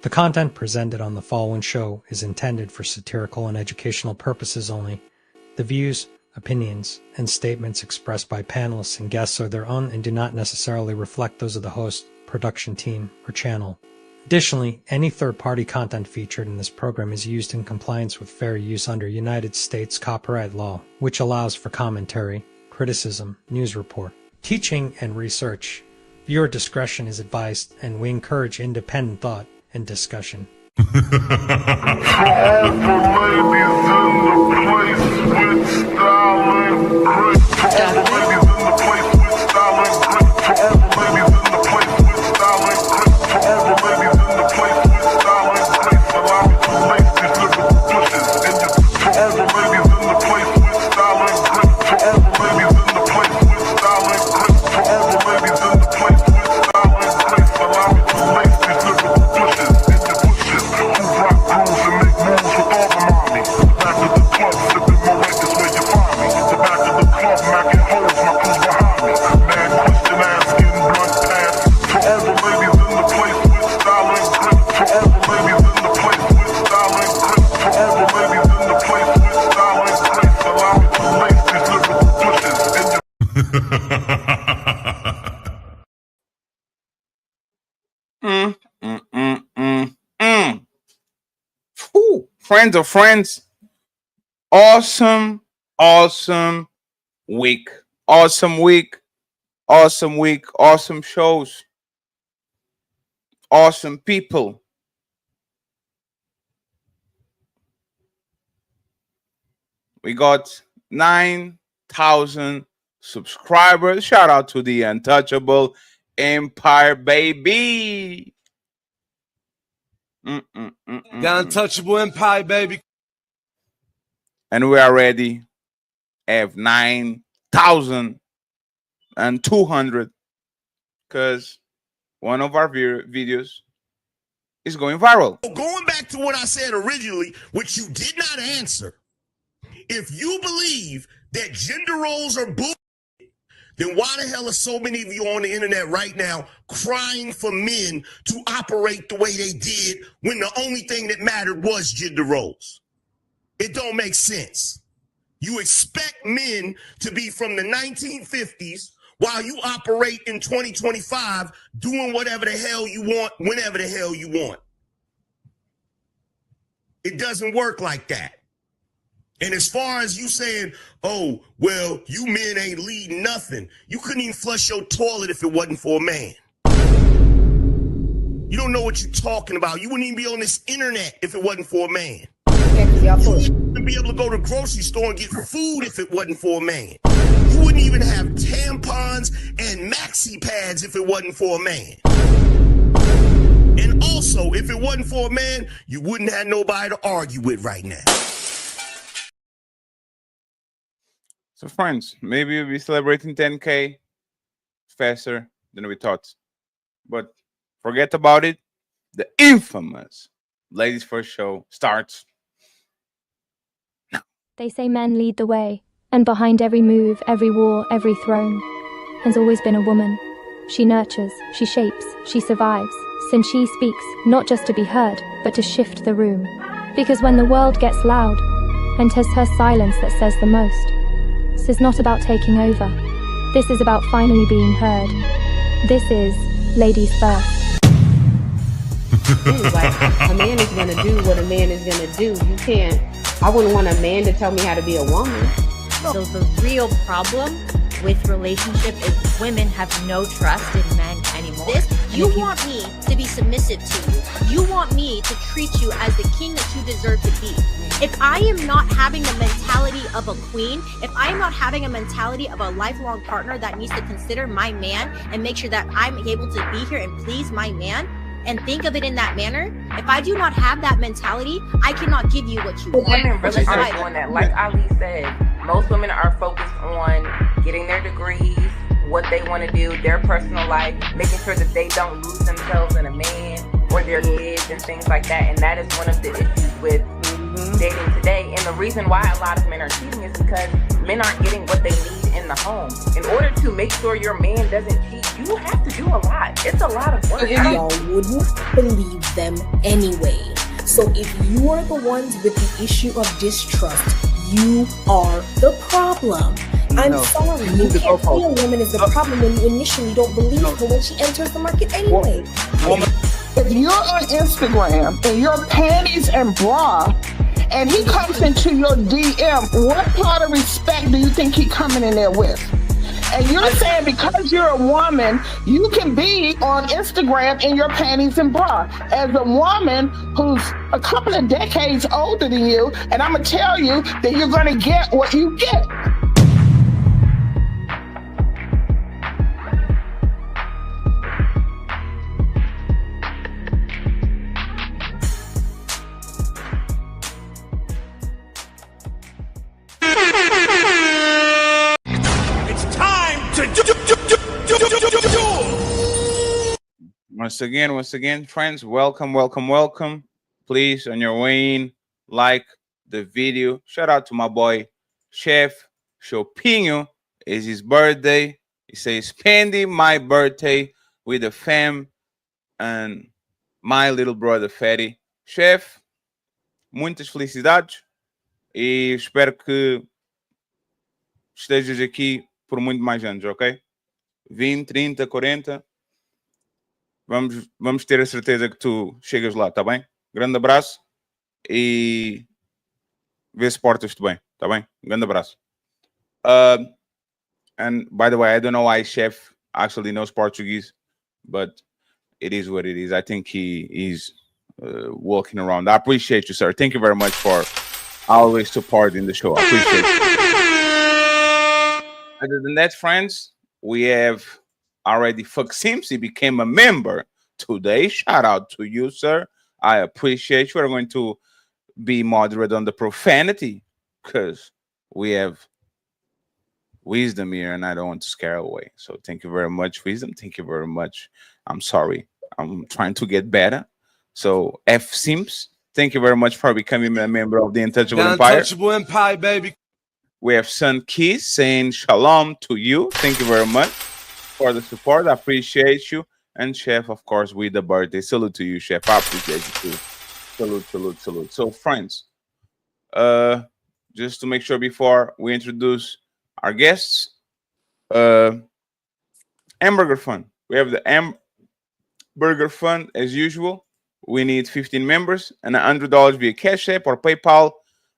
The content presented on the following show is intended for satirical and educational purposes only. The views, opinions, and statements expressed by panelists and guests are their own and do not necessarily reflect those of the host, production team, or channel. Additionally, any third-party content featured in this program is used in compliance with fair use under United States copyright law, which allows for commentary, criticism, news report, teaching, and research. Viewer discretion is advised, and we encourage independent thought and discussion. Friends of friends, awesome week, awesome shows, awesome people. We got 9,000 subscribers. Shout out to the Untouchable Empire, baby. The Untouchable Empire, baby. And we already have 9,200 because one of our videos is going viral. Going back to what I said originally, which you did not answer, if you believe that gender roles are bull, then why the hell are so many of you on the internet right now crying for men to operate the way they did when the only thing that mattered was gender roles? It don't make sense. You expect men to be from the 1950s while you operate in 2025 doing whatever the hell you want, whenever the hell you want. It doesn't work like that. And as far as you saying, oh, well, you men ain't leading nothing. You couldn't even flush your toilet if it wasn't for a man. You don't know what you're talking about. You wouldn't even be on this internet if it wasn't for a man. You wouldn't be able to go to the grocery store and get food if it wasn't for a man. You wouldn't even have tampons and maxi pads if it wasn't for a man. And also, if it wasn't for a man, you wouldn't have nobody to argue with right now. So friends, maybe we'll be celebrating 10K faster than we thought. But forget about it. The infamous Ladies First show starts now. They say men lead the way, and behind every move, every war, every throne has always been a woman. She nurtures, she shapes, she survives, since she speaks, not just to be heard, but to shift the room. Because when the world gets loud, and 'tis her silence that says the most. This is not about taking over. This is about finally being heard. This is Ladies First. Like, a man is going to do what a man is going to do. You can't, I wouldn't want a man to tell me how to be a woman. So the real problem with relationship is women have no trust in men anymore. You want me to be submissive to you. You want me to treat you as the king that you deserve to be. If I am not having the mentality of a queen, if I am not having a mentality of a lifelong partner that needs to consider my man and make sure that I'm able to be here and please my man and think of it in that manner, if I do not have that mentality, I cannot give you what you want. Women really aren't doing that. Like Ali said, most women are focused on getting their degrees, what they want to do, their personal life, making sure that they don't lose themselves in a man or their kids and things like that. And that is one of the issues with dating today. And the reason why a lot of men are cheating is because men aren't getting what they need in the home. In order to make sure your man doesn't cheat, you have to do a lot. It's a lot of work. Y'all wouldn't believe them anyway. So if you are the ones with the issue of distrust, you are the problem. I'm sorry, you can't say a woman is the problem when you initially don't believe her when she enters the market anyway. If you're on Instagram and your panties and bra, and he comes into your DM, what part of respect do you think he coming in there with? And you're saying because you're a woman, you can be on Instagram in your panties and bra. As a woman who's a couple of decades older than you, and I'm going to tell you that you're going to get what you get. Once again, friends, welcome. Please, on your way in, like the video. Shout out to my boy, Chef Chopinho. It's his birthday. He says, spending my birthday with the fam and my little brother, Fatty. Chef, muitas felicidades. E espero que estejas aqui por muito mais anos, ok? 20, 30, 40. Vamos ter a certeza que tu chegas lá, tá bem? Grande abraço e vê se portas-te bem, tá bem? Grande abraço. And by the way, I don't know why Chef actually knows Portuguese, but it is what it is. I think he is walking around. I appreciate you, sir. Thank you very much for always supporting the show. I appreciate you. Other than that, friends, we have already Sims. He became a member today. Shout out to you, sir. I appreciate you. We're going to be moderate on the profanity because we have Wisdom here and I don't want to scare away. So thank you very much, Wisdom. Thank you very much. I'm sorry. I'm trying to get better. So Sims, thank you very much for becoming a member of the Untouchable Empire. Untouchable Empire, baby. We have Sun Keys saying shalom to you. Thank you very much for the support. I appreciate you. And Chef, of course, with the birthday. Salute to you, Chef. I appreciate you too. Salute. So, friends, just to make sure before we introduce our guests, Hamburger Fund. We have the Hamburger Fund as usual. We need 15 members and $100 via Cash App or PayPal.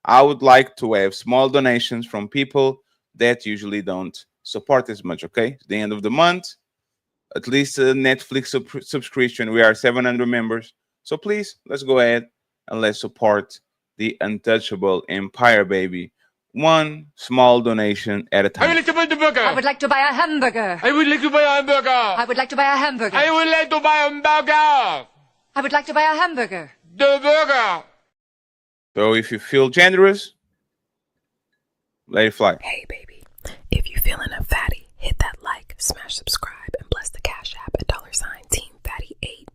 I would like to have small donations from people that usually don't support as much, okay? At the end of the month, at least a Netflix subscription. We are 700 members. So please, let's go ahead and let's support the Untouchable Empire, baby. One small donation at a time. I would like to buy the burger. I would like to buy a hamburger. I would like to buy a hamburger. I would like to buy a hamburger. I would like to buy a hamburger. I would like to buy a hamburger. The burger. So if you feel generous, let it fly. Hey, baby. If you're feeling a fatty, hit that like, smash subscribe, and bless the Cash App at $TeamFatty8.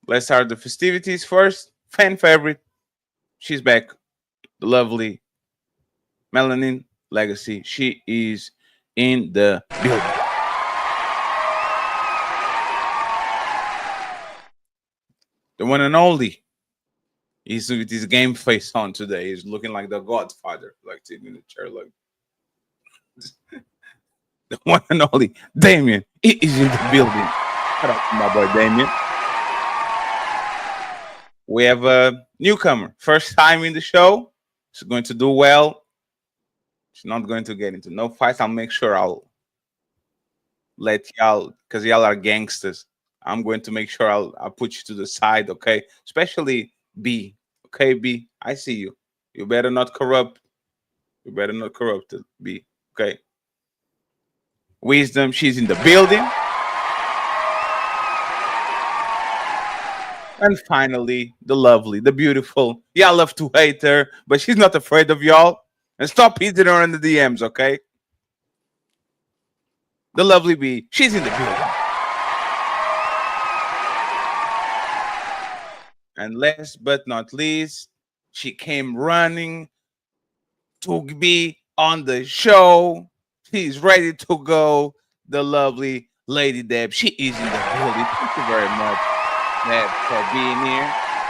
Let's start the festivities first. Fan favorite. She's back. The lovely Melanin Legacy. She is in the building. The one and only. He's with his game face on today. He's looking like the Godfather, like sitting in the chair, like the one and only Damien. He is in the building. Shout out to my boy Damien. We have a newcomer, first time in the show. She's going to do well. She's not going to get into no fights. I'll make sure I'll let y'all, because y'all are gangsters. I'm going to make sure I'll put you to the side, okay? Especially B. Okay, B, I see you. You better not corrupt. You better not corrupt it, B. Okay. Wisdom, she's in the building. And finally, the lovely, the beautiful. Y'all love to hate her, but she's not afraid of y'all. And stop hitting her in the DMs, okay? The lovely B, she's in the building. And last but not least, she came running to be on the show. She's ready to go. The lovely Lady Deb. She is in the building. Thank you very much, Deb, for being here.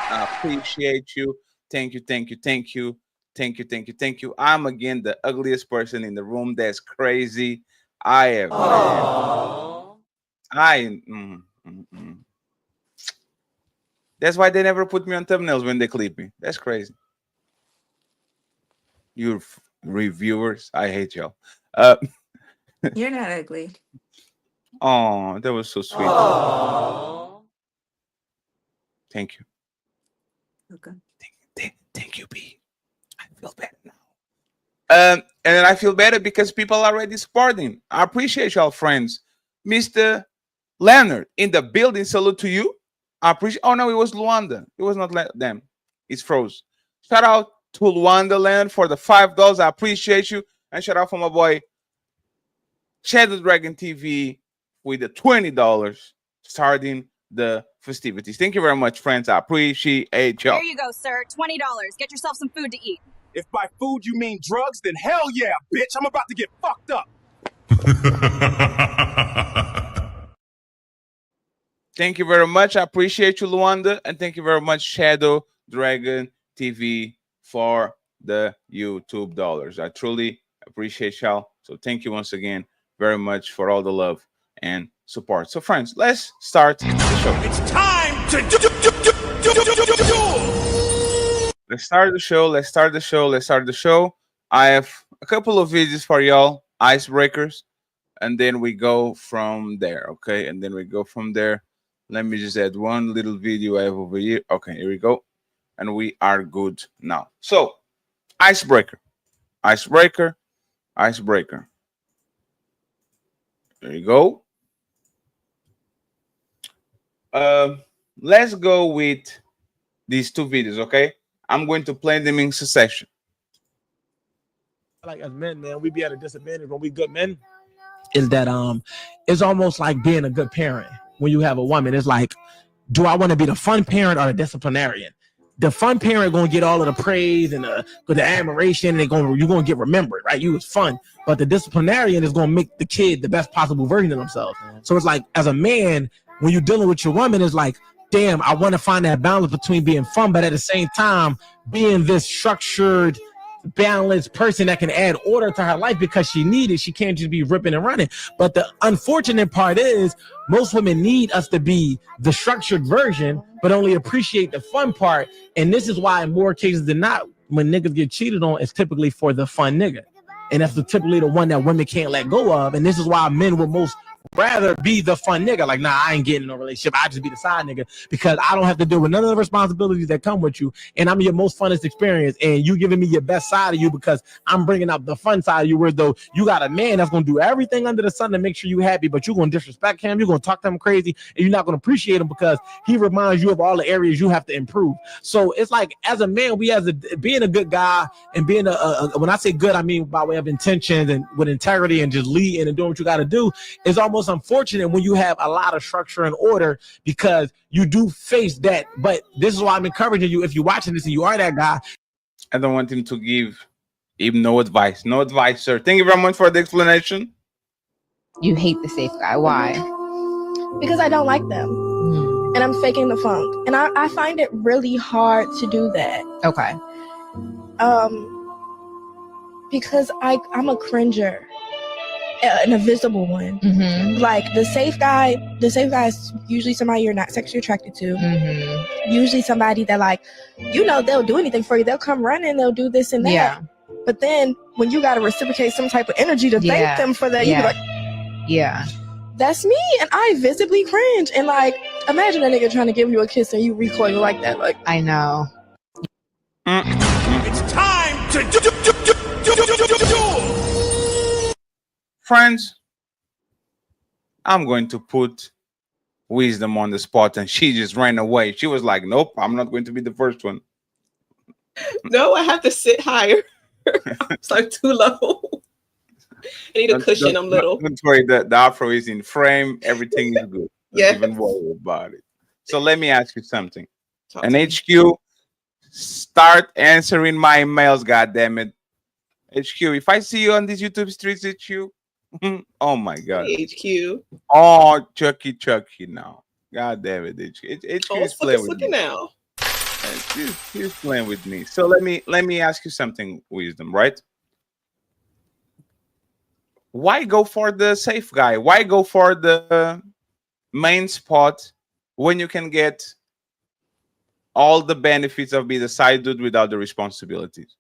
I appreciate you. Thank you, thank you, thank you. Thank you, thank you, thank you. I'm again the ugliest person in the room. That's crazy. I am. That's why they never put me on thumbnails when they clip me. That's crazy. You reviewers, I hate y'all. You're not ugly. Oh, that was so sweet. Thank you. Okay. Thank you, B. I feel better now. And then I feel better because people are already supporting. I appreciate y'all, friends. Mr. Leonard in the building, salute to you. I appreciate. Oh no, it was Luanda. It was not them. It's froze. Shout out to Luanda Land for the $5. I appreciate you. And shout out for my boy Shadow Dragon TV with the $20 starting the festivities. Thank you very much, friends. I appreciate y'all. Here you go, sir. $20. Get yourself some food to eat. If by food you mean drugs, then hell yeah, bitch. I'm about to get fucked up. Thank you very much. I appreciate you, Luanda. And thank you very much, Shadow Dragon TV, for the YouTube dollars. I truly appreciate y'all. So thank you once again very much for all the love and support. So friends, let's start the show. It's time to do. Let's start the show. Let's start the show. Let's start the show. I have a couple of videos for y'all, icebreakers, and then we go from there. Okay, and then we go from there. Let me just add one little video I have over here. Okay, here we go, and we are good now. So, icebreaker, icebreaker, icebreaker. There you go. Let's go with these two videos. Okay, I'm going to play them in succession. Like as men, man, we be at a disadvantage when we good men. Is that it's almost like being a good parent when you have a woman. It's like, do I want to be the fun parent or the disciplinarian? The fun parent gonna get all of the praise and the admiration, and you're gonna get remembered, right? You was fun, but the disciplinarian is gonna make the kid the best possible version of themselves. So it's like, as a man, when you're dealing with your woman, it's like, damn, I want to find that balance between being fun, but at the same time being this structured, balanced person that can add order to her life because she needs it. She can't just be ripping and running. But the unfortunate part is most women need us to be the structured version, but only appreciate the fun part. And this is why in more cases than not, when niggas get cheated on, it's typically for the fun nigga. And that's typically the one that women can't let go of. And this is why men will most rather be the fun nigga. Like, nah, I ain't getting in a relationship. I just be the side nigga because I don't have to deal with none of the responsibilities that come with you. And I'm your most funnest experience. And you giving me your best side of you because I'm bringing up the fun side of you. Where though you got a man that's going to do everything under the sun to make sure you happy, but you're going to disrespect him. You're going to talk to him crazy and you're not going to appreciate him because he reminds you of all the areas you have to improve. So it's like, as a man, being a good guy and being when I say good, I mean by way of intentions and with integrity and just leading and doing what you got to do, is almost unfortunate when you have a lot of structure and order because you do face that. But this is why I'm encouraging you, if you're watching this and you are that guy. I don't want him to give him no advice. No advice, sir. Thank you very much for the explanation. You hate the safe guy. Why? Because I don't like them. And I'm faking the funk. And I find it really hard to do that. Okay. Because I'm a cringer. An invisible one. Like the safe guy is usually somebody you're not sexually attracted to. Usually somebody that, like, you know, they'll do anything for you. They'll come running, they'll do this and that. Yeah. But then when you got to reciprocate some type of energy to thank them for that, you be like, yeah, that's me. And I visibly cringe. And like, imagine a nigga trying to give you a kiss and you recoil like that. Like, I know. It's time to do. Friends, I'm going to put Wisdom on the spot, and she just ran away. She was like, nope, I'm not going to be the first one. No, I have to sit higher. It's like too low. I need a cushion. I'm little. Don't worry, the afro is in frame. Everything is good. Don't even worry about it. So let me ask you something. And HQ, start answering my emails, goddammit. HQ, if I see you on these YouTube streets, HQ, oh my god. HQ. Oh, Chucky now. God damn it, HQ. HQ Oh, is playing with me. now. He's playing with me. So let me ask you something, Wisdom, right? Why go for the safe guy? Why go for the main spot when you can get all the benefits of being the side dude without the responsibilities,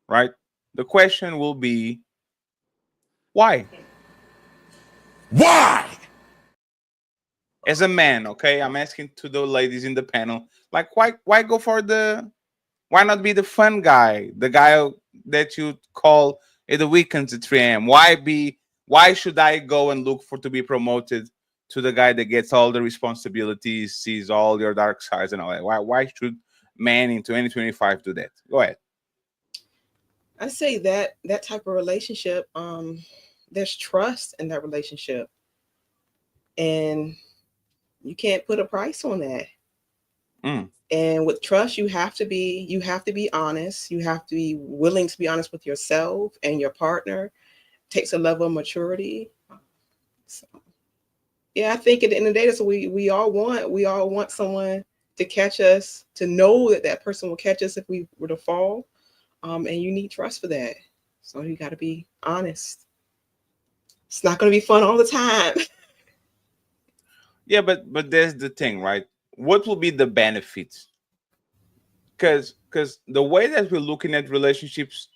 right? The question will be, why? Why? As a man, okay, I'm asking to the ladies in the panel, like, why go for why not be the fun guy, the guy that you call at the weekends at 3 a.m.? Why should I go and look to be promoted to the guy that gets all the responsibilities, sees all your dark sides and all that? Why should men in 2025 do that? Go ahead. I say that type of relationship, there's trust in that relationship, and you can't put a price on that. And with trust, you have to be honest. You have to be willing to be honest with yourself and your partner. It takes a level of maturity. So, yeah, I think at the end of the day, that's what we all want. We all want someone to catch us, to know that person will catch us if we were to fall. And you need trust for that. So you got to be honest. It's not going to be fun all the time. Yeah, but there's the thing, right? What will be the benefits? Because the way that we're looking at relationships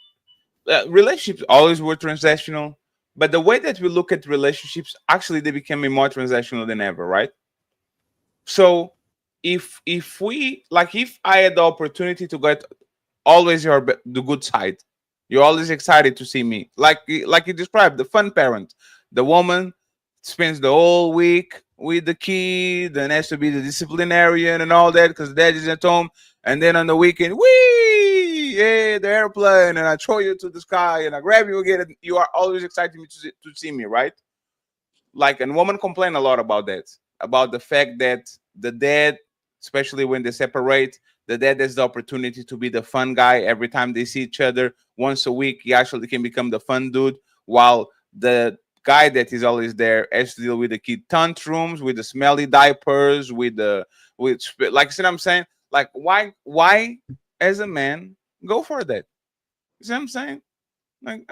always were transactional, but the way that we look at relationships, actually they became more transactional than ever, right? So if I had the opportunity to get always the good side, you're always excited to see me, like you described, the fun parent, the woman spends the whole week with the kid and has to be the disciplinarian and all that because dad is at home, and then on the weekend, the airplane, and I throw you to the sky and I grab you again, and you are always excited to see me, right? Like, and women complain a lot about that, about the fact that the dad, especially when they separate, the dad has the opportunity to be the fun guy every time they see each other. Once a week, he actually can become the fun dude, while the guy that is always there has to deal with the kid tantrums, with the smelly diapers, with like, see what I'm saying? Like, why as a man go for that? You see what I'm saying? Like,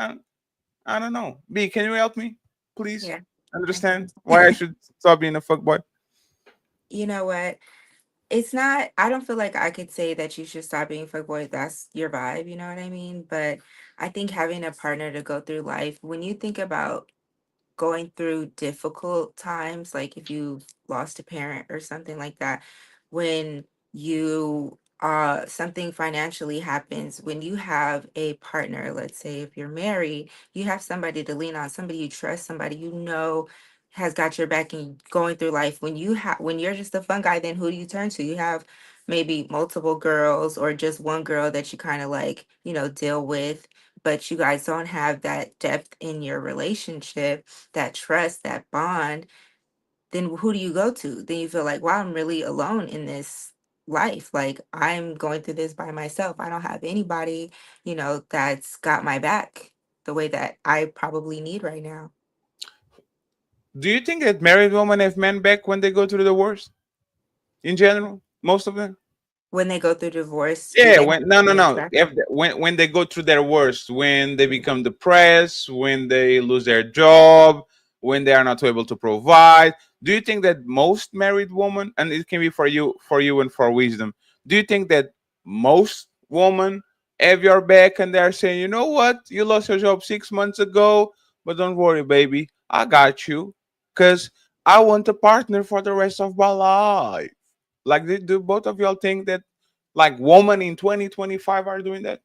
I don't know. B, can you help me, please? Yeah. Understand why I should stop being a fuckboy? You know what? It's not, I don't feel like I could say that you should stop being fuckboy. That's your vibe, you know what I mean? But I think having a partner to go through life, when you think about going through difficult times, like if you lost a parent or something like that, when you something financially happens, when you have a partner, let's say if you're married, you have somebody to lean on, somebody you trust, somebody you know has got your back and going through life. When you're just a fun guy, then who do you turn to? You have maybe multiple girls or just one girl that you kind of like, deal with, but you guys don't have that depth in your relationship, that trust, that bond. Then who do you go to? Then you feel like, wow, I'm really alone in this life. Like, I'm going through this by myself. I don't have anybody, that's got my back the way that I probably need right now. Do you think that married women have men back when they go through the worst? In general, most of them? When they go through divorce? Yeah, when they go through their worst, when they become depressed, when they lose their job, when they are not able to provide. Do you think that most married women, and it can be for you and for Wisdom, do you think that most women have your back and they're saying, you know what, you lost your job 6 months ago, but don't worry, baby, I got you, because I want a partner for the rest of my life? Like, do both of y'all think that, like, women in 2025 are doing that?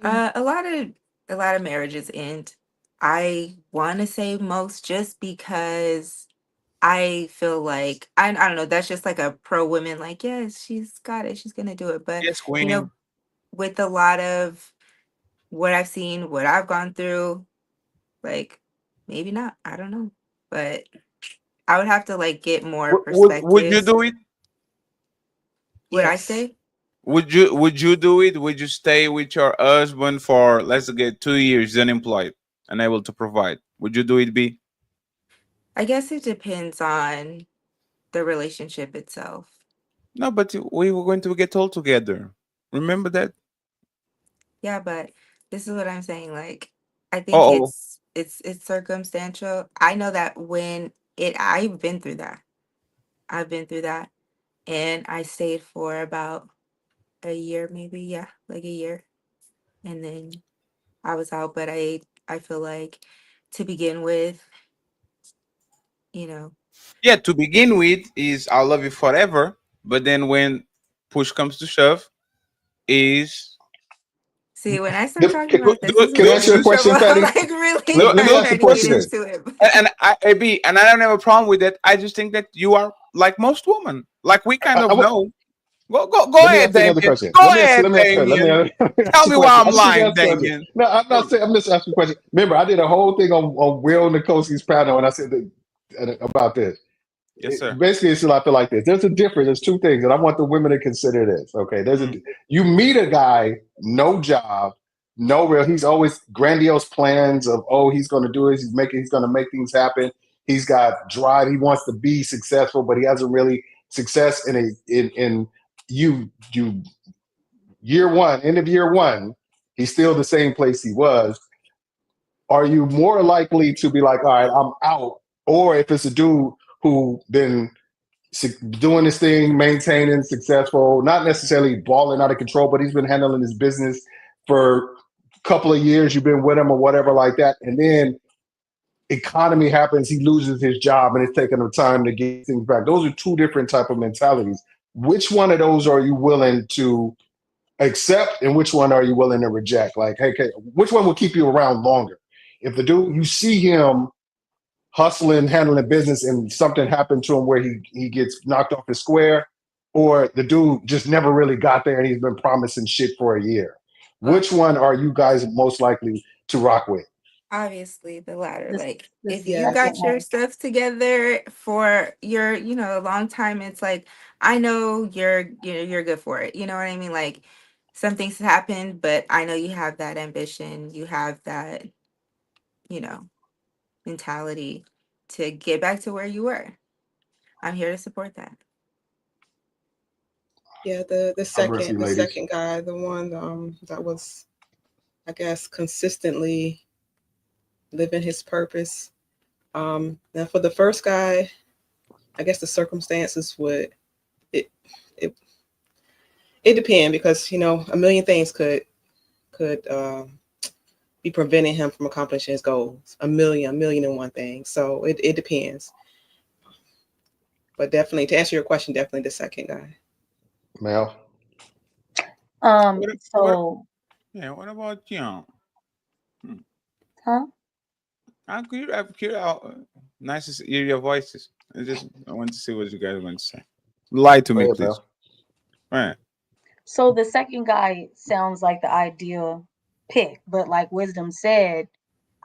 A lot of marriages end. I want to say most, just because I feel like I don't know. That's just like a pro women. Like, yes, she's got it. She's gonna do it. But Yes, Queenie. with a lot of what I've seen, what I've gone through, like, maybe not. I don't know. But I would have to like get more Would you perspectives. do it? Would I Yes. stay? Would you do it? Would you stay with your husband for, let's get 2 years unemployed, unable to provide? Would you do it, B? I guess it depends on the relationship itself. No, but we were going to get all together. Remember that? Yeah, but this is what I'm saying. Like, I think Oh, it's circumstantial. I know that when I've been through that. I've been through that, and I stayed for about a year, maybe. Yeah, like a year, and then I was out. But I feel like to begin with, you know, yeah. To begin with, is I'll love you forever. But then when push comes to shove, is see, when I start talking do, about this, do, this is do, when Can I I ask get you a in question, trouble. I'm Patty? like really do, Let me do, ask you trying a to get question then. into it. and I don't have a problem with that. I just think that you are like most women. Like we kind I of would, know. Go let me ahead, ask you another Damien. question. Go Let ahead, me ask her. Damien. Let me Tell ask you me a why question. I'm I just need to lying, ask a question. Damien. No, I'm not saying. I'm just asking a question. Remember, I did a whole thing on Will Nikolsky's panel, and I said about this. Yes, sir. Basically, it's I feel like this. There's a difference. There's two things, and I want the women to consider this. Okay, you meet a guy, no job, no real. He's always grandiose plans of he's going to do this. He's going to make things happen. He's got drive. He wants to be successful, but he hasn't really success in you year one, end of year one. He's still the same place he was. Are you more likely to be like, all right, I'm out, or if it's a dude who been doing this thing, maintaining, successful, not necessarily balling out of control, but he's been handling his business for a couple of years, you've been with him or whatever like that, and then economy happens, he loses his job, and it's taking him time to get things back. Those are two different type of mentalities. Which one of those are you willing to accept, and which one are you willing to reject? Like, hey, which one will keep you around longer? If the dude, you see him hustling, handling business, and something happened to him where he gets knocked off his square, or the dude just never really got there and he's been promising shit for a year. Which one are you guys most likely to rock with? Obviously the latter. Like if you yeah. got your stuff together for your, a long time, it's like I know you're good for it. You know what I mean? Like some things happen, but I know you have that ambition, you have that, mentality to get back to where you were. I'm here to support that. Yeah, the mercy, ladies. second guy, the one that was, I guess, consistently living his purpose. Now for the first guy, I guess the circumstances would it depend, because a million things could be preventing him from accomplishing his goals. A million and one thing. So it depends. But definitely, to answer your question, definitely the second guy. Mel. What about you? Huh? I'm curious. Nice to hear your voices. I want to see what you guys want to say. Lie to me, please. All right. So the second guy sounds like the ideal pick, but like Wisdom said,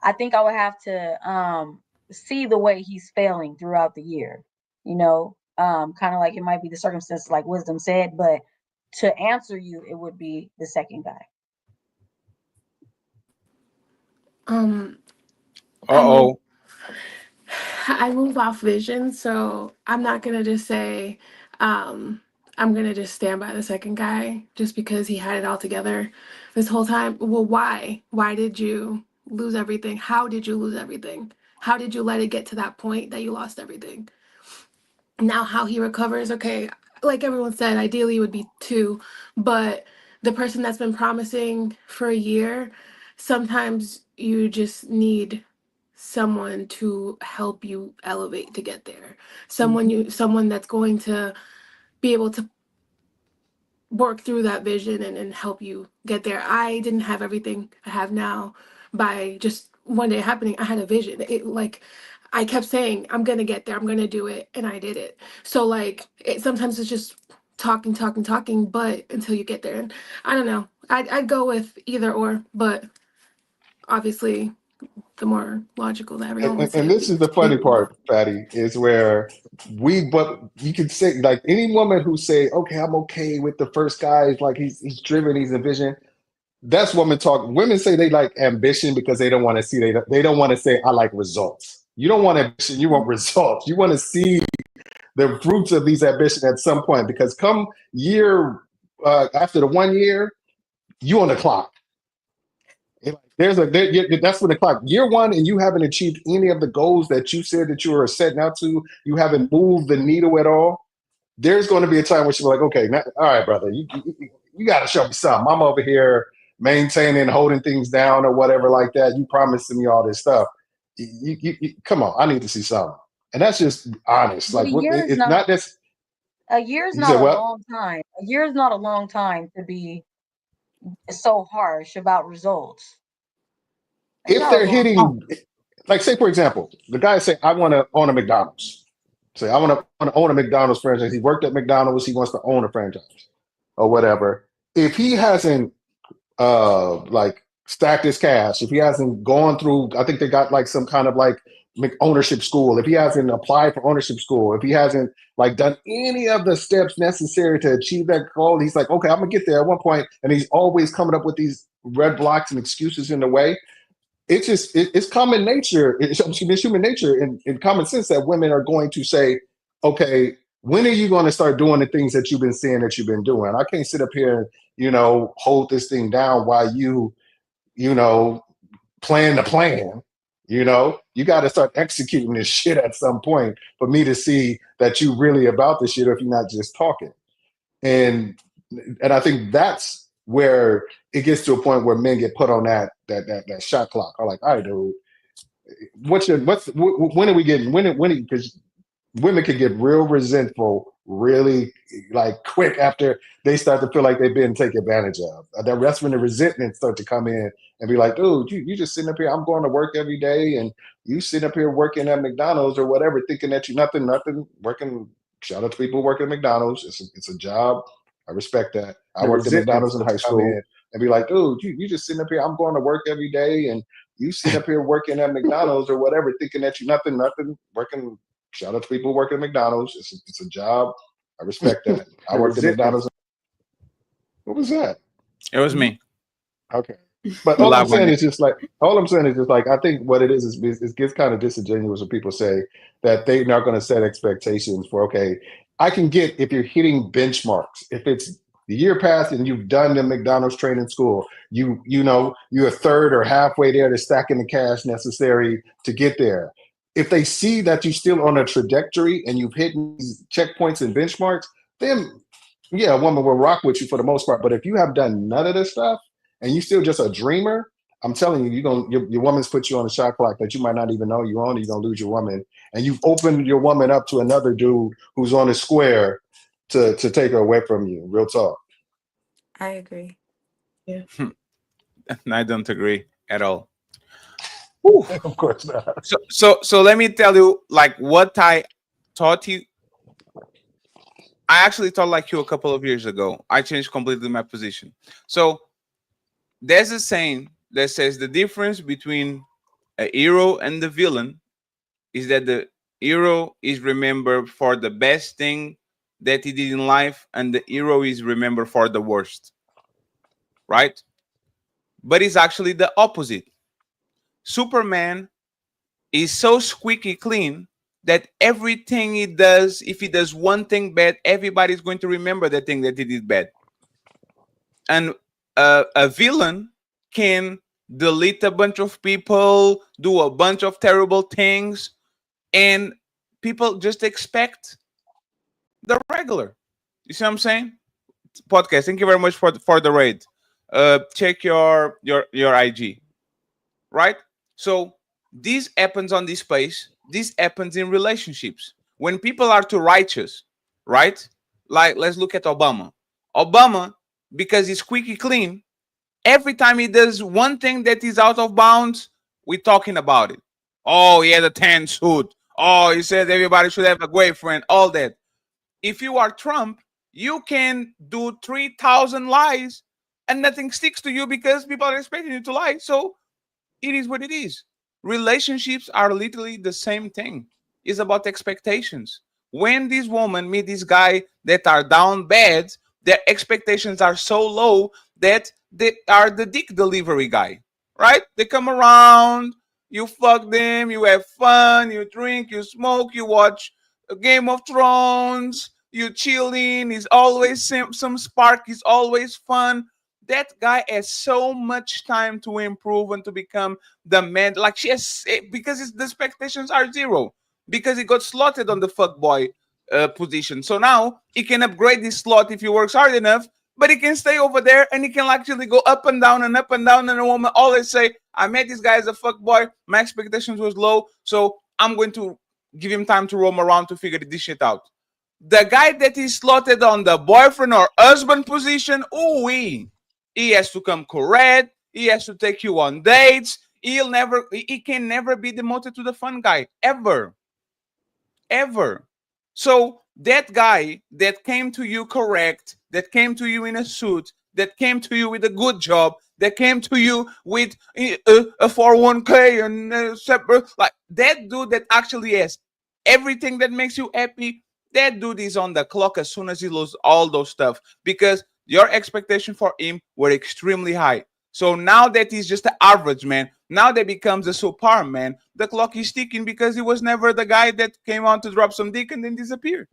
I think I would have to see the way he's failing throughout the year. Kind of like it might be the circumstances like Wisdom said, but to answer you, it would be the second guy. I move off vision, so I'm not gonna just say I'm gonna just stand by the second guy just because he had it all together this whole time. Well, why? Why did you lose everything? How did you lose everything? How did you let it get to that point that you lost everything? Now how he recovers, okay, like everyone said, ideally it would be 2, but the person that's been promising for a year, sometimes you just need someone to help you elevate to get there. Someone that's going to be able to work through that vision and help you get there. I didn't have everything I have now by just one day happening. I had a vision. I kept saying, I'm gonna get there, I'm gonna do it, and I did it. So sometimes it's just talking, but until you get there. And I don't know. I'd go with either or, but obviously the more logical that everyone would say. And this is the funny part, Patty, is where but you can say, like, any woman who say, okay, I'm okay with the first guy, like he's driven, he's envisioned. That's woman talk. Women say they like ambition because they don't want to see, they don't want to say, I like results. You don't want ambition, you want results. You want to see the fruits of these ambitions at some point, because come after the 1 year, you on the clock. That's when the clock. Year one, and you haven't achieved any of the goals that you said that you were setting out to. You haven't moved the needle at all. There's going to be a time where she's like, okay, now, all right, brother, you got to show me something. I'm over here maintaining, holding things down or whatever like that. You promising me all this stuff. Come on, I need to see something. And that's just honest. Like, it's not this. A year's not a long time. A year is not a long time to be so harsh about results. If they're hitting, like, say for example, the guy say, I want to own a McDonald's. Say, I want to own a McDonald's franchise. He worked at McDonald's. He wants to own a franchise or whatever. If he hasn't like stacked his cash, if he hasn't gone through, I think they got like some kind of like ownership school. If he hasn't applied for ownership school, if he hasn't like done any of the steps necessary to achieve that goal, he's like, okay, I'm gonna get there at one point, and he's always coming up with these red blocks and excuses in the way. It's just it's common nature. It's human nature and common sense that women are going to say, okay, when are you going to start doing the things that you've been saying that you've been doing? I can't sit up here and hold this thing down while you plan the plan. You got to start executing this shit at some point for me to see that you really about this shit, or if you're not just talking. And I think that's where it gets to a point where men get put on that shot clock. Are like, all right, dude, when are we getting, because women can get real resentful really like quick after they start to feel like they've been taken advantage of. That's when the resentment starts to come in and be like, dude, you just sitting up here, I'm going to work every day, and you sitting up here working at McDonald's or whatever, thinking that you nothing, working. Shout out to people who work at McDonald's. It's a job. I respect that. I worked at McDonald's in high school, and be like, dude, you just sitting up here, I'm going to work every day, and you sitting up here working at McDonald's or whatever, thinking that you nothing, working. Shout out to people who work at McDonald's. It's a job. I respect that. I worked at McDonald's. What was that? It was me. Okay. But all I'm saying is just like, I think what it is it gets kind of disingenuous when people say that they're not going to set expectations for, okay, I can get, if you're hitting benchmarks, if it's the year passed and you've done the McDonald's training school, you're a third or halfway there to stacking the cash necessary to get there. If they see that you're still on a trajectory and you've hit these checkpoints and benchmarks, then yeah, a woman will rock with you for the most part. But if you have done none of this stuff and you're still just a dreamer, I'm telling you, your woman's put you on a shot clock that you might not even know you own. You're gonna lose your woman, and you've opened your woman up to another dude who's on a square to take her away from you. Real talk. I agree. Yeah. I don't agree at all. Of course not. So let me tell you, like, what I taught you. I actually thought like you a couple of years ago. I changed completely my position. So there's a saying that says the difference between a hero and the villain is that the hero is remembered for the best thing that he did in life, and the hero is remembered for the worst. Right? But it's actually the opposite. Superman is so squeaky clean that everything he does, if he does one thing bad, everybody's going to remember the thing that he did bad. And a villain can delete a bunch of people, do a bunch of terrible things, and people just expect the regular. You see what I'm saying? Podcast. Thank you very much for the raid. Check your IG. Right? So this happens on this space. This happens in relationships. When people are too righteous, right? Like, let's look at Obama. Obama, because he's squeaky clean, every time he does one thing that is out of bounds, we're talking about it. Oh, he had a tan suit. Oh, he said everybody should have a boyfriend. All that. If you are Trump, you can do 3,000 lies and nothing sticks to you because people are expecting you to lie. So it is what it is. Relationships are literally the same thing. It's about expectations. When these women meet this guy that are down bad, their expectations are so low that they are the dick delivery guy, right? They come around, you fuck them, you have fun, you drink, you smoke, you watch a Game of Thrones, you chilling. Is always some spark. Is always fun. That guy has so much time to improve and to become the man. Like she has, because the expectations are zero. Because he got slotted on the fuckboy position. So now he can upgrade his slot if he works hard enough. But he can stay over there and he can actually go up and down and up and down. And a woman always say, "I met this guy as a fuckboy. My expectations was low, so I'm going to give him time to roam around to figure this shit out." The guy that is slotted on the boyfriend or husband position, ooh, he has to come correct. He has to take you on dates. He can never be demoted to the fun guy, ever. So that guy that came to you correct, that came to you in a suit, that came to you with a good job, that came to you with a 401k and separate, like that dude that actually has everything that makes you happy, that dude is on the clock as soon as he loses all those stuff, because your expectation for him were extremely high. So now that he's just an average man, now that becomes a subpar man, the clock is ticking because he was never the guy that came on to drop some dick and then disappear.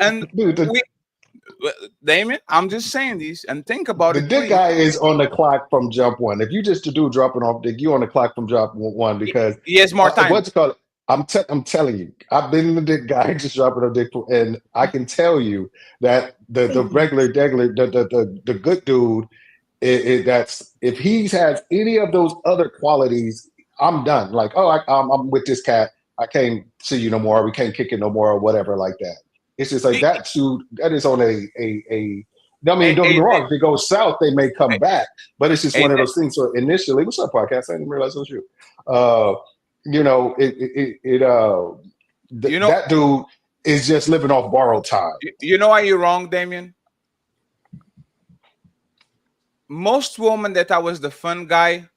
And Damien, I'm just saying this and think about the it. dick guy is on the clock from jump one. If you just to do dropping off dick, you on the clock from jump one because he has more time. What's it called? I'm telling you, I've been the dick guy just dropping a dick, and I can tell you that the regular the good dude, that's if he has any of those other qualities, I'm done. Like, oh, I'm with this cat. I can't see you no more. We can't kick it no more, or whatever like that. It's just like that dude. That is on a. I mean, don't get me wrong. If it goes south, they may come back, but it's just one of those things. So initially, what's up, podcast? I didn't realize it was you. That dude is just living off borrowed time. You know why you're wrong, Damien? Most women that I was the fun guy,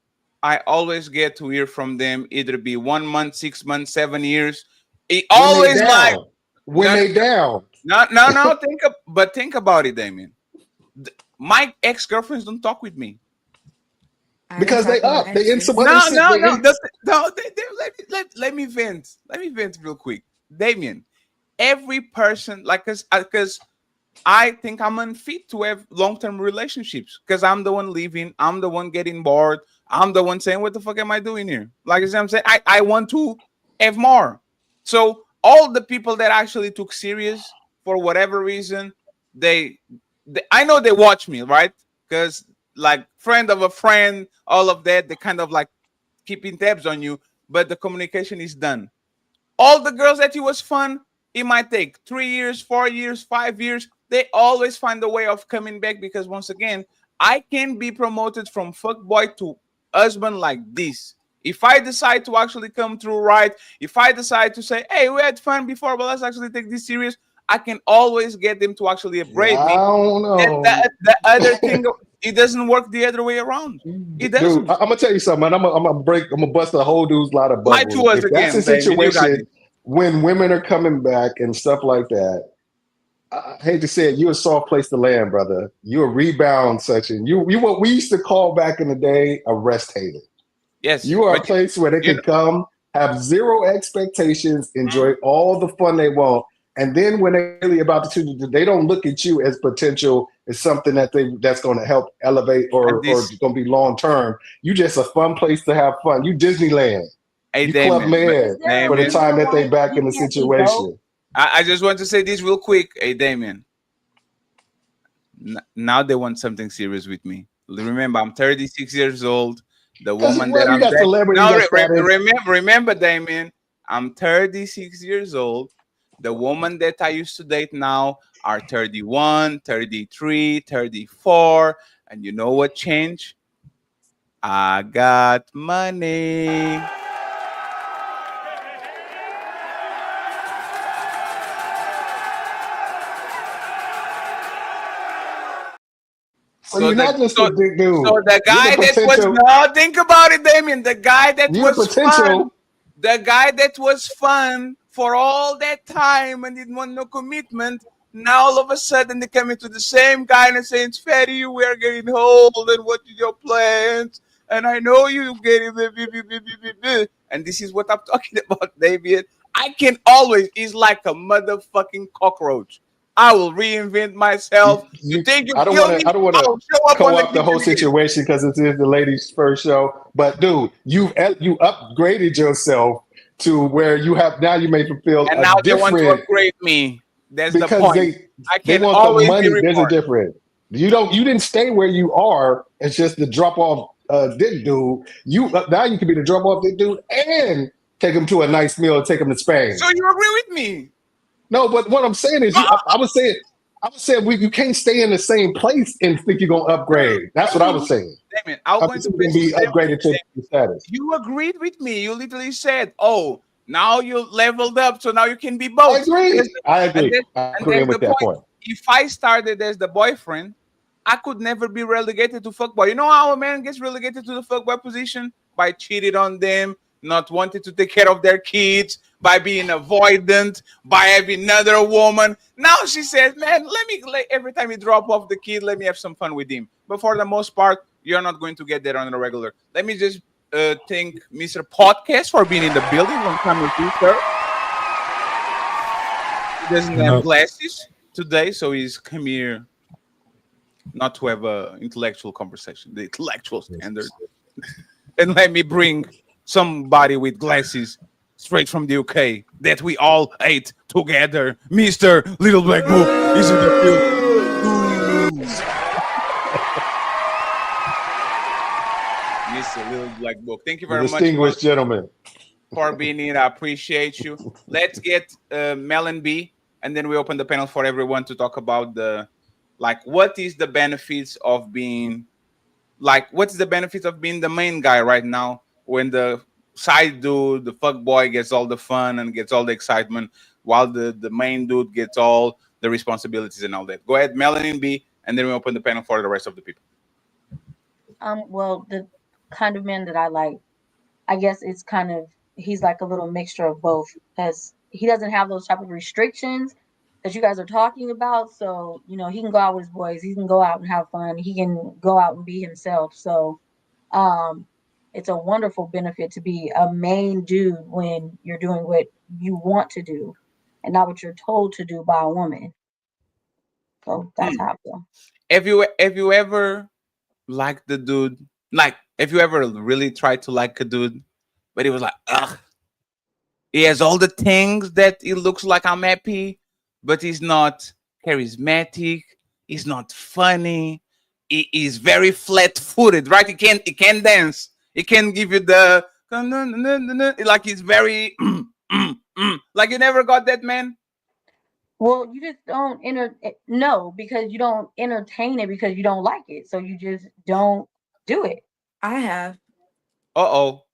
I always get to hear from them either be 1 month, 6 months, 7 years. He always like when they down. No. Think about it, Damien. My ex-girlfriends don't talk with me because they up. They in some other let me vent. Let me vent real quick, Damien. Every person, like, because I think I'm unfit to have long-term relationships because I'm the one leaving. I'm the one getting bored. I'm the one saying, "What the fuck am I doing here?" Like I'm saying, I want to have more. So all the people that actually took serious for whatever reason, they I know they watch me, right? Because like friend of a friend, all of that, they kind of like keeping tabs on you, but the communication is done. All the girls that it was fun, it might take 3 years, 4 years, 5 years. They always find a way of coming back because once again, I can be promoted from fuckboy to husband like this. If I decide to actually come through right, if I decide to say, "Hey, we had fun before, but let's actually take this serious," I can always get them to actually upgrade me. I don't know. The other thing, it doesn't work the other way around. It doesn't. Dude, I'm gonna tell you something, man. I'm gonna bust a whole dude's lot of Lie bubbles. to us If again, that's a baby. You got situation it. when women are coming back and stuff like that, I hate to say it, you're a soft place to land, brother. You're a rebound section. You what we used to call back in the day a rest haven. Yes. You are a place where they can come, have zero expectations, enjoy all the fun they want. And then when they're really about to, they don't look at you as potential as something that's going to help elevate or going to be long term. You just a fun place to have fun. You Disneyland. Hey, you Damon, Club Med for the time that they back in the situation. I just want to say this real quick. Hey, Damien. Now they want something serious with me. Remember, I'm 36 years old. The woman that I'm remember, Damien, I'm 36 years old. The woman that I used to date now are 31, 33, 34. And you know what changed? I got money. So you're not just a big dude. So the guy that was no, think about it, Damien. The guy that was fun, the guy that was fun for all that time and didn't want no commitment. Now all of a sudden they come into the same guy and saying, "Fatty, we are getting old, and what is your plans? And I know you getting and this is what I'm talking about, David. I can always. He's like a motherfucking cockroach. I will reinvent myself. You think you I don't kill want me? to. I don't want I'll show to up on co-opt the whole situation because it is the ladies' first show. But dude, you upgraded yourself to where you have now. You may feel and now they want to upgrade me. That's the point. I can want always the money. be There's a reborn. difference. You didn't stay where you are. It's just the drop off dick dude. Now you can be the drop off dick dude and take him to a nice meal, take him to Spain. So you agree with me? No, but what I'm saying is, I was saying you can't stay in the same place and think you're gonna upgrade. That's what I was saying. Damn it, I'm going to be upgraded to the status. You agreed with me. You literally said, "Oh, now you leveled up, so now you can be both." I agree. I agree. I agree with that point. If I started as the boyfriend, I could never be relegated to fuckboy. You know how a man gets relegated to the fuckboy position? By cheating on them, not wanting to take care of their kids, by being avoidant, by having another woman. Now she says, "Man, every time you drop off the kid, let me have some fun with him." But for the most part, you're not going to get that on a regular. Let me just thank Mr. Podcast for being in the building. Long time with you, sir. He doesn't have glasses today, so he's come here not to have an intellectual conversation, the intellectual standard. And let me bring somebody with glasses straight from the UK that we all ate together. Mr. Little Black Book is in the building. Mr. Little Black Book, thank you very much. Distinguished gentleman. For being here. I appreciate you. Let's get Mel and B, and then we open the panel for everyone to talk about what is the benefits of being the main guy right now when the side dude, the fuck boy, gets all the fun and gets all the excitement, while the main dude gets all the responsibilities and all that. Go ahead, Mel and B, and then we open the panel for the rest of the people. Well, the kind of man that I like, I guess he's like a little mixture of both, because he doesn't have those type of restrictions that you guys are talking about. So, he can go out with his boys, he can go out and have fun, he can go out and be himself. So, it's a wonderful benefit to be a main dude when you're doing what you want to do and not what you're told to do by a woman. So that's how I feel. Have you ever liked the dude? Have you ever really tried to like a dude, but he was like, ugh, he has all the things that it looks like I'm happy, but he's not charismatic, he's not funny, he is very flat-footed, right? He can't dance. He can give you the like he's very like you never got that, man. Well, you just don't because you don't entertain it because you don't like it, so you just don't do it. I have. Uh-oh.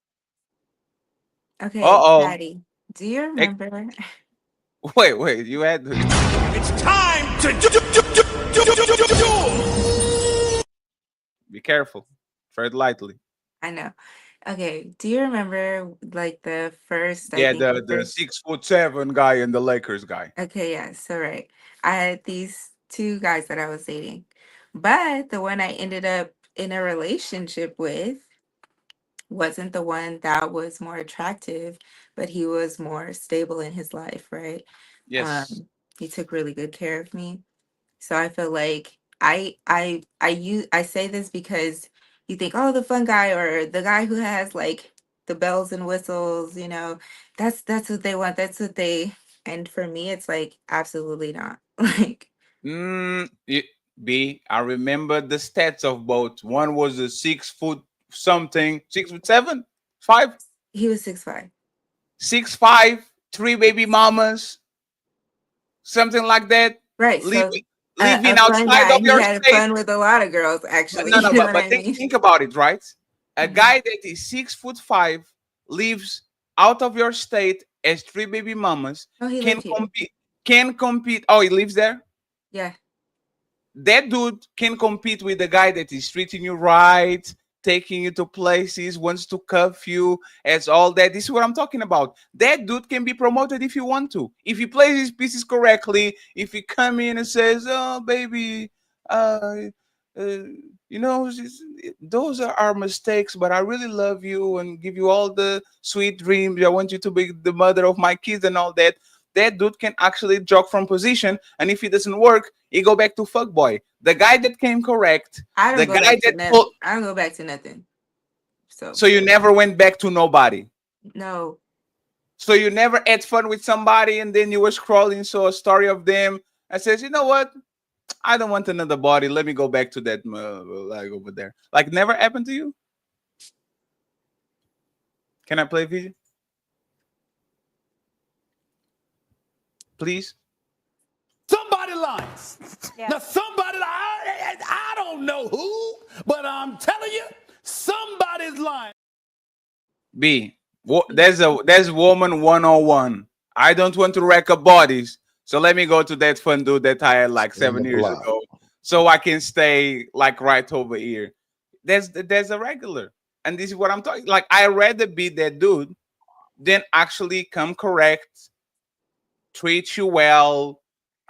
Okay, Uh-oh. Patty, do you remember? Wait, you had It's time to do. Be careful. Tread lightly. I know. Okay, do you remember the first? Yeah, the 6'7" guy and the Lakers guy. Okay, yeah, so right. I had these two guys that I was dating, but the one I ended up in a relationship with wasn't the one that was more attractive, but he was more stable in his life, right? Yes. He took really good care of me. So I feel like I say this because you think, oh, the fun guy or the guy who has the bells and whistles, that's what they want. That's what and for me, it's absolutely not. B, I remember the stats of both. One was a 6 foot something, 6'7", 5. He was 6'5". 6'5", 3 baby mamas, something like that. Right. Living A outside of your he had state. fun with a lot of girls, actually. No, but think about it, right? A guy that is 6'5", lives out of your state, has 3 baby mamas, Oh, he can lived here. compete. Oh, he lives there? Yeah. that dude can compete with the guy that is treating you right, taking you to places, wants to cuff you, as all that. This is what I'm talking about. That dude can be promoted if you want to. If he plays his pieces correctly, if he come in and says, "Oh, baby, you know, those are our mistakes, but I really love you and give you all the sweet dreams. I want you to be the mother of my kids and all that." That dude can actually jog from position, and if it doesn't work, he go back to fuckboy. The guy that came correct, I don't the go guy back to that nothing. I don't go back to nothing. so you never went back to nobody. No. So you never had fun with somebody, and then you were scrolling, saw a story of them, and says, "You know what? I don't want another body. Let me go back to that like over there." Like never happened to you? Can I play video? Please. Somebody lying. Now somebody, I don't know who, but I'm telling you, somebody's lying. B. There's woman 101. I don't want to wreck up bodies, so let me go to that fun dude that I had like 7 years ago, so I can stay like right over here. There's a regular, and this is what I'm talking. Like I rather be that dude than actually come correct, treat you well,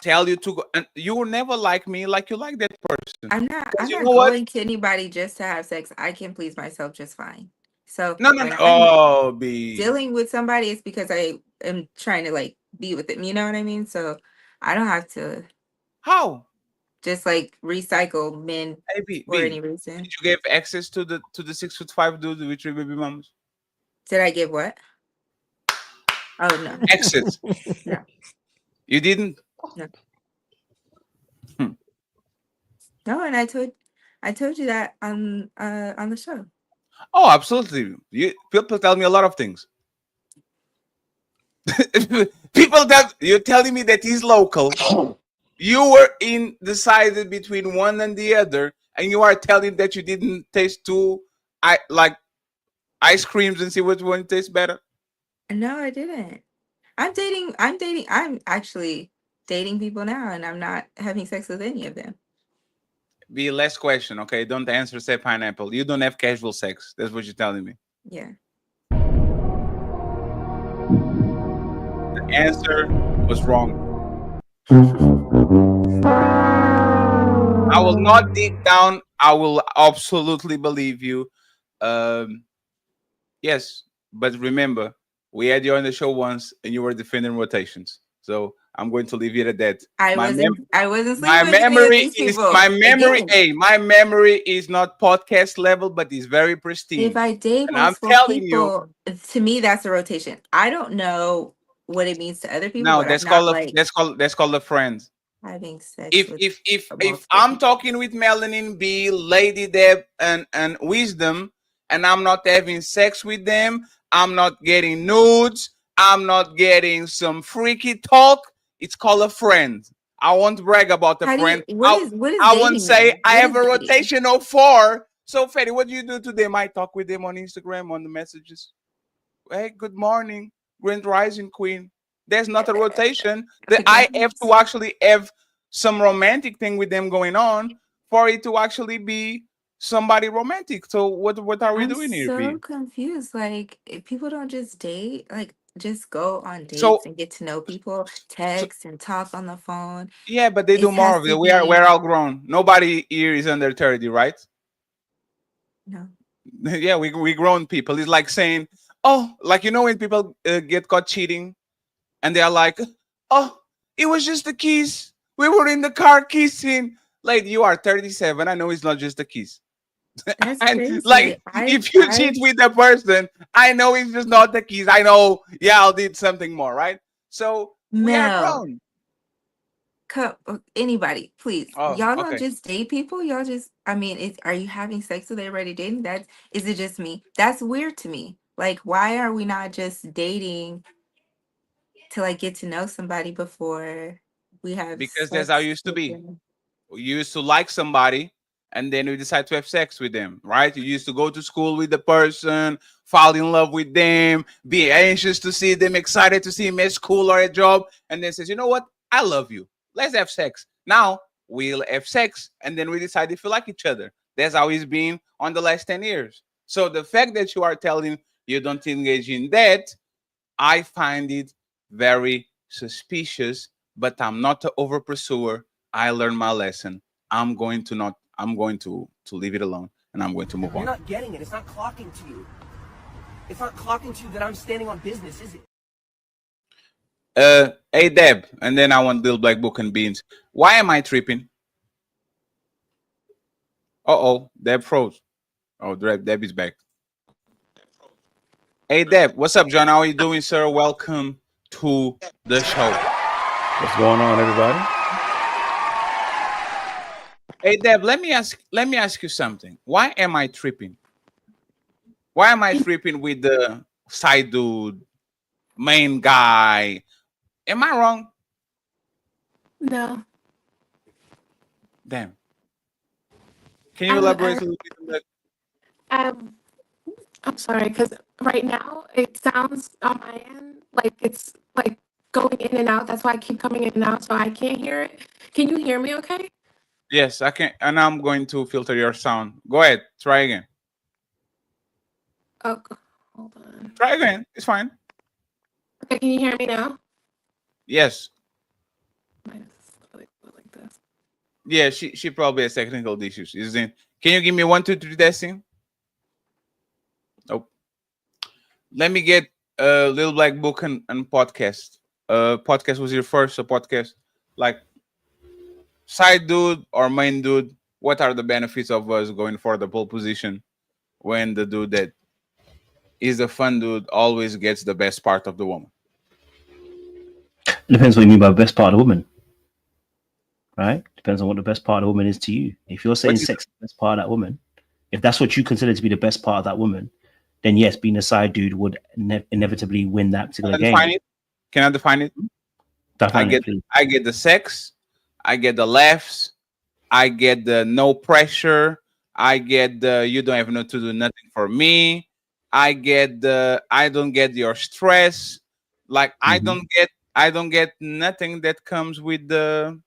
tell you to go, and you will never like me like you like that person. I'm not You know going what? to anybody just to have sex. I can please myself just fine. So No. when I'm Oh, B. dealing with somebody, it's because I am trying to like be with them. You know what I mean? So I don't have to. How? Just like recycle men B, for any reason. Did you give access to the 6'5" dude with 3 baby mamas? Did I give what? Oh no. Access. No. You didn't? No. No, and I told you that on the show. Oh, absolutely. People tell me a lot of things. You're telling me that he's local. You were decided between one and the other, and you are telling that you didn't taste two like ice creams and see which one tastes better. No, I didn't. I'm actually dating people now, and I'm not having sex with any of them. Be last question, okay? Don't answer. Say pineapple. You don't have casual sex. That's what you're telling me. Yeah. The answer was wrong. I will not dig down. I will absolutely believe you. Yes, but remember, we had you on the show once, and you were defending rotations. So I'm going to leave it at that. I wasn't sleeping my with memory these is people. my memory. Again. Hey, my memory is not podcast level, but it's very pristine. If I date and I'm multiple telling people, to me that's a rotation. I don't know what it means to other people. No, but that's I'm not, called like, that's called a friend. having sex. If I'm talking with Melanin B, Lady Deb, and Wisdom, and I'm not having sex with them, I'm not getting nudes, I'm not getting some freaky talk, it's called a friend. I won't brag about a friend. What is I won't dating say then? I What have a is dating? rotation of 4. So Fetty, what do you do to them? I talk with them on Instagram on the messages. Hey, good morning, Grand Rising Queen. There's not a rotation. I have to actually have some romantic thing with them going on for it to actually be somebody romantic. So what are we doing here, B? I'm so confused. Like, if people don't just date, like just go on dates So- and get to know people, text and talk on the phone. Yeah, but they do It more has of to it. We're be- all grown. Nobody here is under 30, right? No. Yeah, we grown people. It's like saying, oh, like when people get caught cheating, and they are like, oh, it was just the kiss. We were in the car kissing. Like, you are 37. I know it's not just the kiss. That's And crazy. like, if you cheat with the person, I know it's just not the kiss. I know, yeah, I did something more, right? So we are Mel. grown. Anybody, please. Oh, Y'all don't okay. just date people. Y'all just, I mean, are you having sex with everybody dating? Is it just me? That's weird to me. Like, why are we not just dating to like get to know somebody before we have Because that's how it used to with be. them? You used to like somebody, and then you decide to have sex with them, right? You used to go to school with the person, fall in love with them, be anxious to see them, excited to see them at school or at job, and then says, you know what? I love you. Let's have sex. Now, we'll have sex, and then we decide if we like each other. That's how it's been on the last 10 years. So the fact that you are telling you don't engage in that, I find it very suspicious, but I'm not an over pursuer. I learned my lesson. I'm going to leave it alone, and I'm going to move on. You're not getting it. It's not clocking to you. It's not clocking to you that I'm standing on business, is it? Hey Deb, and then I want Little Black Book and Beans. Why am I tripping? Deb froze. Oh, Deb is back. Hey Deb, what's up, John? How are you doing, sir? Welcome to the show. What's going on, everybody? Hey Deb, let me ask you something. Why am I tripping? Why am I tripping with the side dude, main guy? Am I wrong? No. Damn. Can you elaborate a little bit on that? I'm sorry, because right now it sounds on my end like it's like going in and out. That's why I keep coming in and out, so I can't hear it. Can you hear me okay? Yes, I can. And I'm going to filter your sound. Go ahead. Try again. Oh, hold on. Try again. It's fine. Okay, can you hear me now? Yes. Like this. Yeah, she probably has technical issues. Isn't? Can you give me 1, 2, 3 testing? Nope. Let me get a Little Black Book and podcast. Podcast was your first podcast. Like side dude or main dude. What are the benefits of us going for the pole position when the dude that is the fun dude always gets the best part of the woman? It depends what you mean by best part of the woman, right? Depends on what the best part of the woman is to you. If you're saying sex is the best part of that woman, if that's what you consider to be the best part of that woman, then yes, being a side dude would inevitably win that particular game. Can I define it? I get the sex, I get the laughs, I get the no pressure, I get the you don't have to do nothing for me, I get the I don't get your stress, like I don't get nothing that comes with the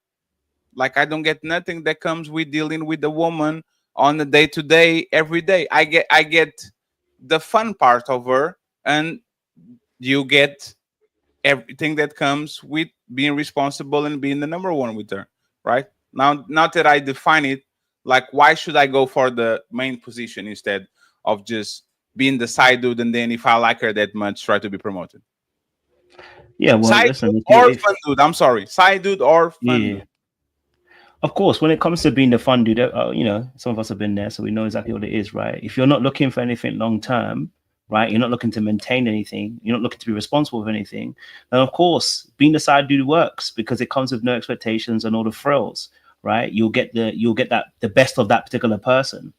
I don't get nothing that comes with dealing with the woman on the day-to-day every day. I get the fun part of her, and you get everything that comes with being responsible and being the number one with her, right? Now that I define it, why should I go for the main position instead of just being the side dude, and then if I like her that much, try to be promoted? Yeah, well, side listen, dude or fun dude. I'm sorry, side dude or fun dude. Of course, when it comes to being the fun dude, some of us have been there, so we know exactly what it is, right? If you're not looking for anything long term, right, you're not looking to maintain anything, you're not looking to be responsible for anything, then of course, being the side dude works because it comes with no expectations and all the frills, right? You'll get the best of that particular person.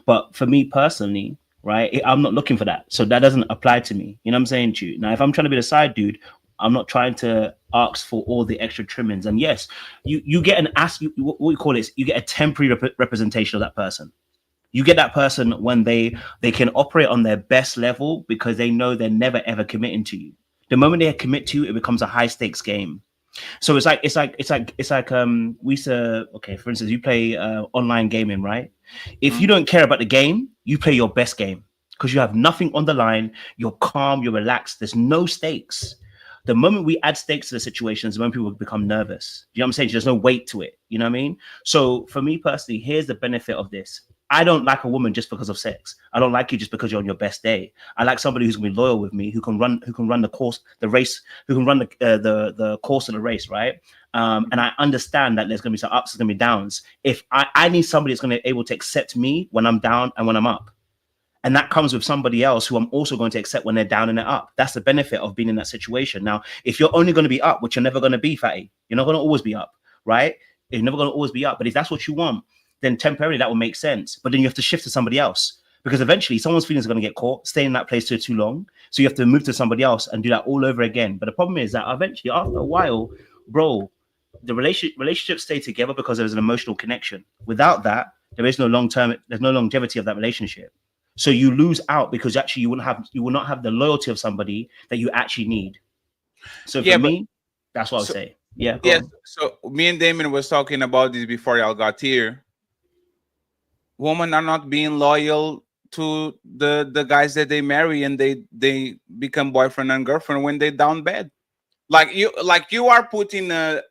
But for me personally, right, I'm not looking for that, so that doesn't apply to me. You know what I'm saying to you? Now, if I'm trying to be the side dude, I'm not trying to ask for all the extra trimmings. And yes, you get what we call it, you get a temporary representation of that person. You get that person when they can operate on their best level because they know they're never ever committing to you. The moment they commit to you, it becomes a high stakes game. So it's like we used to, okay, for instance, you play online gaming, right? If you don't care about the game, you play your best game because you have nothing on the line. You're calm, you're relaxed. There's no stakes. The moment we add stakes to the situations, the moment people become nervous. You know what I'm saying? There's no weight to it. You know what I mean? So for me personally, here's the benefit of this. I don't like a woman just because of sex. I don't like you just because you're on your best day. I like somebody who's gonna be loyal with me, who can run the course, the race, who can run the course of the race, right? And I understand that there's gonna be some ups, there's gonna be downs. If I need somebody that's gonna be able to accept me when I'm down and when I'm up. And that comes with somebody else who I'm also going to accept when they're down and they're up. That's the benefit of being in that situation. Now, if you're only going to be up, which you're never going to be, fatty, you're not going to always be up, right? You're never going to always be up. But if that's what you want, then temporarily that will make sense. But then you have to shift to somebody else because eventually someone's feelings are going to get caught, stay in that place for too long. So you have to move to somebody else and do that all over again. But the problem is that eventually, after a while, bro, the relationships stay together because there's an emotional connection. Without that, there's no longevity of that relationship. So you lose out because actually you will not have the loyalty of somebody that you actually need. So for me, that's what I would say. Yeah, go Yes. on. So me and Damon was talking about this before y'all got here. Women are not being loyal to the guys that they marry, and they become boyfriend and girlfriend when they down bad. Like you are putting a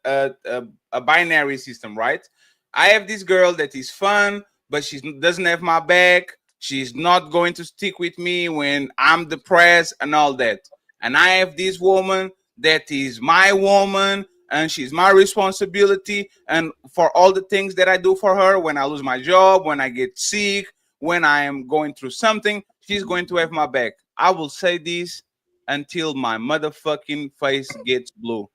binary system, right? I have this girl that is fun, but she doesn't have my back. She's not going to stick with me when I'm depressed and all that. And I have this woman that is my woman, and she's my responsibility. And for all the things that I do for her, when I lose my job, when I get sick, when I am going through something, she's going to have my back. I will say this until my motherfucking face gets blue.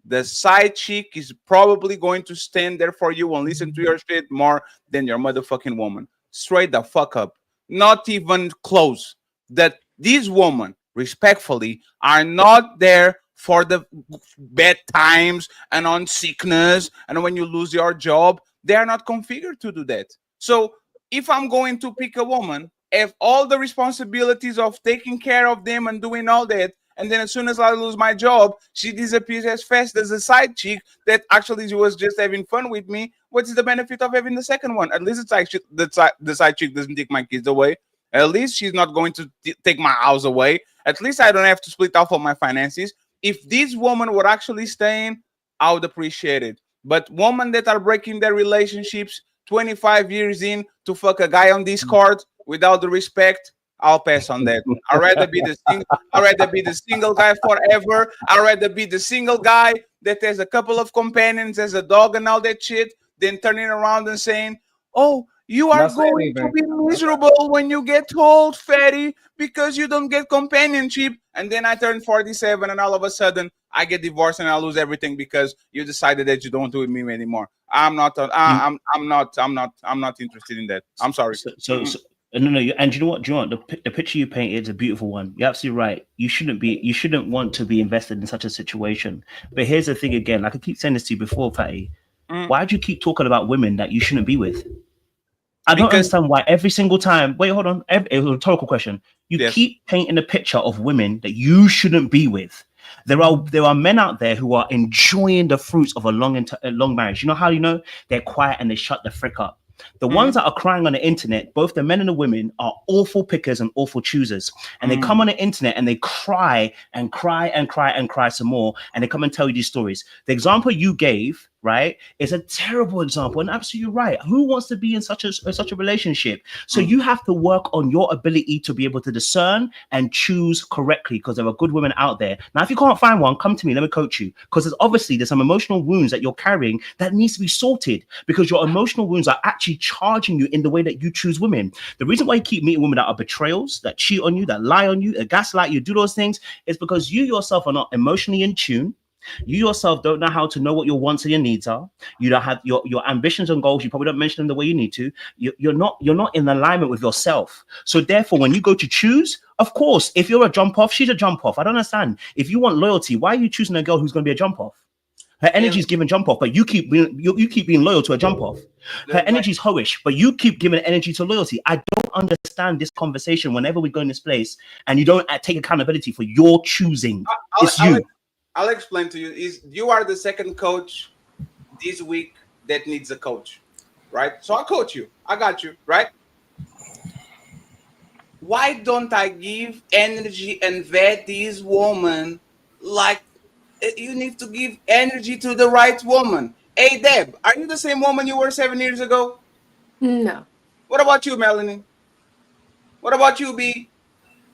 The side chick is probably going to stand there for you and listen to your shit more than your motherfucking woman. Straight the fuck up. Not even close. That these women, respectfully, are not there for the bad times and on sickness and when you lose your job. They are not configured to do that. So if I'm going to pick a woman, have all the responsibilities of taking care of them and doing all that, and then as soon as I lose my job, she disappears as fast as a side chick that actually was just having fun with me. What is the benefit of having the second one? At least it's like the side chick doesn't take my kids away. At least she's not going to take my house away. At least I don't have to split off of my finances. If this woman were actually staying, I would appreciate it. But women that are breaking their relationships 25 years in to fuck a guy on Discord without the respect, I'll pass on that. I'd rather be the single guy forever. I'd rather be the single guy that has a couple of companions, has a dog and all that shit, than turning around and saying, "Oh, you are going to be miserable when you get old, fatty, because you don't get companionship." And then I turn 47, and all of a sudden I get divorced and I lose everything because you decided that you don't do it with me anymore. I'm not interested in that. I'm sorry. So no, and you know what? The picture you painted is a beautiful one. You're absolutely right. You shouldn't want to be invested in such a situation. But here's the thing again. Like I keep saying this to you before, Fatty. Why do you keep talking about women that you shouldn't be with? I don't understand why every single time. Wait, hold on. It was a rhetorical question. You keep painting a picture of women that you shouldn't be with. There are men out there who are enjoying the fruits of a long marriage. You know how you know? They're quiet and they shut the frick up. The ones that are crying on the internet, both the men and the women, are awful pickers and awful choosers. And they come on the internet and they cry and cry and cry and cry some more. And they come and tell you these stories. The example you gave, right, is a terrible example. And absolutely right. Who wants to be in such a relationship? So you have to work on your ability to be able to discern and choose correctly, because there are good women out there. Now, if you can't find one, come to me. Let me coach you. Because there's some emotional wounds that you're carrying that needs to be sorted, because your emotional wounds are actually charging you in the way that you choose women. The reason why you keep meeting women that are betrayals, that cheat on you, that lie on you, that gaslight you, do those things, is because you yourself are not emotionally in tune. You yourself don't know how to know what your wants and your needs are. You don't have your ambitions and goals. You probably don't mention them the way you need to. You're not in alignment with yourself. So therefore, when you go to choose, of course, if you're a jump off, she's a jump off. I don't understand. If you want loyalty, why are you choosing a girl who's going to be a jump off? Her energy is giving jump off, but you keep being loyal to a jump off. Her energy is hoish, but you keep giving energy to loyalty. I don't understand this conversation whenever we go in this place and you don't take accountability for your choosing. I'll explain to you. You are the second coach this week that needs a coach, right? So I'll coach you. I got you, right? Why don't I give energy and vet these women like you need to give energy to the right woman? Hey, Deb, are you the same woman you were 7 years ago? No. What about you, Melanie? What about you, B?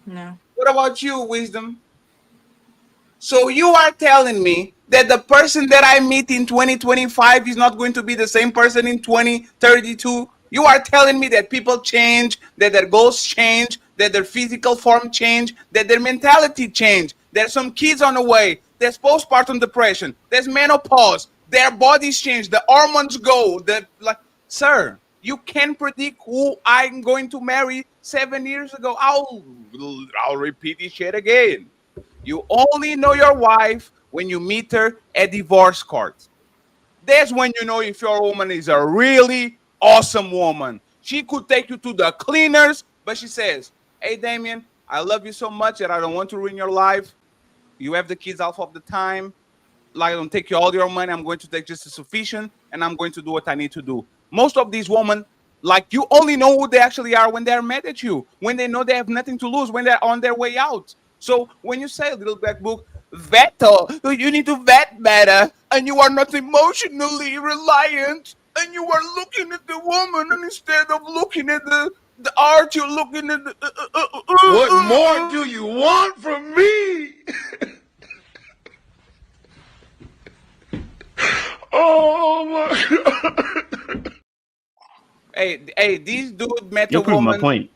No. What about you, Wisdom? So you are telling me that the person that I meet in 2025 is not going to be the same person in 2032? You are telling me that people change, that their goals change, that their physical form change, that their mentality change. There's some kids on the way. There's postpartum depression. There's menopause. Their bodies change. The hormones go. Sir, you can predict who I'm going to marry 7 years ago. I'll repeat this shit again. You only know your wife when you meet her at divorce court. That's when you know if your woman is a really awesome woman. She could take you to the cleaners, but she says, "Hey, Damien, I love you so much that I don't want to ruin your life. You have the kids half of the time. like, I don't take all your money. I'm going to take just the sufficient, and I'm going to do what I need to do. Most of these women, like, you only know who they actually are when they're mad at you, when they know they have nothing to lose, when they're on their way out. So when you say, Little Black Book, you need to vet better, and you are not emotionally reliant, and you are looking at the woman, and instead of looking at the art, you're looking at the... What more do you want from me? Oh my God. Hey, this dude met You're a proving my woman. point.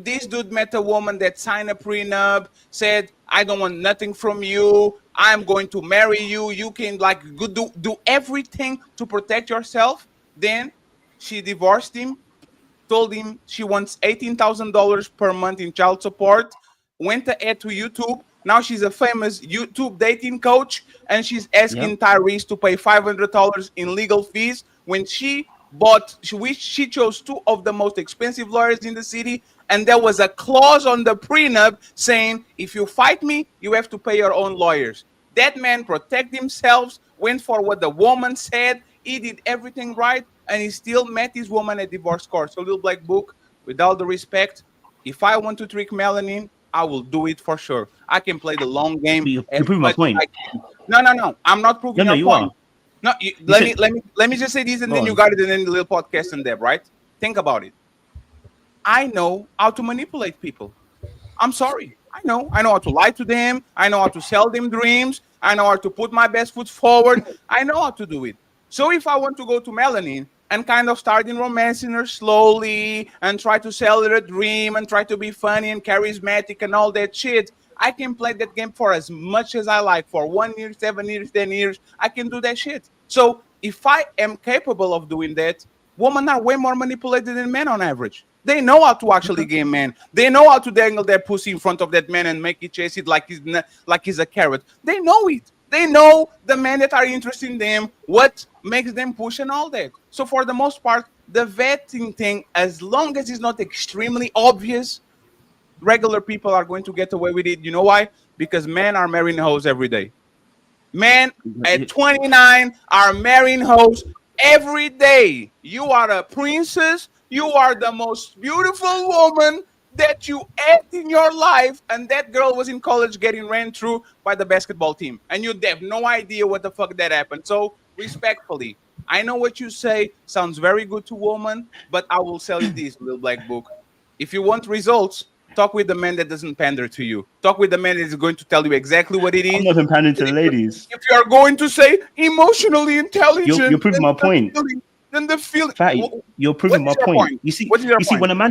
This dude met a woman that signed a prenup, said, I don't want nothing from you. I'm going to marry you. You can like do everything to protect yourself. Then she divorced him, told him she wants $18,000 per month in child support, went ahead to YouTube. Now she's a famous YouTube dating coach, and she's asking Tyrese to pay $500 in legal fees when she chose two of the most expensive lawyers in the city, and there was a clause on the prenup saying, if you fight me, you have to pay your own lawyers. That man protected himself, went for what the woman said. He did everything right, and he still met his woman at divorce court. So, Little Black Book, with all the respect, if I want to trick Melanin, I will do it for sure. I can play the long game. You're proving my point. No. I'm not proving your you point. are. No, let me just say this, and then you got it, and then the little podcast and that, right? Think about it. I know how to manipulate people. I'm sorry. I know how to lie to them. I know how to sell them dreams. I know how to put my best foot forward. I know how to do it. So if I want to go to Melanin and kind of start in romancing her slowly and try to sell her a dream and try to be funny and charismatic and all that shit, I can play that game for as much as I like. For 1 year, 7 years, 10 years, I can do that shit. So if I am capable of doing that, women are way more manipulated than men on average. They know how to actually game men. They know how to dangle their pussy in front of that man and make it chase it like he's a carrot. They know it. They know the men that are interested in them, what makes them push and all that. So for the most part, the vetting thing, as long as it's not extremely obvious, regular people are going to get away with it. You know why? Because men are marrying hoes every day. Men at 29 are marrying hoes every day. You are a princess. You are the most beautiful woman that you had in your life, and that girl was in college getting ran through by the basketball team, and you have no idea what the fuck that happened. So respectfully, I know what you say sounds very good to women, but I will tell you this, Little Black Book. If you want results, talk with the man that doesn't pander to you. Talk with the man that is going to tell you exactly what it is. I'm not even pandering to the ladies. If you are going to say emotionally intelligent, You're proving my point. Then the feeling. Fatty, you're proving my point. You see, when a man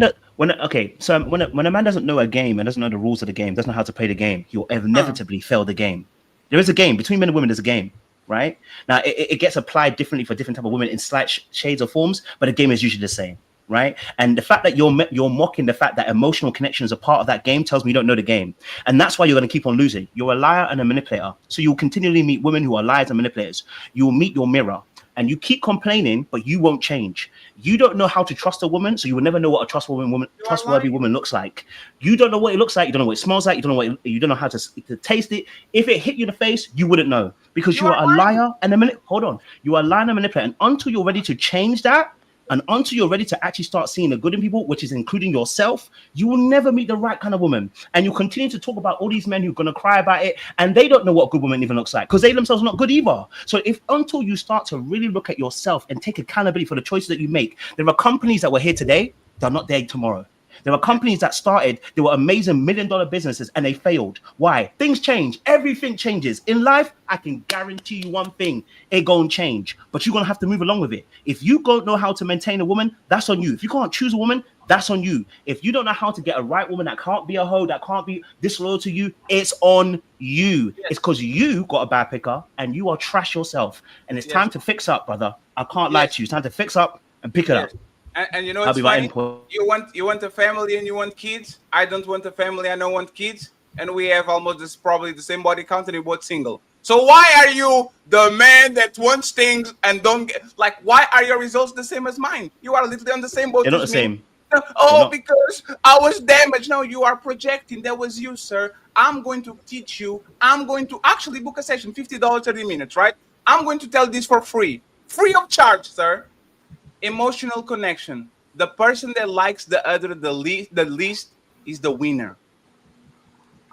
doesn't know a game and doesn't know the rules of the game, doesn't know how to play the game, he'll inevitably fail the game. There is a game between men and women. There's a game, right? Now it gets applied differently for different type of women in slight shades or forms, but the game is usually the same, right? And the fact that you're mocking the fact that emotional connection is a part of that game tells me you don't know the game, and that's why you're going to keep on losing. You're a liar and a manipulator, so you'll continually meet women who are liars and manipulators. You will meet your mirror. And you keep complaining, but you won't change. You don't know how to trust a woman, so you will never know what a trustworthy woman looks like. You don't know what it looks like. You don't know what it smells like. You don't know how to taste it. If it hit you in the face, you wouldn't know because you are a liar and a manipulator. Hold on, you are a liar and a manipulator. And until you're ready to change that, and until you're ready to actually start seeing the good in people, which is including yourself, you will never meet the right kind of woman. And you continue to talk about all these men who are going to cry about it, and they don't know what a good woman even looks like because they themselves are not good either. So until you start to really look at yourself and take accountability for the choices that you make, there are companies that were here today that are not there tomorrow. There are companies that started, they were amazing $1 million businesses and they failed. Why? Things change. Everything changes. In life, I can guarantee you one thing, it gonna change, but you're gonna have to move along with it. If you don't know how to maintain a woman, that's on you. If you can't choose a woman, that's on you. If you don't know how to get a right woman that can't be a hoe, that can't be disloyal to you, it's on you. Yes. It's because you got a bad picker and you are trash yourself. And it's time to fix up, brother. I can't lie to you. It's time to fix up and pick it up. And you know, it's funny. You want a family and you want kids. I don't want a family. I don't want kids. And we have almost probably the same body count and we're both single. So why are you the man that wants things and don't get, like, why are your results the same as mine? You are literally on the same boat. They're not the same. Oh, because I was damaged. No, you are projecting. That was you, sir. I'm going to teach you. I'm going to actually book a session, $50, 30 minutes, right? I'm going to tell this for free of charge, sir. Emotional connection. The person that likes the other the least is the winner.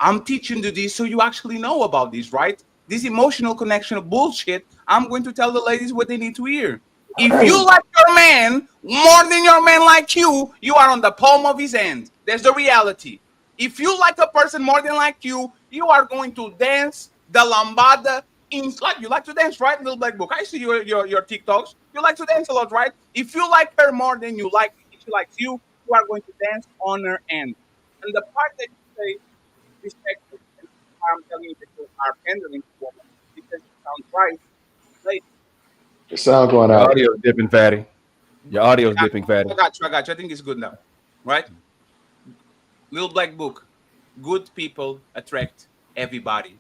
I'm teaching you this so you actually know about this, right? This emotional connection of bullshit. I'm going to tell the ladies what they need to hear. If you like your man more than your man like you, you are on the palm of his hand. That's the reality. If you like a person more than like you, you are going to dance the lambada in like you like to dance, right? Little Black Book. I see your TikToks. You like to dance a lot, right? If you like her more than you like, if she likes you, you are going to dance on her end. And the part that you say respectful, I'm telling you that you are pandering to woman because you sound right. Lady. The sound going Your out. audio is dipping, fatty. Your audio is dipping, fatty. I got you. I think it's good now. Right? Little Black Book. Good people attract everybody.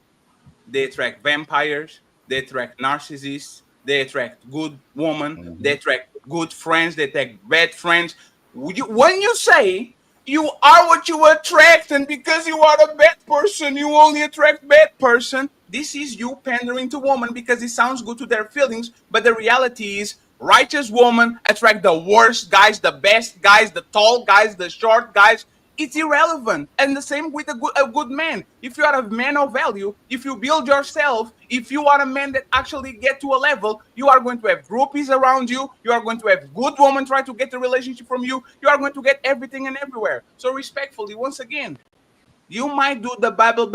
They attract vampires. They attract narcissists. They attract good women. They attract good friends. They attract bad friends. When you say you are what you attract, and because you are a bad person, you only attract bad person, this is you pandering to women because it sounds good to their feelings, but the reality is righteous women attract the worst guys, the best guys, the tall guys, the short guys. It's irrelevant. And the same with a good man. If you are a man of value, if you build yourself, if you are a man that actually get to a level, you are going to have groupies around you. You are going to have good women try to get the relationship from you. You are going to get everything and everywhere. So respectfully, once again, you might do the babble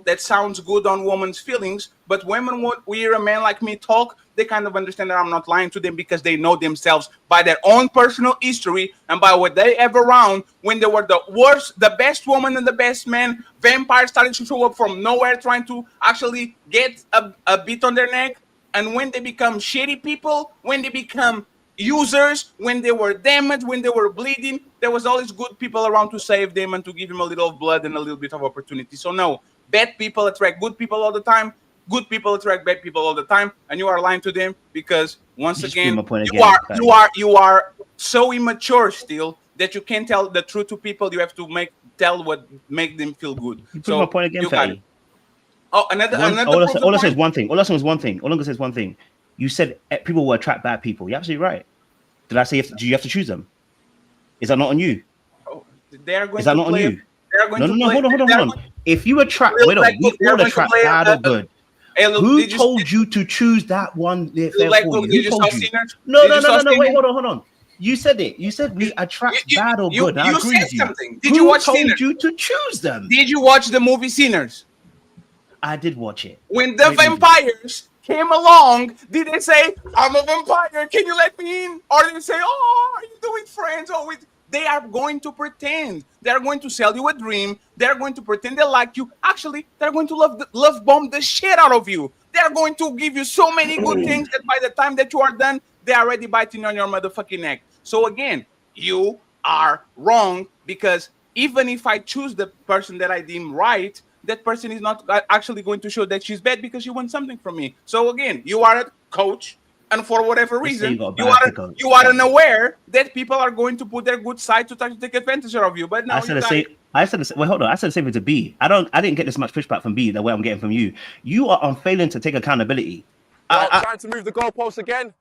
that sounds good on women's feelings, but women won't hear a man like me talk. They kind of understand that I'm not lying to them because they know themselves by their own personal history and by what they have around. When they were the worst, the best woman and the best man, vampires started to show up from nowhere trying to actually get a bit on their neck. And when they become shitty people, when they become users, when they were damaged, when they were bleeding, there was always good people around to save them and to give them a little of blood and a little bit of opportunity. So no, bad people attract good people all the time. Good people attract bad people all the time, and you are lying to them because once again, you are so immature still that you can't tell the truth to people. You have to tell what make them feel good. So my point again, Fatty. Oh, all I said is one thing. All I said was one thing. All I'm gonna say is one thing. You said people will attract bad people. You're absolutely right. Did I say do you have to choose them? Is that not on you? Oh, they are going is that to not play, on you? No, hold on. If you attract, we all attract bad or good. Hey, look, who told you to choose that one? Who told you? No. Wait, hold on. You said it. You said we attract bad or good. I agree with you. Something. Did you watch told Sinners? You to choose them? Did you watch the movie Sinners? I did watch it. When the vampires came along, did they say, "I'm a vampire, can you let me in?" Or did they say, "Oh, are you doing friends?" Oh, they are going to pretend. They're going to sell you a dream. They're going to pretend they like you. Actually, they're going to love bomb the shit out of you. They're going to give you so many good things that by the time that you are done, they're already biting on your motherfucking neck. So again, you are wrong because even if I choose the person that I deem right, that person is not actually going to show that she's bad because she wants something from me. So again, you are a coach, and for whatever reason, you are unaware that people are going to put their good side to try to take advantage of you. But now I said wait, hold on. I said the same thing to B. I didn't get this much pushback from B the way I'm getting from you. You are unfailing to take accountability. Trying to move the goalpost again.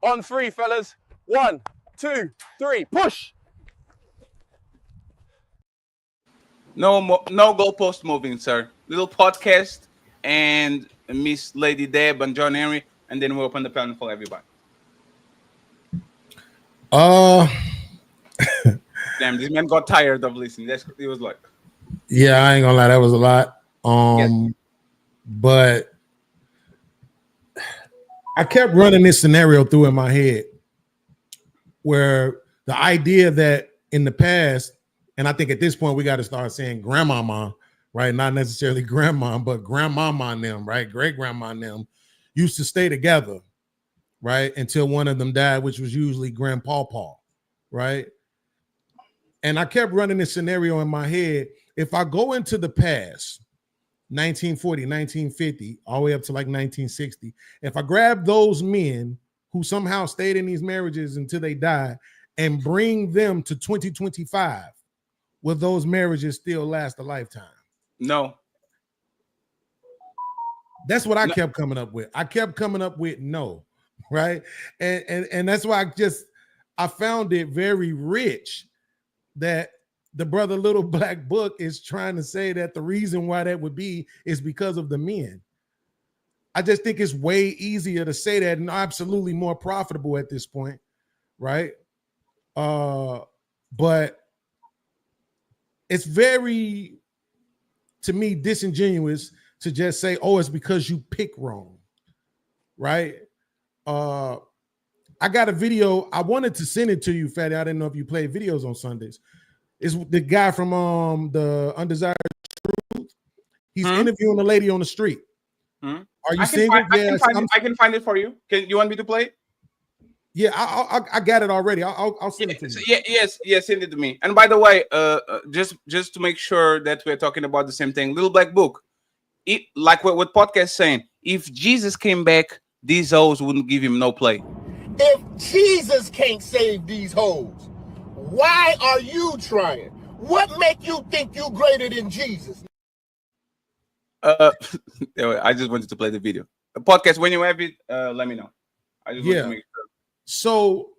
On 3, fellas. 1, 2, 3, push. No goalpost moving, sir. Little podcast and Miss Lady Deb and John Henry, and then we'll open the panel for everybody. Damn, this man got tired of listening. He was like, yeah, I ain't gonna lie, that was a lot. But I kept running this scenario through in my head where the idea that in the past, and I think at this point we got to start saying grandmama, right? Not necessarily grandma, but grandmama and them, right? Great grandma and them used to stay together, right? Until one of them died, which was usually grandpapa, right? And I kept running this scenario in my head. If I go into the past, 1940, 1950, all the way up to like 1960, if I grab those men who somehow stayed in these marriages until they died and bring them to 2025, will those marriages still last a lifetime? No. That's what I kept coming up with. I kept coming up with no, right? And that's why I found it very rich that the brother Little Black Book is trying to say that the reason why that would be is because of the men. I just think it's way easier to say that and absolutely more profitable at this point, right? But it's very, to me, disingenuous to just say, oh, it's because you pick wrong, right? I got a video. I wanted to send it to you, Fatty. I didn't know if you play videos on Sundays. It's the guy from the Undesired Truth. He's interviewing a lady on the street. Are you single? I can find it for you. You want me to play it? Yeah, I got it already. I'll send it to you. Yes, send it to me. And by the way, just to make sure that we're talking about the same thing, Little Black Book, like what podcast saying, if Jesus came back, these hoes wouldn't give him no play. If Jesus can't save these hoes, why are you trying? What make you think you greater than Jesus? I just wanted to play the video. The podcast, when you have it, let me know. I just want to make sure. So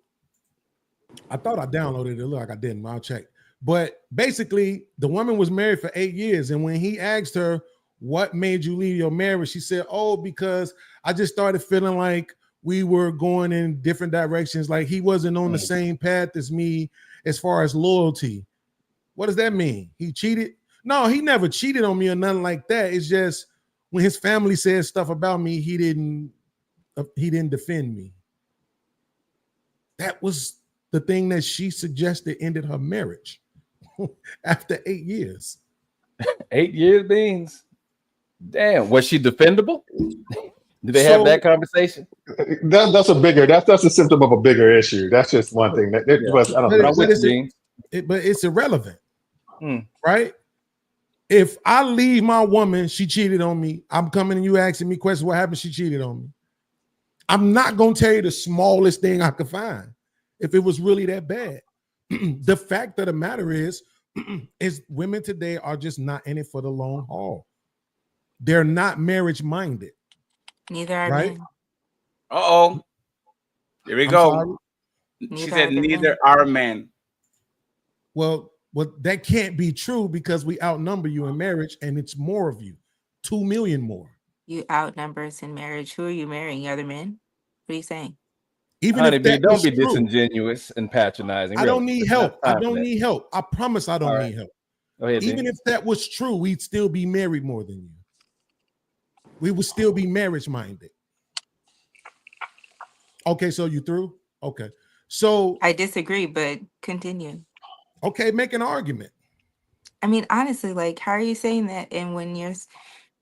I thought I downloaded it. It looked like I didn't, but I'll check. But basically, the woman was married for 8 years. And when he asked her, what made you leave your marriage? She said, oh, because I just started feeling like we were going in different directions. Like he wasn't on the same path as me as far as loyalty. What does that mean? He cheated? No, he never cheated on me or nothing like that. It's just when his family said stuff about me, he didn't defend me. That was the thing that she suggested ended her marriage after 8 years. 8 years, Beans. Damn, was she defendable? Did they have that conversation? That's a symptom of a bigger issue. That's just one thing. That was, I don't know. But it's irrelevant, right? If I leave my woman, she cheated on me. I'm coming and you asking me questions. What happened? She cheated on me. I'm not going to tell you the smallest thing I could find if it was really that bad. The fact of the matter is women today are just not in it for the long haul. They're not marriage-minded. Neither are right? men. Uh-oh. Here we go. She said neither are men. Well, that can't be true because we outnumber you in marriage and it's more of you. 2 million more. You outnumber us in marriage. Who are you marrying? Other men? What are you saying? Even if that don't be true, disingenuous and patronizing. I don't need help. I don't need help. I promise I don't need help. Go ahead, Even if that was true, we'd still be married more than you. We would still be marriage-minded. Okay, so you through? Okay. So I disagree, but continue. Okay, make an argument. I mean, honestly, like, how are you saying that? And when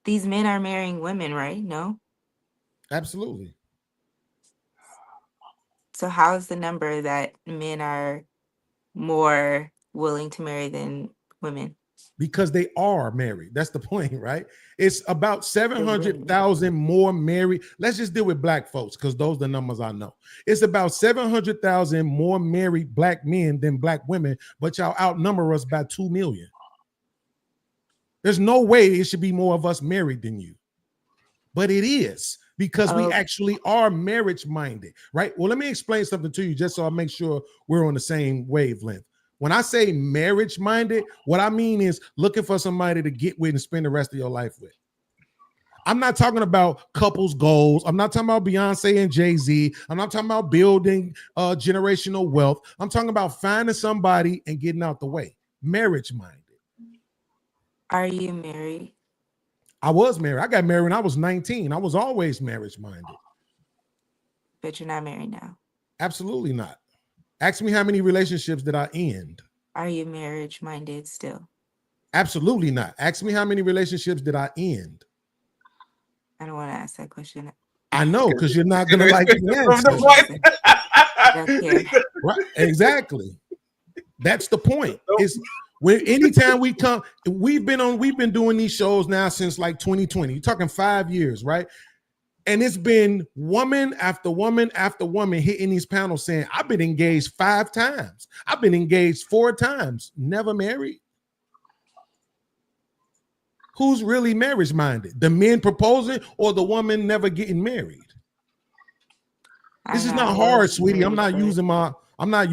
these men are marrying women, right? No? Absolutely. So how is the number that men are more willing to marry than women? Because they are married. That's the point, right? It's about 700,000 more married. Let's just deal with black folks because those are the numbers I know. It's about 700,000 more married black men than black women, but y'all outnumber us by 2 million. There's no way it should be more of us married than you. But it is because we actually are marriage-minded, right? Well, let me explain something to you just so I make sure we're on the same wavelength. When I say marriage-minded, what I mean is looking for somebody to get with and spend the rest of your life with. I'm not talking about couples goals. I'm not talking about Beyonce and Jay-Z. I'm not talking about building generational wealth. I'm talking about finding somebody and getting out the way. Marriage-minded. Are you married? I was married. I got married when I was 19. I was always marriage-minded. But you're not married now. Absolutely not. Ask me how many relationships did I end? Are you marriage-minded still? Absolutely not. Ask me how many relationships did I end? I don't want to ask that question. I know, because you're not going to like the answer. Right? Exactly. That's the point. It's when anytime we come, we've been doing these shows now since like 2020. You're talking 5 years, right? And it's been woman after woman after woman hitting these panels saying, I've been engaged 5 times. I've been engaged 4 times, never married. Who's really marriage minded? The men proposing or the woman never getting married? This is not hard, sweetie. I'm not using, I'm not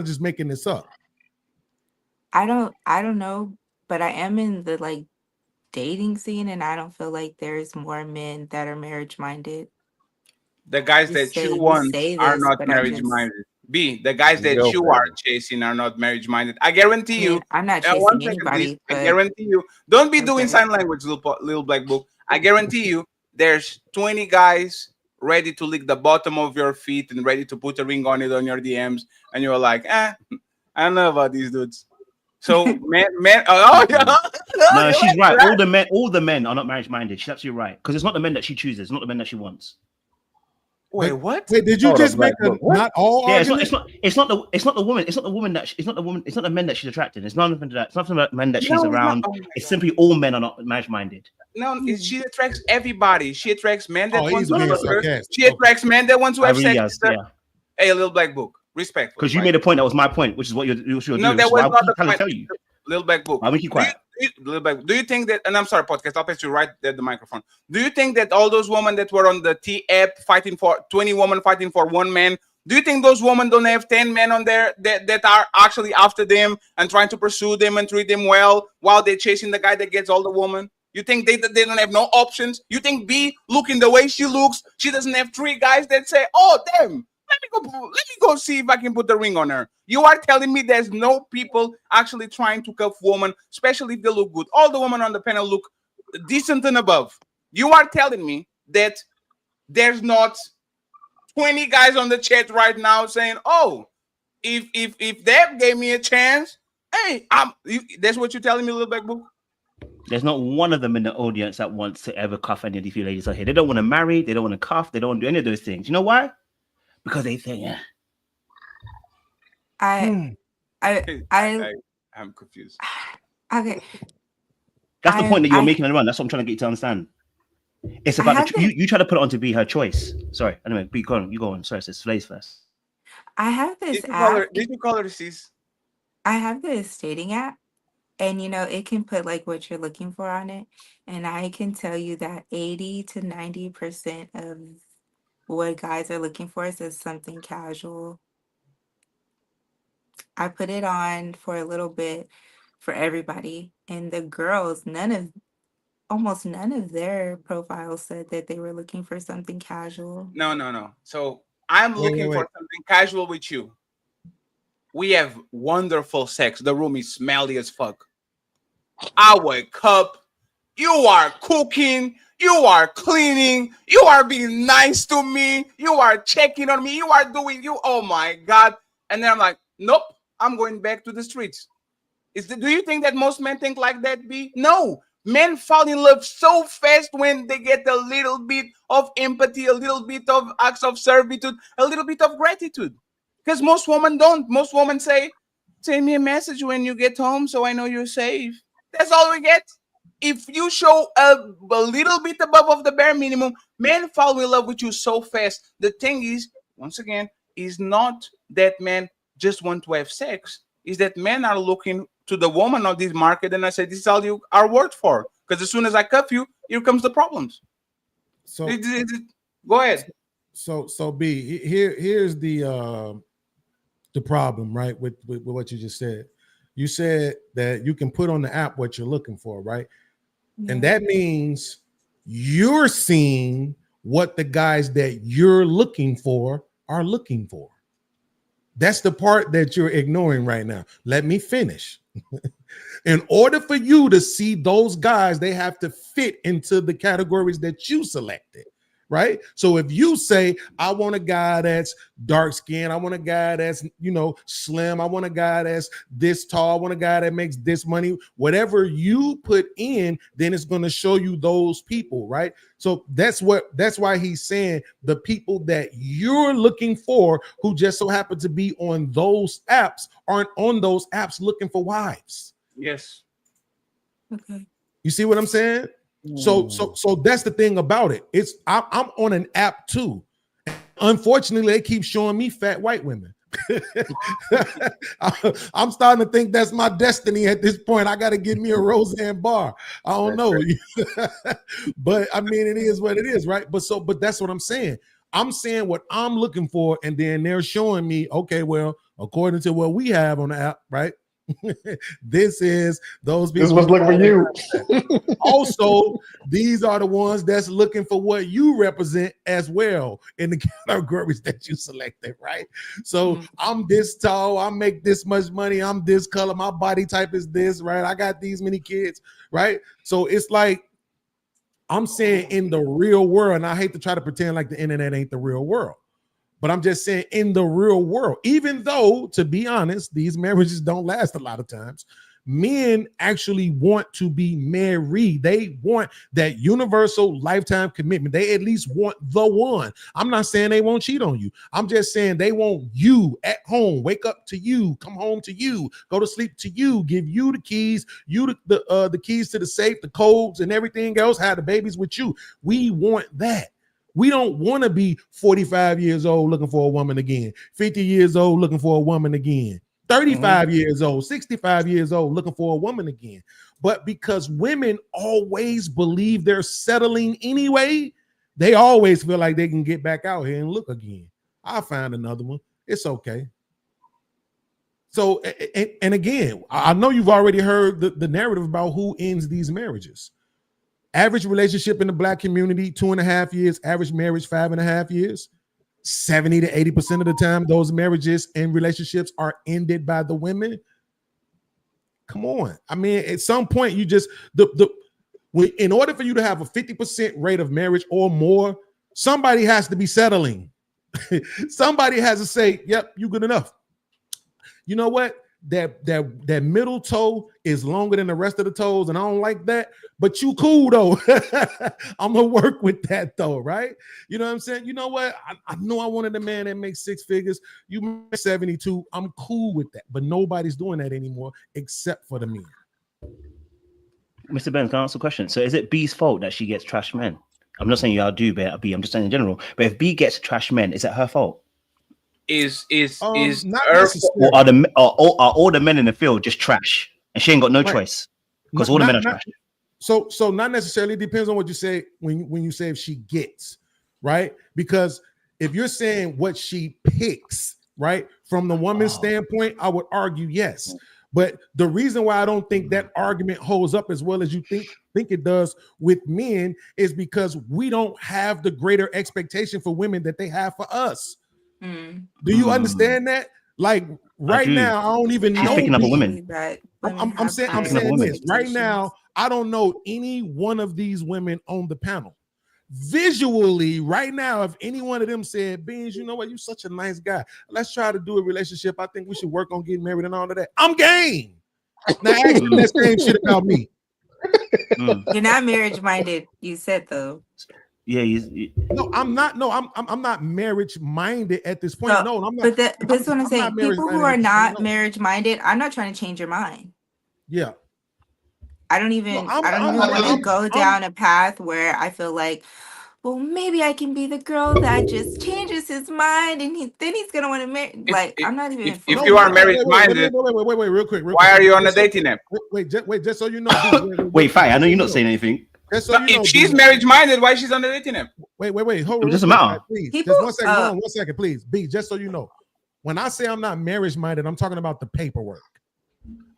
just making this up. I don't know, but I am in the like dating scene, and I don't feel like there's more men that are marriage minded. The guys that you want are not marriage minded. B, the guys that you are chasing are not marriage minded. I guarantee you. I'm not one chasing second, please. anybody. I guarantee you. Don't be doing sign language, little black book. I guarantee you there's 20 guys ready to lick the bottom of your feet and ready to put a ring on it on your DMs. And you're like, I don't know about these dudes. So man, oh yeah. No, she's right. All the men are not marriage minded. She's absolutely right. Because it's not the men that she chooses, not the men that she wants. Wait, what? Wait, did you just make a not all? Yeah, it's not the woman. It's not the men that she's attracted. It's not the men that she's around. It's simply all men are not marriage minded. No, she attracts everybody. She attracts men that want to being fuck her. sarcastic. She attracts men that want to have sex with her. Yeah. Hey, a little black book. Respect. Because you made a point that was my point, which is what you're doing. No, that was not the point. Tell you. Little black book. Why would you quiet? Do you think that? And I'm sorry, podcast. I'll pass you right at the microphone. Do you think that all those women that were on the T app fighting for 20 women fighting for one man? Do you think those women don't have 10 men on there that are actually after them and trying to pursue them and treat them well while they're chasing the guy that gets all the women? You think they don't have no options? You think B, looking the way she looks, she doesn't have 3 guys that say, "Oh, damn, let me go see if I can put the ring on her"? You are telling me there's no people actually trying to cuff women, especially if they look good. All the women on the panel look decent and above. You are telling me that there's not 20 guys on the chat right now saying, "Oh, if Deb gave me a chance, hey, that's what you're telling me, little back book." There's not one of them in the audience that wants to ever cuff any of these ladies out here. They don't want to marry. They don't want to cuff. They don't want to do any of those things. You know why? Because they think, I'm confused. Okay. That's the point that you're making on the run. That's what I'm trying to get you to understand. It's about you try to put it on to be her choice. Sorry. Anyway, you go on. Sorry, it's Slays first. I have this app. Did you call her Cis? I have this dating app, and it can put like what you're looking for on it, and I can tell you that 80 to 90% of what guys are looking for is something casual. I put it on for a little bit for everybody, and the girls, almost none of their profiles said that they were looking for something casual. No. So I'm looking for something casual with you. We have wonderful sex. The room is smelly as fuck. I wake up. You are cooking. You are cleaning. You are being nice to me. You are checking on me. You are doing oh my God. And then I'm like, nope, I'm going back to the streets. Do you think that most men think like that, B? No. Men fall in love so fast when they get a little bit of empathy, a little bit of acts of servitude, a little bit of gratitude. Because most women don't. Most women say, send me a message when you get home so I know you're safe. That's all we get. If you show a little bit above of the bare minimum, men fall in love with you so fast. The thing is, once again, is not that men just want to have sex. Is that men are looking to the woman of this market, and I say, this is all you are worth for. Because as soon as I cuff you, here comes the problems. So go ahead. So B, here's the problem, right? With what you just said. You said that you can put on the app what you're looking for, right? Yeah. And that means you're seeing what the guys that you're looking for are looking for. That's the part that you're ignoring right now. Let me finish. In order for you to see those guys, they have to fit into the categories that you selected, right? So if you say, I want a guy that's dark skinned, I want a guy that's, slim, I want a guy that's this tall, I want a guy that makes this money, whatever you put in, then it's going to show you those people, right? So that's why he's saying the people that you're looking for who just so happen to be on those apps aren't on those apps looking for wives. Yes. Okay. You see what I'm saying? So that's the thing about it. I'm on an app too. Unfortunately, they keep showing me fat white women. I'm starting to think that's my destiny at this point. I got to get me a Roseanne Barr. I don't know. But I mean, it is what it is, right? But that's what I'm saying. I'm saying what I'm looking for, and then they're showing me, okay, well, according to what we have on the app, right? This is those people. This was looking for you. Also, these are the ones that's looking for what you represent as well in the categories that you selected, right? So I'm this tall, I make this much money, I'm this color, my body type is this, right? I got these many kids, right? So it's like I'm saying in the real world, and I hate to try to pretend like the internet ain't the real world. But I'm just saying in the real world, even though, to be honest, these marriages don't last a lot of times, men actually want to be married. They want that universal lifetime commitment. They at least want the one. I'm not saying they won't cheat on you. I'm just saying they want you at home, wake up to you, come home to you, go to sleep to you, give you the keys, you the keys to the safe, the codes and everything else, have the babies with you. We want that. We don't want to be 45 years old looking for a woman again, 50 years old looking for a woman again, 35 years old, 65 years old looking for a woman again. But because women always believe they're settling anyway, they always feel like they can get back out here and look again. I'll find another one. It's okay. So, and again, I know you've already heard the narrative about who ends these marriages. Average relationship in the Black community, 2.5 years. Average marriage, 5.5 years. 70 to 80% of the time, those marriages and relationships are ended by the women. Come on. I mean, at some point, you just in order for you to have a 50% rate of marriage or more, somebody has to be settling. Somebody has to say, "Yep, you good enough." You know what? That middle toe is longer than the rest of the toes, and I don't like that, but you cool though. I'm gonna work with that though, right? You know what I'm saying? You know what? I know I wanted a man that makes 6 figures. You make 72. I'm cool with that, but nobody's doing that anymore except for the men. Mr. Ben, can I ask a question? So is it B's fault that she gets trash men? I'm not saying y'all do, but B, I'm just saying in general. But if B gets trash men, is it her fault? Is not her, or are all the men in the field just trash and she ain't got no choice because all the men are trash? So not necessarily. Depends on what you say when you say if she gets, right? Because if you're saying what she picks, right, from the woman's standpoint, I would argue yes. But the reason why I don't think that argument holds up as well as you think it does with men is because we don't have the greater expectation for women that they have for us. Do you understand that? Like right now, I don't even know. Picking up a woman. I'm saying this right now. I don't know any one of these women on the panel. Visually, right now, if any one of them said, "Beans, you know what? You're such a nice guy. Let's try to do a relationship. I think we should work on getting married and all of that." I'm game. Now, actually, that same shit about me. You're not marriage minded. You said though. Yeah, no, I'm not. No, I'm not marriage minded at this point. No, I'm not. But that's what I'm saying. People who are not marriage minded, I'm not trying to change your mind. Yeah. I don't even want to go down a path where I feel like, well, maybe I can be the girl that just changes his mind and then he's gonna want to marry. Like, I'm not even. If you are marriage minded, wait, real quick. Why are you on a dating app? Wait, just so you know. Wait, fine. I know you're not saying anything. Just so you know, if she's marriage minded, why she's on the dating app? Wait. Hold on. It doesn't matter. Please, just 1 second. 1 second, please. B, just so you know, when I say I'm not marriage minded, I'm talking about the paperwork.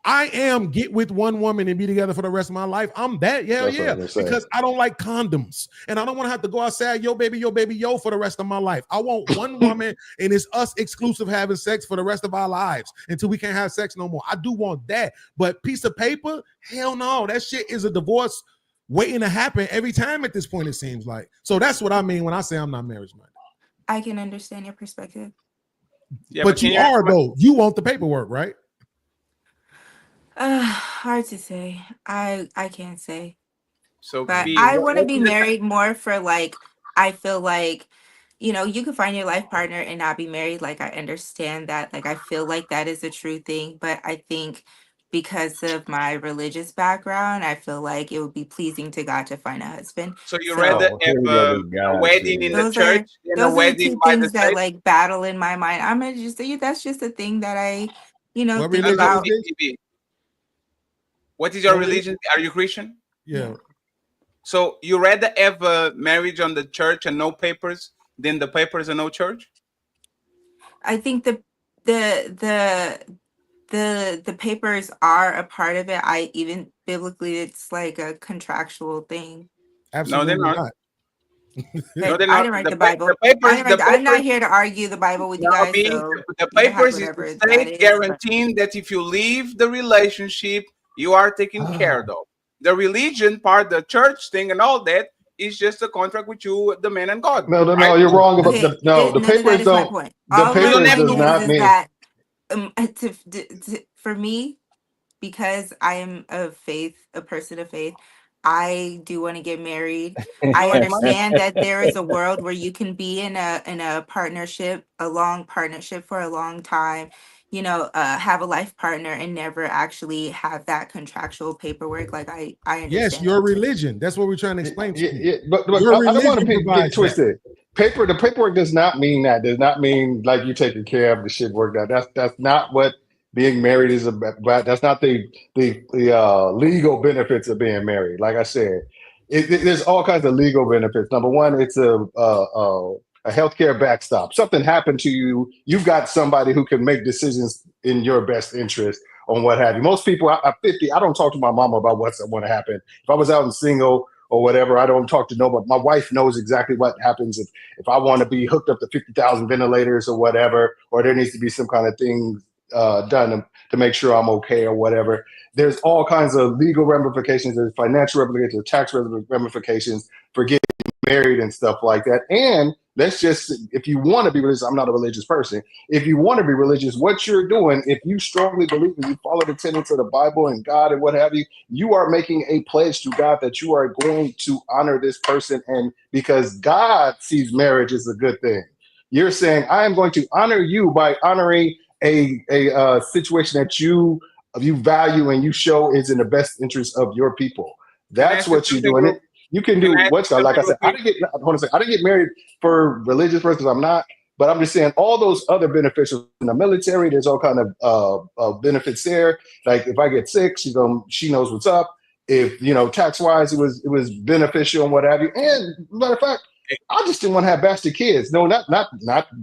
I am get with one woman and be together for the rest of my life. I'm that, yeah, because I don't like condoms and I don't want to have to go outside, yo, baby, yo, for the rest of my life. I want one woman and it's us exclusive having sex for the rest of our lives until we can't have sex no more. I do want that, but piece of paper, hell no, that shit is a divorce waiting to happen every time at this point, it seems like. So that's what I mean when I say I'm not marriage minded. I can understand your perspective. Yeah, but you are though. You want the paperwork, right? Hard to say. I can't say. So, but I want to be married more for like, I feel like, you know, you can find your life partner and not be married. Like, I understand that. Like, I feel like that is a true thing. But I think because of my religious background, I feel like it would be pleasing to God to find a husband. So you So rather here we go have with a God wedding in the those church are than a the wedding two by the things that state? like battle in my mind. I'm gonna just say that's just a thing that I, What think religion is about. this? BTB. What is your religion? Are you Christian? Yeah. So you rather have a marriage on the church and no papers than the papers and no church? I think the papers are a part of it. I even biblically, it's like a contractual thing. No, they're Absolutely not. not. No, they're I not. didn't write The, the Bible. the papers, the I'm not papers. here to argue the Bible with you Now, guys. being So the you can have papers is the whatever that state is. But guaranteeing that if you leave the relationship, you are taken care of. The religion part, the church thing, and all that is just a contract with you, the man and God. No, Right? you're wrong about okay, the none of that papers is my don't. point. The All my papers point does not is mean. that for me, because I am a person of faith, I do want to get married. I understand that there is a world where you can be in a partnership, a long partnership for a long time, have a life partner and never actually have that contractual paperwork. Like I understand. Yes, your religion. That's what we're trying to explain to you. But Your I don't want to religion get provides that. twisted. The paperwork does not mean that. Does not mean like you taking care of the shit worked out. That's not what being married is about. That's not the legal benefits of being married. Like I said, there's all kinds of legal benefits. Number one, it's a healthcare backstop. Something happened to you, you've got somebody who can make decisions in your best interest on what have you. Most people, I'm 50, I don't talk to my mama about what's going to happen. If I was out and single or whatever, I don't talk to nobody. My wife knows exactly what happens if I want to be hooked up to 50,000 ventilators or whatever, or there needs to be some kind of thing done to make sure I'm okay or whatever. There's all kinds of legal ramifications, there's financial ramifications, tax ramifications for getting married and stuff like that. And let's just, if you want to be religious, I'm not a religious person. If you want to be religious, what you're doing, if you strongly believe and you follow the tenets of the Bible and God and what have you, you are making a pledge to God that you are going to honor this person. And because God sees marriage as a good thing, you're saying, I am going to honor you by honoring a situation that you value and you show is in the best interest of your people. That's what you're doing. You can do what's like I said. I didn't get married for religious reasons. I'm not, but I'm just saying all those other beneficials in the military. There's all kind of benefits there. Like if I get sick, she knows what's up. If tax wise, it was beneficial and what have you. And matter of fact, I just didn't want to have bastard kids. No, not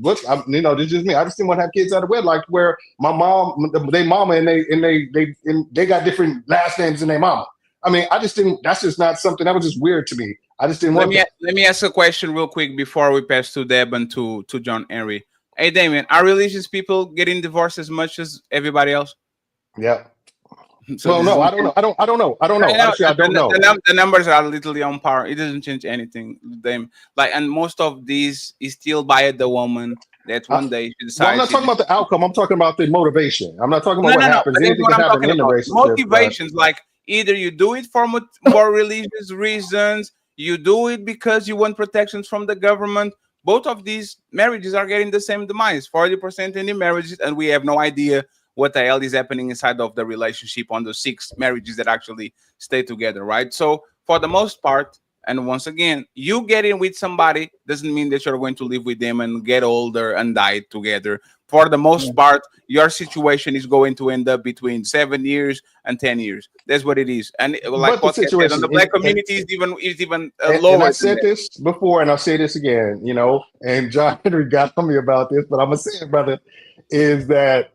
what's this is just me. I just didn't want to have kids out of wedlock where my mom, they mama, and they got different last names than their mama. I mean, I just didn't. That's just not something that was just weird to me. I just didn't want. Let me ask a question real quick before we pass to Deb and to John Henry. Hey, Damien, are religious people getting divorced as much as everybody else? Yeah. So well, no, I don't know. I don't know. Actually, I don't know. The numbers are literally on par. It doesn't change anything. Them and most of these is still by the woman that one day she decides. Well, I'm not talking about the outcome. I'm talking about the motivation. I'm not talking about what happens. Anything can happen in the relationship. Motivations, like either you do it for more religious reasons, you do it because you want protections from the government. Both of these marriages are getting the same demise. 40% in the marriages, and we have no idea what the hell is happening inside of the relationship on the 6 marriages that actually stay together, right? So for the most part, and once again, you get in with somebody doesn't mean that you're going to live with them and get older and die together. For the most part, your situation is going to end up between 7 years and 10 years. That's what it is. And like what said, on the black community is even lower. And I said this before, and I'll say this again, and John Henry got on me about this, but I'm going to say it, brother, is that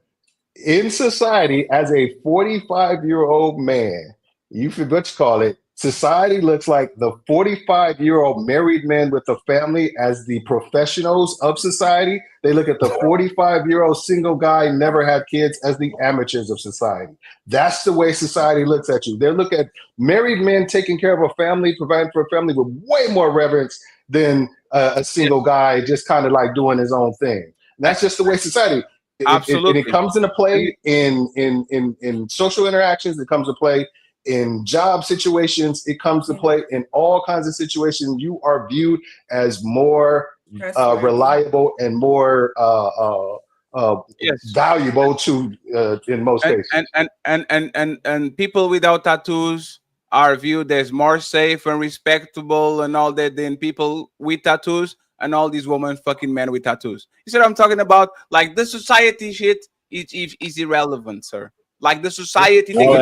in society, as a 45-year-old man, you forget what you call it, society looks like the 45-year-old married man with a family as the professionals of society. They look at the 45-year-old single guy, never had kids, as the amateurs of society. That's the way society looks at you. They look at married men taking care of a family, providing for a family with way more reverence than a single guy just kind of like doing his own thing. And that's just the way society. Absolutely. It comes into play in social interactions. It comes to play in job situations. It comes to play in all kinds of situations. You are viewed as more reliable and more valuable to in most cases. And people without tattoos are viewed as more safe and respectable and all that than people with tattoos and all these women fucking men with tattoos. You see what I'm talking about? Like the society shit is irrelevant, sir. Like the society thing. You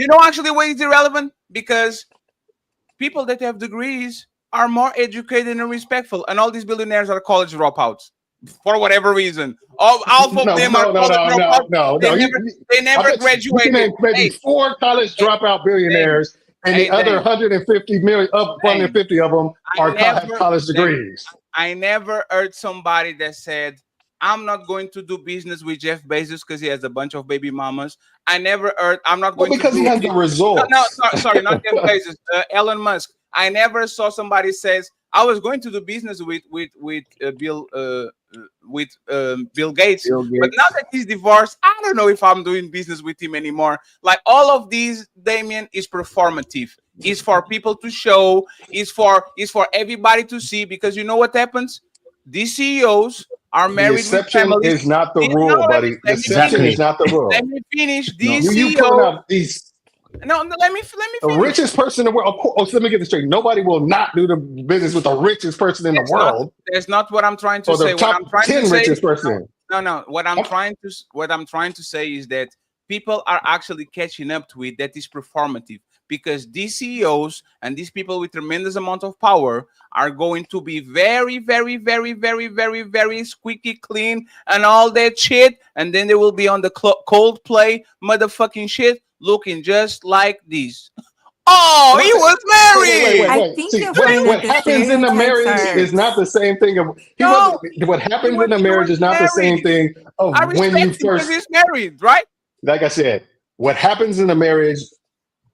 know actually why it's irrelevant? Because people that have degrees are more educated and respectful, and all these billionaires are college dropouts for whatever reason. Half of them are college dropouts. They never graduated. Maybe 4 college dropout billionaires, and the other 150 million, 150 of them have college degrees. I never heard somebody that said, I'm not going to do business with Jeff Bezos because he has a bunch of baby mamas. I never heard, I'm not going because to do he has the results. No, sorry, not Jeff Bezos, Elon Musk. I never saw somebody says, I was going to do business with Bill Gates, but now that he's divorced, I don't know if I'm doing business with him anymore. Like all of these, Damien, is performative. It's for people to show. It's for everybody to see, because you know what happens? These CEOs are married. The exception is not the rule, buddy. The exception is not the rule. Let me finish. These CEOs. No, let me finish. The richest person in the world. Of course, let me get this straight. Nobody will not do the business with the richest person in the world. That's not what I'm trying to say. Or the top 10 richest person. No. What I'm trying to say is that people are actually catching up to it. That is performative, because these CEOs and these people with tremendous amount of power are going to be very, very, very, very, very, very squeaky clean and all that shit, and then they will be on the Coldplay motherfucking shit, looking just like this. Oh, he was married. I think what happens in the marriage is not the same thing. What happens in the marriage is not the same thing of when you first. He's married, right? Like I said, what happens in the marriage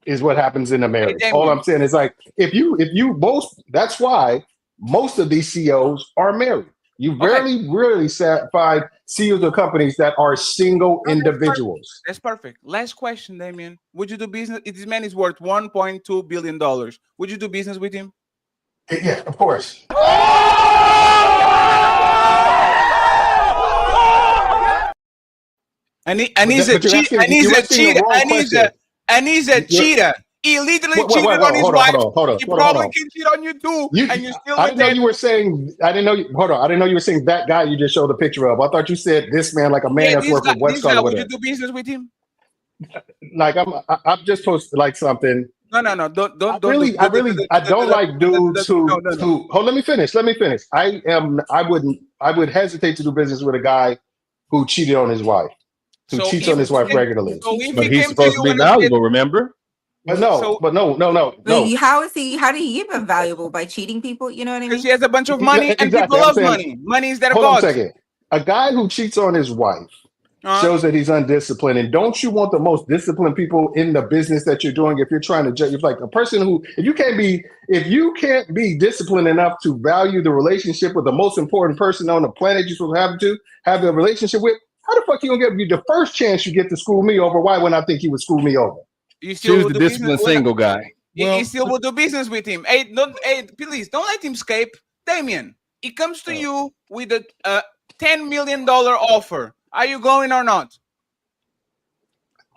is what happens in the marriage. All I'm saying is, like, if you most, that's why most of these CEOs are married. You rarely find CEOs of companies that are single individuals. That's perfect. Last question, Damien. Would you do business? This man is worth $1.2 billion. Would you do business with him? Yeah, of course. And he's a cheater. He literally cheated on his wife. He probably can cheat on you too. And you still. I didn't know you were saying. I didn't know. Hold on. I didn't know you were saying that guy you just showed the picture of. I thought you said this man, like a man that's worth of what's called. Would you do business with him? Like I'm just supposed to like something. No. Don't. I don't like dudes who. Hold. Let me finish. I would hesitate to do business with a guy who cheated on his wife. Who cheats on his wife regularly. But he's supposed to be valuable, remember? But no. How is he? How did he even valuable? By cheating people? You know what I mean? Because he has a bunch of money, and people love money. Money is that hold on a second. A guy who cheats on his wife shows that he's undisciplined. And don't you want the most disciplined people in the business that you're doing? If you're trying to judge, like a person who, if you can't be disciplined enough to value the relationship with the most important person on the planet you're supposed to have a relationship with, how the fuck you gonna get the first chance you get to screw me over? Why wouldn't I think he would screw me over? You still choose the disciplined single guy. You still will do business with him. Hey, please don't let him escape. Damien, he comes to you with a $10 million offer. Are you going or not?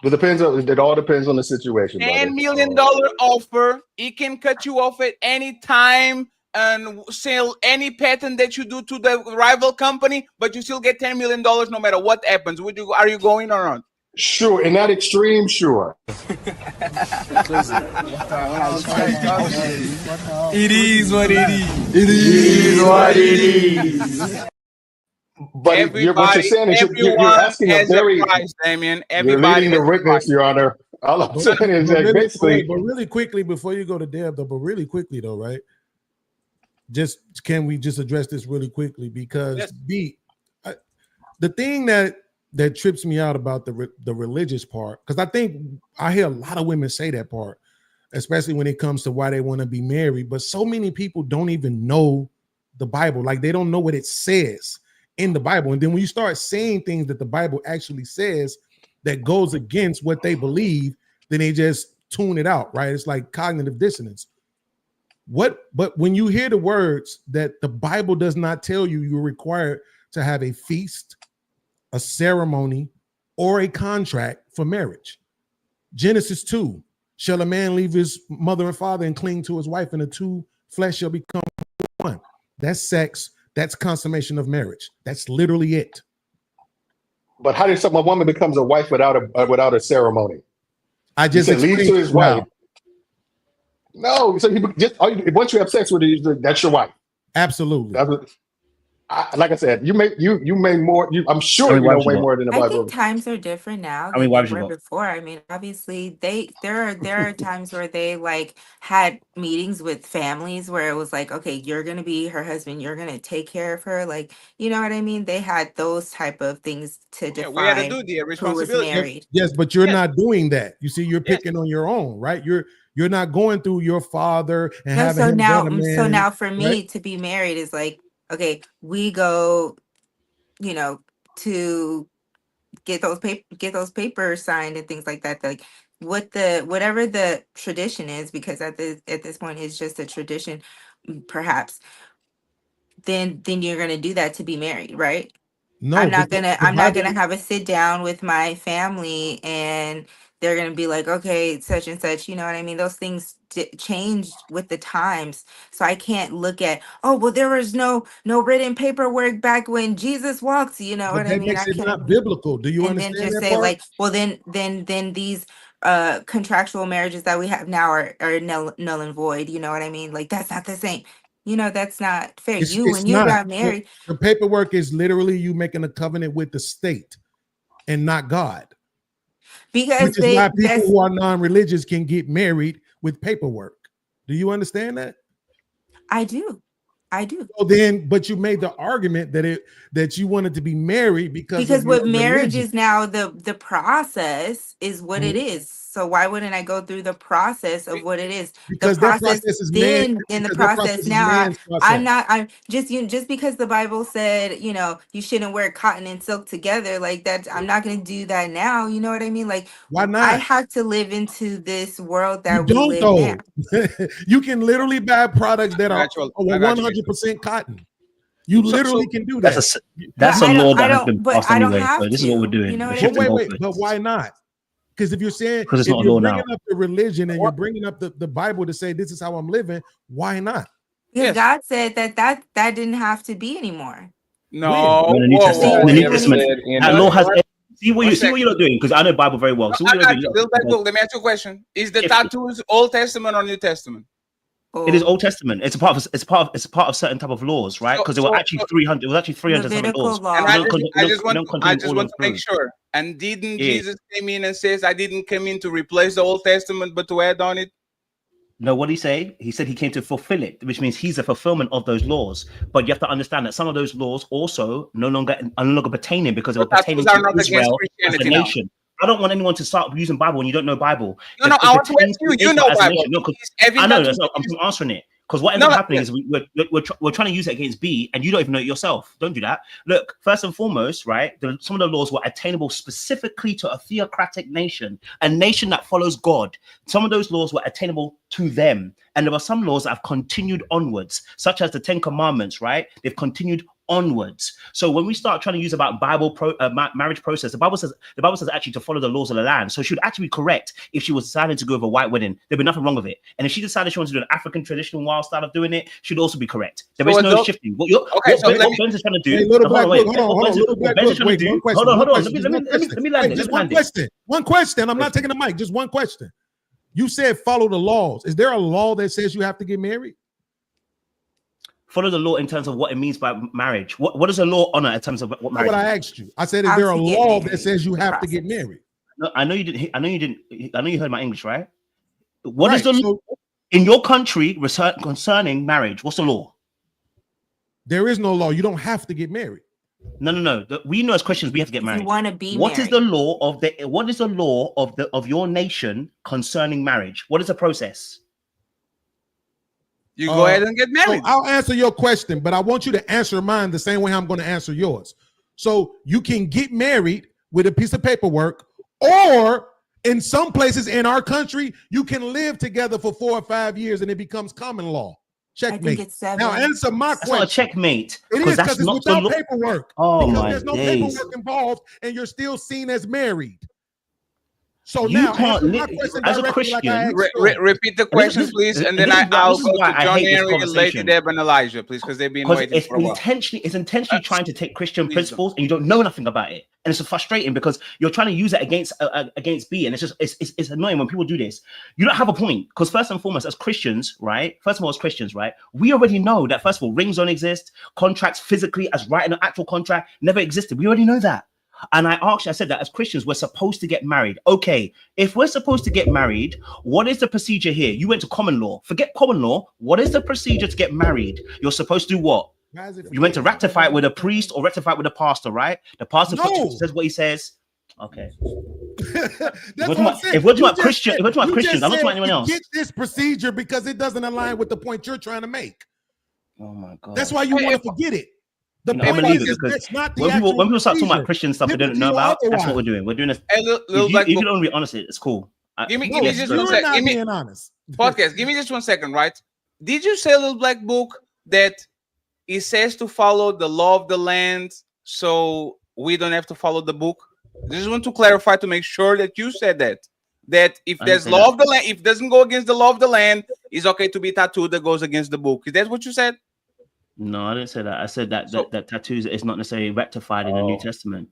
It all depends on the situation. $10 million offer. He can cut you off at any time and sell any patent that you do to the rival company, but you still get $10 million no matter what happens. Are you going or not? Sure, in that extreme, sure. It is what it is. It is what it is. But what you're saying is you're asking a very price, Damien. You're leading the witness, Your Honor. All I'm saying is that basically. But really quickly, before you go to Deb, though, right? Can we just address this really quickly? Because the thing that trips me out about the religious part, because I think I hear a lot of women say that part, especially when it comes to why they want to be married. But so many people don't even know the Bible. Like, they don't know what it says in the Bible. And then when you start saying things that the Bible actually says that goes against what they believe, then they just tune it out, right? It's like cognitive dissonance. But when you hear the words that the Bible does not tell you're required to have a feast, a ceremony, or a contract for marriage. Genesis 2, shall a man leave his mother and father and cling to his wife, and the two flesh shall become one. That's sex. That's consummation of marriage. That's literally it. But how did a woman becomes a wife without a ceremony? I just leave to his wow. wife. No, so once you have sex with her, that's your wife. Absolutely. Like I said, you may more. I'm sure you know way more than the I Bible. think times are different now How many than wives they you were got? before. I mean, obviously there are times where they like had meetings with families where it was like, okay, you're gonna be her husband, you're gonna take care of her, like, you know what I mean? They had those type of things to we had to define do the who was responsibility. married. Yes, but you're not doing that. You see, you're picking on your own, right? You're not going through your father and No, having him vet a man. so now for me right? to be married is like, okay, we go, you know, to get those papers signed and things like that. Like whatever the tradition is, because at this point it's just a tradition, perhaps. Then you're gonna do that to be married, right? No, I'm but not gonna have a sit down with my family and they're gonna be like, okay, such and such. You know what I mean? Those things changed with the times, so I can't look at, oh well, there was no written paperwork back when Jesus walked. You know but what I that mean? makes I it can't. not biblical. Do you And then understand just that say part? like, well, then these contractual marriages that we have now are null and void. You know what I mean? Like that's not the same. You know, that's not fair. It's When you not. got married, The paperwork is literally you making a covenant with the state and not God. because Which is why people who are non-religious can get married with paperwork. Do you understand that? I do. So then, but you made the argument that you wanted to be married because of your What marriage religion. is now, the process is what it Mhm. is. So why wouldn't I go through the process of what it is? Because that process is man. Then the Because that process process is now, man's process. I'm just because the Bible said, you shouldn't wear cotton and silk together like that. I'm not going to do that now. You know what I mean? Like, Why not? I have to live into this world You that we don't live now. though. You can literally buy products that are 100% cotton. You literally can do that. That's a law that has been passed I don't anyway. have So this is what we're to. doing. You know We're what I shifting mean? Wait, goalposts. but why not? Because if you're saying, Because it's if not a you're law bringing now. up the religion and you're bringing up the Bible to say this is how I'm living, why not? Because God said that didn't have to be anymore. No, In the New Testament, in the New Testament, that law has. See what you're not doing, because I know the Bible very well. So what I you're got doing, you. Little by little, let me ask you a question. Is the If- tattoos Old Testament or New Testament? It is Old Testament. It's a part of certain type of laws, right? Because there were actually 300. It was actually 307 laws. And I just want all to of make those. sure. And didn't Yeah. Jesus came in and says, "I didn't come in to replace the Old Testament, but to add on it"? No, what did he say? He said he came to fulfill it, which means he's a fulfillment of those laws. But you have to understand that some of those laws also are no longer pertaining because they were pertaining tattoos are to not against Israel as a Christianity now. nation. I don't want anyone to start using Bible when you don't know Bible. No, I want to ask you. You know Bible. I know. That's I'm answering it. Because what ends up happening is we're trying to use it against B, and you don't even know it yourself. Don't do that. Look, first and foremost, right? Some of the laws were attainable specifically to a theocratic nation, a nation that follows God. Some of those laws were attainable to them, and there were some laws that have continued onwards, such as the 10 Commandments. Right? They've continued onwards. So when we start trying to use about marriage process, the Bible says actually to follow the laws of the land. So she would actually be correct if she was deciding to go with a white wedding. There'd be nothing wrong with it. And if she decided she wanted to do an African traditional wild style of doing it, she'd also be correct. There is no shifting. What Ben's is trying to do. Hey, little black book, hold on. Little black book, wait, one question. Hold on. Let me land it. Just one question. One question. I'm not taking the mic. Just one question. You said follow the laws. Is there a law that says you have to get married? Follow the law in terms of what it means by marriage. What does the law honor in terms of what marriage? What I asked you. I said, is there a law that says you have to get married? No, I know you didn't. I know you heard my English, right? What is the law in your country concerning marriage? What's the law? There is no law. You don't have to get married. No. We know as Christians we have to get married. You want to be What married. is the law of your nation concerning marriage? What is the process? You go ahead and get married. So I'll answer your question, but I want you to answer mine the same way I'm going to answer yours. So you can get married with a piece of paperwork, or in some places in our country, you can live together for 4 or 5 years and it becomes common law. Checkmate. it's 7. Now answer my That's question. not a checkmate. It is because it's not the without law. paperwork. Oh because my there's no days. paperwork involved, and you're still seen as married. So You now, can't answer my li- question as a directly like I Christian- asked you. Repeat the question, please, and then I'll go to John Henry, Lady Deb, and Elijah, please, because they've been Because waiting for a while. it's intentionally trying to take Christian principles, and you don't know nothing about it, and it's frustrating because you're trying to use it against B, and it's annoying when people do this. You don't have a point because first and foremost, as Christians, right? We already know that first of all, rings don't exist. Contracts physically, as writing an actual contract, never existed. We already know that. And I said that as Christians, we're supposed to get married. Okay, if we're supposed to get married, what is the procedure here? You went to common law. Forget common law. What is the procedure to get married? You're supposed to do what? You went to rectify it with a priest or rectify it with a pastor, right? The pastor says what he says. Okay. If we're talking about Christians, I'm not talking about anyone else. Get this procedure because it doesn't align with the point you're trying to make. Oh my God. That's why you want to forget it. The I point believe is, it because that's not the when people start talking procedure. about Christian stuff they don't know about, that's what we're doing. We're doing this. If you don't be honest, it's cool. Give me just 1 second. Give me being honest. Podcast. Give me just 1 second, right? Did you say, Little Black Book, that it says to follow the law of the land, so we don't have to follow the book? I just want to clarify to make sure that you said that. That if there's law of the land, if it doesn't go against the law of the land, it's okay to be tattooed that goes against the book. Is that what you said? No, I didn't say that. I said that tattoos is not necessarily rectified in the New Testament.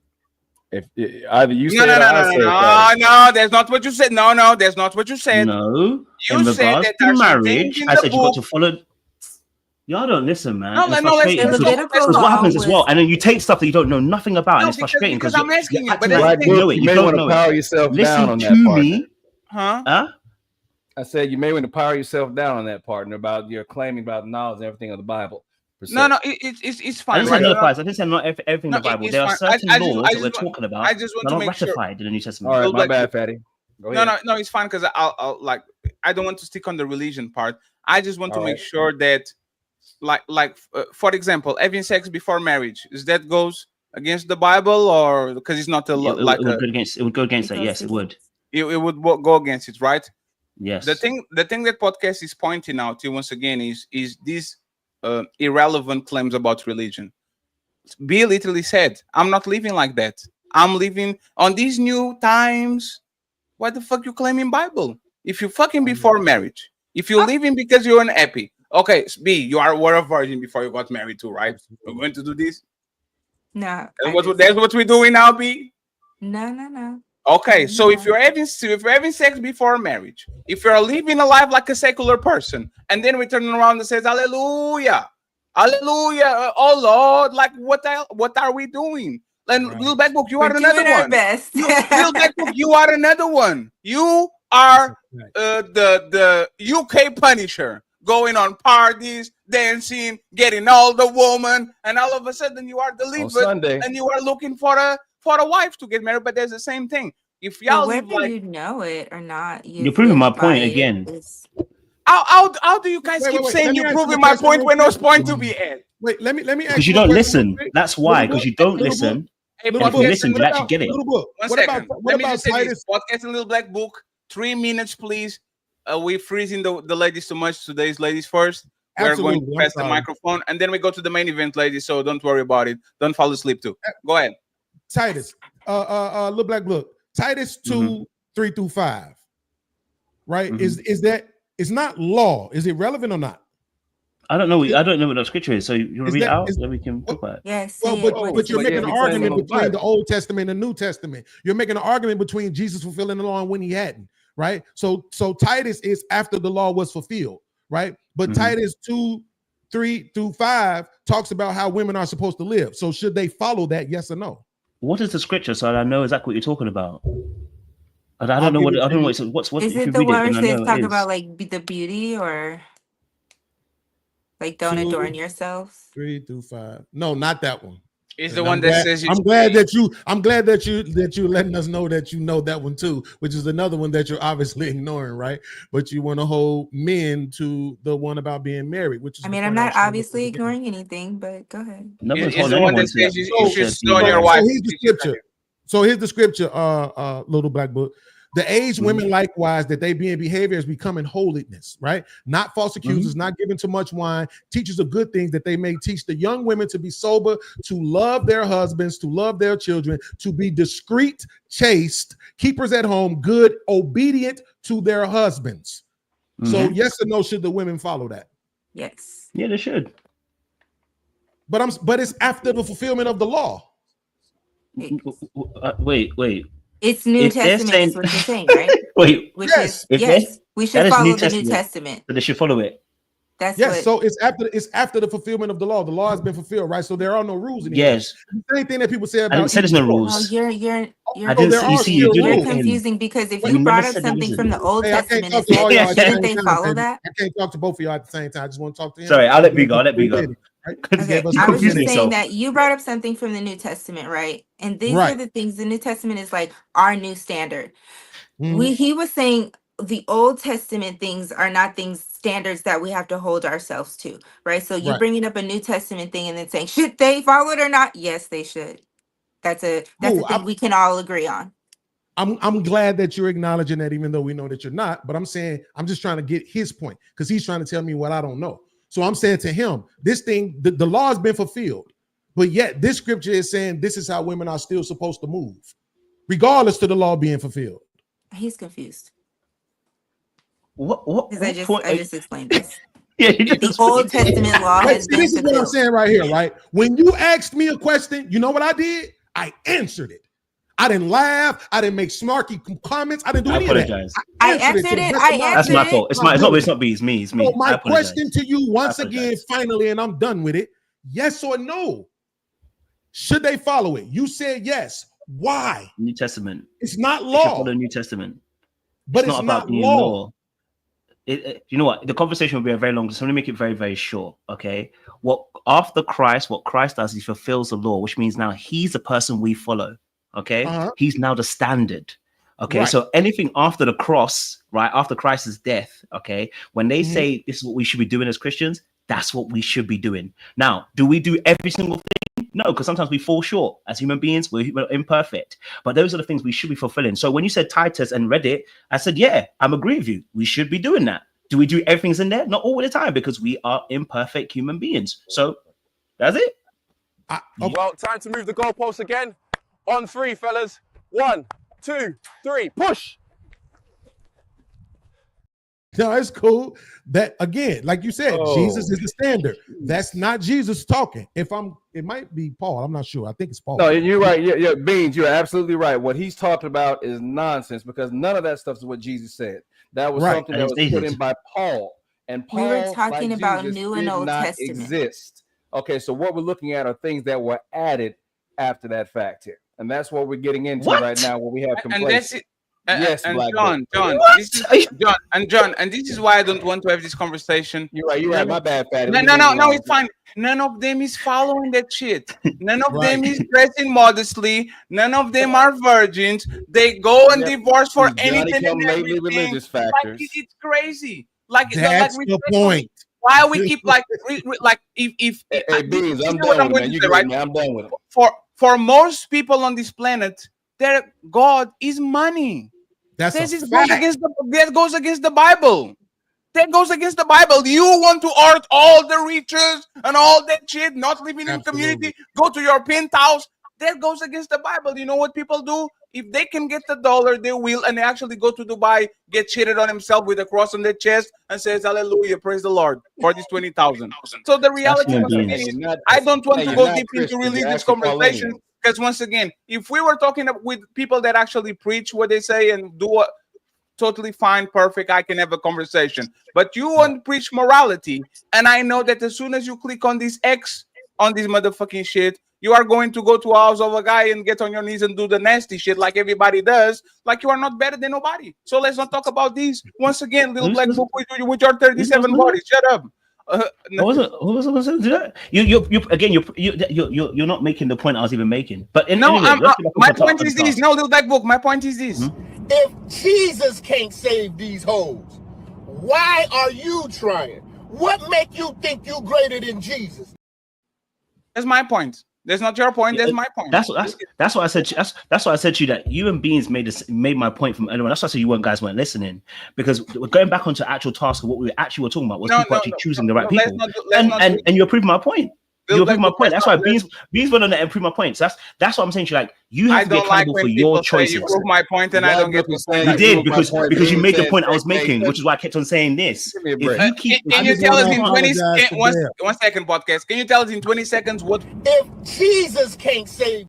If either you No, that's not what you said. No, that's not what you said. No, you in said regards that to marriage, I said you got book. to follow. Y'all don't listen, man. Because what happens as well, and then you take stuff that you don't know nothing about, and it's frustrating because I'm asking you, but you know it. You You may don't want to know power it. yourself Listen down on to that part. me. Huh? I said you may want to power yourself down on that partner about your claiming about knowledge and everything of the Bible. No, it's fine. I didn't say not everything in the Bible. There are certain laws that we're talking about I just want that to are make rectified in the New Testament. All right, my bad, Fatty. Go ahead. No, it's fine because I'll like I don't want to stick on the religion part. I just want to make sure that, for example, having sex before marriage, is that goes against the Bible or because it's not a it would go against that. Yes, it would. It would go against it, right? Yes. The thing that podcast is pointing out to once again is these irrelevant claims about religion. B literally said, "I'm not living like that. I'm living on these new times." Why the fuck you claiming Bible? If you fucking before marriage, if you're living because you're unhappy, okay, B, you were a virgin before you got married too, right? We're going to do this. No, that's what we're doing now, B. No. Okay, so if you're having sex before marriage, if you're living a life like a secular person, and then we turn around and says, "Hallelujah, Hallelujah, oh Lord," like what are we doing? And Little Black Book, you are another one. Little Black Book, you are another one. You are the UK Punisher, going on parties, dancing, getting all the woman, and all of a sudden you are delivered and you are looking for a wife to get married. But there's the same thing. If y'all whether you know it or not, you're proving my point again. How do you guys keep saying you're proving my point when there's point to be at? Wait, let me ask because you don't listen. That's why, because you don't listen. If you listen, you actually get it. One second. Let me just say this. Podcast and Little Black Book. 3 minutes, please. We're freezing the ladies too much. Today's ladies first. We're going to press the microphone, and then we go to the main event, ladies. So don't worry about it. Don't fall asleep too. Go ahead. Titus, Little Black Book. Titus 2:3-5. Right? Is that it's not law? Is it relevant or not? I don't know what the scripture is. So you want to read it out so we can talk about it. Yes. Well, but you're making an argument between the Old Testament and the New Testament. You're making an argument between Jesus fulfilling the law and when he hadn't, right? So Titus is after the law was fulfilled, right? But Titus 2:3-5 talks about how women are supposed to live. So should they follow that? Yes or no? What is the scripture so I know exactly what you're talking about? I don't know what's is it the words that talk about like the beauty or like don't adorn yourselves? 3-5. No, not that one. It's the one that says I'm glad that you're letting us know that you know that one too, which is another one that you're obviously ignoring, right? But you want to hold men to the one about being married, which is I'm not obviously ignoring anything, but go ahead. It's the one that says you should stone your wife. So here's the scripture. Little Black Book. The aged women likewise, that they be in behavior is becoming holiness, right? Not false accusers, not giving too much wine, teachers of good things, that they may teach the young women to be sober, to love their husbands, to love their children, to be discreet, chaste, keepers at home, good, obedient to their husbands. So yes or no, should the women follow that? Yes. Yeah, they should. But it's after the fulfillment of the law. Wait. It's New Testament is what you're saying, right? Wait. Which Yes. is, yes, we should follow the New Testament. So they should follow it. That's yes. So it's after the fulfillment of the law. The law has been fulfilled, right? So there are no rules anymore. Yes. The same thing that people say about. I didn't say there's no rules. Oh, you're confusing because if But you you brought never up said there something isn't. from the Old Hey, I can't Testament talk and to all said, y'all at the shouldn't same they time, follow baby. that? I can't talk to both of y'all at the same time. I just want to talk to him. Sorry, I'll let B go. I'll let B go. Okay, I was just saying that you brought up something from the New Testament, right? And these are the things. The New Testament is like our new standard. He was saying the Old Testament things are not standards that we have to hold ourselves to, right? So you bringing up a New Testament thing and then saying, should they follow it or not? Yes, they should. That's a thing we can all agree on. I'm glad that you're acknowledging that, even though we know that you're not. But I'm saying I'm just trying to get his point because he's trying to tell me what I don't know. So I'm saying to him, this thing, the law has been fulfilled, but yet this scripture is saying this is how women are still supposed to move, regardless to the law being fulfilled. He's confused. What I just explained this. Yeah, the Old Testament law has been this is what I'm saying right here, right? When you asked me a question, you know what I did? I answered it. I didn't laugh. I didn't make snarky comments. I didn't do any of that. I answered it. That's my fault. It's not B. It's me. So my question to you once again, finally, and I'm done with it. Yes or no? Should they follow it? You said yes. Why? New Testament. It's not They should law. follow the New Testament. But it's not about being law. You know what? The conversation will be a very long. So let me make it very, very short. Okay. What Christ does, he fulfills the law, which means now he's the person we follow. Okay. He's now the standard. Okay. Right. So anything after the cross, right? After Christ's death, okay, when they say this is what we should be doing as Christians, that's what we should be doing. Now, do we do every single thing? No, because sometimes we fall short as human beings. We're imperfect, but those are the things we should be fulfilling. So when you said Titus and read it, I said, yeah, I'm agree with you. We should be doing that. Do we do everything's in there? Not all the time, because we are imperfect human beings. So that's it. Well, time to move the goalposts again. On three, fellas. 1, 2, 3, push. No, it's cool. That again, like you said, Jesus is the standard. That's not Jesus talking. It might be Paul. I'm not sure. I think it's Paul. No, you're right. Yeah, Beans, you're absolutely right. What he's talking about is nonsense because none of that stuff is what Jesus said. That was something that was put in by Paul. And Paul, we were talking like about Jesus, New and Old Testament. Exist. Okay, so what we're looking at are things that were added after that fact here. And that's what we're getting into right now when we have complaints. And that's it. Yes, and Black John, and this is why I don't want to have this conversation. You're right. My bad, Fatty. No, it's fine. None of them is following that shit. None of them is dressing modestly. None of them are virgins. They go and divorce for anything and everything. Religious factors. It's crazy. That's the point. Why we keep if hey, Beans, I'm done with it, man. I'm done with it. For most people on this planet, their God is money. That goes against the Bible. That goes against the Bible. You want to earn all the riches and all that shit, not living in community, go to your penthouse. That goes against the Bible. You know what people do? If they can get the dollar, they will, and they actually go to Dubai, get cheated on himself with a cross on their chest, and says, "Hallelujah, praise the Lord for this 20,000." So the reality is, I don't want to go deep into religious conversations. Because once again, if we were talking with people that actually preach what they say and do what totally fine, perfect, I can have a conversation. But you want to preach morality, and I know that as soon as you click on this X on this motherfucking shit, you are going to go to a house of a guy and get on your knees and do the nasty shit like everybody does. Like you are not better than nobody. So let's not talk about these. Once again, little black book with your 37 bodies. Shut up. Who was going to do that? You're not making the point I was even making. But my point is this. No, little black book. My point is this. If Jesus can't save these hoes, why are you trying? What make you think you greater than Jesus? That's my point. That's not your point. That's my point. That's what I said. That's why I said to you that you and Beans made my point from earlier. That's why I said you guys weren't listening, because we're going back onto actual task of what we actually were talking about was people actually choosing the right people, and you're proving my point. You're proving my point. That's why Beans went on there and proved my point. So that's what I'm saying to you. Like, you have to be accountable for your choices. You prove my point, and I don't get what you did because you made the point I was making, which is why I kept on saying this. Can you tell us in 20 one second podcast? Can you tell us in 20 seconds what if Jesus can't save?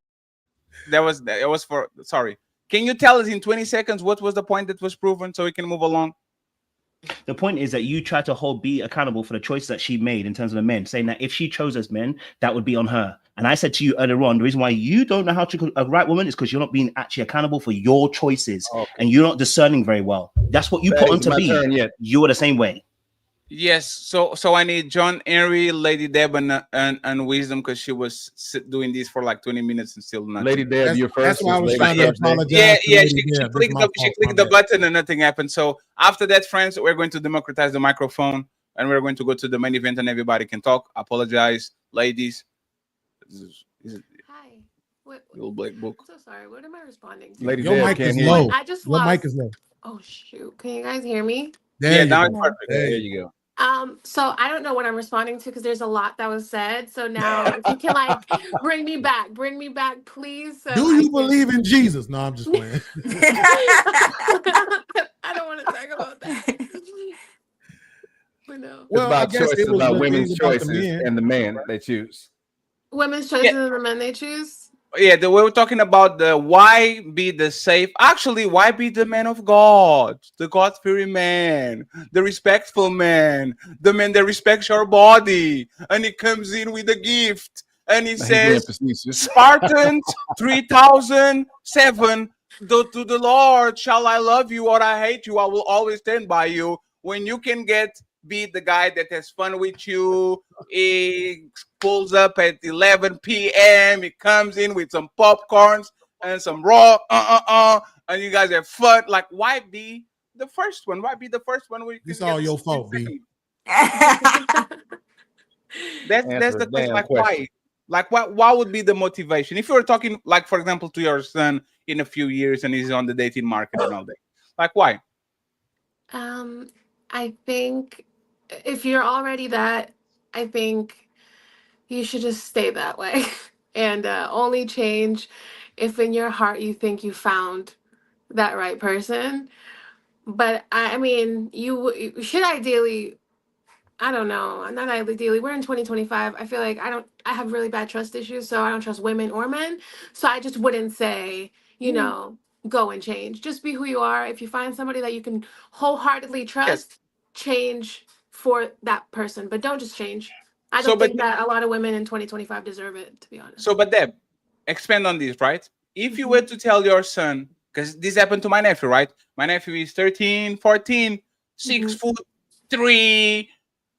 That was for sorry. Can you tell us in 20 seconds what was the point that was proven so we can move along? The point is that you try to be accountable for the choices that she made in terms of the men, saying that if she chose as men, that would be on her. And I said to you earlier on, the reason why you don't know how to a right woman is because you're not being actually accountable for your choices, and you're not discerning very well. That's what you put on to be. You are the same way. Yes. So I need John, Henry, Lady Deb, and Wisdom, because she was doing this for like 20 minutes and still nothing. Lady Deb, you're first. That's why I was trying to apologize. Yeah. She clicked the button and nothing happened. So after that, friends, we're going to democratize the microphone and we're going to go to the main event and everybody can talk. Apologize, ladies. Hi. Little black book. I'm so sorry. What am I responding to? Lady Your Deb mic can't is hear low. you. I just Your lost. mic is low. Oh shoot! Can you guys hear me? There now you it's go. perfect. There you go. So I don't know what I'm responding to because there's a lot that was said. So now if you can like bring me back, please. So Do you believe in Jesus? No, I'm just playing. I don't want to talk about that. But no. It's about choices, about women's choices men. and the man they choose. Women's choices and the men they choose. Yeah, we were talking about the why be the safe. Actually, why be the man of God, the God-fearing man, the respectful man, the man that respects your body, and he comes in with a gift, and he says, "Spartans 3007, to the Lord shall I love you or I hate you. I will always stand by you." When you can be the guy that has fun with you, he pulls up at 11 p.m. He comes in with some popcorns and some raw, and you guys have fun. Like, why be the first one? Why be the first one? It's all your fault, B. That's the question. Like, why? Like, what would be the motivation? If you were talking, like, for example, to your son in a few years and he's on the dating market and all that, like, why? I think if you're already that, I think you should just stay that way and only change if in your heart you think you found that right person. But I mean, you should ideally, I don't know, not ideally, we're in 2025. I feel like I have really bad trust issues, so I don't trust women or men. So I just wouldn't say, go and change. Just be who you are. If you find somebody that you can wholeheartedly trust, change for that person, but don't just change. I don't think that a lot of women in 2025 deserve it, to be honest. So, but Deb, expand on this, right? If you were to tell your son, because this happened to my nephew, right? My nephew is 13, 14, 6'3",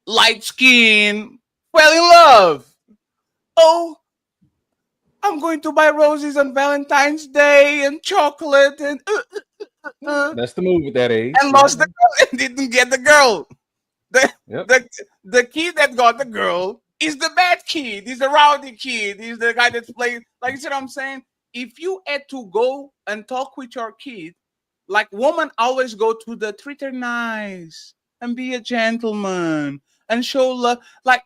light skin, fell in love. Oh, I'm going to buy roses on Valentine's Day and chocolate and that's the move at that age. And lost the girl and didn't get the girl. The kid that got the girl is the bad kid. He's the rowdy kid. He's the guy that's playing. Like, you see what I'm saying? If you had to go and talk with your kid, like, women always go to the treat her nice and be a gentleman and show love. Like,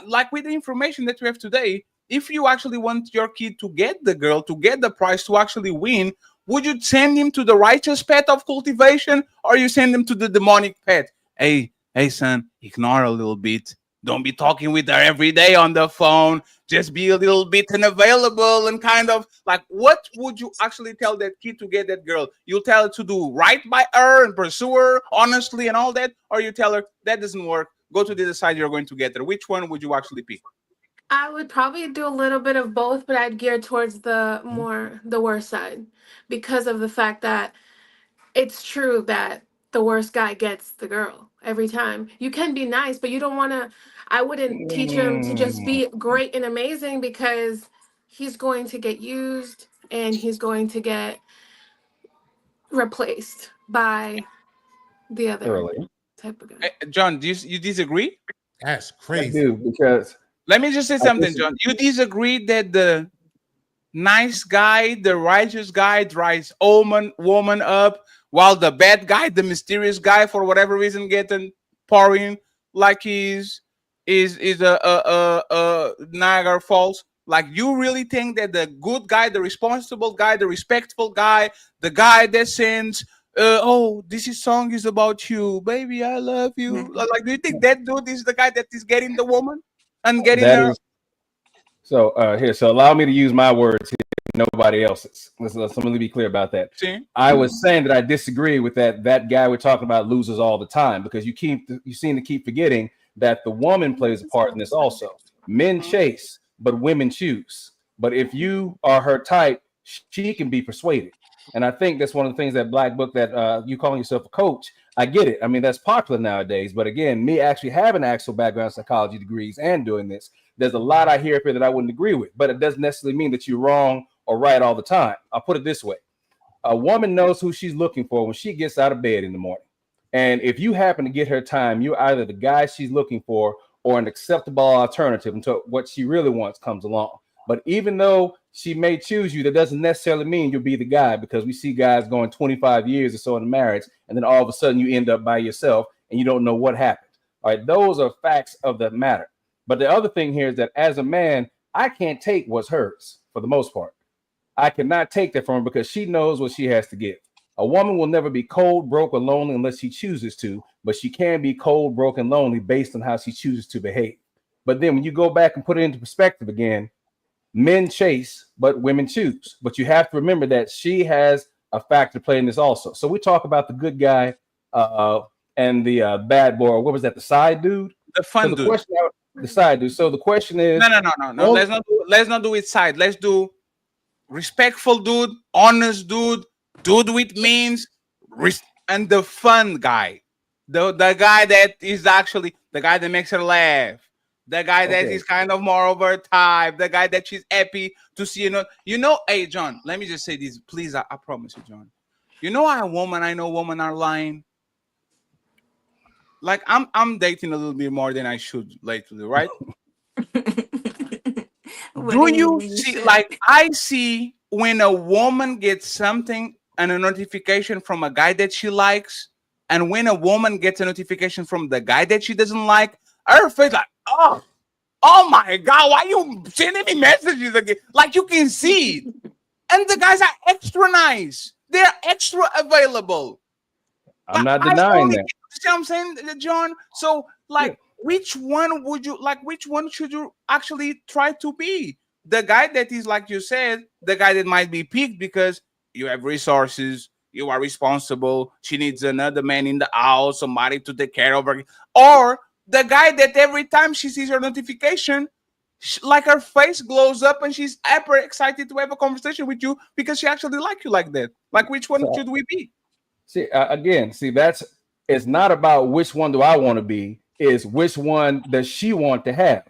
like with the information that we have today, if you actually want your kid to get the girl, to get the prize, to actually win, would you send him to the righteous path of cultivation, or you send him to the demonic path? Hey, son, ignore a little bit. Don't be talking with her every day on the phone. Just be a little bit unavailable and kind of like, what would you actually tell that kid to get that girl? You tell her to do right by her and pursue her honestly and all that, or you tell her that doesn't work. Go to the other side, you're going to get her. Which one would you actually pick? I would probably do a little bit of both, but I'd gear towards the worst side because of the fact that it's true that the worst guy gets the girl every time. You can be nice, but you don't want to. I wouldn't teach him to just be great and amazing because he's going to get used and he's going to get replaced by the other type of guy. John, do you disagree? That's crazy. I do, because Let me just say something, John. You disagree that the nice guy, the righteous guy, dries woman up, while the bad guy, the mysterious guy, for whatever reason, getting pouring like is a Niagara Falls. Like, you really think that the good guy, the responsible guy, the respectful guy, the guy that sings, "Oh, this song is about you, baby, I love you." Like, do you think that dude is the guy that is getting the woman and getting That her? is so. Here, so allow me to use my words here, nobody else's. Let me be clear about that. See? I was saying that I disagree with that. That guy we're talking about loses all the time, because you seem to keep forgetting that the woman plays a part in this also. Men chase, but women choose. But if you are her type, she can be persuaded. And I think that's one of the things that Black Book, that you calling yourself a coach, I get it. I mean, that's popular nowadays. But again, me actually having actual background psychology degrees and doing this, there's a lot I hear up here that I wouldn't agree with. But it doesn't necessarily mean that you're wrong or right all the time. I'll put it this way. A woman knows who she's looking for when she gets out of bed in the morning. And if you happen to get her time, you're either the guy she's looking for or an acceptable alternative until what she really wants comes along. But even though she may choose you, that doesn't necessarily mean you'll be the guy, because we see guys going 25 years or so in a marriage, and then all of a sudden you end up by yourself and you don't know what happened. All right, those are facts of the matter. But the other thing here is that as a man, I can't take what's hers for the most part. I cannot take that from her because she knows what she has to give. A woman will never be cold, broke, or lonely unless she chooses to, but she can be cold, broke, and lonely based on how she chooses to behave. But then when you go back and put it into perspective again, men chase, but women choose. But you have to remember that she has a factor to play in this also. So we talk about the good guy and the bad boy. What was that? The side dude? The fun dude. The side dude. So the question is... No. Let's not do it side. Let's do respectful dude, honest dude with means, and the fun guy. The guy that is actually the guy that makes her laugh. The guy that is kind of more of her type. The guy that she's happy to see. Hey, John, let me just say this, please. I promise you, John. You know, I know women are lying. Like, I'm dating a little bit more than I should lately, right? Do you see, like, I see when a woman gets something and a notification from a guy that she likes, and when a woman gets a notification from the guy that she doesn't like, her face like, oh my God, why are you sending me messages again? Like, you can see it. And the guys are extra nice. They're extra available. I'm not denying that. See what I'm saying, John? So, like, which one should you actually try to be? The guy that is, like you said, the guy that might be picked because you have resources, you are responsible, she needs another man in the house, somebody to take care of her, or the guy that every time she sees her notification, like, her face glows up and she's hyper excited to have a conversation with you because she actually likes you like that. Like, which one should we be? See, it's not about which one do I want to be, is which one does she want to have.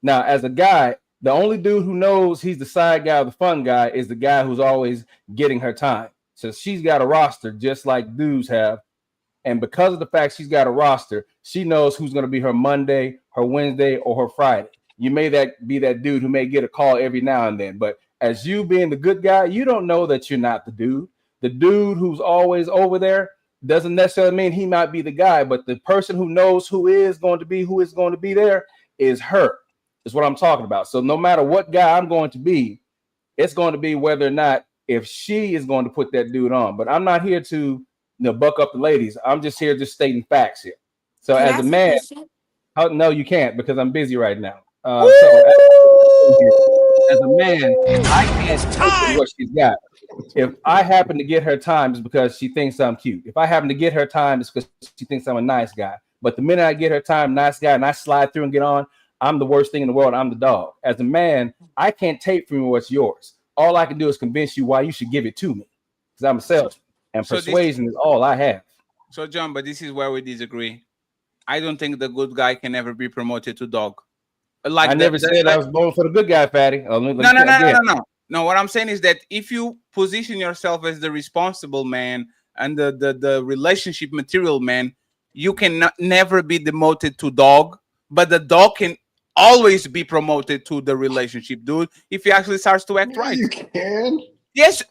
Now, as a guy, the only dude who knows he's the side guy or the fun guy is the guy who's always getting her time. So she's got a roster just like dudes have. And because of the fact she's got a roster, she knows who's going to be her Monday, her Wednesday, or her Friday. You may be that dude who may get a call every now and then. But as you being the good guy, you don't know that you're not the dude. The dude who's always over there doesn't necessarily mean he might be the guy, but the person who knows who is going to be there is her. Is what I'm talking about. So no matter what guy I'm going to be, it's going to be whether or not if she is going to put that dude on. But I'm not here to buck up the ladies. I'm just here just stating facts here. So as a man, no, you can't because I'm busy right now. So as a man, I can't take what she's got. If I happen to get her time, it's because she thinks I'm cute. If I happen to get her time, it's because she thinks I'm a nice guy. But the minute I get her time, nice guy, and I slide through and get on, I'm the worst thing in the world. I'm the dog. As a man, I can't take from you what's yours. All I can do is convince you why you should give it to me, because I'm a salesman, and persuasion is all I have. So, John, but this is where we disagree. I don't think the good guy can ever be promoted to dog. Like, I never said I was born for the good guy, Fatty. No. What I'm saying is that if you position yourself as the responsible man and the relationship material man, you can never be demoted to dog. But the dog can always be promoted to the relationship, dude, if he actually starts to act right. You can. Yes,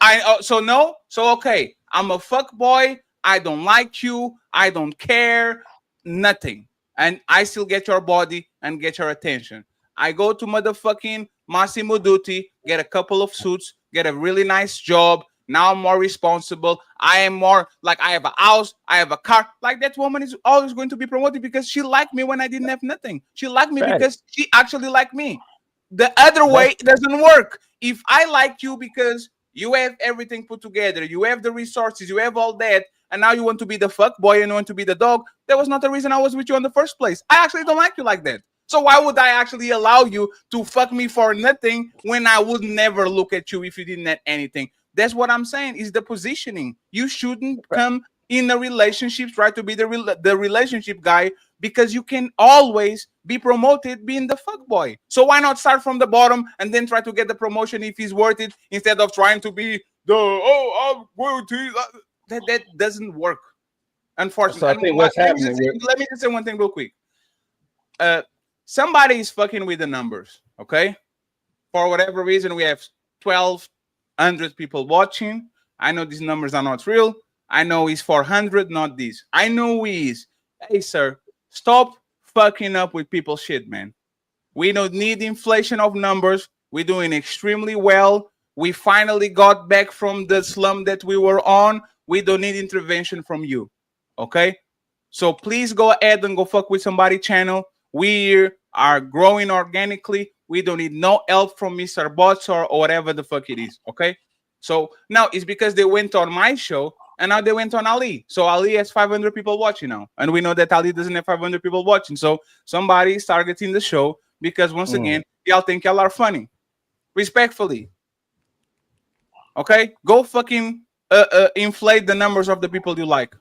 so no, so okay. I'm a fuck boy. I don't like you. I don't care. Nothing, and I still get your body and get your attention. I go to motherfucking Massimo Dutti, get a couple of suits, get a really nice job. Now I'm more responsible. I am more like I have a house, I have a car. Like that woman is always going to be promoted because she liked me when I didn't have nothing. She liked me because she actually liked me. The other way it doesn't work. If I like you because you have everything put together, you have the resources, you have all that, and now you want to be the fuck boy and you want to be the dog, that was not the reason I was with you in the first place. I actually don't like you like that. So why would I actually allow you to fuck me for nothing when I would never look at you if you didn't have anything? That's what I'm saying is the positioning. You shouldn't come in a relationship, try to be the relationship guy, because you can always be promoted being the fuck boy. So why not start from the bottom and then try to get the promotion if he's worth it, instead of trying to be the I'm going to that doesn't work, unfortunately. So I think what's happening. Let me just say one thing real quick. Somebody is fucking with the numbers, okay? For whatever reason, we have 1,200 people watching. I know these numbers are not real. I know he's 400, not this. I know he is. Hey, sir, stop fucking up with people's shit, man. We don't need inflation of numbers. We're doing extremely well. We finally got back from the slum that we were on. We don't need intervention from you, okay? So please go ahead and go fuck with somebody's channel. We are growing organically. We don't need no help from Mr. Bots or whatever the fuck it is, okay? So now it's because they went on my show and now they went on Ali. So Ali has 500 people watching now. And we know that Ali doesn't have 500 people watching. So somebody is targeting the show because once again, y'all think y'all are funny. Respectfully. Okay? Go fucking inflate the numbers of the people you like.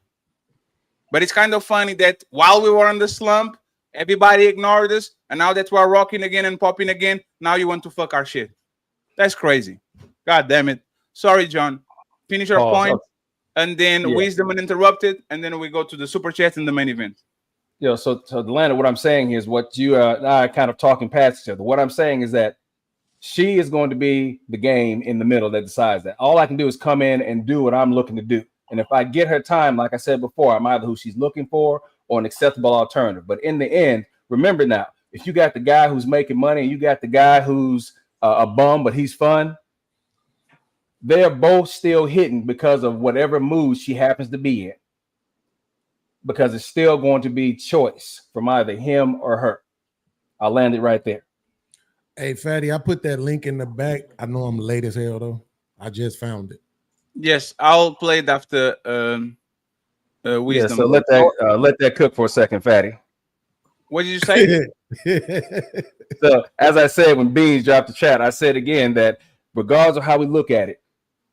But it's kind of funny that while we were on the slump, everybody ignored us, and now that we're rocking again and popping again, now you want to fuck our shit. That's crazy. God damn it. Sorry, John. Finish your point, and then Wisdom Uninterrupted, and then we go to the super chat and the main event. Yeah, so Delana, what I'm saying is what you are kind of talking past each other. What I'm saying is that she is going to be the game in the middle that decides that. All I can do is come in and do what I'm looking to do. And if I get her time, like I said before, I'm either who she's looking for or an acceptable alternative. But in the end, remember now, if you got the guy who's making money and you got the guy who's a bum, but he's fun, they're both still hitting because of whatever mood she happens to be in. Because it's still going to be choice from either him or her. I'll land it right there. Hey, Fatty, I put that link in the back. I know I'm late as hell, though. I just found it. Yes, I'll play it after Wisdom. Yeah, so let that cook for a second, Fatty. What did you say? So, as I said when Beans dropped the chat, I said again that regardless of how we look at it,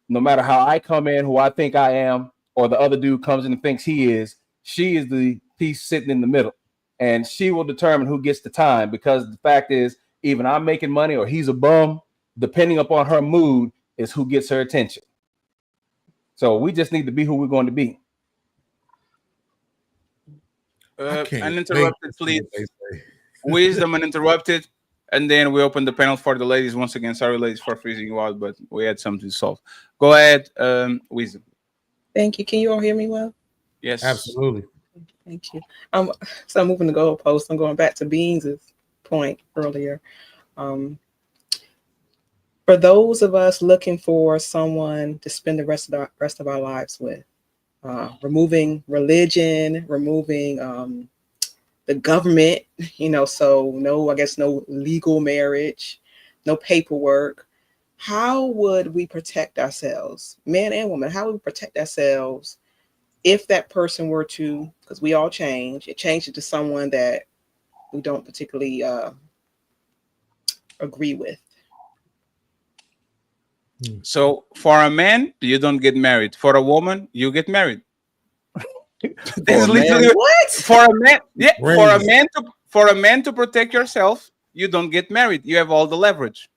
no matter how I come in, who I think I am, or the other dude comes in and thinks he is, she is the piece sitting in the middle. And she will determine who gets the time, because the fact is, even I'm making money or he's a bum, depending upon her mood is who gets her attention. So we just need to be who we're going to be. Uninterrupted, please. Wisdom Uninterrupted. And then we open the panel for the ladies once again. Sorry, ladies, for freezing you out, but we had something to solve. Go ahead, Wisdom. Thank you. Can you all hear me well? Yes. Absolutely. Thank you. So I'm moving the goalpost. I'm going back to Beans's point earlier. For those of us looking for someone to spend the rest of our lives with, removing religion, removing the government, so no legal marriage, no paperwork. How would we protect ourselves, man and woman? How would we protect ourselves if that person were to, because we all change, it changed to someone that we don't particularly agree with? So for a man, you don't get married. For a woman, you get married. That's literally what? For a man, yeah. For a man to protect yourself, you don't get married. You have all the leverage.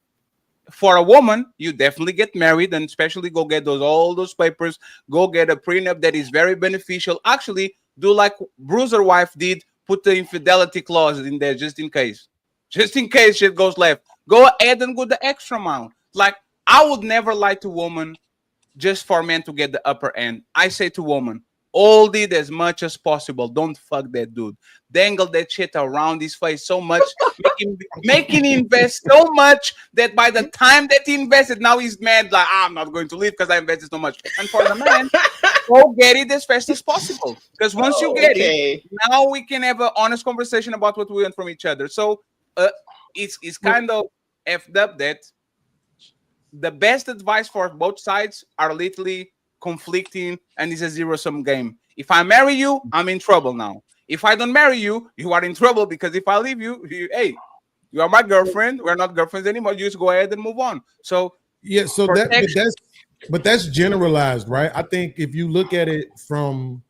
For a woman, you definitely get married, and especially go get all those papers. Go get a prenup that is very beneficial. Actually, do like Bruiser wife did. Put the infidelity clause in there just in case. just in case shit goes left. Go ahead and go the extra mile. Like, I would never lie to woman just for men to get the upper end. I say to woman, hold it as much as possible. Don't fuck that dude. Dangle that shit around his face so much, make him invest so much that by the time that he invested, now he's mad, like, I'm not going to leave because I invested so much. And for the man, go get it as fast as possible. Because once you get it, now we can have an honest conversation about what we want from each other. So it's kind of effed up that the best advice for both sides are literally conflicting, and it's a zero-sum game. If I marry you, I'm in trouble now. If I don't marry you, you are in trouble, because if I leave you, hey, you are my girlfriend. We're not girlfriends anymore. You just go ahead and move on. So yeah, so that's generalized, right? I think if you look at it from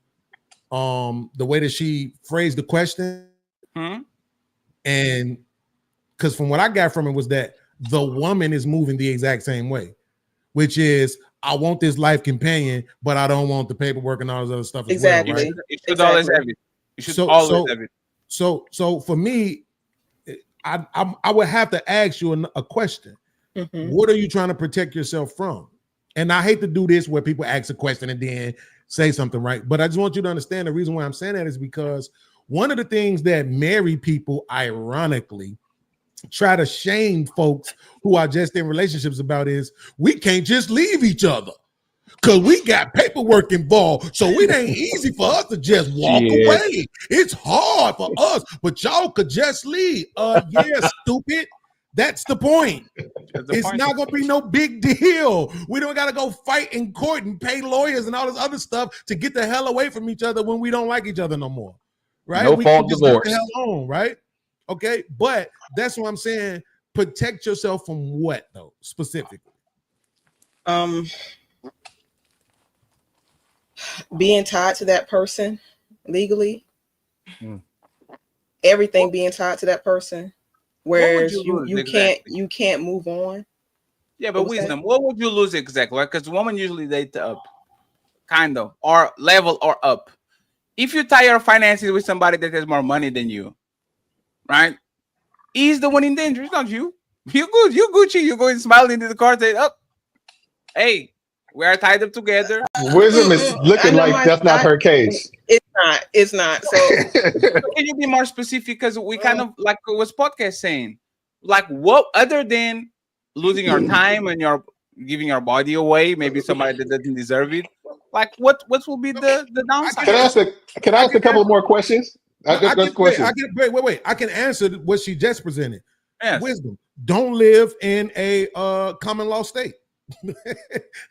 the way that she phrased the question, and because from what I got from it was that the woman is moving the exact same way, which is, I want this life companion, but I don't want the paperwork and all this other stuff as well, right? You should always have it. You should always have it. So for me, I would have to ask you a question. What are you trying to protect yourself from? And I hate to do this where people ask a question and then say something, right? But I just want you to understand the reason why I'm saying that is because one of the things that married people, ironically, try to shame folks who are just in relationships about is, we can't just leave each other because we got paperwork involved. So it ain't easy for us to just walk away. It's hard for us, but y'all could just leave. Yeah, stupid. That's the point. It's not gonna be no big deal. We don't gotta go fight in court and pay lawyers and all this other stuff to get the hell away from each other when we don't like each other no more. Right? No we fault can just divorce. get the hell on, right? Okay, but that's what I'm saying. Protect yourself from what, though, specifically? Being tied to that person legally, everything being tied to that person, whereas you can't move on. Yeah, but wisdom, what would you lose exactly? Because women usually date up, kind of, or level or up. If you tie your finances with somebody that has more money than you, right? He's the one in danger. It's not you. You're good. You're Gucci. You go and smile into the car. Say, "Oh, hey, we are tied up together." Wisdom is looking like that's not her case. It's not. So can you be more specific? Because we kind of like what's podcast saying, like what other than losing your time and your giving your body away, maybe somebody that doesn't deserve it. Like what will be the downside? Can I ask a couple more questions? Wait. I can answer what she just presented. Yes. Wisdom. Don't live in a common law state.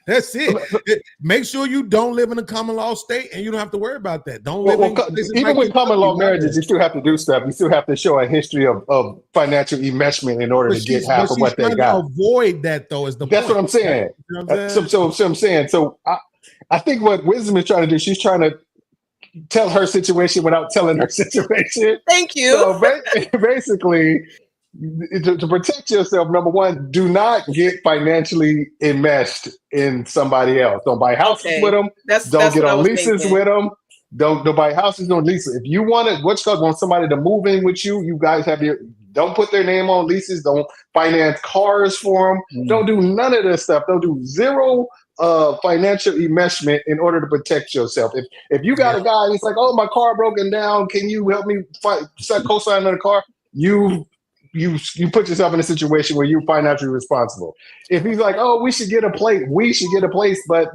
That's it. Make sure you don't live in a common law state, and you don't have to worry about that. Don't live in even with common law marriages, you still have to do stuff. You still have to show a history of financial enmeshment in order to get half of what they got. Avoid that, though, is the that's point. what I'm saying. You know what I'm saying? So I'm saying. So I think what Wisdom is trying to do, she's trying to tell her situation without telling her situation. Thank you. So basically, to protect yourself, number one, do not get financially enmeshed in somebody else. Don't buy houses with them. Don't get on leases with them. Don't buy houses, don't lease. If you want it, want somebody to move in with you, you guys have don't put their name on leases. Don't finance cars for them. Don't do none of this stuff. Don't do zero financial enmeshment in order to protect yourself. If you got a guy, he's like, oh, my car broken down. Can you help me co-sign on the car? You put yourself in a situation where you're financially responsible. If he's like, oh, we should get a place, but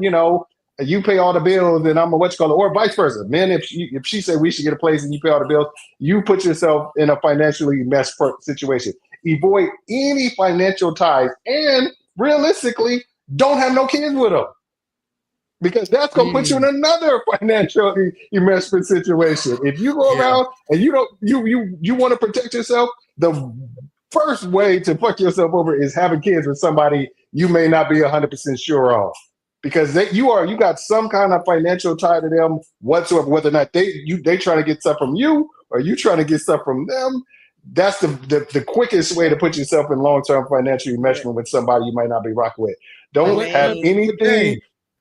you pay all the bills and I'm or vice versa. Men, if she said we should get a place and you pay all the bills, you put yourself in a financially messed situation. Avoid any financial ties and realistically, don't have no kids with them. Because that's gonna put you in another financial investment situation. If you go around and you want to protect yourself, the first way to fuck yourself over is having kids with somebody you may not be 100% sure of. Because you got some kind of financial tie to them whatsoever, whether or not they trying to get stuff from you or you trying to get stuff from them. That's the quickest way to put yourself in long-term financial enmeshment with somebody you might not be rocking with. Don't have anything.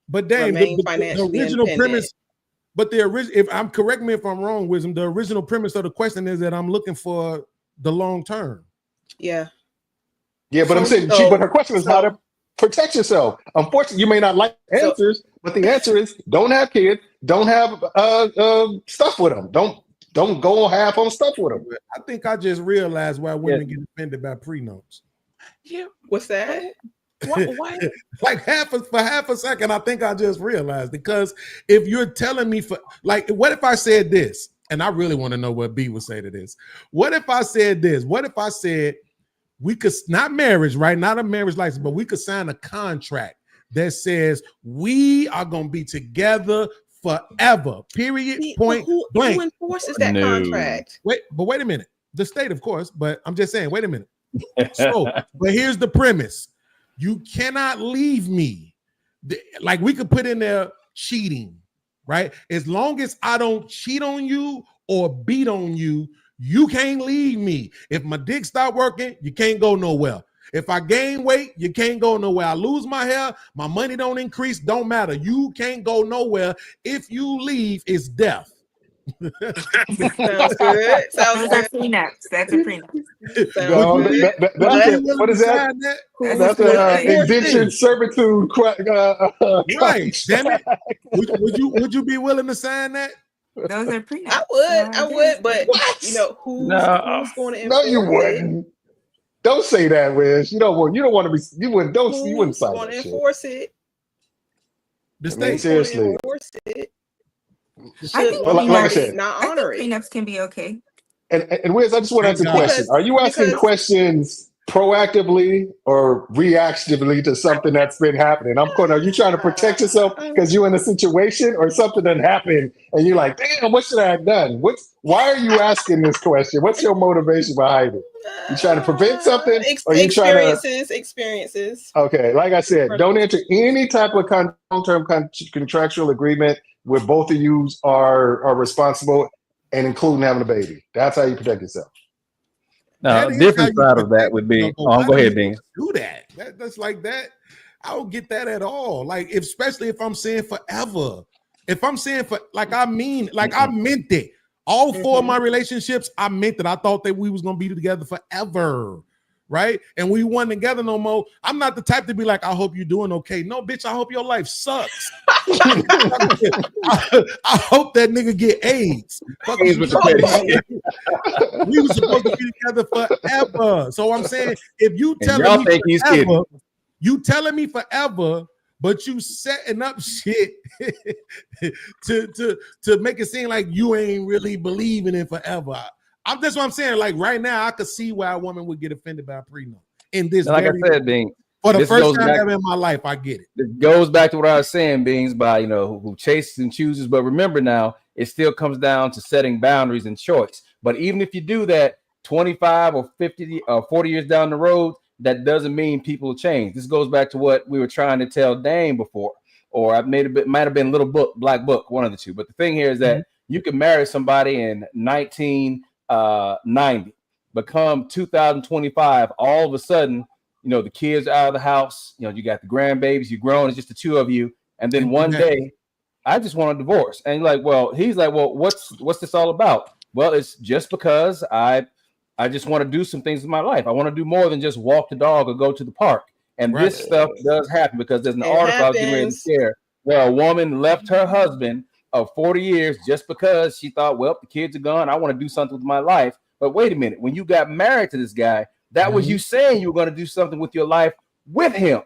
But Dave, the original premise, correct me if I'm wrong, Wisdom, the original premise of the question is that I'm looking for the long term. Yeah. Yeah, but I'm saying, but her question is how to protect yourself. Unfortunately, you may not like answers, but the answer is don't have kids, don't have stuff with them. Don't go half on stuff with them. I think I just realized why women get offended by prenups. Yeah. What's that? What? Like for half a second, I think I just realized, because if you're telling me what if I said this? And I really want to know what B would say to this. What if I said this? What if I said we could, not marriage, right? Not a marriage license, but we could sign a contract that says we are going to be together forever, period, point blank. Who enforces that contract? Wait a minute. The state, of course, but I'm just saying, wait a minute. So, but here's the premise. You cannot leave me. Like we could put in there cheating, right? As long as I don't cheat on you or beat on you, you can't leave me. If my dick stop working, you can't go nowhere. If I gain weight, you can't go nowhere. I lose my hair, my money don't increase, don't matter. You can't go nowhere. If you leave, it's death. Sounds good. Sounds good. Prenups. That's a prenup. What is that? That's an indentured servitude. Right, damn it. Would you be willing to sign that? Those are prenups. I would, but you know who's going to enforce No, you wouldn't. Don't say that, Wiz. You don't want to be. You wouldn't. You wouldn't sign going that to shit. enforce it? The state seriously. Enforce it. I think Well, like I said, not honor it. prenups can be okay. And Wiz, I just want to ask a question. Are you asking questions proactively or reactively to something that's been happening? Are you trying to protect yourself because you're in a situation or something that happened and you're like, damn, what should I have done? Why are you asking this question? What's your motivation behind it? You trying to prevent something? Or you trying to experiences? Okay, like I said, don't enter any type of long-term contractual agreement where both of you are responsible, and including having a baby. That's how you protect yourself. Now, different side of that would be, go ahead, Bean. Do that. That's like that. I don't get that at all. Like, especially if I'm saying forever. If I'm saying I meant it. All four of my relationships, I meant it. I thought that we was gonna be together forever, right? And we weren't together no more. I'm not the type to be like, I hope you're doing okay. No, bitch, I hope your life sucks. I hope that nigga get AIDS. We were supposed to be together forever. So I'm saying, if you telling me forever, you telling me forever, but you setting up shit to make it seem like you ain't really believing in forever. That's what I'm saying. Like right now, I could see why a woman would get offended by a prenup. In this, like I said, Bean, for the first time ever in my life, I get it. It goes back to what I was saying, Beans, by who chases and chooses. But remember now, it still comes down to setting boundaries and choice. But even if you do that 25 or 50 or 40 years down the road, that doesn't mean people will change. This goes back to what we were trying to tell Dane before, or I might have been Little Book, Black Book, one of the two. But the thing here is that you can marry somebody in 1990, become 2025, all of a sudden, the kids are out of the house, you got the grandbabies, you're grown, it's just the two of you, and then one day, I just want a divorce. And he's like, what's this all about? Well, it's just because I just want to do some things in my life. I want to do more than just walk the dog or go to the park. And this stuff does happen, because there's an article I was getting ready to share where a woman left her husband of 40 years just because she thought, well, the kids are gone, I want to do something with my life. But wait a minute, when you got married to this guy, that was you saying you were going to do something with your life with him.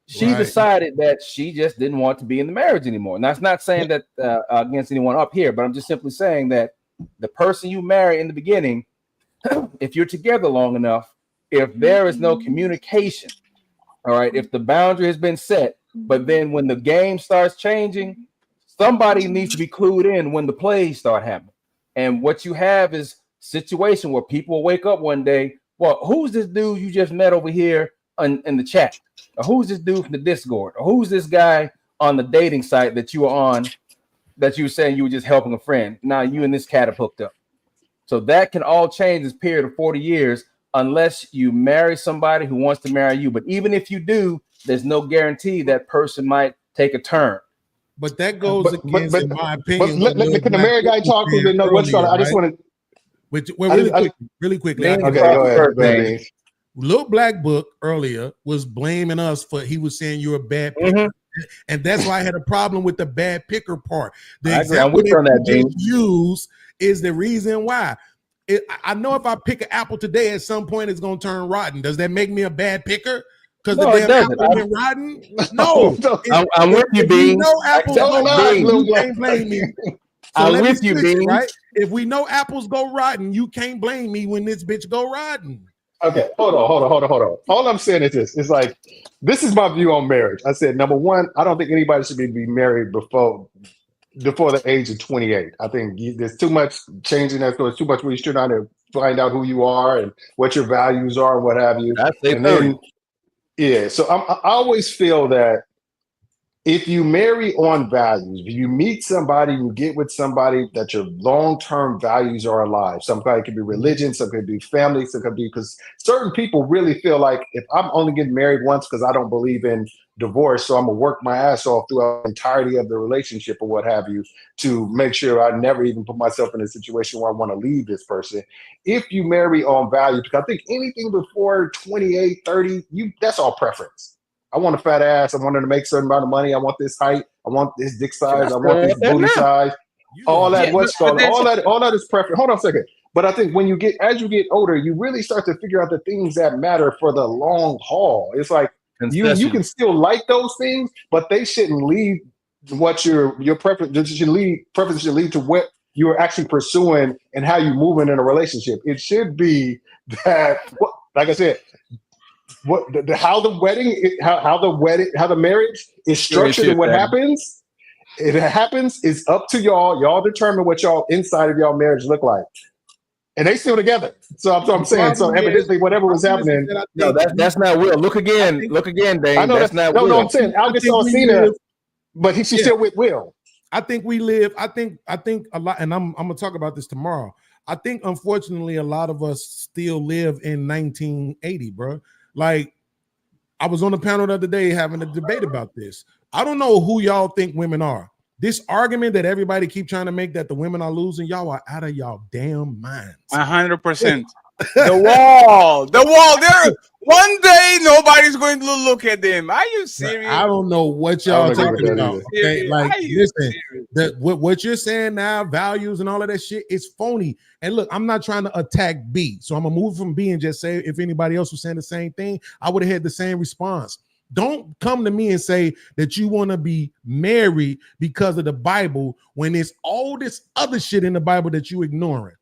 She decided that she just didn't want to be in the marriage anymore. And that's not saying that against anyone up here, but I'm just simply saying that the person you marry in the beginning, if you're together long enough, if there is no communication, all right, if the boundary has been set, but then when the game starts changing, somebody needs to be clued in when the plays start happening. And what you have is situation where people wake up one day, well, who's this dude you just met over here in the chat? Or who's this dude from the Discord? Or who's this guy on the dating site that you were on that you were saying you were just helping a friend? Now you and this cat have hooked up. So that can all change this period of 40 years unless you marry somebody who wants to marry you. But even if you do, there's no guarantee that person might take a turn. But that goes against, in my opinion. Can the married guy talk who didn't know what's going on? I just want to. Really quickly. Okay, go ahead. Little Black Book earlier was blaming us for he was saying you're a bad picker. And that's why I had a problem with the bad picker part. The example that you just use is the reason why. I know if I pick an apple today, at some point it's going to turn rotten. Does that make me a bad picker? Because the damn apple been rotten? No. I'm with you, Beans. If we know apples go rotten, you can't blame me. I'm with you, Beans. Right? If we know apples go rotten, you can't blame me when this bitch go rotten. Okay, hold on. All I'm saying is this. It's like, this is my view on marriage. I said, number one, I don't think anybody should be married before the age of 28. I think there's too much changing that. There's too much where you're trying to find out who you are and what your values are and what have you. And then, yeah, so I always feel that if you marry on values, if you meet somebody, you get with somebody that your long-term values are alive. Somebody could be religion, some could be family, some could be, because certain people really feel like if I'm only getting married once because I don't believe in divorce, so I'm gonna work my ass off throughout the entirety of the relationship or what have you to make sure I never even put myself in a situation where I want to leave this person. If you marry on value, because I think anything before 28, 30, that's all preference. I want a fat ass. I want her to make a certain amount of money. I want this height. I want this dick size. I want this booty size. All that, all that is preference. Hold on a second. But I think as you get older, you really start to figure out the things that matter for the long haul. It's like you can still like those things, but they shouldn't lead what your preference should lead. Preference should lead to what you're actually pursuing and how you're moving in a relationship. It should be that, like I said, how the marriage is structured and what happens. It happens is up to y'all. Y'all determine what y'all inside of y'all marriage look like, and they still together. So I'm saying, so evidently, whatever was happening. No, that's not Will. Look again, Dane. I know that's not Will. Will. No, I'm saying I'll get Cena, but she's still with Will. I think we live. I think a lot, and I'm gonna talk about this tomorrow. I think unfortunately a lot of us still live in 1980, bro. Like, I was on the panel the other day having a debate about this. I don't know who y'all think women are. This argument that everybody keep trying to make that the women are losing, y'all are out of y'all damn minds. 100%. The wall. There. One day nobody's going to look at them. Are you serious? I don't know what y'all talking about. Okay, like, listen, what you're saying now, values and all of that shit, is phony. And look, I'm not trying to attack B, so I'm gonna move from B and just say if anybody else was saying the same thing, I would have had the same response. Don't come to me and say that you want to be married because of the Bible when there's all this other shit in the Bible that you ignoring.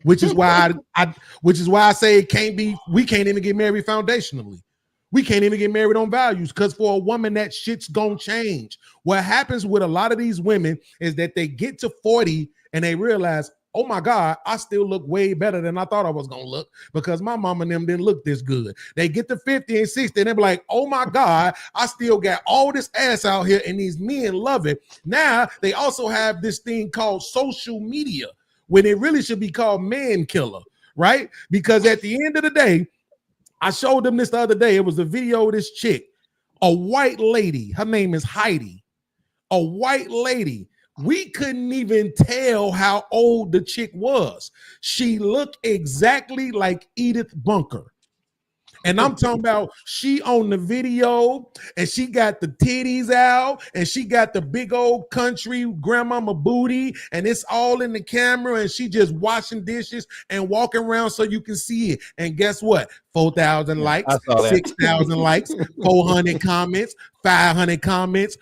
Which is why I say it can't be. We can't even get married foundationally. We can't even get married on values, because for a woman that shit's gonna change. What happens with a lot of these women is that they get to 40 and they realize, oh my God, I still look way better than I thought I was gonna look because my mama and them didn't look this good. They get to 50 and 60 and they're like, oh my God, I still got all this ass out here and these men love it. Now they also have this thing called social media, when it really should be called man killer, right? Because at the end of the day, I showed them this the other day. It was a video of this chick, a white lady. Her name is Heidi. A white lady. We couldn't even tell how old the chick was. She looked exactly like Edith Bunker. And I'm talking about she on the video and she got the titties out and she got the big old country grandmama booty and it's all in the camera and she just washing dishes and walking around so you can see it. And guess what? 4,000 likes, 6,000 likes, 400 comments, 500 comments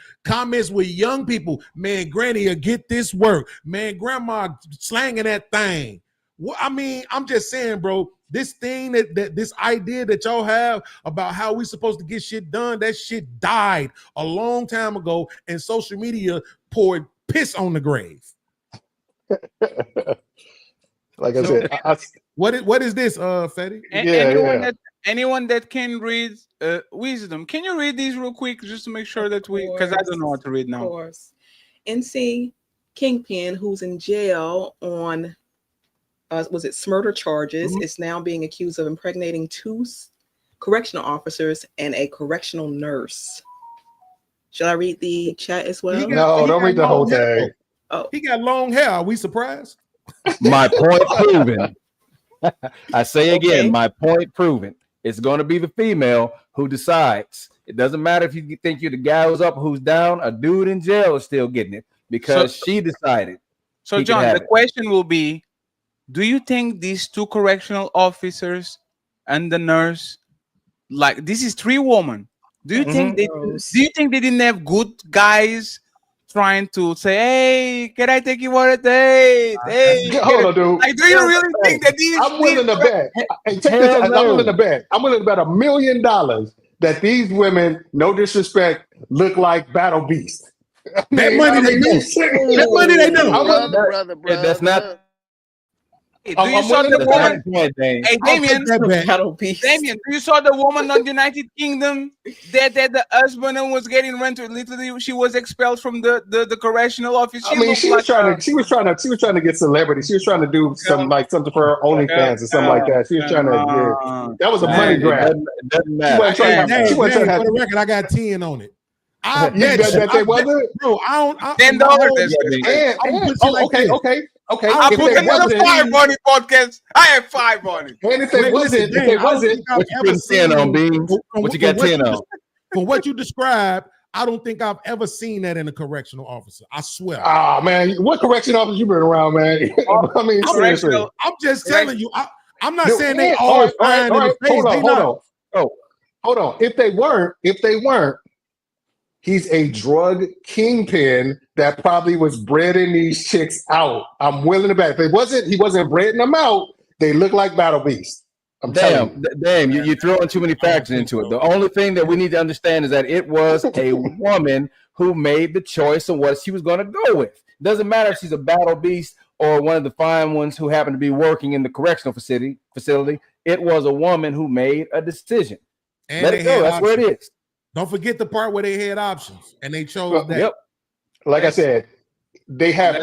with young people. Man, granny will get this work. Man, grandma slanging that thing. Well, I mean, I'm just saying, bro, this thing that this idea that y'all have about how we supposed to get shit done, that shit died a long time ago, and social media poured piss on the grave. Like I said, what is this, Fetty? Anyone that can read wisdom, can you read these real quick just to make sure that because I don't know what to read now. Of course. NC Kingpin, who's in jail on was it murder charges, is now being accused of impregnating 2 correctional officers and a correctional nurse. Should I read the chat as well? No, don't read the whole thing. Oh, he got long hair. Are we surprised? My point proven. I say again, my point proven. It's going to be the female who decides. It doesn't matter if you think you're the guy who's up, who's down. A dude in jail is still getting it because she decided. So, John, the question will be, do you think these two correctional officers and the nurse, like this is 3 women, do you think they didn't have good guys trying to say, hey, can I take you on a date? Hey, hold on, dude. Like, do you really think that these? I'm willing to bet. Hey, check this out. I'm willing to bet. I'm willing to bet $1 million that these women, no disrespect, look like battle beasts. That money they know. That money they know. That's not. Hey, do you saw the woman? Hey, Damien, do you saw the woman on the United Kingdom that the husband was getting rented? Literally, she was expelled from the correctional office. I mean, she was trying to get celebrity. She was trying to do something for her OnlyFans or something like that. She was trying to. That was a money grab. It doesn't matter. For the record, I got 10 on it. I bet they wasn't. Bro, $10. Okay. I put another 5 on it podcast. I have 5 on it. And if they wasn't, what you put 10 on, Beans? What you got 10 on? From what you described, I don't think I've ever seen that in a correctional officer. I swear. Ah, man, what correctional officer you been around, man? I mean, seriously. I'm just telling you. I'm not saying they all fine in the face. Hold on. If they weren't, he's a drug kingpin that probably was breading these chicks out. I'm willing to bet. If he wasn't breading them out, they look like battle beasts. Damn, you're throwing too many factors into it. The only thing that we need to understand is that it was a woman who made the choice of what she was going to go with. Doesn't matter if she's a battle beast or one of the fine ones who happened to be working in the correctional facility. It was a woman who made a decision. And let it go. That's where it is. Don't forget the part where they had options and they chose that. Yep. Like I said, they had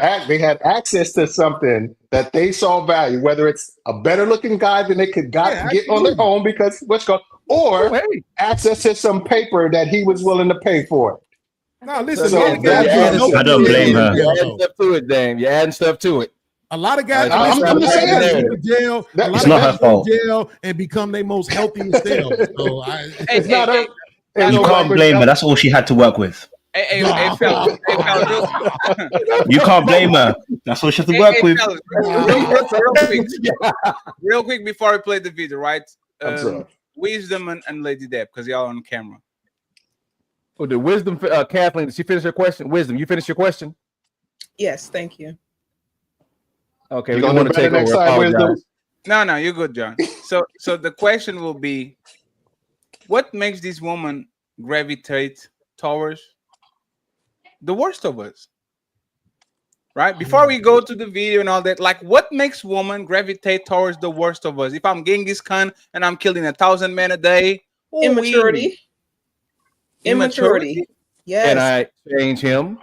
access to something that they saw value, whether it's a better looking guy than they could get on their own because or access to some paper that he was willing to pay for. No, listen, I don't blame her. You're adding stuff to it, Dame. You're adding stuff to it. A lot of guys I'm just saying, go to jail. It's not her fault. Jail and become their most healthiest selves. So it's not her. You can't blame her. That's all she had to work with. Hey, You can't blame her. That's all she had to work with. Real quick before I play the video, right? I'm sorry. Wisdom and Lady Deb, because y'all on camera. Oh, the Wisdom, Kathleen, did she finish her question? Wisdom, you finished your question? Yes, thank you. Okay, we want to take over. Next time, Wisdom. No, you're good, John. So the question will be, what makes this woman gravitate towards the worst of us? Right? Before we go to the video and all that, like what makes woman gravitate towards the worst of us? If I'm Genghis Khan and I'm killing 1,000 men a day, immaturity. Yes. Can I change him?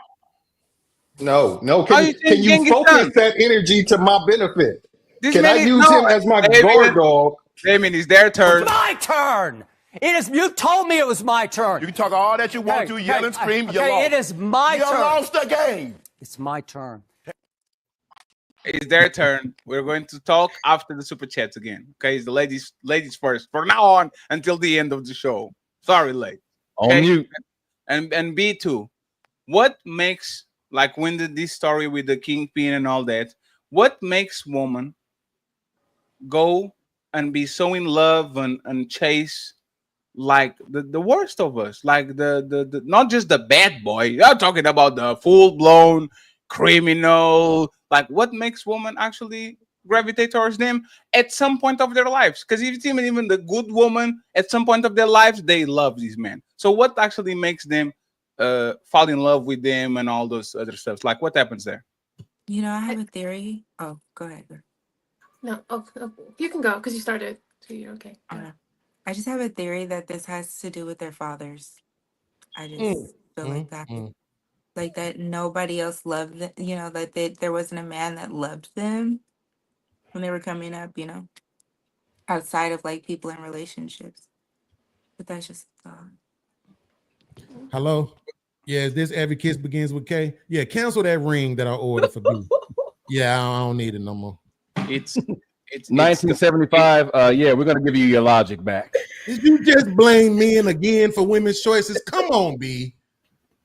No. Can you focus that energy to my benefit? Can I use him as my guard dog? Damien, it's their turn. It's my turn. You told me it was my turn. You can talk all that you want to, yell and scream. You lost. It is my turn. You lost the game. It's my turn. It's their turn. We're going to talk after the super chats again. Okay, it's the ladies first. From now on until the end of the show. Sorry, late. Okay? On you. And B2, what makes, like when this story with the kingpin and all that, what makes woman go and be so in love and chase like the worst of us, like the not just the bad boy. You're talking about the full-blown criminal. Like what makes women actually gravitate towards them at some point of their lives? Because if even the good woman at some point of their lives, they love these men. So what actually makes them fall in love with them and all those other stuff? Like what happens there? You know, I have a theory. Oh, go ahead. No, you can go because you started. So you're okay. I just have a theory that this has to do with their fathers. I just feel like that. Like that nobody else loved them, you know, that there wasn't a man that loved them when they were coming up, you know, outside of like people in relationships. But that's just Hello? Yeah, is this Every Kiss Begins with K? Yeah, cancel that ring that I ordered for B. Yeah, I don't need it no more. It's It's 1975. Yeah, we're gonna give you your logic back. Did you just blame men again for women's choices? Come on, B.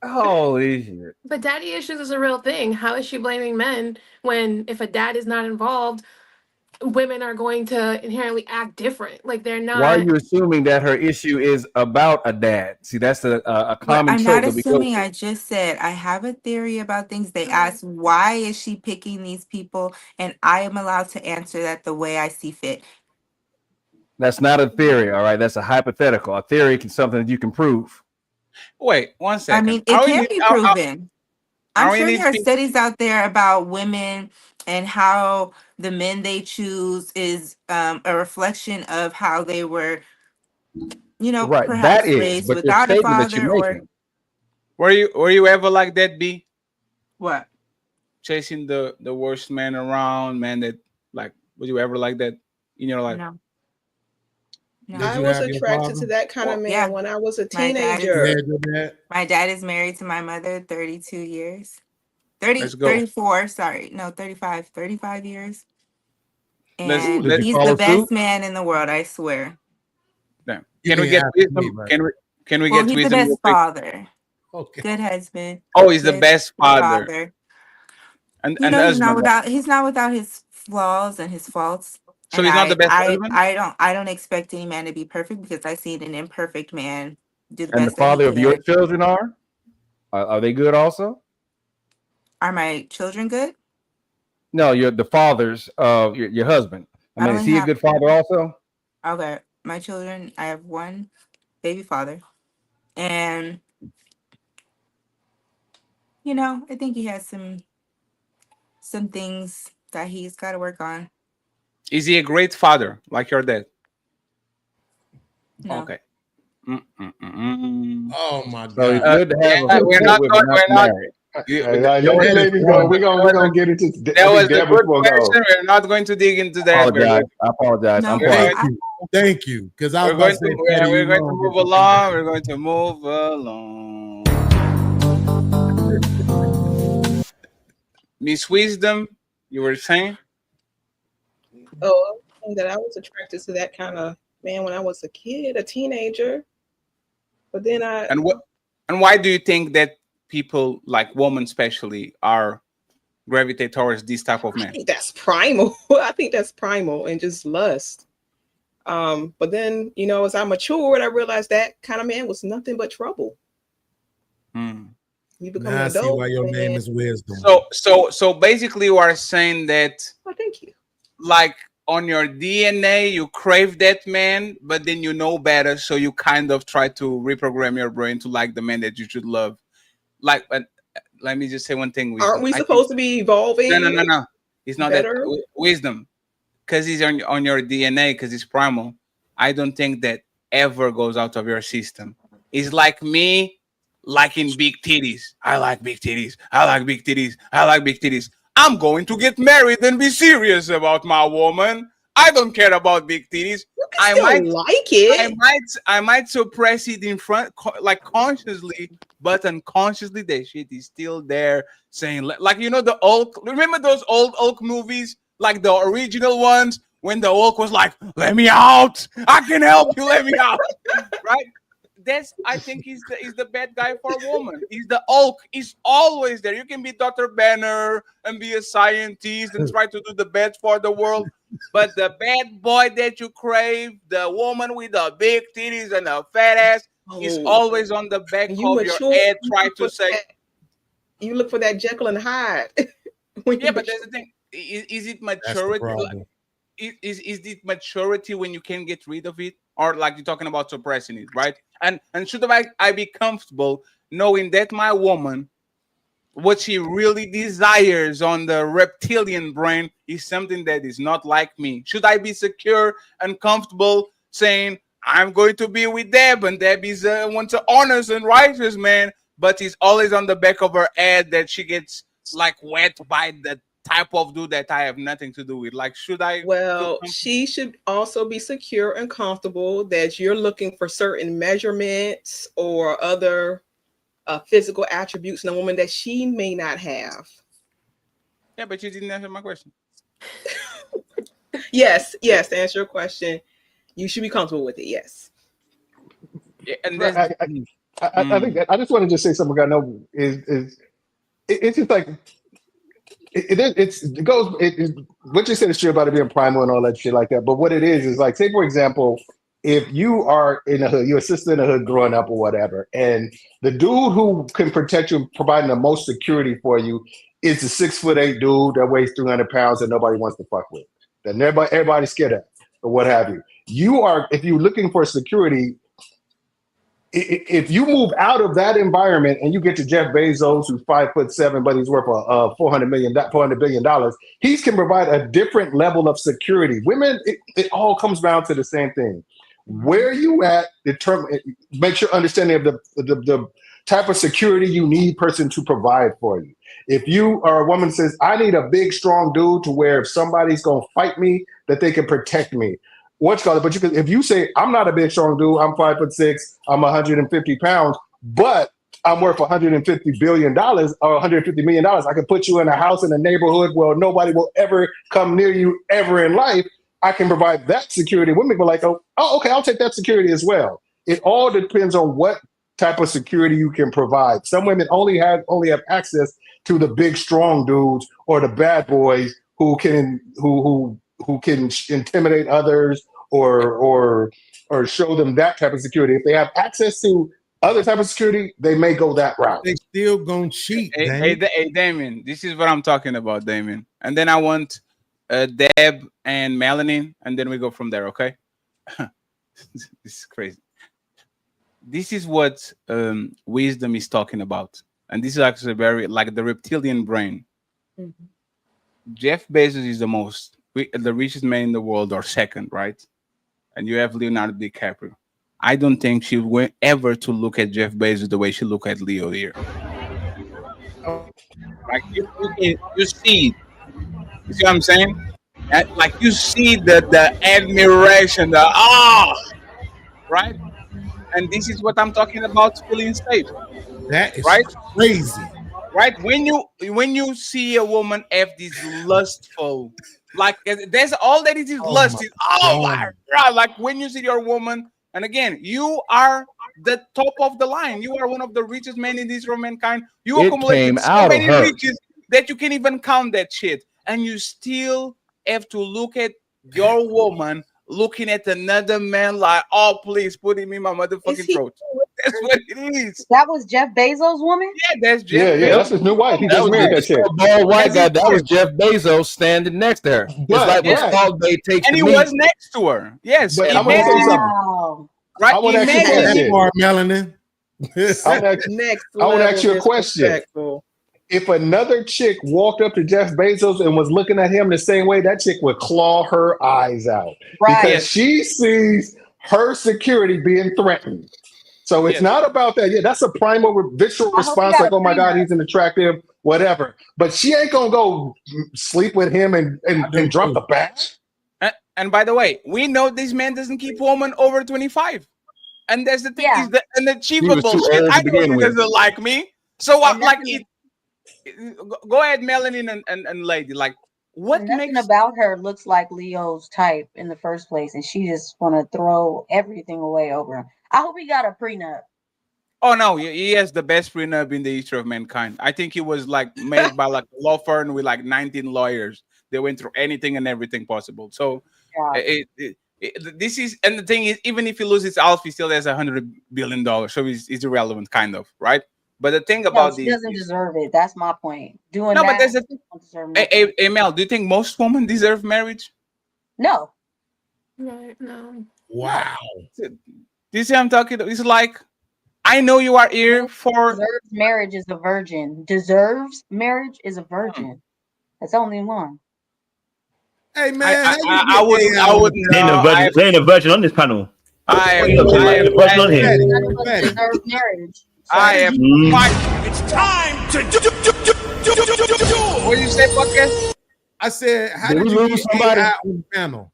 Holy shit. But daddy issues is a real thing. How is she blaming men when if a dad is not involved, women are going to inherently act different? Like they're Why are not. you assuming that her issue is about a dad? See, that's a But common I'm trope not that we go assuming. through. I just said I have a theory about things. They asked, why is she picking these people? And I am allowed to answer that the way I see fit. That's not a theory, all right? That's a hypothetical. A theory can something that you can prove. Wait, 1 I second. mean, it can be proven. I'm are we sure need there are to- studies out there about women and how the men they choose is a reflection of how they were, Right, that perhaps is, raised but your without a statement that you're father or making. Were you ever like that, B? what? Chasing the worst man around, man, that like, were you ever like that in your life? No. No. Did I you was have your attracted father? to that kind of man Yeah. when I was a My dad You teenager. had your dad? My dad is married to my mother 32 years. 30, Let's go. 34, sorry. No, 35 years. Let's And Did you he's follow the best suit? man in the world, I swear. Damn. You Can we didn't get ask wisdom? me, right? Can we Well, get he's the wisdom real best quick? father. Okay. Good husband. Oh, he's the Good, best good father father. and He's not husband. without his flaws and his faults. So And he's not the best husband? I don't expect any man to be perfect because I see an imperfect man do the And the best that he father of your can. children are they good also? Are my children good? No, you're the fathers of your husband. I I mean, is only he a have good father also? okay. My children, I have one baby father. And I think he has some things that he's got to work on. Is he a great father like your dad? No. Okay. Mm-mm-mm. Oh my So it's God. good to have Yeah, a we're good not with, going. but not We're not. married. Let That the ladies go. We're gonna get into. I was think a Deb good before go. question. We're not going to dig into that. I apologize. No, I'm but quiet. Thank you. Because I was We're about going to say, to Patty, we're you going to wrong. move along. We're going to move along. Miss Wisdom, you were saying? Oh, that I was attracted to that kind of man when I was a kid, a teenager. But then And why do you think that people, like women especially, are gravitate towards this type of I man? think that's primal. I think that's primal and just lust. But then, as I matured, I realized that kind of man was nothing but trouble. You become Now an I see adult. why your name is Wisdom. So basically, you are saying that, Oh, thank you. like, on your DNA, you crave that man, but then you know better, so you kind of try to reprogram your brain to like the man that you should love. Like, but let me just say one thing, Wisdom. Aren't we supposed to be evolving? No. It's not better? that Wisdom, because he's on your DNA, because it's primal. I don't think that ever goes out of your system. It's like me liking big titties. I like big titties. I like big titties. I like big titties. I'm going to get married and be serious about my woman. I don't care about big titties. I might like it. I might suppress it in front, like consciously, but unconsciously, that shit is still there. Saying like the Hulk. Remember those old Hulk movies, like the original ones, when the Hulk was like, "Let me out! I can help you. Let me out!" Right? I think he's the bad guy for a woman. He's the Hulk. He's always there. You can be Dr. Banner and be a scientist and try to do the best for the world. But the bad boy that you crave, the woman with the big titties and a fat ass, is always on the back of your head trying to say. You look for that Jekyll and Hyde. Yeah, but there's the thing. Is it maturity? Is it maturity when you can get rid of it, or like you're talking about suppressing it, right? And should I be comfortable knowing that my woman, what she really desires on the reptilian brain is something that is not like me? Should I be secure and comfortable saying I'm going to be with Deb, and Deb is wants an honest and righteous man, but it's always on the back of her head that she gets like wet by the type of dude that I have nothing to do with? Like, should I? Well, she should also be secure and comfortable that you're looking for certain measurements or other physical attributes in a woman that she may not have. Yeah, but you didn't answer my question. Yes, yes. To answer your question, you should be comfortable with it. Yes. Yeah, and Right, there's I think that I just want to just say something I know it's just like it goes what you said is true about it being primal and all that shit like that. But what it is like, say for example, if you are in a hood, you're a sister in a hood growing up or whatever, and the dude who can protect you and providing the most security for you is the 6'8" dude that weighs 300 pounds that nobody wants to fuck with, that everybody's scared of, or what have you. If you're looking for security, if you move out of that environment and you get to Jeff Bezos, who's 5'7", but he's worth $400 billion, he can provide a different level of security. Women, it all comes down to the same thing. Where you at makes your understanding of the type of security you need person to provide for you. If you are a woman that says, I need a big, strong dude to where if somebody's gonna fight me, that they can protect me. But if you say, I'm not a big, strong dude, I'm 5'6", I'm 150 pounds, but I'm worth $150 billion or $150 million, I can put you in a house in a neighborhood where nobody will ever come near you ever in life. I can provide that security. Women go like, oh, okay, I'll take that security as well. It all depends on what type of security you can provide. Some women only have access to the big, strong dudes or the bad boys who can intimidate others or show them that type of security. If they have access to other type of security, they may go that route. They still gonna cheat. Hey, Damien, this is what I'm talking about, Damien. And then I want Deb and Melanie, and then we go from there, okay? This is crazy. This is what wisdom is talking about. And this is actually very like the reptilian brain. Mm-hmm. Jeff Bezos is the richest man in the world, or second, right? And you have Leonardo DiCaprio. I don't think she went ever to look at Jeff Bezos the way she looked at Leo here. Like you see, you see what I'm saying? And like you see the admiration, right? And this is what I'm talking about, feeling safe. That is right? Crazy. Right? When you see a woman have this lustful, like there's all that it is lust. My God! Like when you see your woman, and again, you are the top of the line. You are one of the richest men in this room, mankind. You accumulated so many riches that you can't even count that shit, and you still have to look at your woman looking at another man like, oh, please put him in my motherfucking throat. That's what it is. That was Jeff Bezos' woman? Yeah, that's Jeff. Yeah, that's his new wife. He just married that chick. Bald white guy. That was Jeff Bezos standing next to her. It's like what Salt Bay takes and to he me. was next to her. Yes. But I want to say something. Right? I want to ask you a Melanin. I want to ask you a question. If another chick walked up to Jeff Bezos and was looking at him the same way, that chick would claw her eyes out because she sees her security being threatened. So it's not about that. Yeah, that's a primal visceral response, like, oh my God, he's an attractive, whatever. But she ain't gonna go sleep with him and drop the batch. And by the way, we know this man doesn't keep women over 25. And that's the thing, is the unachievable shit. I know he doesn't like me. So I'm like, go ahead, Melanie and lady. Like, what nothing about her looks like Leo's type in the first place, and she just want to throw everything away over him. I hope he got a prenup. Oh no, he has the best prenup in the history of mankind. I think he was like made by like a law firm with like 19 lawyers. They went through anything and everything possible. So this is, and the thing is, even if he loses Alf, he still has $100 billion. So he's irrelevant, kind of, right? But the thing about she doesn't deserve it. That's my point. But there's a thing. Hey, Mel, do you think most women deserve marriage? No. No. Wow. Do you see what I'm talking about? It's like, I know you are here for deserves marriage is a virgin. Deserves marriage is a virgin. That's only one. Hey man, I wouldn't. There ain't a virgin on this panel. I am virgin on here. Deserves marriage. I am It's time to do. What did you say, podcast? I said, how did you get AI on the panel?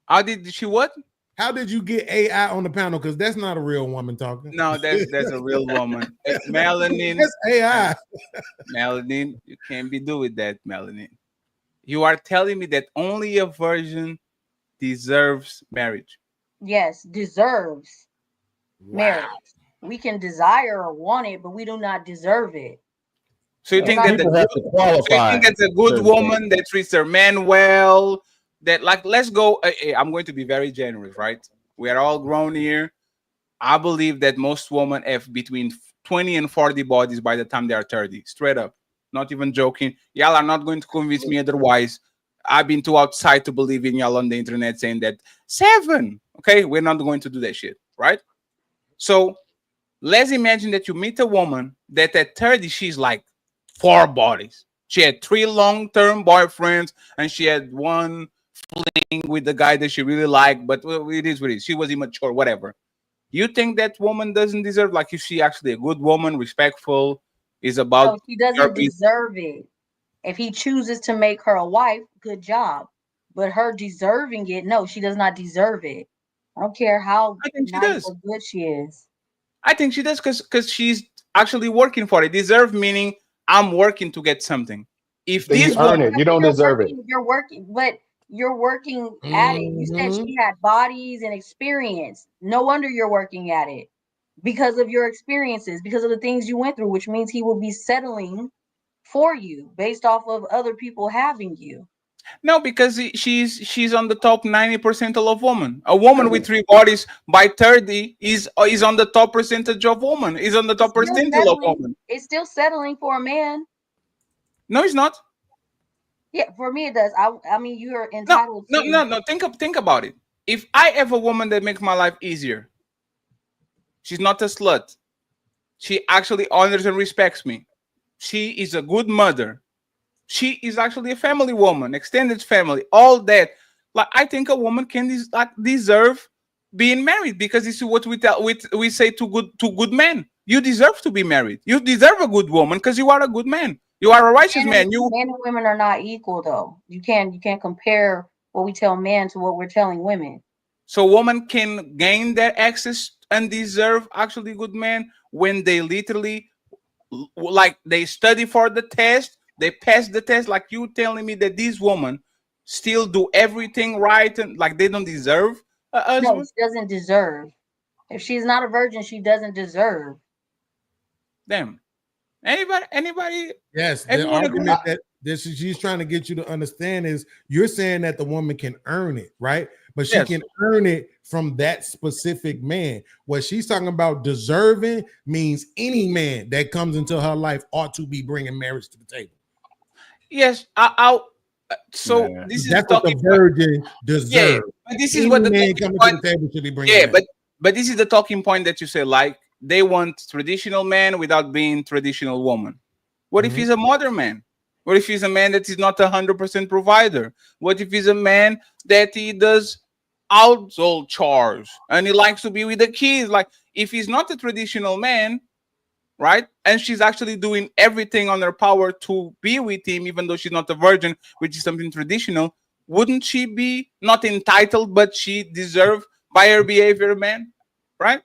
How did she what? How did you get AI on the panel? Because that's not a real woman talking. No, that's a real woman. Melanin. That's AI. Melanin, you can't be doing that, Melanin. You are telling me that only a virgin deserves marriage. Yes, deserves marriage. We can desire or want it, but we do not deserve it. So you We're think not that People have to qualify. so you think that's a good certain woman things. that treats her man well? That like, let's go. I'm going to be very generous, right? We are all grown here. I believe that most women have between 20 and 40 bodies by the time they are 30. Straight up. Not even joking. Y'all are not going to convince me otherwise. I've been too outside to believe in y'all on the internet saying that 7. Okay, we're not going to do that shit, right? So let's imagine that you meet a woman that at 30, she's like 4 bodies. She had 3 long-term boyfriends and she had 1 fling with the guy that she really liked, but it is what it is. She was immature, whatever. You think that woman doesn't deserve, like, if she actually a good woman, respectful, is No, about she your doesn't deserve it. If he chooses to make her a wife, good job. But her deserving it, no, she does not deserve it. I don't care how I think she nice does. or good she is. I think she does because she's actually working for it. Deserve meaning I'm working to get something. If Then you this earn woman, it. You don't deserve it. You're working, but you're working at it. You said she had bodies and experience. No wonder you're working at it because of your experiences, because of the things you went through, which means he will be settling for you based off of other people having you. no, because she's on the top 90 percentile of women. A woman with 3 bodies by 30 is on the top percentage of women. Is on the top Still percentile of settling. women. It's still settling for a man. No, it's not. Yeah, for me it does. I mean, you are No, entitled no, to. no, no. Think about it. If I have a woman that makes my life easier, she's not a slut. She actually honors and respects me. She is a good mother. She is actually a family woman, extended family, all that. Like, I think a woman can deserve being married because this is what we say to good men. You deserve to be married. You deserve a good woman because you are a good man. You are a righteous man. Men and women are not equal, though. You can't compare what we tell men to what we're telling women. So women can gain their access and deserve actually good men when they literally, like, they study for the test, they pass the test. Like, you telling me that these women still do everything right and like they don't deserve a No, husband? she doesn't deserve. If she's not a virgin, she doesn't deserve. Damn. Anybody? Yes, the Everyone agree? argument that she's trying to get you to understand is you're saying that the woman can earn it, right? But she Yes. can earn it from that specific man. What she's talking about deserving means any man that comes into her life ought to be bringing marriage to the table. Yes, I'll. So this is That's the what the talking virgin point. deserves. Yeah, but this is Any what the man talking coming point. to the table should be bringing. Yeah, that. but this is the talking point that you say, like, they want traditional man without being traditional woman. What if he's a modern man? What if he's a man that is not 100% provider? What if he's a man that he does household chores and he likes to be with the kids? Like, if he's not a traditional man, right, and she's actually doing everything on her power to be with him, even though she's not a virgin, which is something traditional, wouldn't she be not entitled, but she deserve by her behavior, man, right?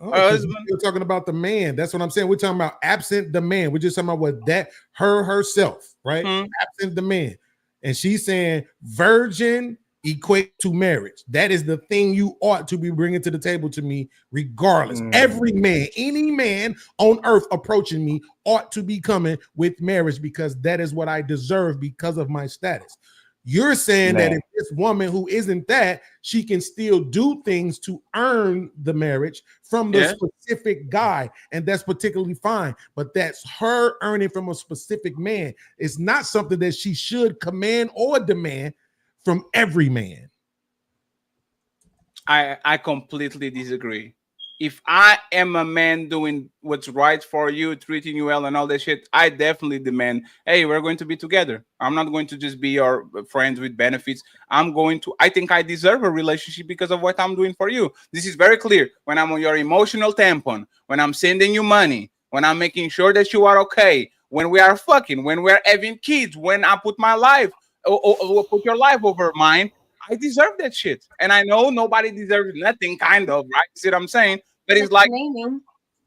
Oh, 'cause we're still talking about the man. That's what I'm saying. We're talking about absent the man. We're just talking about what that herself, right? Absent the man. And she's saying virgin equate to marriage. That is the thing you ought to be bringing to the table to me, regardless. Every man, any man on earth approaching me ought to be coming with marriage because that is what I deserve because of my status. You're saying that if this woman who isn't that, she can still do things to earn the marriage from the specific guy, and that's particularly fine. But that's her earning from a specific man. It's not something that she should command or demand from every man. I completely disagree. If I am a man doing what's right for you, treating you well and all that shit, I definitely demand, hey, we're going to be together. I'm not going to just be your friends with benefits. I think I deserve a relationship because of what I'm doing for you. This is very clear. When I'm on your emotional tampon, when I'm sending you money, when I'm making sure that you are okay, when we are fucking, when we're having kids, when I put my life, or put your life over mine, I deserve that shit. And I know nobody deserves nothing, kind of, right? See what I'm saying? But it's like,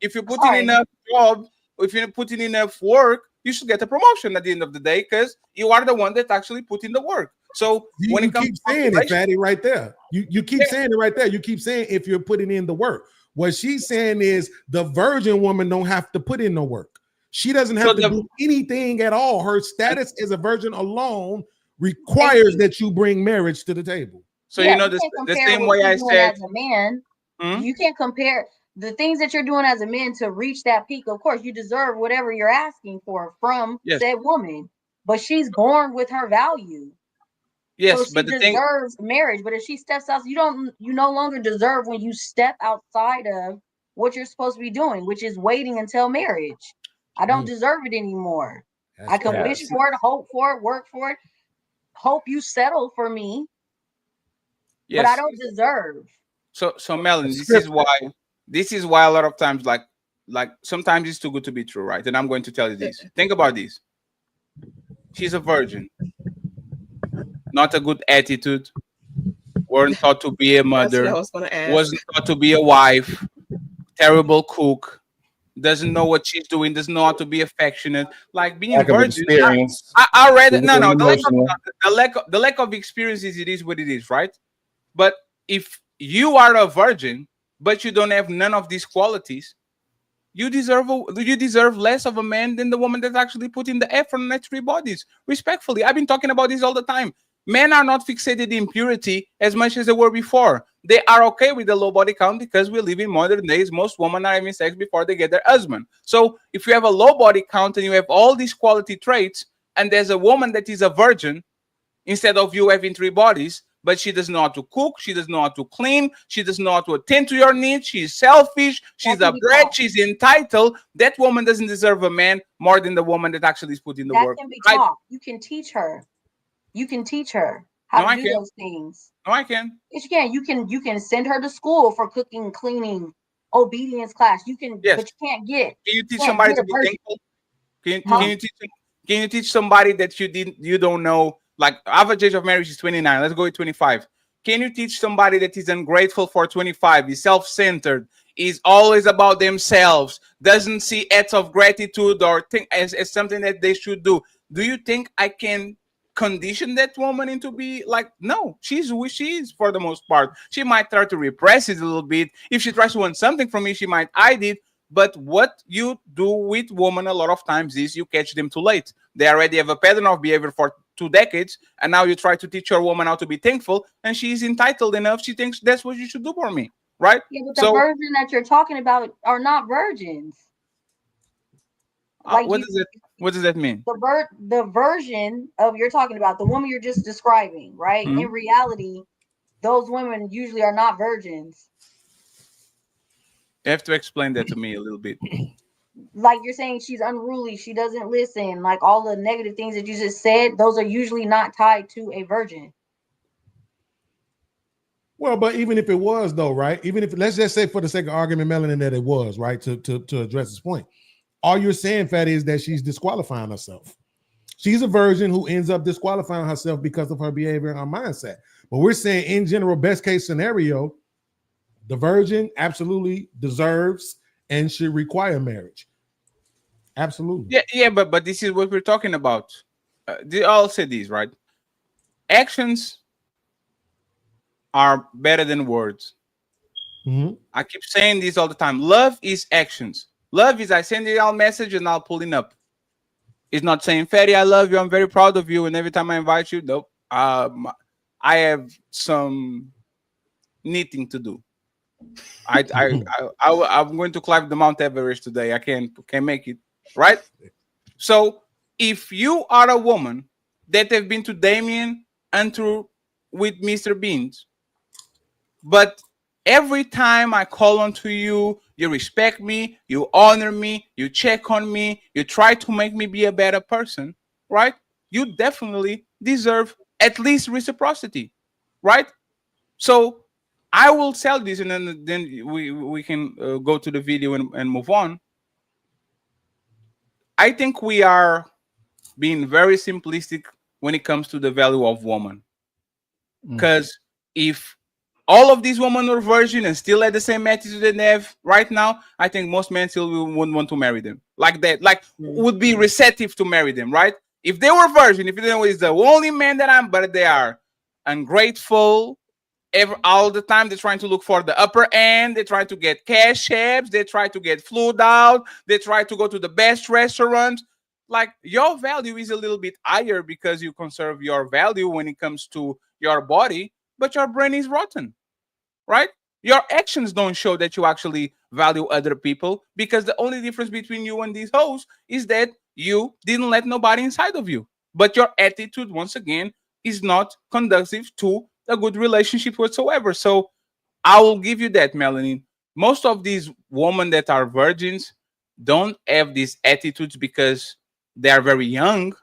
if you put in enough job, if you put in enough work, you should get a promotion at the end of the day because you are the one that actually put in the work. So when you it comes keep to saying it, relationship- Fatty, right there. You keep saying it right there. You keep saying if you're putting in the work. What she's saying is the virgin woman don't have to put in no work. She doesn't have to do anything at all. Her status as a virgin alone requires that you bring marriage to the table. So Yeah, you know you the can't the compare same what way you're I doing said. as a man. Hmm? You can't compare the things that you're doing as a man to reach that peak. Of course, you deserve whatever you're asking for from Yes. said woman, but she's born with her value. Yes, So she but the thing, deserves marriage. But if she steps out, you no longer deserve when you step outside of what you're supposed to be doing, which is waiting until marriage. I don't deserve it anymore. I can wish for it, hope for it, work for it, hope you settle for me, but I yes. don't deserve. So Melanie, this is why a lot of times like sometimes it's too good to be true, right? And I'm going to tell you this. Think about this. She's a virgin, not a good attitude, weren't taught to be a That's what mother, I was going to ask. wasn't taught to be a wife, terrible cook, doesn't know what she's doing, doesn't know how to be affectionate. Like being Lack of virgin. experience. I read it. No, Physical and the lack of experience is it is what it is, right? But if you are a virgin, but you don't have none of these qualities, you deserve less of a man than the woman that actually put in the effort on that 3 bodies. Respectfully, I've been talking about this all the time. Men are not fixated in purity as much as they were before. They are okay with the low body count because we live in modern days. Most women are having sex before they get their husband. So if you have a low body count and you have all these quality traits, and there's a woman that is a virgin, instead of you having 3 bodies, but she doesn't know how to cook, she doesn't know how to clean, she doesn't know how to attend to your needs, she's selfish, she's a brat, she's entitled. That woman doesn't deserve a man more than the woman that actually is putting the That work. can be taught. You can teach her. You can teach her how to do those things. No, I can. Yes, you can. You can send her to school for cooking, cleaning, obedience class. You can, but you can't get. Can you teach somebody to be thankful? Can you teach somebody that you don't know? Like average age of marriage is 29. Let's go with 25. Can you teach somebody that is ungrateful for 25, is self-centered, is always about themselves, doesn't see acts of gratitude or think as something that they should do? Do you think I can condition that woman into be like? No, she's who she is for the most part. She might try to repress it a little bit. If she tries to want something from me, she might hide it. But what you do with women a lot of times is you catch them too late. They already have a pattern of behavior for 2 decades, and now you try to teach your woman how to be thankful, and she's entitled enough. She thinks that's what you should do for me, right? Yeah, but the virgin that you're talking about are not virgins. What does that mean? The version of you're talking about, the woman you're just describing, right? Mm-hmm. In reality, those women usually are not virgins. You have to explain that to me a little bit. Like you're saying, she's unruly, she doesn't listen, like all the negative things that you just said, those are usually not tied to a virgin. Well, but even if it was though, right? Even if, let's just say for the sake of argument, Melanie, that it was, right? To address this point. All you're saying, Fatty, is that she's disqualifying herself. She's a virgin who ends up disqualifying herself because of her behavior and her mindset. But we're saying in general, best case scenario, the virgin absolutely deserves and should require marriage. Absolutely. Yeah, but this is what we're talking about. They all say these, right? Actions are better than words. Mm-hmm. I keep saying this all the time. Love is actions. Love is I send you a message and I'll pull it up. It's not saying, Fatty, I love you, I'm very proud of you, and every time I invite you, nope. I have some knitting to do. I'm going to climb the Mount Everest today. I can't make it, right? So if you are a woman that have been to Damien and through with Mr. Beans, but every time I call onto you, you respect me, you honor me, you check on me, you try to make me be a better person, right? You definitely deserve at least reciprocity, right? So I will tell this, and then we can go to the video and move on. I think we are being very simplistic when it comes to the value of woman. Because if all of these women were virgin and still had the same attitude they have right now, I think most men still wouldn't want to marry them like that. Like would be receptive to marry them, right? If they were virgin, if they know it's the only man that I'm, but they are ungrateful. All the time they're trying to look for the upper end. They try to get cash apps. They try to get flued out. They try to go to the best restaurant. Like your value is a little bit higher because you conserve your value when it comes to your body, but your brain is rotten, right? Your actions don't show that you actually value other people, because the only difference between you and these hoes is that you didn't let nobody inside of you. But your attitude, once again, is not conducive to a good relationship whatsoever. So I will give you that, Melanie. Most of these women that are virgins don't have these attitudes because they are very young.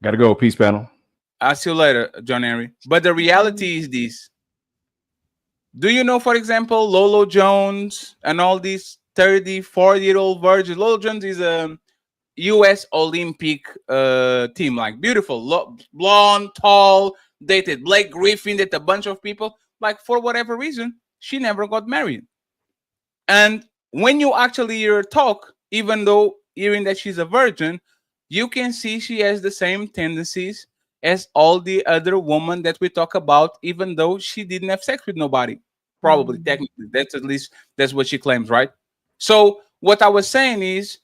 Gotta go. Peace, panel. I'll see you later, John Henry. But the reality is this. Do you know, for example, Lolo Jones and all these 30, 40-year-old virgins? Lolo Jones is a U.S. Olympic team, like beautiful, blonde, tall, dated Blake Griffin, dated a bunch of people. Like for whatever reason, she never got married. And when you actually hear her talk, even though hearing that she's a virgin, you can see she has the same tendencies as all the other women that we talk about, even though she didn't have sex with nobody. Probably, technically, that's at least that's what she claims, right? So what I was saying is,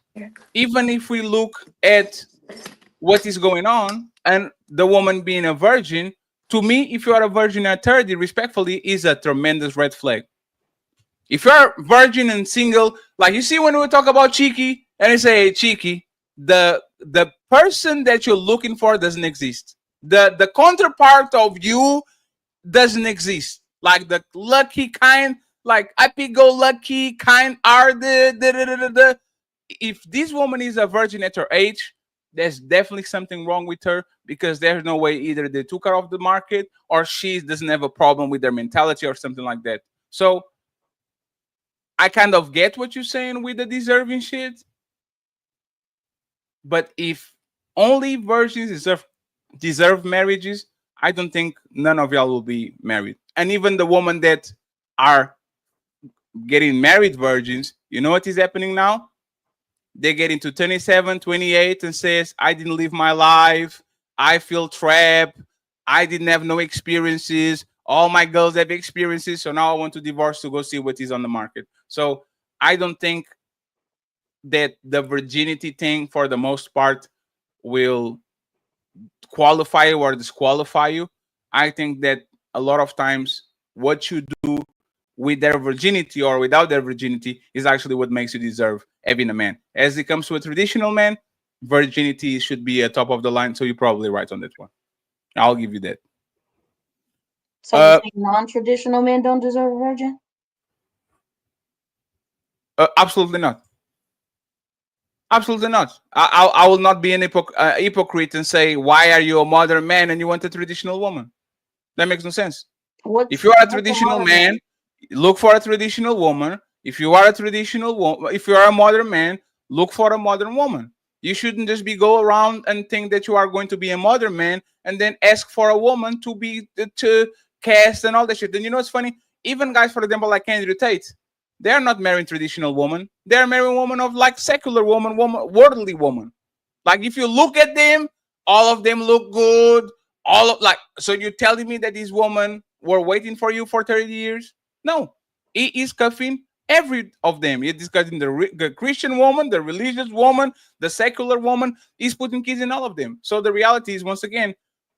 even if we look at what is going on and the woman being a virgin, to me, if you are a virgin at 30, respectfully, is a tremendous red flag. If you're virgin and single, like you see when we talk about cheeky, and they say, hey, cheeky, the person that you're looking for doesn't exist. The counterpart of you doesn't exist. Like the lucky kind, like happy-go-lucky kind are the. If this woman is a virgin at her age, there's definitely something wrong with her, because there's no way either they took her off the market or she doesn't have a problem with their mentality or something like that. So I kind of get what you're saying with the deserving shit. But if only virgins deserve marriages, I don't think none of y'all will be married. And even the women that are getting married virgins, you know what is happening now? They get into 27, 28 and says, I didn't live my life. I feel trapped. I didn't have no experiences. All my girls have experiences. So now I want to divorce to go see what is on the market. So I don't think that the virginity thing, for the most part, will qualify you or disqualify you. I think that a lot of times what you do with their virginity or without their virginity is actually what makes you deserve having a man. As it comes to a traditional man, virginity should be at top of the line. So you're probably right on that one. I'll give you that. So you think non-traditional men don't deserve a virgin? Absolutely not. Absolutely not. I will not be an hypocrite and say, why are you a modern man and you want a traditional woman? That makes no sense. If you are a traditional man, look for a traditional woman. If you are a traditional woman, if you are a modern man, look for a modern woman. You shouldn't just go around and think that you are going to be a modern man and then ask for a woman to cast and all that shit. And you know what's funny? Even guys, for example, like Andrew Tate, they're not marrying traditional women. They're marrying women of like secular woman, worldly woman. Like if you look at them, all of them look good. So you're telling me that these women were waiting for you for 30 years? No, he is cuffing every of them. He's discussing the Christian woman, the religious woman, the secular woman. He's putting kids in all of them. So the reality is, once again,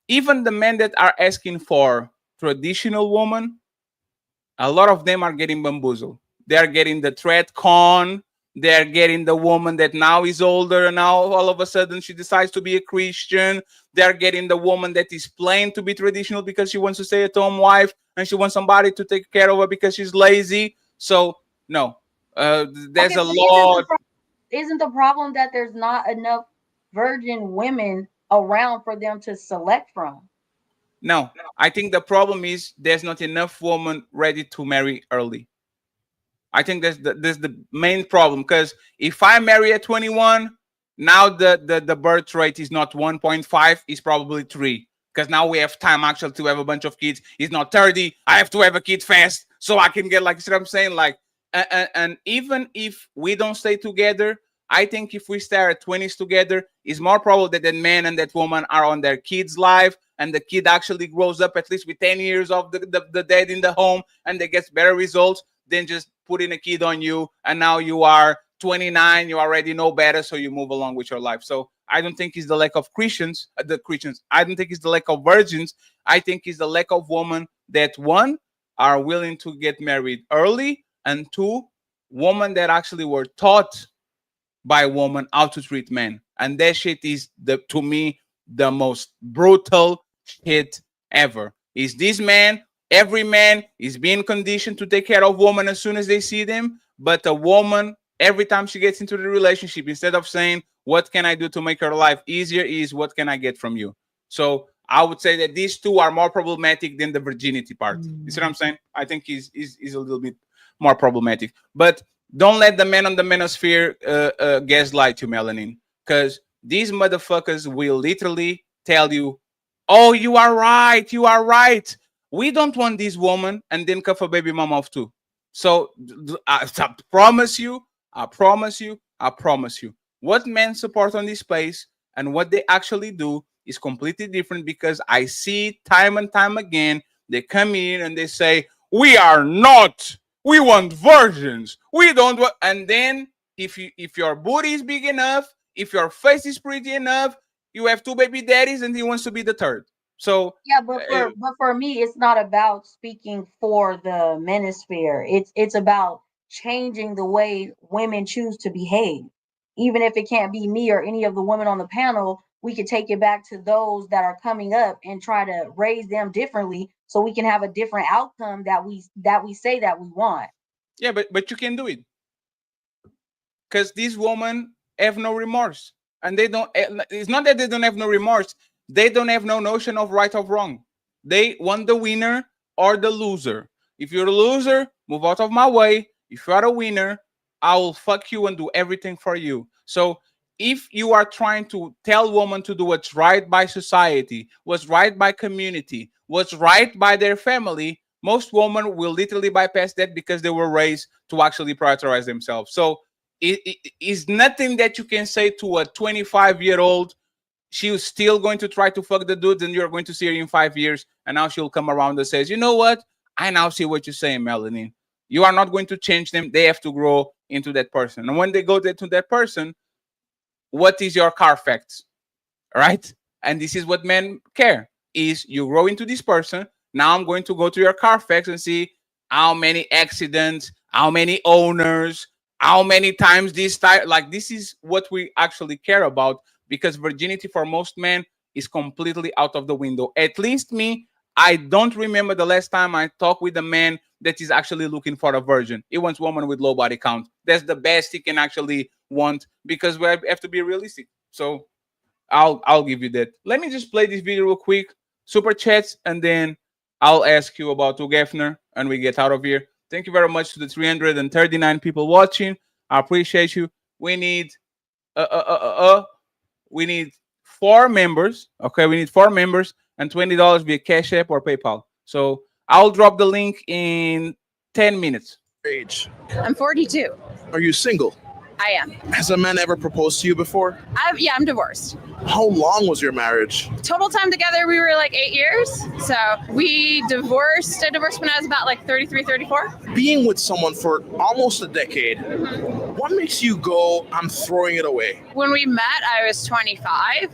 even the men that are asking for traditional woman, a lot of them are getting bamboozled. They are getting the threat con. They are getting the woman that now is older and now all of a sudden she decides to be a Christian. They are getting the woman that is plain to be traditional because she wants to stay at home wife and she wants somebody to take care of her because she's lazy. So no, there's a lot. Isn't the problem that there's not enough virgin women around for them to select from? No, I think the problem is there's not enough women ready to marry early. I think that's the main problem, because if I marry at 21, now the birth rate is not 1.5, it's probably 3. because now we have time actually to have a bunch of kids. He's not 30. I have to have a kid fast so I can get, like, you see what I'm saying? Like, and even if we don't stay together, I think if we stay our 20s together, it's more probable that that man and that woman are on their kid's life, and the kid actually grows up at least with 10 years of the dad in the home, and they get better results than just putting a kid on you. And now you are 29, you already know better, so you move along with your life. So I don't think it's the lack of Christians. I don't think it's the lack of virgins. I think it's the lack of women that, one, are willing to get married early, and two, women that actually were taught by women how to treat men. And that shit is, to me, the most brutal shit ever. Is this man, every man is being conditioned to take care of women as soon as they see them, but a woman, every time she gets into the relationship, instead of saying, what can I do to make her life easier, is what can I get from you? So I would say that these two are more problematic than the virginity part. You see what I'm saying? I think is a little bit more problematic. But don't let the men on the manosphere gaslight you, Melanin, because these motherfuckers will literally tell you, oh, you are right, you are right. We don't want this woman, and then cuff a baby mom off too. So I promise you, what men support on this place and what they actually do is completely different, because I see time and time again, they come in and they say, we want virgins. We don't want, and then if your booty is big enough, if your face is pretty enough, you have two baby daddies and he wants to be the third. So yeah, but for me, it's not about speaking for the manosphere. It's about changing the way women choose to behave. Even if it can't be me or any of the women on the panel, we could take it back to those that are coming up and try to raise them differently, so we can have a different outcome that we say that we want. Yeah, but you can do it, because these women have no remorse, and they don't. It's not that they don't have no remorse. They don't have no notion of right or wrong. They want the winner or the loser. If you're a loser, move out of my way. If you are a winner, I will fuck you and do everything for you. So if you are trying to tell women to do what's right by society, what's right by community, what's right by their family, most women will literally bypass that because they were raised to actually prioritize themselves. So it is nothing that you can say to a 25-year-old. She's still going to try to fuck the dudes, and you're going to see her in 5 years, and now she'll come around and says, you know what? I now see what you're saying, Melanie. You are not going to change them. They have to grow into that person. And when they go to that person, what is your Carfax? Right? And this is what men care, is you grow into this person. Now I'm going to go to your Carfax and see how many accidents, how many owners, how many times this type. Like, this is what we actually care about, because virginity for most men is completely out of the window. At least me, I don't remember the last time I talked with a man that is actually looking for a virgin. He wants woman with low body count. That's the best he can actually want, because we have to be realistic. So I'll give you that. Let me just play this video real quick, super chats, and then I'll ask you about Hugh Effner, and we get out of here. Thank you very much to the 339 people watching. I appreciate you. We need we need 4 members. Okay, we need 4 members and $20 via Cash App or PayPal. So I'll drop the link in 10 minutes. Age. I'm 42. Are you single? I am. Has a man ever proposed to you before? I'm divorced. How long was your marriage? Total time together, we were like 8 years. So we divorced. I divorced when I was about like 33, 34. Being with someone for almost a decade, what makes you go, I'm throwing it away? When we met, I was 25,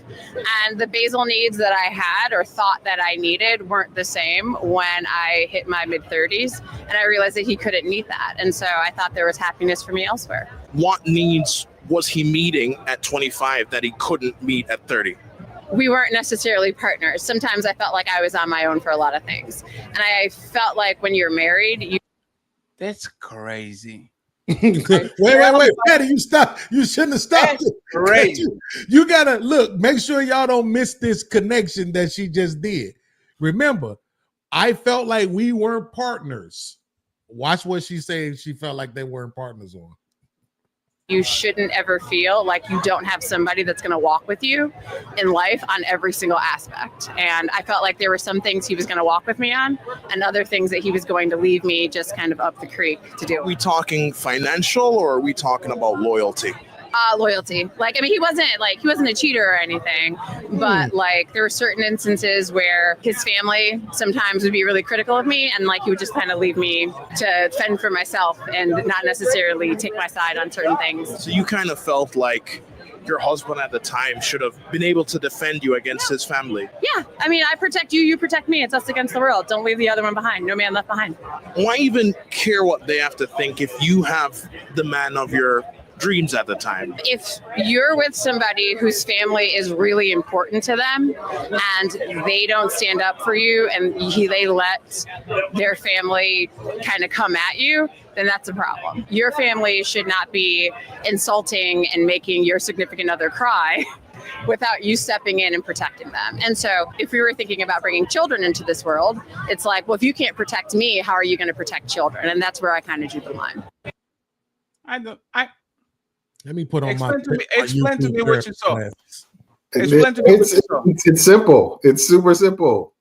and the basal needs that I had or thought that I needed weren't the same when I hit my mid-30s, and I realized that he couldn't meet that. And so I thought there was happiness for me elsewhere. What needs was he meeting at 25 that he couldn't meet at 30? We weren't necessarily partners. Sometimes I felt like I was on my own for a lot of things. And I felt like when you're married, That's crazy. wait. Patty, you stop. You shouldn't have stopped. Great. You gotta look, make sure y'all don't miss this connection that she just did. Remember, I felt like we weren't partners. Watch what she's saying. She felt like they weren't partners on. You shouldn't ever feel like you don't have somebody that's going to walk with you in life on every single aspect. And I felt like there were some things he was going to walk with me on and other things that he was going to leave me just kind of up the creek to do. Are we talking financial or are we talking about loyalty? Loyalty. Like, I mean, he wasn't a cheater or anything, but like there were certain instances where his family sometimes would be really critical of me, and like he would just kind of leave me to fend for myself and not necessarily take my side on certain things. So you kind of felt like your husband at the time should have been able to defend you against his family. Yeah, I mean, I protect you, you protect me. It's us against the world. Don't leave the other one behind. No man left behind. Why even care what they have to think if you have the man of your dreams at the time? If you're with somebody whose family is really important to them and they don't stand up for you and they let their family kind of come at you, then that's a problem. Your family should not be insulting and making your significant other cry without you stepping in and protecting them. And so if we were thinking about bringing children into this world, it's like, well, if you can't protect me, how are you going to protect children? And that's where I kind of drew the line. Let me put on Explain to me what you saw. It's simple. It's super simple.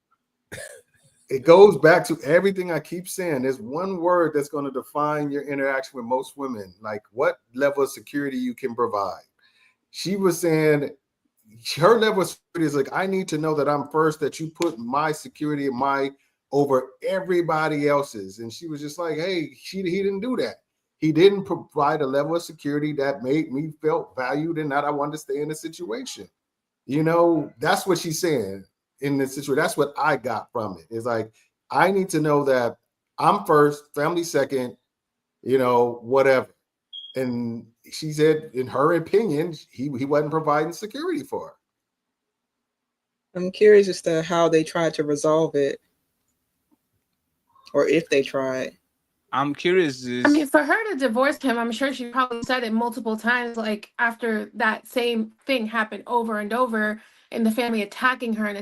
It goes back to everything I keep saying. There's one word that's going to define your interaction with most women, like what level of security you can provide. She was saying her level of security is like, I need to know that I'm first, that you put my security over everybody else's. And she was just like, hey, he didn't do that. He didn't provide a level of security that made me feel valued and that I wanted to stay in the situation. You know, that's what she's saying in this situation. That's what I got from it. It's like, I need to know that I'm first, family second, you know, whatever. And she said, in her opinion, he wasn't providing security for her. I'm curious as to how they tried to resolve it, or if they tried. I'm curious. I mean, for her to divorce him, I'm sure she probably said it multiple times, like after that same thing happened over and over, and the family attacking her and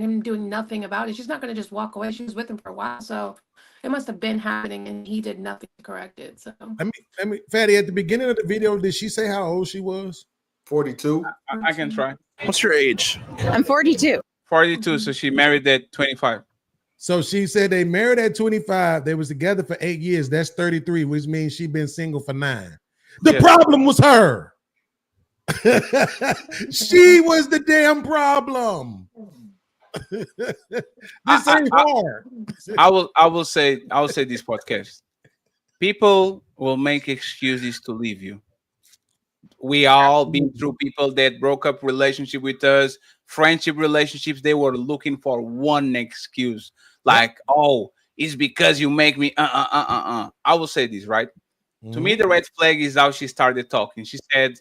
him doing nothing about it. She's not going to just walk away. She was with him for a while, so it must have been happening, and he did nothing to correct it. So, I mean, Fatty, at the beginning of the video, did she say how old she was? 42. I can try. What's your age? I'm 42. 42. So she married at 25. So she said they married at 25. They was together for 8 years. That's 33, which means she's been single for 9. The problem was her. She was the damn problem. This ain't hard. I will say this podcast. People will make excuses to leave you. We all been through people that broke up relationship with us, friendship relationships. They were looking for one excuse, like, oh, it's because you make me I will say this, right? To me, the red flag is how she started talking. She said,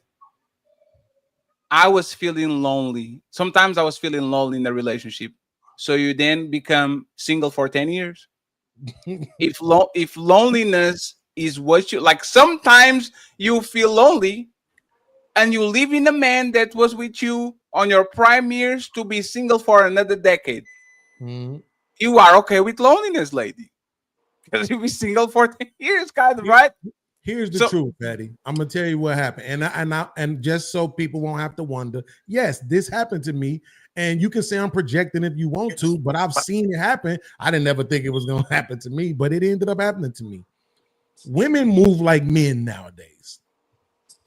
I was feeling lonely. Sometimes I was feeling lonely in the relationship. So you then become single for 10 years? If loneliness is what you like, sometimes you feel lonely and you live in a man that was with you on your prime years to be single for another decade. You are okay with loneliness, lady, because you'll be single for 10 years, kind of, right? Here's the truth, Patty. I'm gonna tell you what happened, and just so people won't have to wonder. Yes, this happened to me, and you can say I'm projecting if you want to, but I've seen it happen. I didn't ever think it was gonna happen to me, but it ended up happening to me. Women move like men nowadays.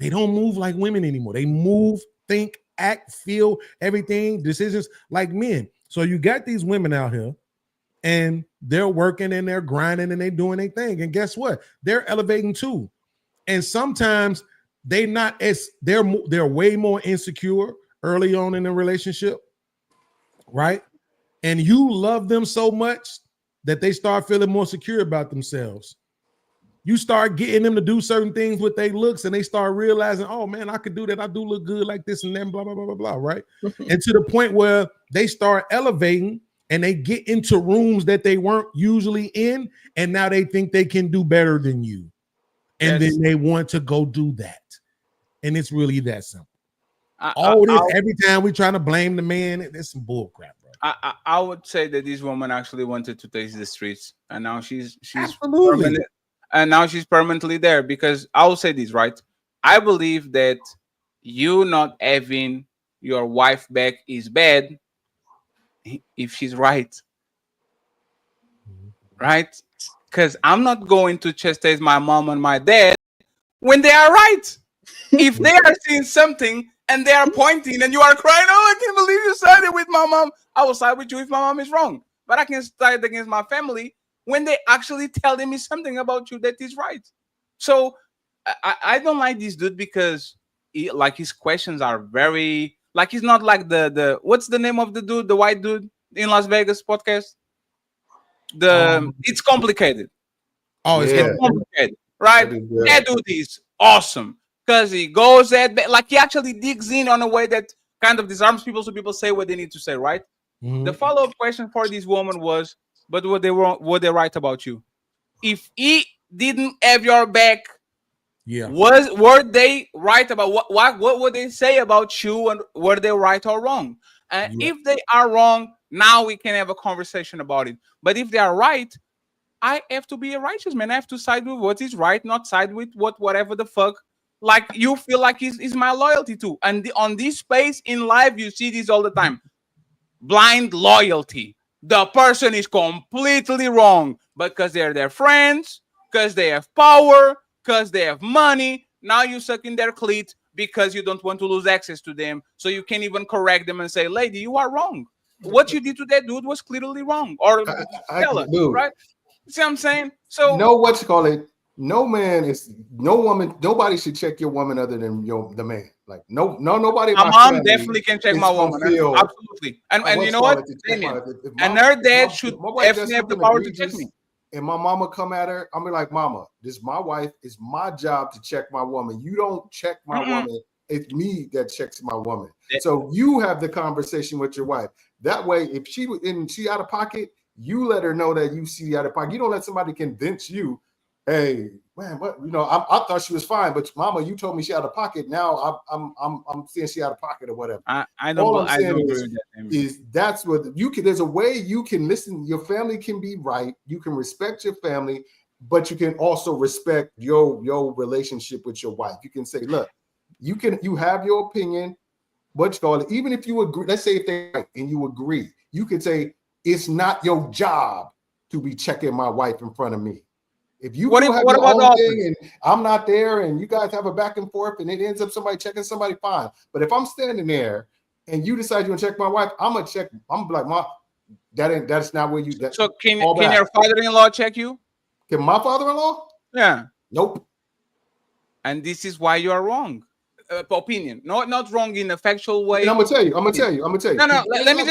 They don't move like women anymore. They move, think, act, feel everything, decisions like men. So you got these women out here, and they're working and they're grinding and they're doing their thing. And guess what? They're elevating too. And sometimes they're way more insecure early on in a relationship, right? And you love them so much that they start feeling more secure about themselves. You start getting them to do certain things with their looks, and they start realizing, oh man, I could do that. I do look good like this and then blah, blah, blah, blah, blah, right? And to the point where they start elevating and they get into rooms that they weren't usually in, and now they think they can do better than you. And then they want to go do that. And it's really that simple. Every time we trying to blame the man, it's some bull crap, bro. I would say that this woman actually wanted to taste the streets, and now she's absolutely. And now she's permanently there, because I will say this, right? I believe that you not having your wife back is bad if she's right. Right? Because I'm not going to chastise my mom and my dad when they are right. If they are seeing something and they are pointing and you are crying, oh, I can't believe you sided with my mom. I will side with you if my mom is wrong. But I can side against my family when they actually telling me something about you that is right. So I don't like this dude because like his questions are very like he's not like the what's the name of the dude, the white dude in Las Vegas podcast? It's complicated. Oh, it's It's complicated, right? That dude is awesome because he goes at like he actually digs in on a way that kind of disarms people, so people say what they need to say, right? The follow-up question for this woman was, but were they right about you? If he didn't have your back, were they right about what would they say about you, and were they right or wrong? And if they are wrong, now we can have a conversation about it. But if they are right, I have to be a righteous man. I have to side with what is right, not side with whatever the fuck like you feel like is my loyalty to. And on this space in life, you see this all the time. Blind loyalty. The person is completely wrong because they're their friends, because they have power, because they have money. Now you suck in their cleat because you don't want to lose access to them. So you can't even correct them and say, lady, you are wrong. What you did to that dude was clearly wrong. Or fella, right? See what I'm saying? So no man is no woman. Nobody should check your woman other than the man. Like nobody. My mom definitely can check my woman. Absolutely. And you know what? And her dad should definitely have the power to check me. And my mama come at her, I'm be like, mama, this is my wife. It's my job to check my woman. You don't check my woman. It's me that checks my woman. So you have the conversation with your wife. That way, if she out of pocket, you let her know that you see out of pocket. You don't let somebody convince you, hey, man, what I thought she was fine, but mama, you told me she out of pocket. Now I'm saying she out of pocket or whatever. I don't agree with that. That's what you can. There's a way you can listen. Your family can be right. You can respect your family, but you can also respect your relationship with your wife. You can say, look, you have your opinion. Even if you agree, let's say if they're right and you agree, you could say it's not your job to be checking my wife in front of me. If you have your own thing and I'm not there and you guys have a back and forth and it ends up somebody checking somebody, fine. But if I'm standing there and you decide you want to check my wife, I'm gonna check. I'm like, that's not where you. So can your father-in-law check you? Can my father-in-law? Yeah. Nope. And this is why you are wrong. Opinion, not wrong in a factual way. And I'm gonna tell you. No, let me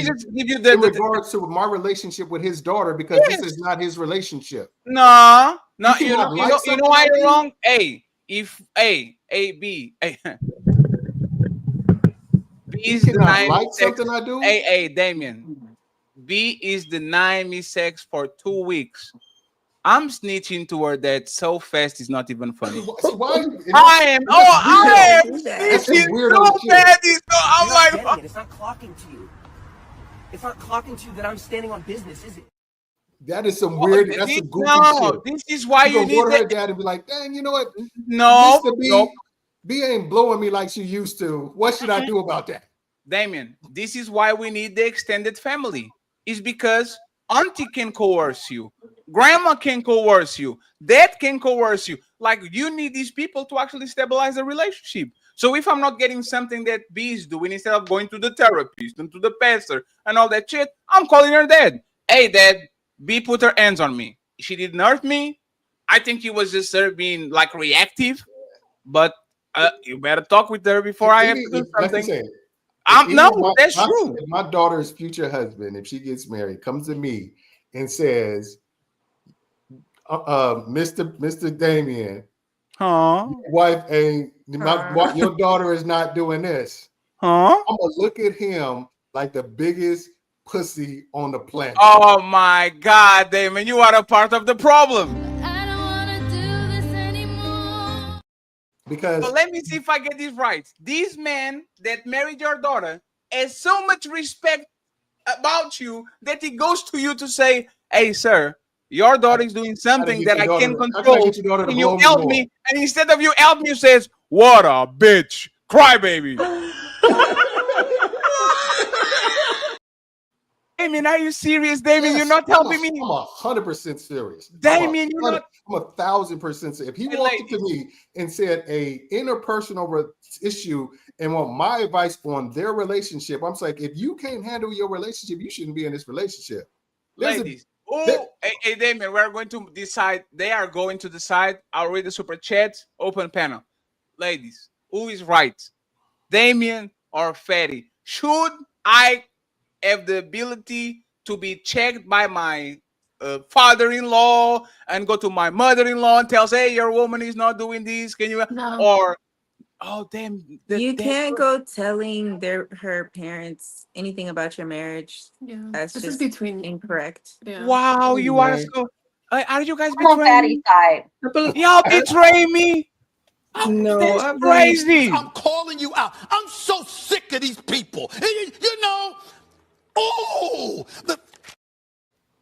just give you the regards to my relationship with his daughter, because this is not his relationship. No, you know why you're wrong. B B is denying like something I do. Damien, B is denying me sex for 2 weeks. I'm snitching to her that so fast is not even funny. I am snitching so bad. I'm like, it's not clocking to you. It's not clocking to you that I'm standing on business, is it? That is some weird. That's some goofy shit. This is why you need her dad and be like, dang, you know what? No, B ain't blowing me like she used to. What should I do about that? Damien, this is why we need the extended family. Is because auntie can coerce you, grandma can coerce you, dad can coerce you. Like, you need these people to actually stabilize the relationship. So if I'm not getting something that B is doing, instead of going to the therapist and to the pastor and all that shit, I'm calling her dad. Hey, dad, B put her hands on me. She didn't hurt me. I think he was just being like reactive. But you better talk with her before I have to do something. That's true. If my daughter's future husband, if she gets married, comes to me and says, Mr. Damien, wife ain't your daughter is not doing this. I'm gonna look at him like the biggest pussy on the planet. Oh my God, Damien, you are a part of the problem. Because so let me see if I get this right. This man that married your daughter has so much respect about you that he goes to you to say, hey, sir, Your daughter is doing something that I can't How can I control, get your daughter to and you blow me help more? me, and instead of you help me, you says, "What a bitch, crybaby." Damien, are you serious, Damien? You're not helping me. I'm 100% serious. Damien, you're not. I'm 1,000% serious. If he walked up to me and said a interpersonal issue and want my advice on their relationship, I'm like, if you can't handle your relationship, you shouldn't be in this relationship. Ladies, hey, Damien, we're going to decide. They are going to decide. I'll read the super chat. Open panel. Ladies, who is right, Damien or Fatty? Should I have the ability to be checked by my father-in-law and go to my mother-in-law and tells, "Hey, your woman is not doing this. Can you?" No. Or, oh damn, You can't go telling her parents anything about your marriage. Yeah, That's this just is between incorrect. Yeah. Wow, you are so. Are you guys I'm on betraying Fatty's me? side. Y'all betray me. No, That's I believe crazy. I'm calling you out. I'm so sick of these people. You know, oh,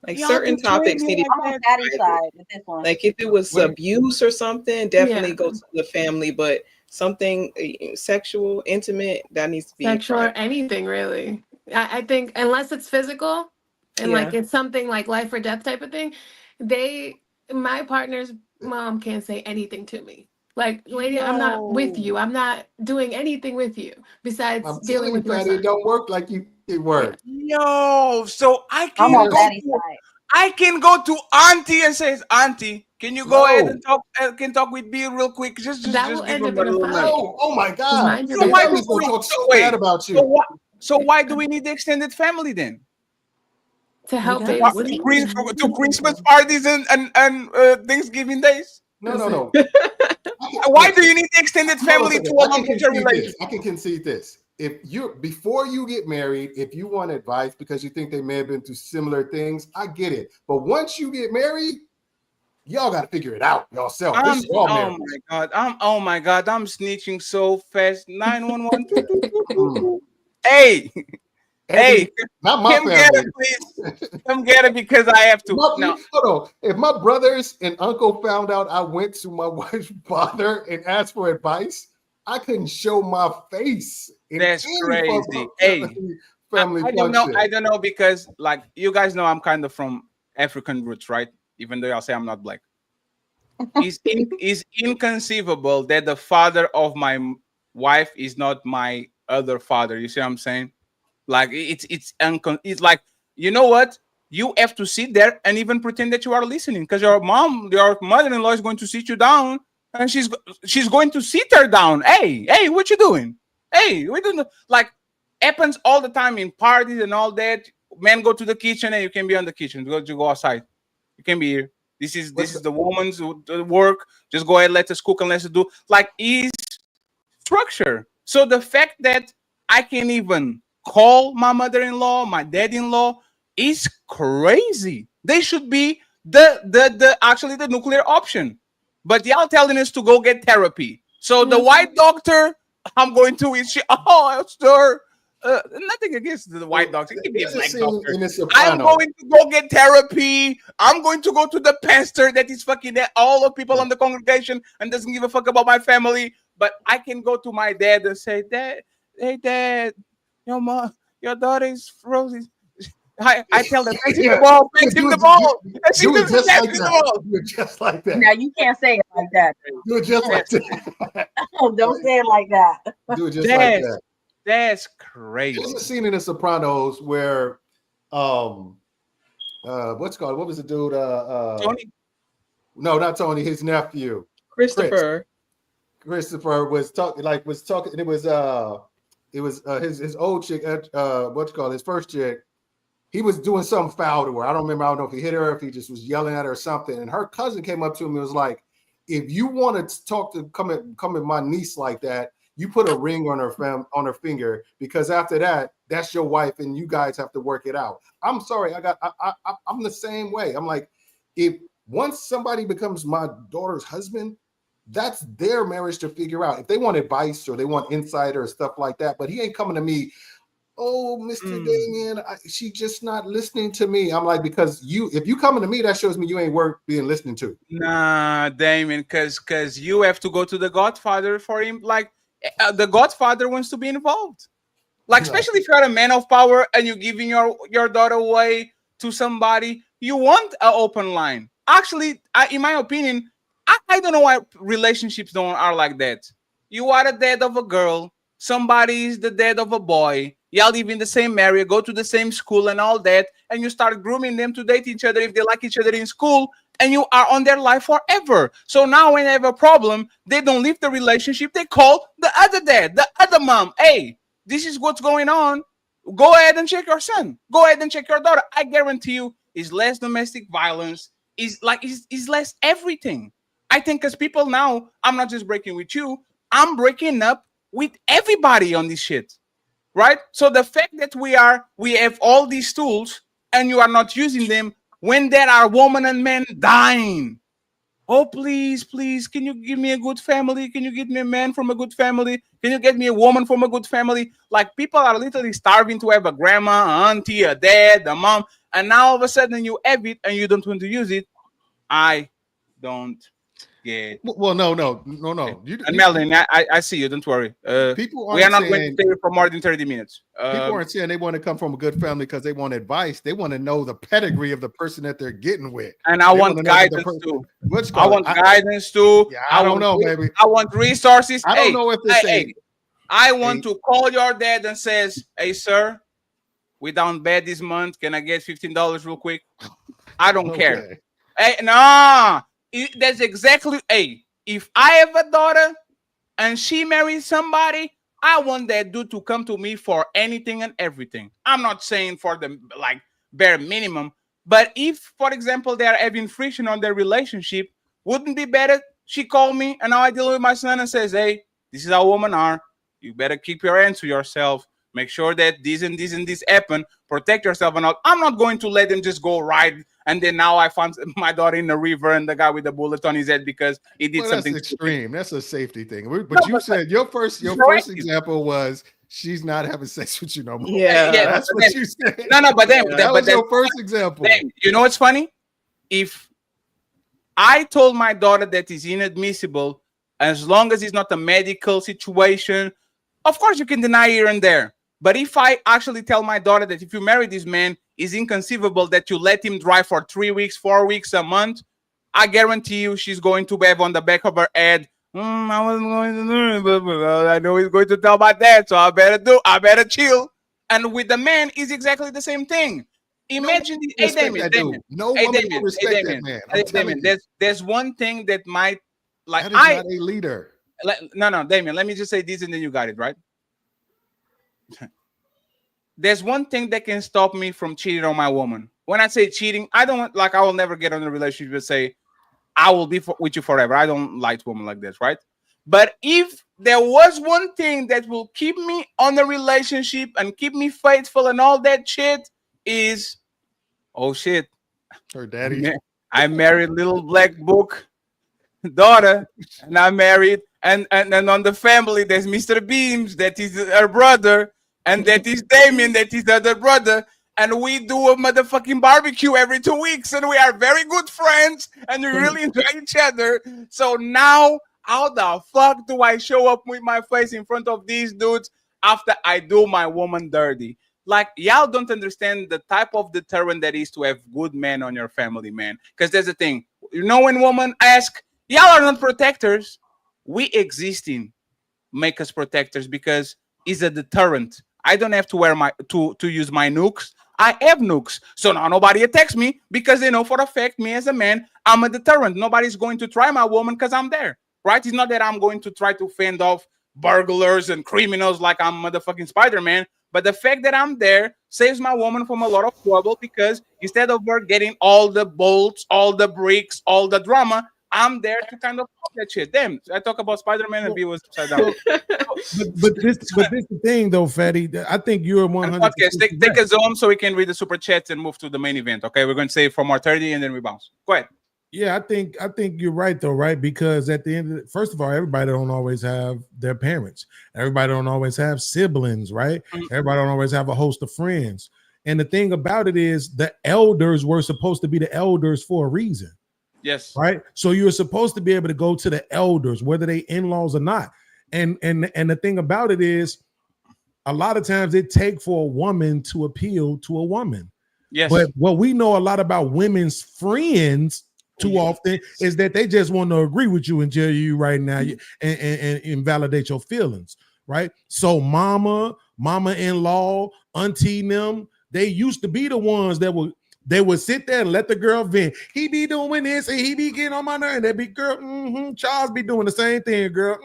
like Y'all certain betray topics me need to like I'm on that. Fatty's side with this one. like if it was abuse or something, definitely go to the family. But something sexual, intimate, that needs to be Sexual or private. anything really. I think unless it's physical and like it's something like life or death type of thing, my partner's mom can't say anything to me. Like, lady, I'm not with you. I'm not doing anything with you besides I'm dealing telling you, with your Patty, it son. don't work like you it works. Yo, so I I'm can on go. Fatty's side. I can go to Auntie and says, "Auntie, can you go ahead and talk? Can talk with B real quick? Just That will give end him up a in a little money." fight. Oh my God. Mind your So Your why business. do family's gonna we? talk So so wait. bad about you. So why do we need the extended family then? To help got What, babysit. to Christmas parties and Thanksgiving days? No. Why do you need the extended Hold on a family second. to I can elongate your concede this. relationship? I can concede this. If you before you get married, if you want advice because you think they may have been through similar things, I get it. But once you get married, y'all got to figure it out yourself. This is your marriage. Oh my god, I'm snitching so fast. 911. Hey, hey, Not my come get family. it, please. Come get it because I have to. No, Hold on. If my brothers and uncle found out I went to my wife's father and asked for advice, I couldn't show my face. That's crazy. Hey, family I don't know. function. I don't know because, like, you guys know I'm kind of from African roots, right? Even though y'all say I'm not black. It's inconceivable that the father of my wife is not my other father. You see what I'm saying? Like it's like, you know what? You have to sit there and even pretend that you are listening because your mother-in-law is going to sit you down and she's going to sit her down. Hey, what you doing? Hey, we don't know. Like, happens all the time in parties and all that. Men go to the kitchen and you can be on the kitchen. You go outside. You can be here. This is the woman's work. Just go ahead, let us cook and let's do. Like, is structure. So the fact that I can even call my mother-in-law, my dad-in-law, is crazy. They should be actually the nuclear option. But y'all telling us to go get therapy. So the white doctor, I'm going to sir. Nothing against the white doctor. It can be a black doctor. I'm going to go get therapy. I'm going to go to the pastor that is fucking all the people in the congregation and doesn't give a fuck about my family. But I can go to my dad and say, hey dad, your daughter is frozen. I tell them, pass him the ball, pass him the ball. And she Do it doesn't just pass like me the that. ball. Do it just like that. Now you can't say it like that. Do it just like that. Don't say it like that. Do it just like that. That's crazy. There's a scene in The Sopranos where, what's it called? What was the dude? Tony? No, not Tony. His nephew, Christopher was talking. And it was his old chick. What's it called? His first chick. He was doing something foul to her. I don't remember. I don't know if he hit her, if he just was yelling at her or something. And her cousin came up to him and was like, "If you want to come at my niece like that, you put a ring on her finger, because after that, that's your wife and you guys have to work it out." I'm sorry. I'm the same way. I'm like, if once somebody becomes my daughter's husband, that's their marriage to figure out. If they want advice or they want insight or stuff like that, but he ain't coming to me, oh, Mr. Damien, she's just not listening to me. I'm like, because if you coming to me, that shows me you ain't worth being listened to. Nah, Damien, because you have to go to the Godfather for him. Like, the Godfather wants to be involved. Like, especially if you're a man of power and you're giving your daughter away to somebody, you want an open line. Actually, in my opinion, I don't know why relationships are like that. You are the dad of a girl. Somebody is the dad of a boy. Y'all live in the same area, go to the same school and all that, and you start grooming them to date each other if they like each other in school, and you are on their life forever. So now when they have a problem, they don't leave the relationship. They call the other dad, the other mom. Hey, this is what's going on. Go ahead and check your son. Go ahead and check your daughter. I guarantee you, is less domestic violence. Is less everything. I think because people now, I'm not just breaking with you. I'm breaking up with everybody on this shit, right? So the fact that we have all these tools and you are not using them when there are women and men dying. Oh, please, can you give me a good family? Can you get me a man from a good family? Can you get me a woman from a good family? Like, people are literally starving to have a grandma, an auntie, a dad, a mom, and now all of a sudden you have it and you don't want to use it. I don't get. Well, no. And Melvin, I see you. Don't worry. People we are not saying, going to stay here for more than 30 minutes. People aren't saying they want to come from a good family because they want advice. They want to know the pedigree of the person that they're getting with. And I want guidance too. I want guidance too. Yeah, I don't know, baby. I want resources. I don't know if this I want to call your dad and says, hey, sir, we down bad this month. Can I get $15 real quick? I don't care. Hey, nah. That's exactly. Hey, if I have a daughter and she marries somebody, I want that dude to come to me for anything and everything. I'm not saying for the bare minimum, but if, for example, they are having friction on their relationship, wouldn't it be better she called me and now I deal with my son and says, hey, this is how women are. You better keep your hands to yourself. Make sure that this and this and this happen. Protect yourself. And I'm not going to let them just go ride. And then now I found my daughter in the river and the guy with the bullet on his head because he did something. That's extreme. That's a safety thing. But you said your first example was she's not having sex with you no more. Yeah, that's what you said. No, but then that was your first example. Then, you know what's funny? If I told my daughter that is inadmissible, as long as it's not a medical situation, of course you can deny here and there. But if I actually tell my daughter that if you marry this man, it's inconceivable that you let him drive for 3 weeks, 4 weeks, a month, I guarantee you she's going to have on the back of her head, I wasn't going to do it, but I know he's going to tell my dad, so I better chill. And with the man, it's exactly the same thing. Imagine Damien. No woman will respect that man. Damien, there's one thing that might, like, that is not a leader. No, Damien, let me just say this and then you got it, right? There's one thing that can stop me from cheating on my woman. When I say cheating, I will never get on a relationship and say, I will be with you forever. I don't like women like this, right? But if there was one thing that will keep me on a relationship and keep me faithful and all that shit is, oh shit, her daddy. I married little black book daughter, and I married, and on the family there's Mr. Beams, that is her brother, and that is Damien, that is the other brother, and we do a motherfucking barbecue every 2 weeks, and we are very good friends, and we really enjoy each other. So now, how the fuck do I show up with my face in front of these dudes after I do my woman dirty? Like, y'all don't understand the type of deterrent that is to have good men on your family, man. Because there's a thing, you know, when women ask, y'all are not protectors. We existing make us protectors because it's a deterrent. I don't have to wear to use my nukes. I have nukes. So now nobody attacks me because they know for a fact, me as a man, I'm a deterrent. Nobody's going to try my woman because I'm there, right? It's not that I'm going to try to fend off burglars and criminals like I'm motherfucking Spider-Man. But the fact that I'm there saves my woman from a lot of trouble because instead of her getting all the bolts, all the bricks, all the drama, I'm there to kind of pop that shit. Damn, I talk about Spider-Man and B was upside down. but this the thing though, Fatty. I think you're 100%. Take a Zoom so we can read the super chats and move to the main event. Okay, we're going to say for more 30 and then we bounce. Go ahead. Yeah, I think you're right though, right? Because at the end of first of all, everybody don't always have their parents. Everybody don't always have siblings, right? Everybody don't always have a host of friends. And the thing about it is the elders were supposed to be the elders for a reason. Yes. Right. So you're supposed to be able to go to the elders, whether they in-laws or not. And the thing about it is a lot of times it takes for a woman to appeal to a woman. Yes. But what we know a lot about women's friends too often is that they just want to agree with you and tell you right now and invalidate your feelings. Right. So mama-in-law, auntie them, they used to be the ones that would sit there and let the girl vent. He be doing this and he be getting on my nerve. And that big girl, Charles be doing the same thing, girl.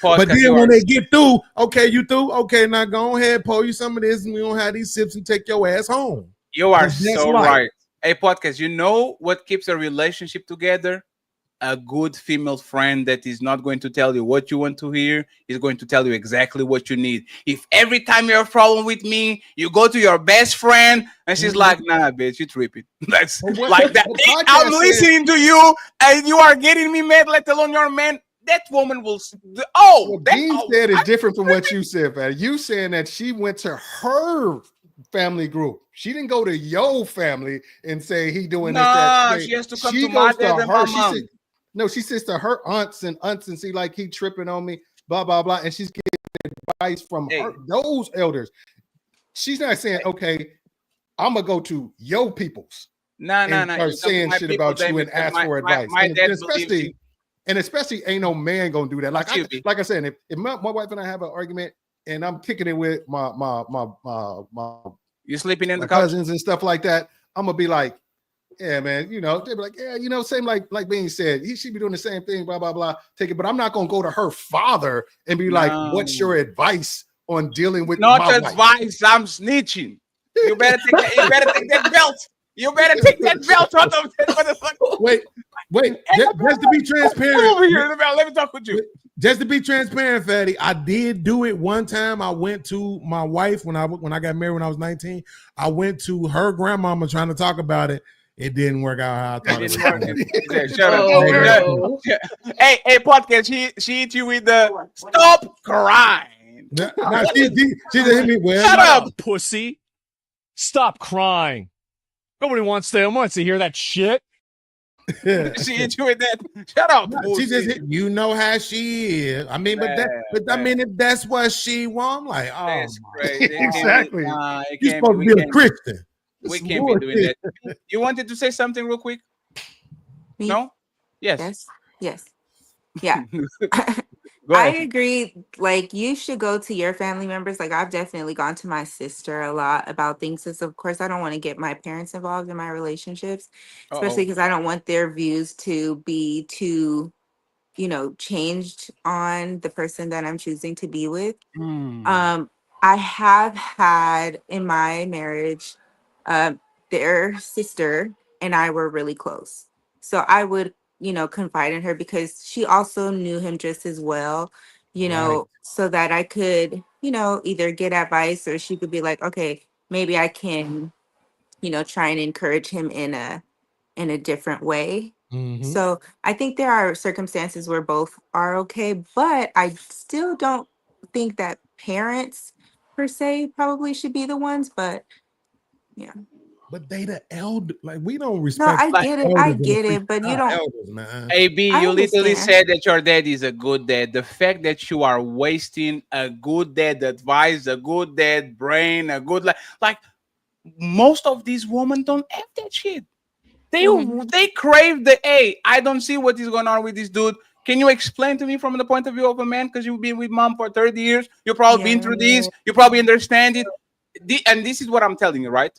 But then when they get through, okay, you through? Okay, now go ahead, pour you some of this, and we don't have these sips and take your ass home. You are so right. Hey, podcast, you know what keeps a relationship together? A good female friend that is not going to tell you what you want to hear, is going to tell you exactly what you need. If every time you have a problem with me, you go to your best friend and she's like, nah, bitch, you tripping. That's like that. I'm listening to you and you are getting me mad, let alone your man. That woman will. What Dean said is different from what you said, man. You saying that she went to her family group. She didn't go to your family and say he doing this. That. She has to come to my dad and my mom. No, she says to her aunts and see like he tripping on me, blah, blah, blah. And she's getting advice from those elders. She's not saying, okay, I'm going to go to your peoples. Or saying shit about you and ask for advice. And especially ain't no man going to do that. Like I said, if my wife and I have an argument and I'm kicking it with my you sleeping in the cousins and stuff like that, I'm going to be like, yeah, man, you know, they'd be like, yeah, you know, same like Bean said, he should be doing the same thing, blah, blah, blah. Take it, but I'm not gonna go to her father and be like, what's your advice on dealing with not my advice? I'm snitching. You better take that, that belt. You better take that belt out of that motherfucker. Wait. Just to be transparent. Come over here, let me talk with you. Just to be transparent, Fatty, I did do it one time. I went to my wife when I got married when I was 19. I went to her grandmama trying to talk about it. It didn't work out how I thought it was. Shut up. Hey, podcast. She hit you with the stop crying. She just hit me with shut up, pussy. Stop crying. Nobody wants to hear that shit. She hit you with that. Shut up. She just hit, you know how she is. I mean, I mean, if that's what she wants, I'm like, oh, that's crazy. Exactly. You're supposed to be a Christian. We can't be doing that. You wanted to say something real quick? Me? No? Yes. Yeah. I agree. Like, you should go to your family members. Like, I've definitely gone to my sister a lot about things. Because, of course, I don't want to get my parents involved in my relationships, especially because I don't want their views to be too, changed on the person that I'm choosing to be with. I have had in my marriage, their sister and I were really close. So I would, confide in her because she also knew him just as well, so that I could, either get advice or she could be like, okay, maybe I can, try and encourage him in a different way. So I think there are circumstances where both are okay, but I still don't think that parents per se probably should be the ones, but yeah. But they the elder, like we don't No, respect. I get it, but you don't. Elders, man. AB, I you literally understand. said that your dad is a good dad. The fact that you are wasting a good dad advice, a good dad brain, a good like most of these women don't have that shit. They crave the I don't see what is going on with this dude. Can you explain to me from the point of view of a man? Because you've been with mom for 30 years. You've probably been through this. You probably understand it. And this is what I'm telling you, right?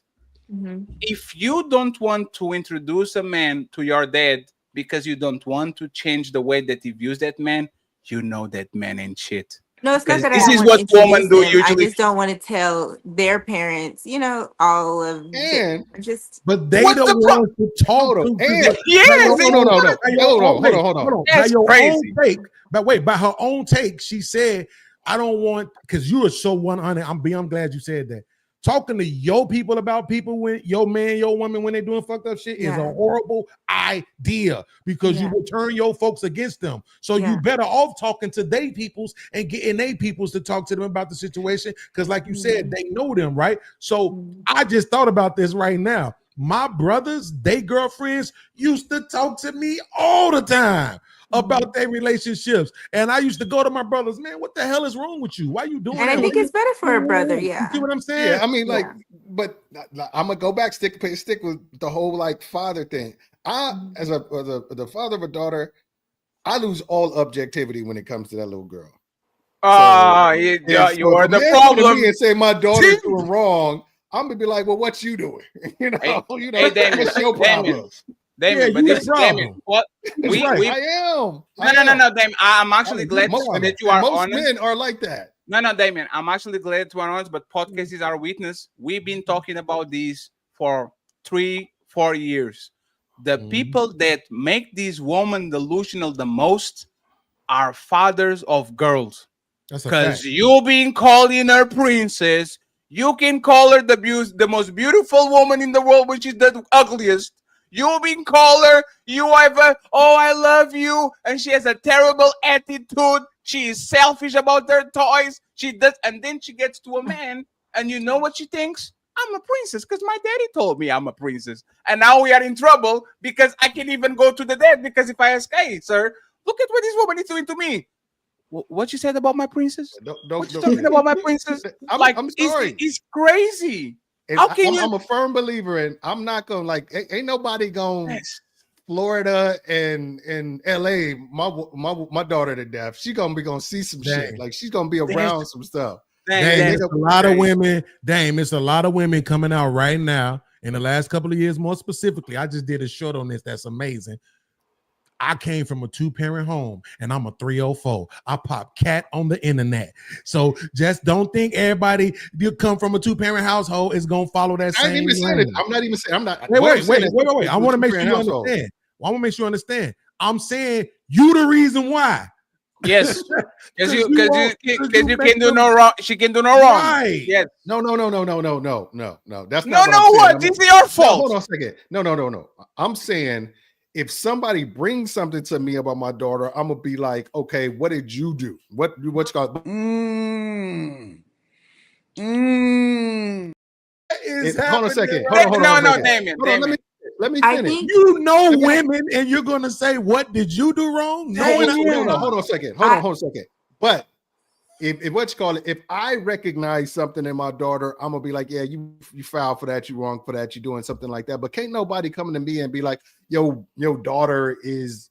If you don't want to introduce a man to your dad because you don't want to change the way that he views that man, you know that man ain't shit. No, it's not that this I is don't what want to women do introduce them. usually. I just don't want to tell their parents, all of just. But they the ones to talk to. Hold on. That's crazy. By her own take, she said, "I don't want," because you are so 100. I'm glad you said that. Talking to your people about people when your man, your woman, when they doing fucked up shit is a horrible idea because you will turn your folks against them. So you better off talking to they peoples and getting they peoples to talk to them about the situation. Because like you said, they know them, right? So I just thought about this right now. My brothers, they girlfriends used to talk to me all the time about their relationships. And I used to go to my brothers, man, what the hell is wrong with you? Why you doing And that? I think it's better for a brother. You Yeah. see what I'm saying? Yeah, I mean, like, but I'm gonna go back, stick with the whole like father thing. As the father of a daughter, I lose all objectivity when it comes to that little girl. You are the problem. And say my daughter's doing wrong. I'm gonna be like, well, what you doing? you know, Hey, Damien, what's your problem? Damien, but this Damien, what we I am. No, Damien. I'm actually glad that you are most honest. men are like that. No, Damien. I'm actually glad you are honest, but podcast is our witness. We've been talking about this for 3-4 years. The people that make these women delusional the most are fathers of girls. Because you been calling her princess, you can call her the most beautiful woman in the world, which is the ugliest. You've been calling her, I love you, and she has a terrible attitude. She is selfish about her toys. She does, and then she gets to a man, and you know what she thinks? I'm a princess because my daddy told me I'm a princess. And now we are in trouble because I can't even go to the dad because if I ask, hey, sir, look at what this woman is doing to me. What you said about my princess? What you talking about my princess? I'm sorry. It's crazy. And How can I'm a firm believer in. I'm not gonna ain't nobody going Florida and LA. My daughter to death. She gonna see some shit. Like she's gonna be around some stuff. It's a lot of women. It's a lot of women coming out right now in the last couple of years. More specifically, I just did a short on this. That's amazing. I came from a 2-parent home and I'm a 304. I pop cat on the internet. So just don't think everybody you come from a 2-parent household is gonna follow that same. I'm not even saying I'm not. Wait. I want to make sure you understand. I want to make sure you understand. I'm saying you the reason why. Yes, because you can do no wrong. She can do no wrong. Right. Yes. No. That's not what what? This is your fault. Hold on a second. No. I'm saying if somebody brings something to me about my daughter, I'm gonna be like, okay, what did you do? What you call? Hold on a second. Hold on. Damien. Let me I finish. think you know women, and you're gonna say, "What did you do wrong?" No, hold on a second. Hold on a second. But if what you call it, if I recognize something in my daughter, I'm gonna be like, yeah, you foul for that, you wrong for that, you doing something like that. But can't nobody come to me and be like, yo, your daughter is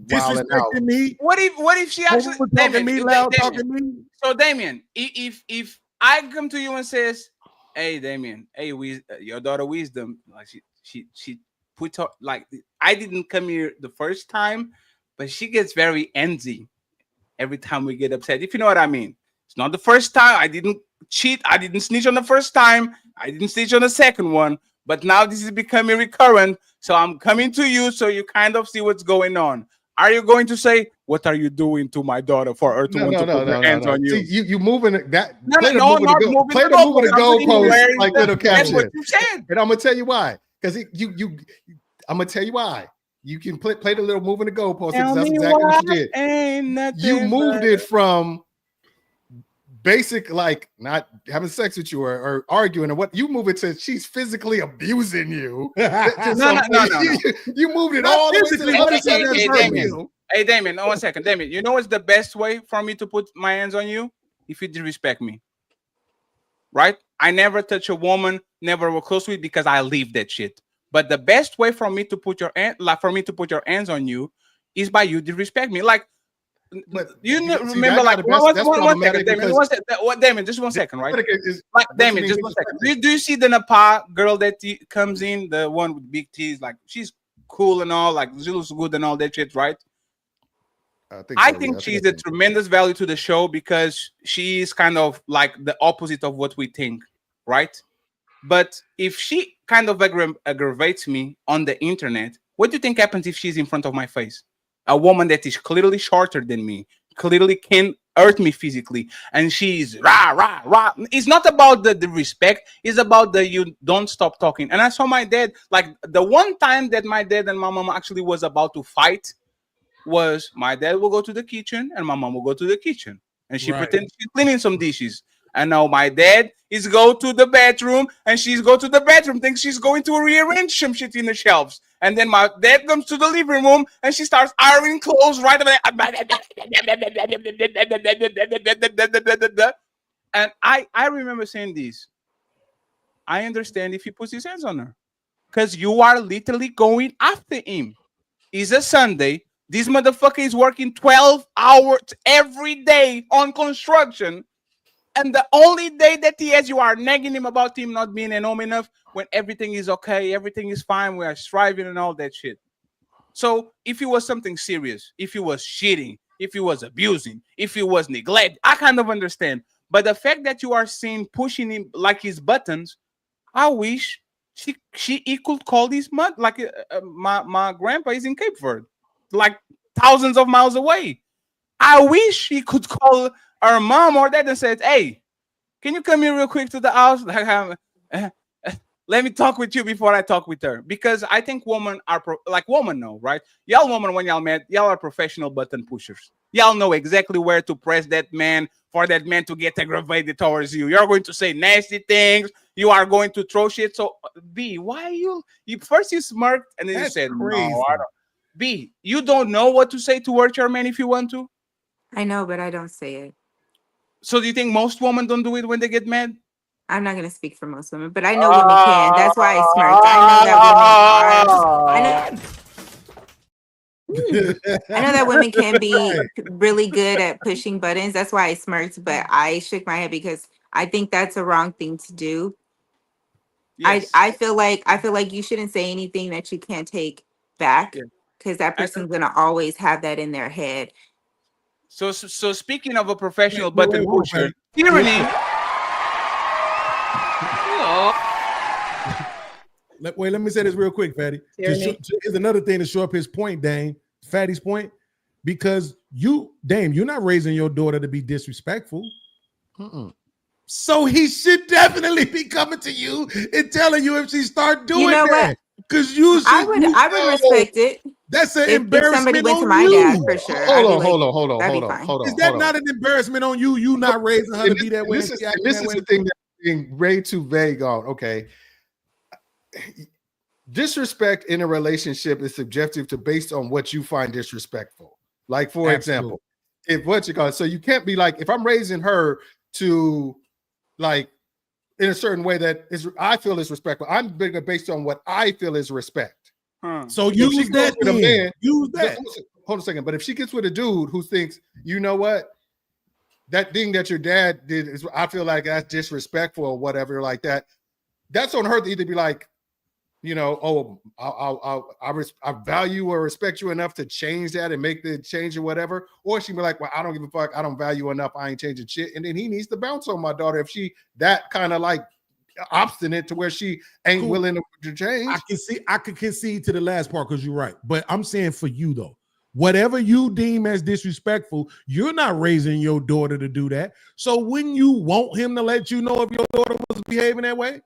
wilding out. Me. What if she actually talking me loud, talking me? So Damien, if I come to you and says, hey Damien, hey your daughter Wisdom, like she put her, like I didn't come here the first time, but she gets very antsy every time we get upset, if you know what I mean. It's not the first time. I didn't cheat. I didn't snitch on the first time. I didn't snitch on the second one. But now this is becoming recurrent. So I'm coming to you so you kind of see what's going on. Are you going to say, what are you doing to my daughter for her to want to put her hands on you? See, you moving that. Play the moving the goalpost like little That's captain. what you said. And I'm going to tell you why. Because I'm going to tell you why. You can play the little moving the goalpost. That's exactly what you did. You moved it from basic, like not having sex with you or arguing, and what you move it to she's physically abusing you. No. You moved it all the way to the other side. Hey, Damien, 1 second. Damien, you know what's the best way for me to put my hands on you? If you disrespect me. Right? I never touch a woman, never work close with because I leave that shit. But the best way for me to put your hands on you is by you disrespect me. Like, but remember, like, one second, Damien, just 1 second, right? Like, Damien, just 1 second. Do you see the Napa girl that comes in, the one with big T's? Like, she's cool and all, like, she looks good and all that shit, right? I think she's a tremendous value to the show because she's kind of like the opposite of what we think, right? But if she kind of aggravates me on the internet, what do you think happens if she's in front of my face? A woman that is clearly shorter than me, clearly can hurt me physically, and she's rah rah rah. It's not about the respect, it's about the you don't stop talking. And I saw my dad, like the one time that my dad and my mom actually was about to fight was my dad will go to the kitchen and my mom will go to the kitchen, and she pretends she's cleaning some dishes. And now my dad is go to the bedroom and she's go to the bedroom, thinks she's going to rearrange some shit in the shelves. And then my dad comes to the living room and she starts ironing clothes right away. And I remember saying this. I understand if he puts his hands on her, because you are literally going after him. It's a Sunday. This motherfucker is working 12 hours every day on construction. And the only day that he has, you are nagging him about him not being an home enough when everything is okay, everything is fine, we are striving and all that shit. So if it was something serious, if he was cheating, if he was abusing, if he was neglect, I kind of understand. But the fact that you are seeing pushing him like his buttons, I wish he could call his mother. Like my grandpa is in Cape Verde, like thousands of miles away. I wish he could call her mom or dad and said, "Hey, can you come here real quick to the house? Let me talk with you before I talk with her." Because I think women are like women know, right? Y'all women, when y'all met, y'all are professional button pushers. Y'all know exactly where to press that man for that man to get aggravated towards you. You're going to say nasty things. You are going to throw shit. So B, why you first you smirked and then you said, crazy. "No, I don't." B, you don't know what to say to hurt your man if you want to? I know, but I don't say it. So do you think most women don't do it when they get mad? I'm not going to speak for most women, but I know women can. That's why I smirked. I know that women can be really good at pushing buttons. That's why I smirked, but I shook my head because I think that's a wrong thing to do. Yes. I feel like you shouldn't say anything that you can't take back, because that person's going to always have that in their head. So speaking of a professional button pusher, tyranny. Let me say this real quick, Fatty. Here's another thing to show up his point, Dame. Fatty's point, because Dame, you're not raising your daughter to be disrespectful. So he should definitely be coming to you and telling you if she start doing that. Because I would respect it. That's an if embarrassment somebody went on to my you. dad for sure. Hold on. Is that not an embarrassment on you? You not raising her to be that way? This is the thing that's being way too vague on. Okay. Disrespect in a relationship is subjective to based on what you find disrespectful. Like, for example, so you can't be like, if I'm raising her to like in a certain way that I feel is respectful, I'm bigger based on what I feel is respect. So use that. Use that. Hold on a second. But if she gets with a dude who thinks, you know what, that thing that your dad did is, I feel like that's disrespectful or whatever like that. That's on her to either be like, you know, I value or respect you enough to change that and make the change or whatever. Or she be like, well, I don't give a fuck. I don't value enough. I ain't changing shit. And then he needs to bounce on my daughter if she that kind of like obstinate to where she ain't willing to change. I can concede to the last part because you're right. But I'm saying for you though, whatever you deem as disrespectful, you're not raising your daughter to do that. So wouldn't you want him to let you know if your daughter was behaving that way?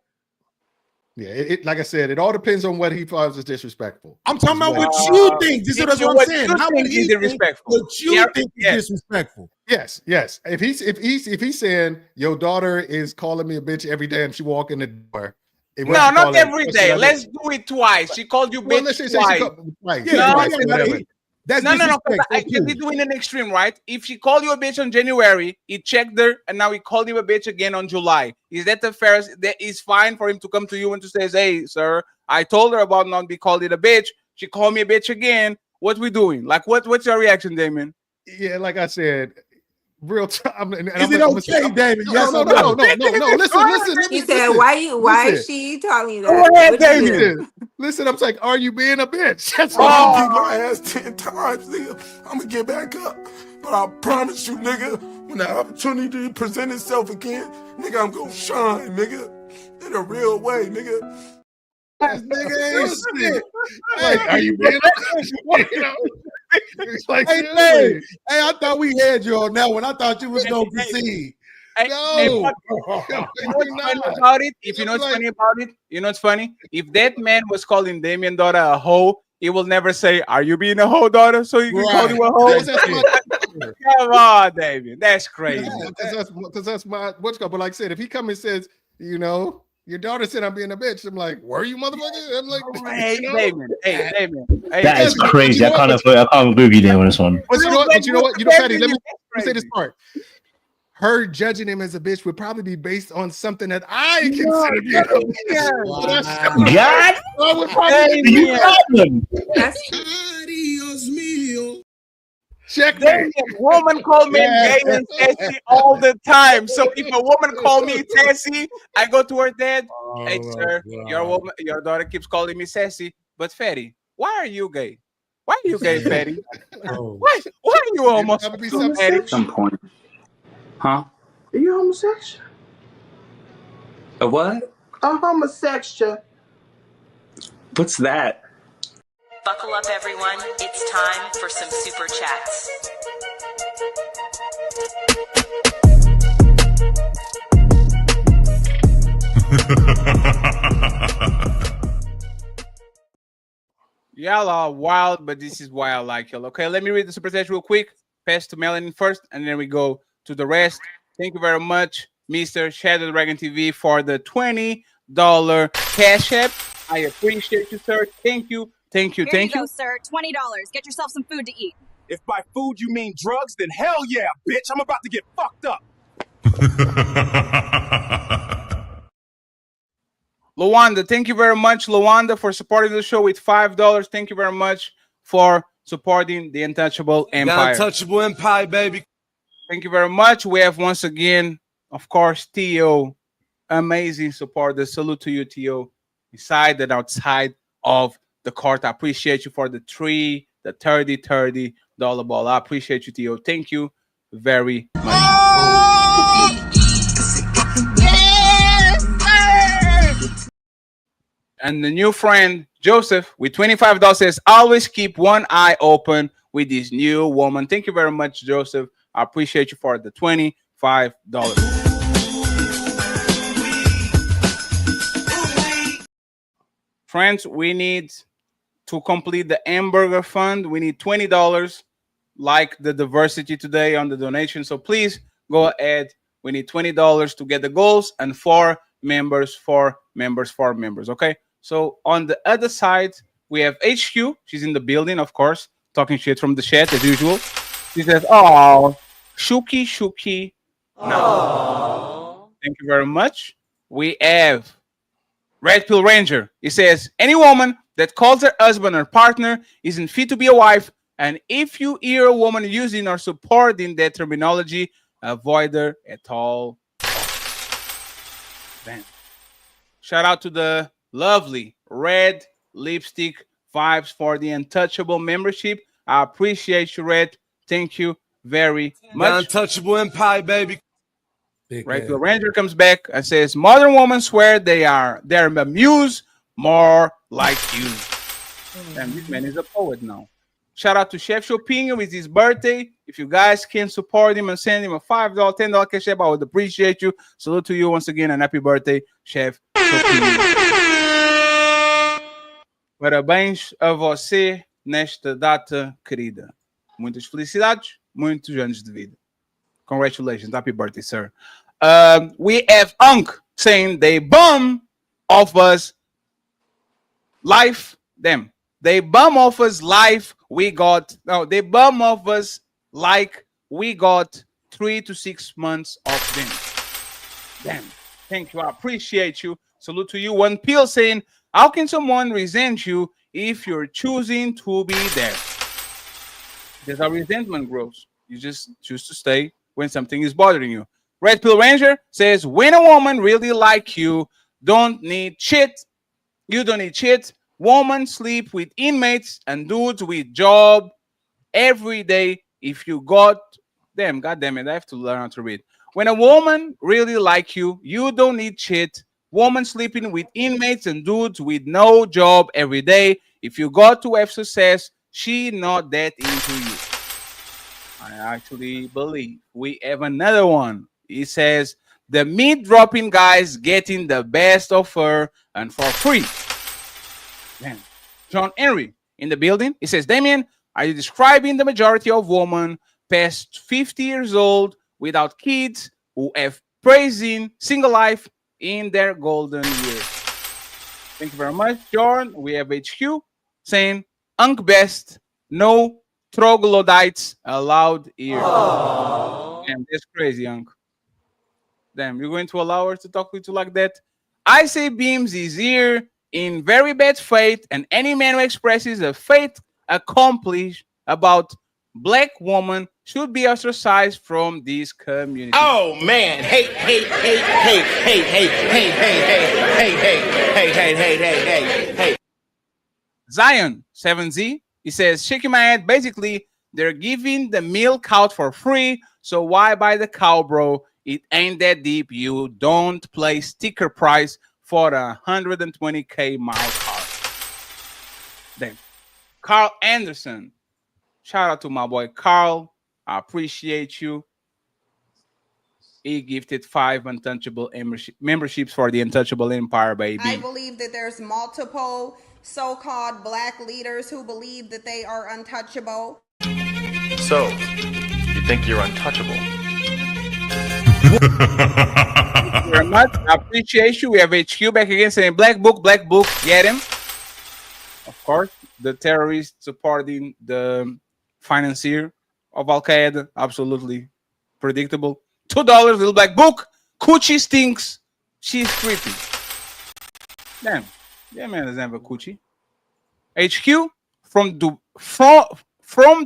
Yeah, like I said, it all depends on what he finds as disrespectful. I'm talking about what you think. This is what I'm saying. Not what he disrespectful. What you think is disrespectful. Yes. If he's saying your daughter is calling me a bitch every day and she walk in the door. No, not every day. Let's do it twice. She called you bitch twice. Yeah, That's no. I can be doing an extreme, right? If she called you a bitch on January, he checked her, and now he called you a bitch again on July. Is that the fairest? That is fine for him to come to you and to say, "Hey, sir, I told her about not be called it a bitch. She called me a bitch again. What we doing? Like, what's your reaction, Damon?" Yeah, like I said, real time. Is it okay, Damon? Yes or no. Listen. He said, "Why is she telling you that?" Go ahead, Damon. Listen, I'm like, are you being a bitch? That's I'm gonna beat my ass 10 times, nigga. I'm gonna get back up. But I promise you, nigga, when the opportunity present itself again, nigga, I'm gonna shine, nigga. In a real way, nigga. Nigga ain't shit. Like, are you being a bitch? Like, Hey, seriously. hey, I thought we had you on that one. I thought you was gonna concede. No, you know what's funny about it? If you know what's funny about it, you know what's funny? If that man was calling Damien daughter a hoe, he will never say, "Are you being a hoe, daughter?" So you can call you a hoe. Come on, Damien. That's crazy. Because that's my what's called. But like I said, if he come and says, you know, your daughter said I'm being a bitch, I'm like, were you, motherfucker? I'm like, Hey, you know? Damien. Hey, Damien. Hey, That is Damien. crazy. I can't agree with you there on this one. But you know what? You know, Patty, let me say this part. Her judging him as a bitch would probably be based on something that I consider being a bitch. God, I would probably you problem. Damien, woman call men gay and sassy all the time. So if a woman call me sassy, I go to her dad. Hey, sir, your daughter keeps calling me sassy. But Fatty, why are you gay? Why are you gay, Fatty? Why are you homosexual, Fatty? At some point. Huh? Are you homosexual? A what? A homosexual. What's that? Buckle up, everyone. It's time for some super chats. Y'all are wild, but this is why I like y'all. Okay, let me read the super chat real quick. Pass to Melanie first, and then we go to the rest. Thank you very much, Mr. Shadow Dragon TV, for the $20 cash app. I appreciate you, sir. Thank you. Thank you. Here Thank you you. go, sir. $20. Get yourself some food to eat. If by food you mean drugs, then hell yeah, bitch. I'm about to get fucked up. Luanda, thank you very much, Luanda, for supporting the show with $5. Thank you very much for supporting the Untouchable Empire. The Untouchable Empire, baby. Thank you very much. We have once again, of course, T.O. Amazing supporter. Salute to you, T.O. Inside and outside of the court. I appreciate you for the $30 ball. I appreciate you, T.O. Thank you very much. And the new friend, Joseph, with $25 says, always keep one eye open with this new woman. Thank you very much, Joseph. I appreciate you for the $25. Friends, we need to complete the hamburger fund. We need $20, like the diversity today on the donation. So please go ahead. We need $20 to get the goals and 4 members. Okay. So on the other side, we have HQ. She's in the building, of course, talking shit from the chat as usual. She says, "Oh, Shuki. No. Thank you very much." We have Red Pill Ranger. He says, any woman that calls her husband or partner isn't fit to be a wife. And if you hear a woman using or supporting that terminology, avoid her at all. Damn. Shout out to the lovely Red Lipstick Vibes for the Untouchable membership. I appreciate you, Red. Thank you very much. The Untouchable Empire, baby. Right, the Ranger comes back and says, modern women swear they're a muse more like you. And this man is a poet now. Shout out to Chef Chopinho. It's his birthday. If you guys can support him and send him a $5, $10 cash app, I would appreciate you. Salute to you once again and happy birthday, Chef Chopinho. Parabéns a você nesta data querida. Muitas felicidades, muitos anos de vida. Congratulations. Happy birthday, sir. We have Unk saying they bum off us life. Them. They bum off us life. They bum off us like we got 3 to 6 months of them. Damn. Thank you. I appreciate you. Salute to you. One Peel saying, how can someone resent you if you're choosing to be there? There's how resentment grows. You just choose to stay when something is bothering you. Red Pill Ranger says, when a woman really like you, don't need shit. You don't need shit. Women sleep with inmates and dudes with job every day. If you got them, God damn it, I have to learn how to read. When a woman really like you, you don't need shit. Woman sleeping with inmates and dudes with no job every day. If you got to have success, she not that into you. I actually believe we have another one. It says the meat dropping guys getting the best of her and for free. Man. John Henry in the building. He says, Damien, are you describing the majority of women past 50 years old without kids who have praising single life in their golden years? Thank you very much, John. We have HQ saying, Unk best, no troglodytes allowed here. Damn, that's crazy, Unk. Damn, you're going to allow her to talk with you like that? I say Beams is here in very bad faith, and any man who expresses a faith accomplished about black woman should be ostracized from this community. Oh man, hey. Zion 7Z, he says, shaking my head, basically they're giving the milk out for free, so why buy the cow, bro? It ain't that deep. You don't play sticker price for a 120K mile car. Then Carl Anderson, shout out to my boy Carl. I appreciate you. He gifted 5 Untouchable memberships for the Untouchable Empire, baby. I believe that there's multiple so-called black leaders who believe that they are untouchable. So, you think you're untouchable? Thank you very much. I appreciate you. We have HQ back again saying black book, get him. Of course, the terrorist supporting the financier of Al Qaeda. Absolutely predictable. $2, little black book. Coochie stinks. She's creepy. Damn. Yeah, man doesn't have a coochie. HQ from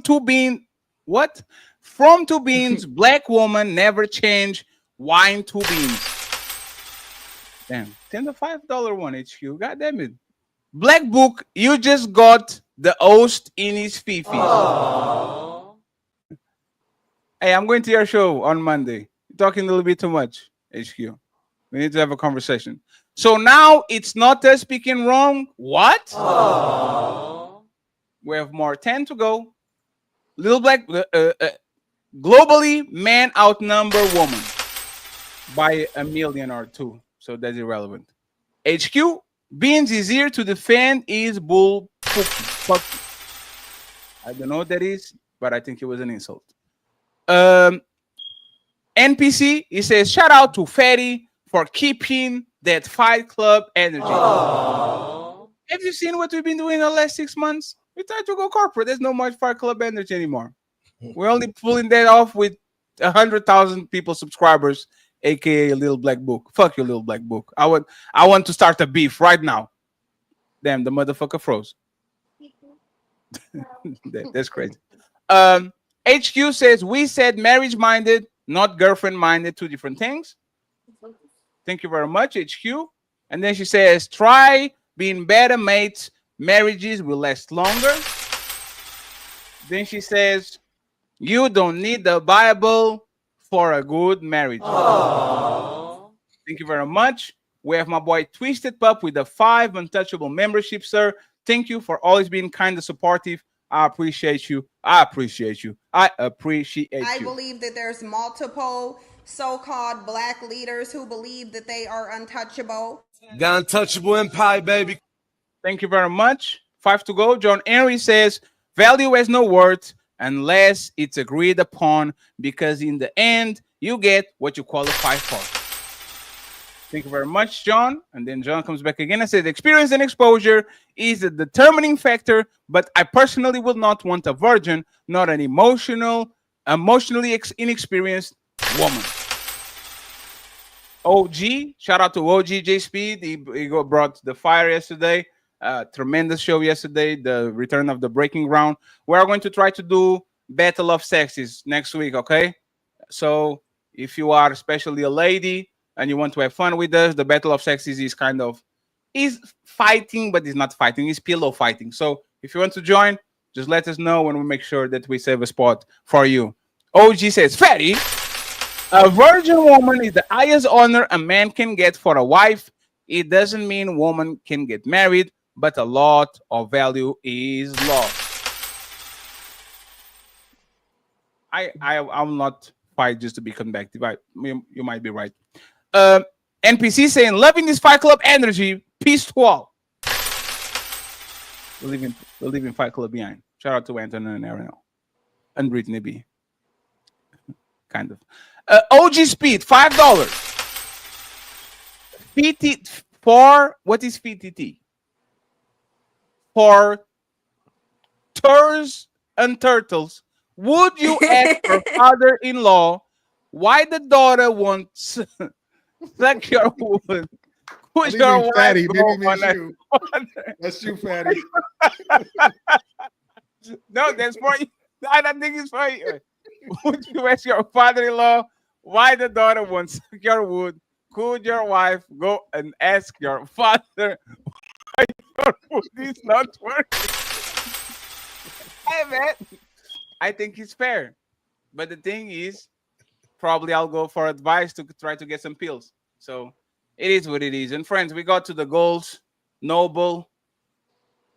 two being what? From 2 beans, black woman never change. Wine 2 beans. Damn, $10 to $5 one HQ. God damn it. Black book, you just got the host in his fifi. Hey, I'm going to your show on Monday. You're talking a little bit too much, HQ. We need to have a conversation. So now it's not us speaking wrong. What? We have more 10 to go. Little black, globally, man outnumber woman by 1 million or 2. So that's irrelevant. HQ, Beans is here to defend his bull. I don't know what that is, but I think it was an insult. NPC, he says, shout out to Fatty for keeping that Fight Club energy. Have you seen what we've been doing in the last 6 months? We tried to go corporate. There's no much Fight Club energy anymore. We're only pulling that off with 100,000 people subscribers, aka Little Black Book. Fuck you, Little Black Book. I want to start a beef right now. Damn, the motherfucker froze. That's crazy. HQ says we said marriage-minded, not girlfriend-minded, 2 different things. Thank you very much, HQ. And then she says, try being better mates. Marriages will last longer. Then she says, you don't need the Bible for a good marriage. Thank you very much. We have my boy Twisted Pup with the 5 Untouchable membership, sir. Thank you for always being kind and supportive. I appreciate you. I appreciate you. I believe that there's multiple so-called black leaders who believe that they are untouchable. The Untouchable Empire, baby. Thank you very much. 5 to go. John Henry says, value has no worth unless it's agreed upon, because in the end, you get what you qualify for. Thank you very much, John. And then John comes back again and says, experience and exposure is a determining factor, but I personally would not want a virgin, not an emotionally inexperienced woman. OG, shout out to OG J Speed. He brought the fire yesterday. Tremendous show yesterday, the return of the breaking ground. We're going to try to do Battle of Sexes next week, okay? So if you are especially a lady and you want to have fun with us, the Battle of Sexes is fighting, but it's not fighting. It's pillow fighting. So if you want to join, just let us know and we'll make sure that we save a spot for you. OG says, Fatty, a virgin woman is the highest honor a man can get for a wife. It doesn't mean woman can get married, but a lot of value is lost. I will not fight just to be combative. You might be right. NPC saying, loving this Fight Club energy. Peace to all. We're leaving Fight Club behind. Shout out to Anton and Ariel. And Brittany B. Kind of. OG Speed, $5. For what is PTT? For Tours and Turtles. Would you ask your father-in-law why the daughter wants suck your wood? Who's your wife? Fatty, you. That's you, Fatty. No, that's for you. I don't think it's for you. Would you ask your father-in-law why the daughter wants suck your wood? Could your wife go and ask your father why your wood is not working? Hey, man. I think it's fair. But the thing is, probably I'll go for advice to try to get some pills. So it is what it is. And friends, we got to the goals. Noble,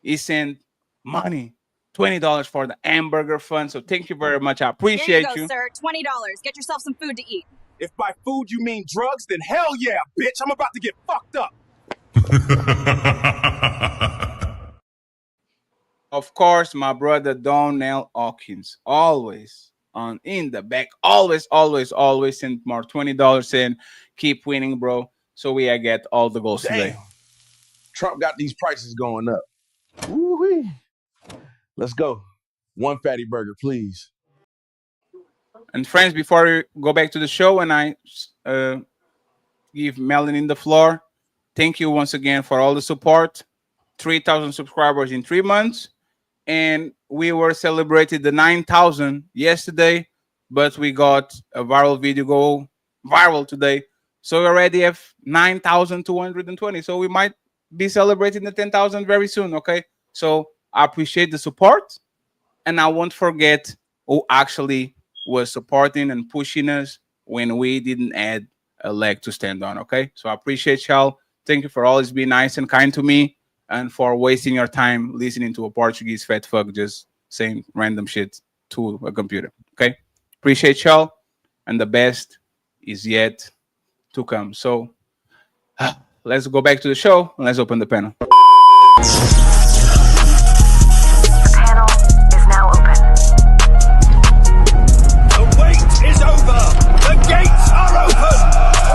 he sent money. $20 for the hamburger fund. So thank you very much. I appreciate Here you you. go, sir. $20. Get yourself some food to eat. If by food you mean drugs, then hell yeah, bitch. I'm about to get fucked up. Of course, my brother Donnell Hawkins, always in the back, always send more $20 in. Keep winning, bro. So we get all the goals today. Trump got these prices going up. Woo-wee. Let's go. One fatty burger, please. And friends, before we go back to the show and I give Melanie the floor, thank you once again for all the support. 3,000 subscribers in 3 months. And we were celebrating the 9,000 yesterday, but we got a viral video go viral today. So we already have 9,220. So we might be celebrating the 10,000 very soon, okay? So I appreciate the support. And I won't forget who actually was supporting and pushing us when we didn't add a leg to stand on, okay? So I appreciate y'all. Thank you for always being nice and kind to me and for wasting your time listening to a Portuguese fat fuck just saying random shit to a computer, okay? Appreciate y'all, and the best is yet to come. So let's go back to the show and let's open the panel. The wait is over. The gates are open.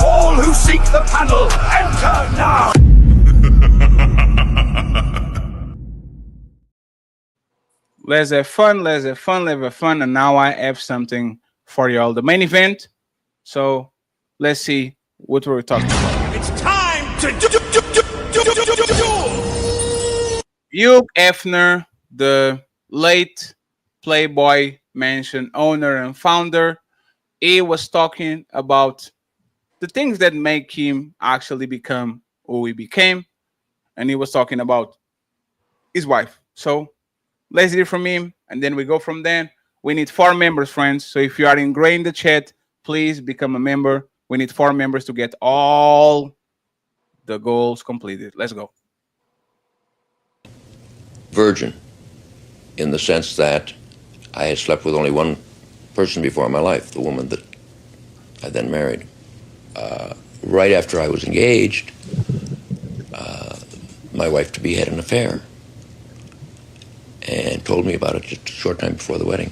All who seek the panel, enter now. Let's have fun. And now I have something for y'all. The main event. So let's see what we're talking about. It's time to do. Hugh Effner, the late Playboy Mansion owner and founder, he was talking about the things that make him actually become who he became. And he was talking about his wife. So let's hear from him, and then we go from there. We need 4 members, friends. So if you are ingrained in the chat, please become a member. We need 4 members to get all the goals completed. Let's go. Virgin, in the sense that I had slept with only one person before in my life, the woman that I then married. Right after I was engaged, my wife-to-be had an affair and told me about it just a short time before the wedding.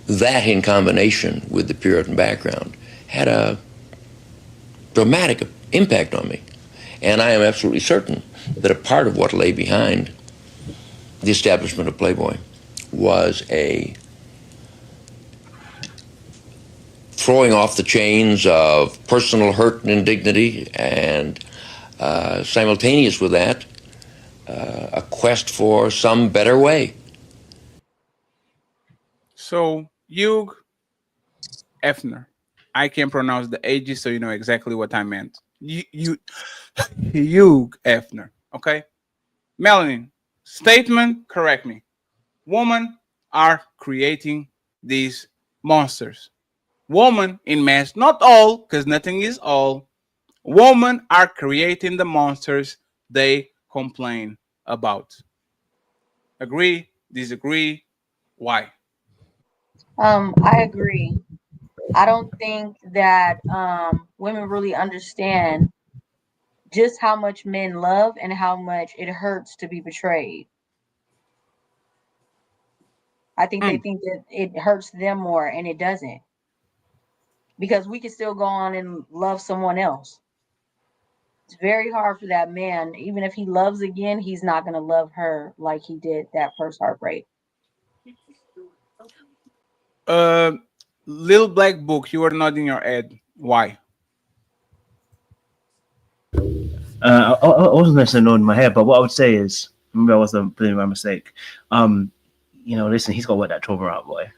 That, in combination with the Puritan background, had a dramatic impact on me. And I am absolutely certain that a part of what lay behind the establishment of Playboy was a throwing off the chains of personal hurt and indignity, and simultaneous with that, a quest for some better way. So, Hugh Effner. I can pronounce the ages so you know exactly what I meant. Hugh Effner. Okay? Melanie, statement, correct me. Women are creating these monsters. Women in mass, not all, because nothing is all. Women are creating the monsters they complain about. Agree? Disagree? Why? I agree. I don't think that women really understand just how much men love and how much it hurts to be betrayed. I think they think that it hurts them more, and it doesn't. Because we can still go on and love someone else. It's very hard for that man, even if he loves again, he's not going to love her like he did that first heartbreak. Little Black Book, you were nodding your head. Why? I wasn't necessarily nodding my head, but what I would say is, maybe I wasn't putting my mistake. Listen, he's got to work that trauma out, boy.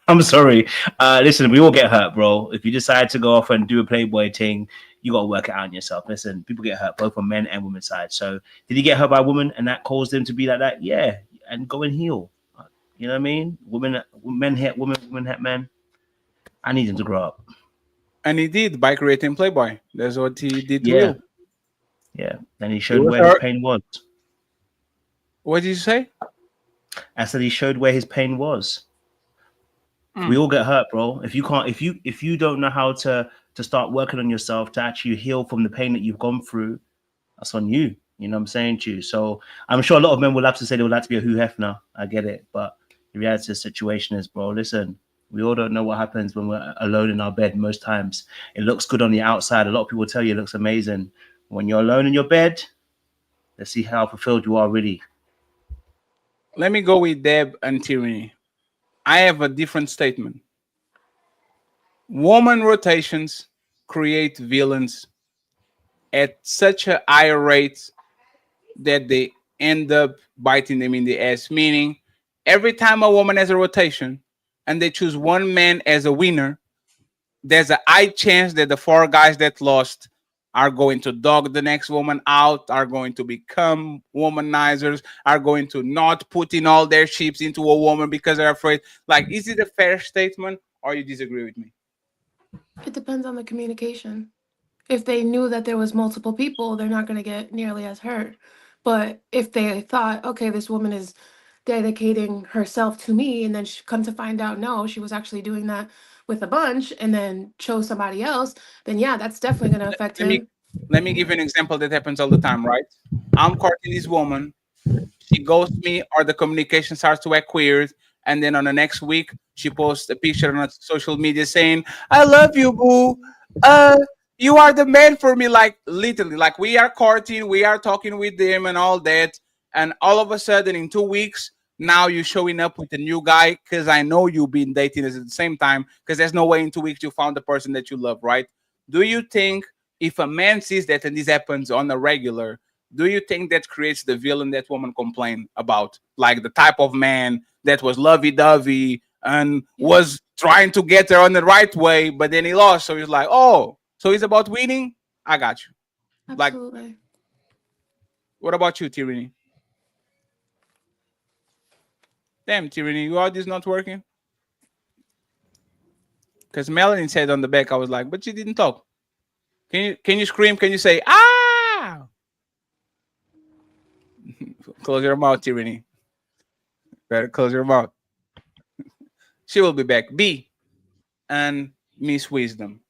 I'm sorry. Listen, we all get hurt, bro. If you decide to go off and do a Playboy thing, you got to work it out on yourself. Listen, people get hurt both on men and women's side. So did he get hurt by a woman and that caused him to be like that? Yeah. And go and heal. You know what I mean? Men hit women, women hit men. I need him to grow up. And he did by creating Playboy. That's what he did to Yeah. Will. Yeah. And he showed where his pain was. What did you say? I said he showed where his pain was. We all get hurt, bro. If you don't know how to start working on yourself to actually heal from the pain that you've gone through, that's on you. You know what I'm saying to you? So I'm sure a lot of men will have to say they would like to be a Hugh Hefner. I get it. But the reality of the situation is, bro, listen, we all don't know what happens when we're alone in our bed most times. It looks good on the outside. A lot of people tell you it looks amazing. When you're alone in your bed, let's see how fulfilled you are really. Let me go with Deb and Tyranny. I have a different statement. Woman rotations create villains at such a high rate that they end up biting them in the ass. Meaning, every time a woman has a rotation and they choose one man as a winner, there's a high chance that the 4 guys that lost are going to dog the next woman out, are going to become womanizers, are going to not put in all their chips into a woman because they're afraid. Like, is it a fair statement or you disagree with me? It depends on the communication. If they knew that there was multiple people, they're not going to get nearly as hurt. But if they thought, okay, this woman is dedicating herself to me, and then she come to find out, no, she was actually doing that with a bunch and then chose somebody else, then yeah, that's definitely going to affect him. Let me give you an example that happens all the time, right? I'm courting this woman. She ghosts me or the communication starts to act weird. And then on the next week, she posts a picture on social media saying, I love you, boo. You are the man for me. Like, literally, like we are courting, we are talking with them and all that. And all of a sudden, in 2 weeks, now you're showing up with a new guy because I know you've been dating us at the same time, because there's no way in 2 weeks you found the person that you love, right? Do you think if a man sees that and this happens on a regular, do you think that creates the villain that woman complained about? Like the type of man that was lovey-dovey and was trying to get her on the right way, but then he lost. So he's like, oh, so it's about winning? I got you. Absolutely. Like, what about you, Tyranny? Damn, Tyranny, your audio's not working? Because Melanie said on the back, I was like, but you didn't talk. Can you scream? Can you say, ah? Close your mouth, Tyranny. Better close your mouth. She will be back. B and Miss Wisdom.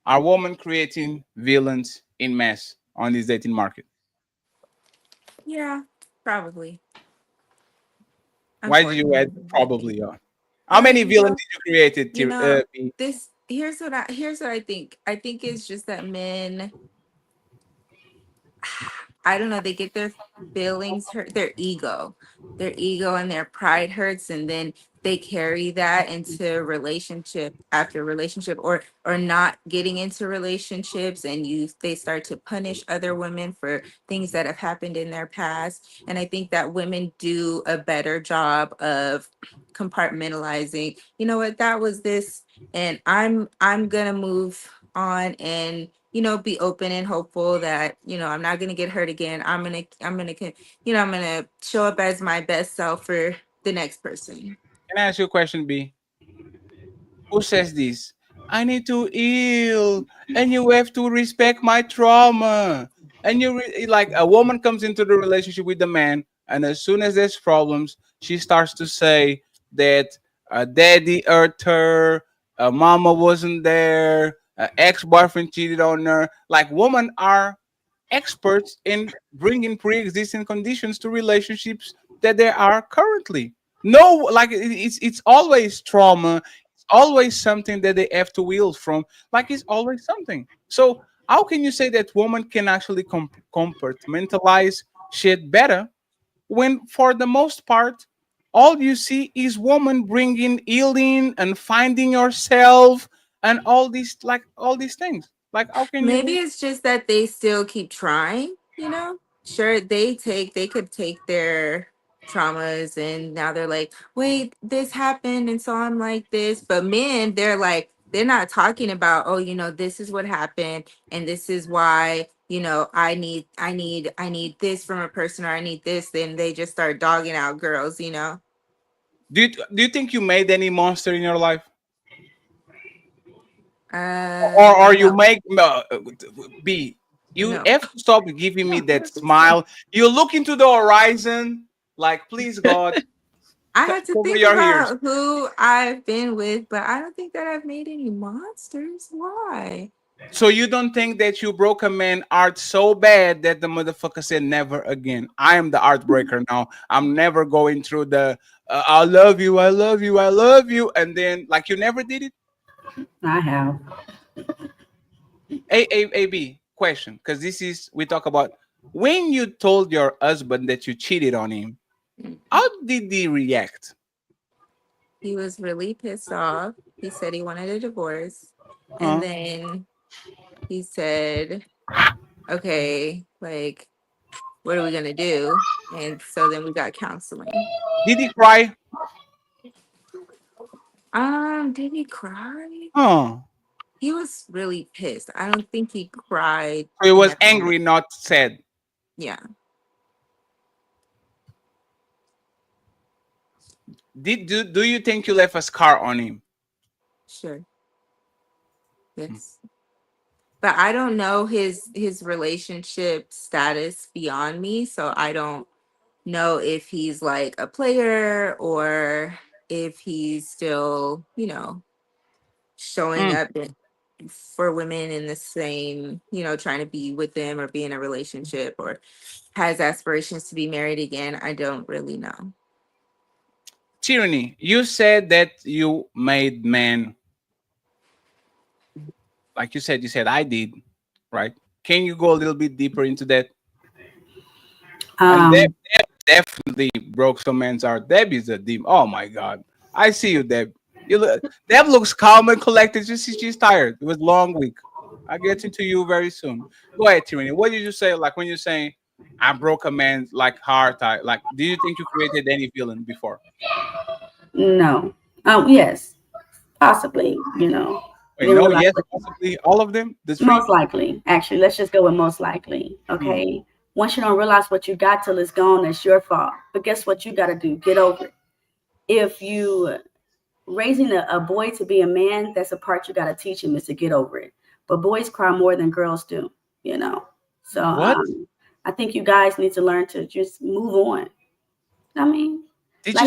Are women creating villains in mass on this dating market? Yeah, probably. Why did you add probably? How many villains did you create? B? Here's what I think. I think it's just that men, I don't know, they get their feelings hurt, their ego and their pride hurts, and then they carry that into relationship after relationship, or not getting into relationships, and they start to punish other women for things that have happened in their past. And I think that women do a better job of compartmentalizing, you know what, that was this, and I'm gonna move on and be open and hopeful that I'm not gonna get hurt again. I'm gonna show up as my best self for the next person. Can I ask you a question, B? Who says this? I need to heal, and you have to respect my trauma. And like a woman comes into the relationship with the man, and as soon as there's problems, she starts to say that daddy hurt her, mama wasn't there, ex-boyfriend cheated on her. Like women are experts in bringing pre-existing conditions to relationships that they are currently. No, like it's always trauma. It's always something that they have to wield from. Like it's always something. So how can you say that women can actually compartmentalize shit better when, for the most part, all you see is woman bringing healing and finding yourself and all these things? Like how can Maybe you? it's just that they still keep trying, you know? Sure, they could take their traumas and now they're like, wait, this happened and so I'm like this. But men, they're like, they're not talking about, oh, you know, this is what happened and this is why, you know, I need this from a person or I need this. Then they just start dogging out girls, you know? Do you think you made any monster in your life? Or you No, make B? You no. have to stop giving me that smile. You look into the horizon, like please God, I had to cover think your ears. about who I've been with, but I don't think that I've made any monsters. Why? So you don't think that you broke a man heart so bad that the motherfucker said never again? I am the heartbreaker now. I'm never going through the I love you, I love you, I love you, and then like you never did it. I have. A B question, because this is we talk about when you told your husband that you cheated on him. How did he react? He was really pissed off. He said he wanted a divorce. Huh? And then he said, okay, like, what are we going to do? And so then we got counseling. Did he cry? Did he cry? Oh, He was really pissed. I don't think he cried. so he in was that moment. angry, not sad. Yeah. Do you think you left a scar on him? Sure. Yes. But I don't know his relationship status beyond me, so I don't know if he's like a player or if he's still, you know, showing up for women in the same, you know, trying to be with them or be in a relationship or has aspirations to be married again. I don't really know. Tyranny, you said that you made men. Like you said I did, right? Can you go a little bit deeper into that? And Deb definitely broke some men's heart. Deb is a demon. Oh my God, I see you, Deb. Deb looks calm and collected. She's tired. It was a long week. I'll get into you very soon. Go ahead, Tyranny. What did you say? Like when you're saying I broke a man's like heart, like do you think you created any villain before? No. Yes, possibly. You know. Wait, no, yes, possibly all of them. Most likely, actually, let's just go with most likely. Okay. Once you don't realize what you got till it's gone, that's your fault. But guess what you got to do? Get over it. If you raising a boy to be a man, that's a part you got to teach him is to get over it. But boys cry more than girls do, you know. So I think you guys need to learn to just move on. I mean, did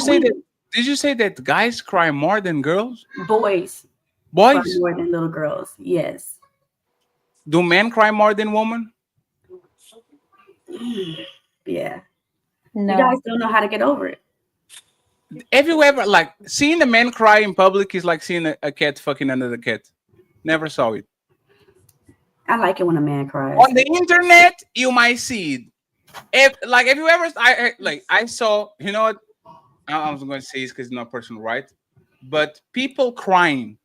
you say that guys cry more than girls? Boys cry more than little girls. Yes. Do men cry more than women? Yeah. No. You guys don't know how to get over it. Have you ever like seeing a man cry in public is like seeing a cat fucking another cat? Never saw it. I like it when a man cries. On the internet, you might see it. If you ever, I saw, you know what? I was going to say it's because it's not personal, right? But people crying,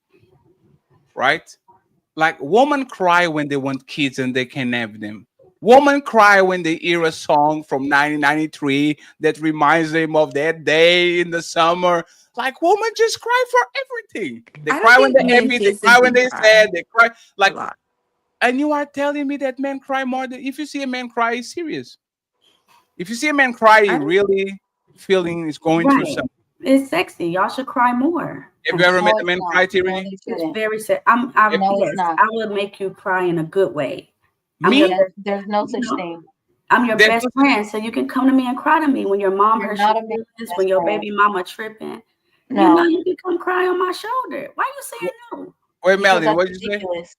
right? Like women cry when they want kids and they can have them. Women cry when they hear a song from 1993 that reminds them of that day in the summer. Like women just cry for everything. They cry when they're happy. They cry when they're sad. They cry like. And you are telling me that men cry more than if you see a man cry, he's serious. If you see a man cry, he really feeling is going through something. It's sexy. Y'all should cry more. Have you ever met a man cry, Tyranny? It's very sad. I will make you cry in a good way. There's no such thing. I'm your best friend, so you can come to me and cry to me when your mom hurts your feelings, when your baby mama tripping. You know, you can come cry on my shoulder. Why you saying no? Wait, Because Melanie, that's what did you say? ridiculous.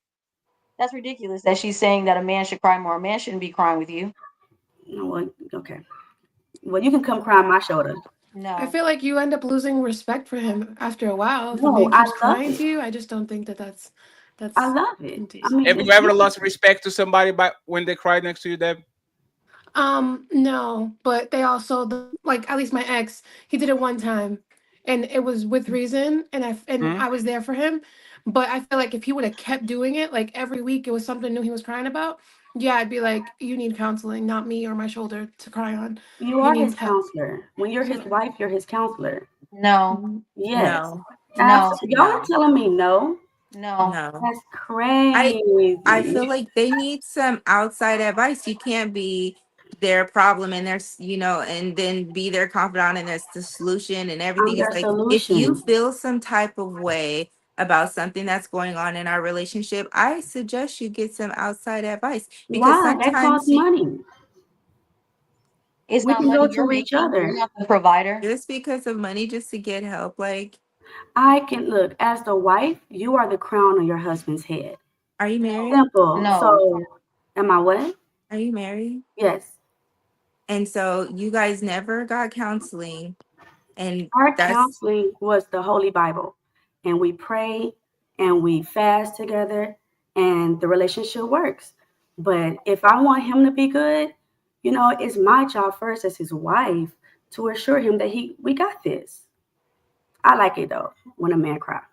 That's ridiculous that she's saying that a man should cry more. A man shouldn't be crying with you. No, okay. Well, you can come cry on my shoulder. No. I feel like you end up losing respect for him after a while. If a No, man I keeps love crying it. to you, I just don't think that that's I love it. I decent. mean, Have you ever lost respect to somebody by when they cried next to you, Deb? No, but they also like at least my ex, he did it one time, and it was with reason, and I was there for him. But I feel like if he would have kept doing it, like every week, it was something new he was crying about. Yeah, I'd be like, you need counseling, not me or my shoulder to cry on. You are his need help. counselor. When you're his wife, you're his counselor. No. Yes. No. Absolutely. Y'all are telling me no. No. That's crazy. I feel like they need some outside advice. You can't be their problem and there's, you know, and then be their confidant and there's the solution and everything. their It's like if you solution. feel some type of way about something that's going on in our relationship, I suggest you get some outside advice because Why? That costs sometimes money. It's We not can money go you're to each making. other. You're not the provider. just because of money just to get help, like I can look as the wife, you are the crown on your husband's head. are you married? Simple. No. So am I what? Are you married? Yes. And so you guys never got counseling and Our that's counseling was the Holy Bible. And we pray and we fast together and the relationship works. But if I want him to be good, you know, it's my job first as his wife to assure him that we got this. I like it though when a man cries.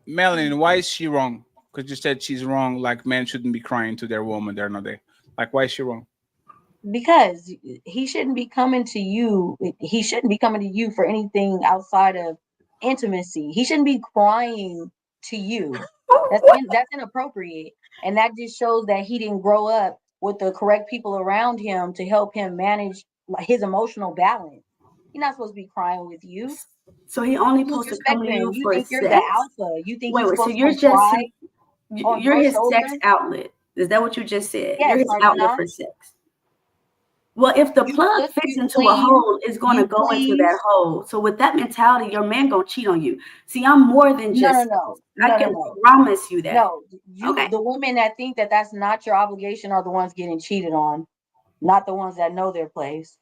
Melanie, why is she wrong? Because you said she's wrong, like men shouldn't be crying to their woman, they're not there. Like, why is she wrong? Because he shouldn't be coming to you. He shouldn't be coming to you for anything outside of intimacy. He shouldn't be crying to you. That's inappropriate. And that just shows that he didn't grow up with the correct people around him to help him manage his emotional balance. He's not supposed to be crying with you. So he only You lose supposed to come respect to for him. you You for think you're sex? the alpha. You think he's Wait, so supposed you're to cry on you're your his shoulder? sex outlet. Is that what you just said? Yes, You're his are you outlet not? for sex. Well, if the You plug cook, fits you into a clean, hole, it's going to you go into please. that hole. So with that mentality, your man gonna cheat on you. See, I'm more than just. I can promise you that. No, you Okay. the women that think that that's not your obligation are the ones getting cheated on, not the ones that know their place.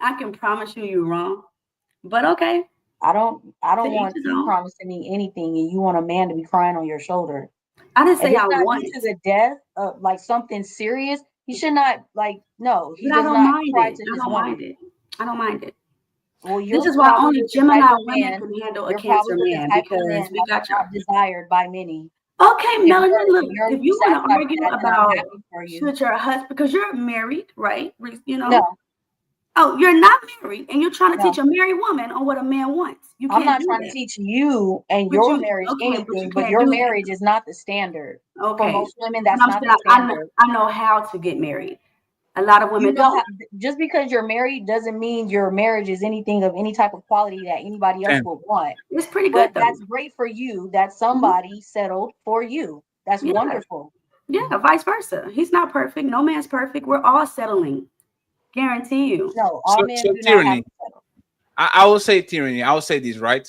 I can promise you're wrong, but okay. I don't To each want his you own. promising me anything and you want a man to be crying on your shoulder. I didn't If say it's I not want due to it, the death of like something serious, he should not no, he but I does don't not mind cry it. to I his don't woman. mind it. I don't mind it. Well, This you're is why probably only the type Gemini of women man, can handle a you're Cancer probably the man type of because man we that's got y'all. not desired by many. Okay, Melanie, look, If you're if you want to satisfied with argue that, then I'm about happy for you. should your husband, because you're married, right? You know? No. Oh, you're not married, and you're trying to No. teach a married woman on what a man wants. You I'm can't not do trying that. to teach you and But your you, marriage okay, but you anything, but can't your do that. marriage is not the standard. For Okay. most women, But that's I'm not the saying standard. I know how to get married. A lot of You women know, don't. just because you're married doesn't mean your marriage is anything of any type of quality that anybody else would want. It's pretty But good though. that's great for you that somebody settled for you. That's Yeah. wonderful. Yeah, vice versa. He's not perfect. No man's perfect. We're all settling. Guarantee you. No, all men So do not have tyranny. to settle. I will say tyranny. I will say this, right?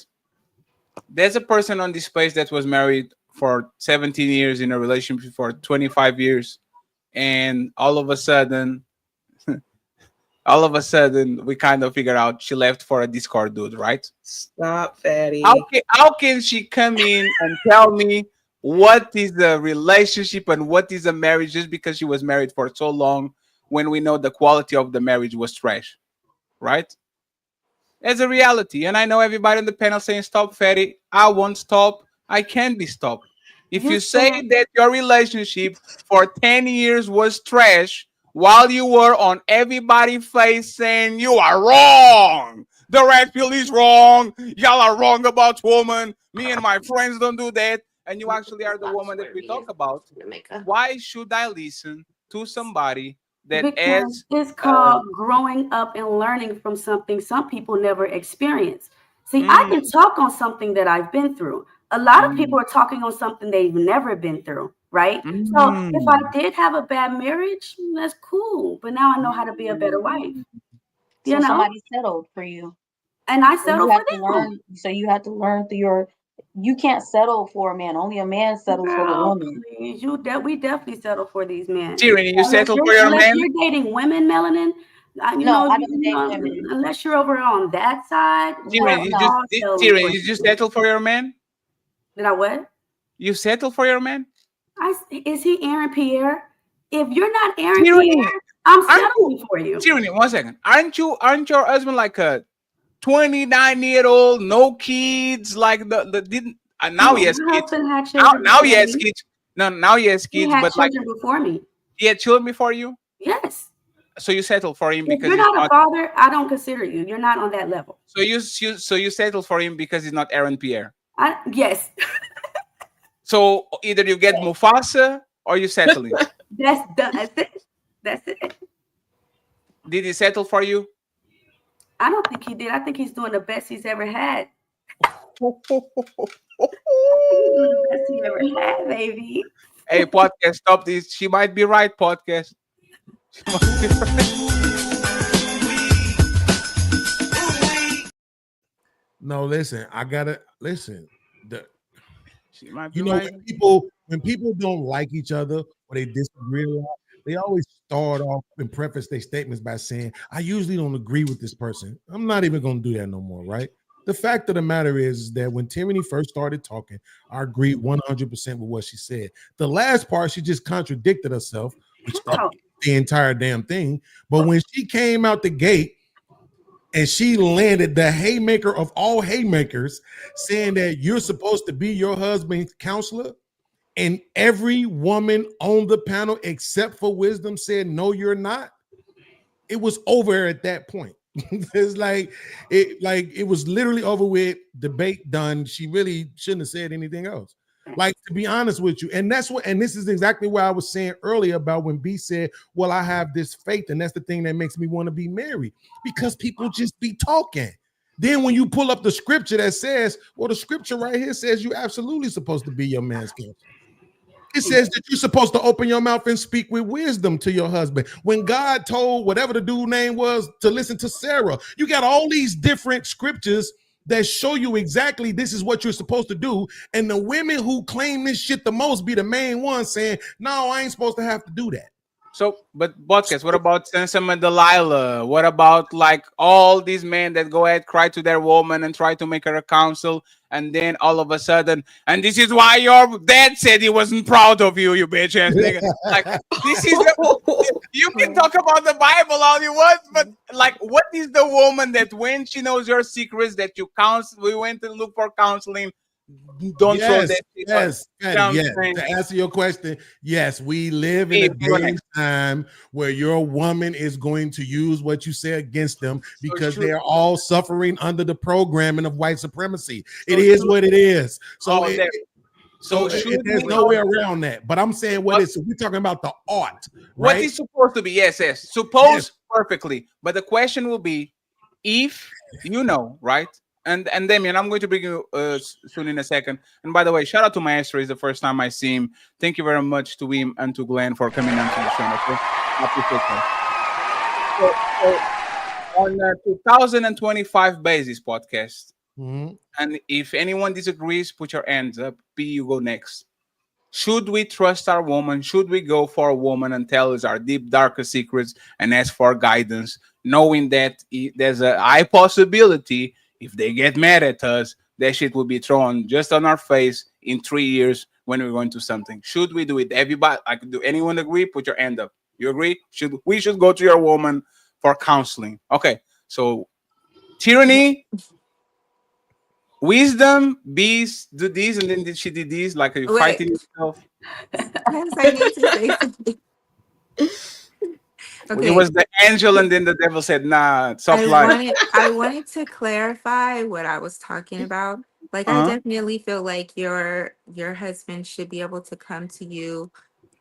There's a person on this place that was married for 17 years in a relationship for 25 years. And all of a sudden, we kind of figured out she left for a Discord dude, right? Stop, fatty. How can she come in and tell me what is the relationship and what is a marriage just because she was married for so long when we know the quality of the marriage was trash, right? It's a reality. And I know everybody on the panel saying, stop, fatty. I won't stop. I can be stopped. If you say that your relationship for 10 years was trash while you were on everybody's face saying you are wrong, the red pill is wrong, y'all are wrong about women, me and my friends don't do that, and you actually are the woman that we talk about, why should I listen to somebody that Because it's called growing up and learning from something some people never experience. See, I can talk on something that I've been through. A lot of people are talking on something they've never been through, right? So if I did have a bad marriage, that's cool. But now I know how to be a better wife. So somebody settled for you. And I So settle you for have to them. learn. So you have to learn through your. You can't settle for a man. Only a man settles for the Girl, woman. please, we definitely settle for these men. Tyranny, you settle for your Unless man? you're dating women, Melanin, No, I don't date women. unless you're over on that side, Tyranny, we all settling for you just settle for your man? Did I what? You settle for your man? Is he Aaron Pierre? If you're not Aaron Tyranny, Pierre, I'm aren't settling for you. Tyranny, 1 second. Aren't your husband like a 29-year-old, no kids, like the didn't now he has My kids. husband had children Now he before has me. kids. No, now he has He kids, had but like children before me. he had children before you? Yes. So you settle for him If because you're he's not a not. father, I don't consider you. You're not on that level. So you settle for him because he's not Aaron Pierre. Yes. So either you get Mufasa or you settle him. That's it. That's it. Did he settle for you? I don't think he did. I think he's doing the best he's ever had. Best he ever had, baby. Hey, podcast, stop this. She might be right, podcast. She might be right. No, listen, I gotta listen. She might be You know, right. when people don't like each other or they disagree a lot, they always start off and preface their statements by saying, I usually don't agree with this person. I'm not even going to do that no more, right? The fact of the matter is that when Tyranny first started talking, I agreed 100% with what she said. The last part, she just contradicted herself, which the entire damn thing. But when she came out the gate and she landed the haymaker of all haymakers, saying that you're supposed to be your husband's counselor, and every woman on the panel except for Wisdom said, no, you're not. It was over at that point. It's like it was literally over with, debate done. She really shouldn't have said anything else. Like, to be honest with you, and this is exactly what I was saying earlier about when B said, well, I have this faith, and that's the thing that makes me want to be married, because people just be talking. Then when you pull up the scripture that says, well, the scripture right here says you're absolutely supposed to be your man's counselor. It says that you're supposed to open your mouth and speak with wisdom to your husband. When God told whatever the dude's name was to listen to Sarah, you got all these different scriptures that show you exactly this is what you're supposed to do. And the women who claim this shit the most be the main ones saying, no, I ain't supposed to have to do that. So, but podcast, what about Sansom and Delilah? What about like all these men that go ahead, cry to their woman and try to make her a counsel, and then all of a sudden, and this is why your dad said he wasn't proud of you, you bitch ass nigga. Like, this is you can talk about the Bible all you want, but like, what is the woman that when she knows your secrets that you counsel, we went to look for counseling? Don't throw that. Yes. To answer your question, yes, we live in a day and time where your woman is going to use what you say against them because they're all suffering under the programming of white supremacy. It is what it is. So there's no way around that. But I'm saying we're talking about the art, right? What is supposed to be? Yes. Suppose perfectly. But the question will be, if you know, right? And Damien, I'm going to bring you soon in a second. And by the way, shout out to Maestro. It's the first time I see him. Thank you very much to him and to Glenn for coming on to the show. Okay? I appreciate that. So on 2025 basis podcast, and if anyone disagrees, put your hands up. P, you go next. Should we trust our woman? Should we go for a woman and tell us our deep, darkest secrets and ask for guidance, knowing that there's a high possibility if they get mad at us, that shit will be thrown just on our face in 3 years when we're going to something? Should we do it? Everybody, do anyone agree? Put your hand up. You agree? We should go to your woman for counseling? Okay, so Tyranny, Wisdom, Beast, do these, and then she did these, like you fighting yourself. I need to say something. Okay. It was the angel, and then the devil said, nah, soft life. I wanted to clarify what I was talking about. Like, I definitely feel like your husband should be able to come to you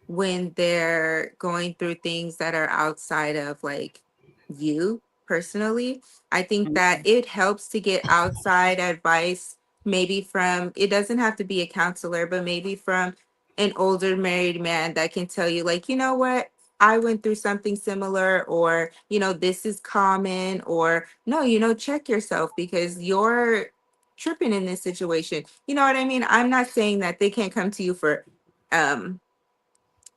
when they're going through things that are outside of like you personally. I think that it helps to get outside advice, maybe from, it doesn't have to be a counselor, but maybe from an older married man that can tell you, like, you know what? I went through something similar, or, this is common, or no, check yourself because you're tripping in this situation. You know what I mean? I'm not saying that they can't come to you um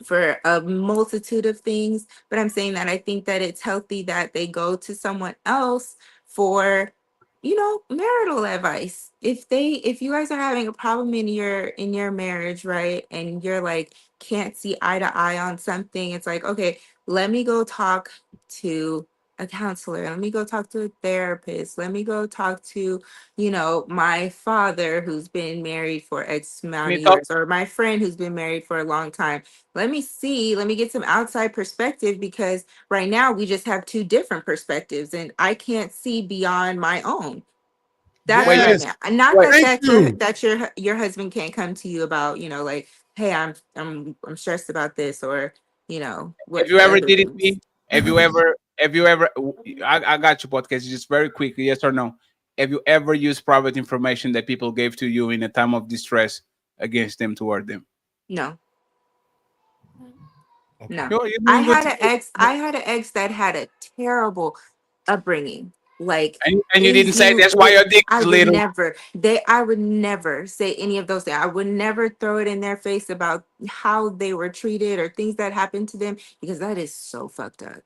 for a multitude of things, but I'm saying that I think that it's healthy that they go to someone else for, marital advice. If you guys are having a problem in your marriage, right, and you're like can't see eye to eye on something, it's like, okay, let me go talk to a counselor, let me go talk to a therapist, let me go talk to, my father who's been married for X Can amount you of talk? years, or my friend who's been married for a long time. Let me get some outside perspective, because right now we just have two different perspectives and I can't see beyond my own. That's what I Yes. meant. Not Wait. that Thank you. your husband can't come to you about, like, hey, I'm stressed about this, or, Have what you the ever other did it, things. me? Have you ever, I got you podcast, just very quickly, yes or no. Have you ever used private information that people gave to you in a time of distress against them, toward them? No. No. You're doing good. I had an ex that had a terrible upbringing. Like, And you didn't is say you that's why it, your dick is little. I would never say any of those things. I would never throw it in their face about how they were treated or things that happened to them, because that is so fucked up.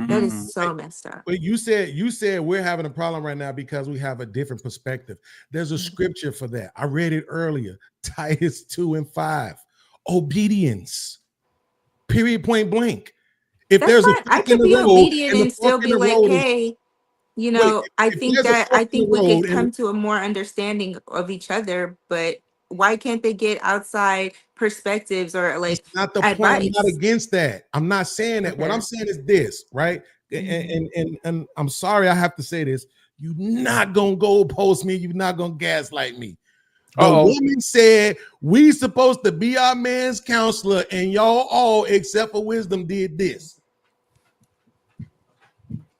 That is so messed up. But you said we're having a problem right now because we have a different perspective. There's a scripture for that. I read it earlier. Titus 2:5. Obedience. Period, point blank. If That's there's a fine. I fork in could the be road obedient and the and fork still in be the like, road is hey, wait, I if think there's a that fork in the we could road and come to a more understanding of each other, but why can't they get outside perspectives or that's like not the point. I'm not advice? against that. I'm not saying that. What I'm Okay. saying is this, right? And I'm sorry I have to say this. You're not gonna go post me, you're not gonna gaslight me. The woman said we supposed to be our man's counselor, and y'all all except for wisdom did this.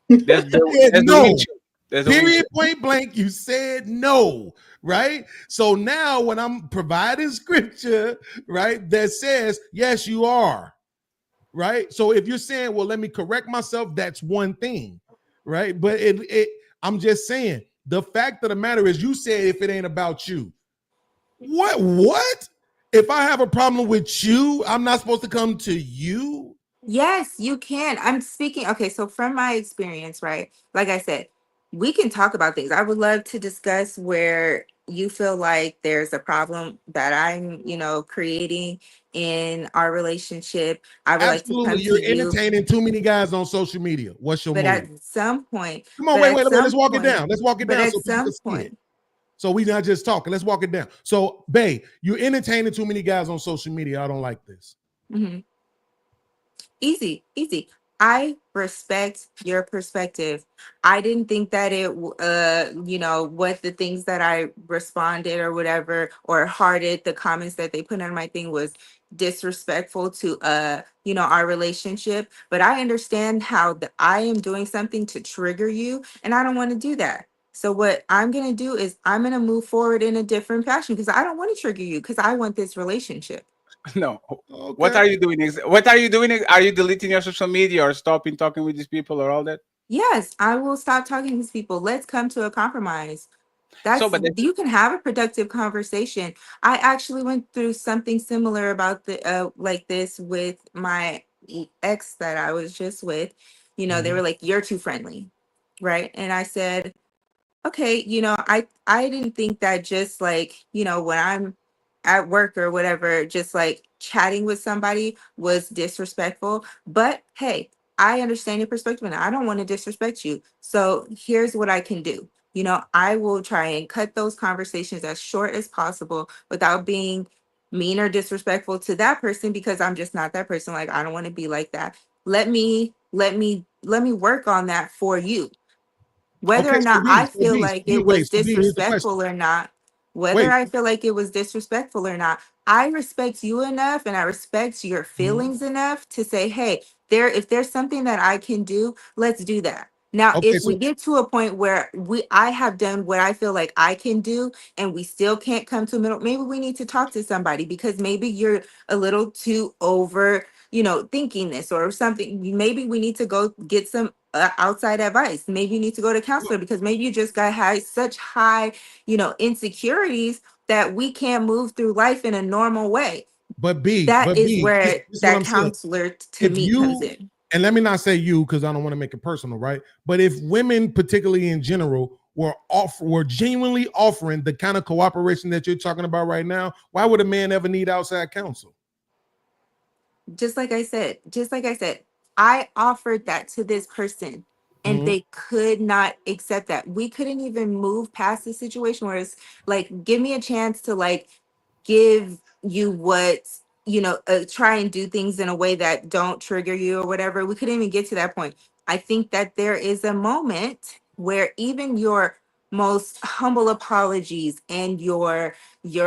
There's the No. windshield. There's a Period, windshield. point blank. You said no, right? So now when I'm providing scripture, right, that says yes, you are, right? So if you're saying, well, let me correct myself, that's one thing, right? But I'm just saying the fact of the matter is, you said if it ain't about you, what? If I have a problem with you, I'm not supposed to come to you? Yes, you can. I'm speaking. Okay, so from my experience, right? Like I said, we can talk about things. I would love to discuss where you feel like there's a problem that I'm, creating in our relationship. I would like to Absolutely. come to You're you, entertaining too many guys on social media. What's your but move? at some point, Come on, but wait. at Let's some walk it point, down. Let's walk it but down at so people can some see it. point, So we not just talking. Let's walk it down. So, Bae, you're entertaining too many guys on social media. I don't like this. mhm. Easy. I respect your perspective. I didn't think that what the things that I responded or whatever, or hearted the comments that they put on my thing was disrespectful to our relationship. But I understand how I am doing something to trigger you, and I don't want to do that. So what I'm gonna do is I'm gonna move forward in a different fashion, because I don't want to trigger you, because I want this relationship. No. What are you doing? What are you doing? Are you deleting your social media or stopping talking with these people or all that? Yes, I will stop talking to these people. Let's come to a compromise. But You can have a productive conversation. I actually went through something similar about like this with my ex that I was just with. They were like, "You're too friendly," right? And I said, okay, I didn't think that just like, when I'm at work or whatever, just like chatting with somebody was disrespectful. But hey, I understand your perspective and I don't want to disrespect you. So here's what I can do. I will try and cut those conversations as short as possible without being mean or disrespectful to that person, because I'm just not that person. Like, I don't want to be like that. Let me work on that for you. Whether Okay, or so not D, I feel like it was so D, here's the question. disrespectful or not, Wait. I respect you enough and I respect your feelings enough to say, hey, if there's something that I can do, let's do that. Now, Okay, if we so get to a point where I have done what I feel like I can do and we still can't come to a middle, maybe we need to talk to somebody, because maybe you're a little too over thinking this or something. Maybe we need to go get some outside advice. Maybe you need to go to counselor because maybe you just had such high, insecurities that we can't move through life in a normal way. But That is where this is what that I'm saying. counselor to If me comes in. And let me not say you because I don't want to make it personal, right? But if women, particularly in general, were genuinely offering the kind of cooperation that you're talking about right now, why would a man ever need outside counsel? Just like I said, I offered that to this person and they could not accept that. We couldn't even move past the situation where it's like, give me a chance to give you what, try and do things in a way that don't trigger you or whatever. We couldn't even get to that point. I think that there is a moment where even your most humble apologies and your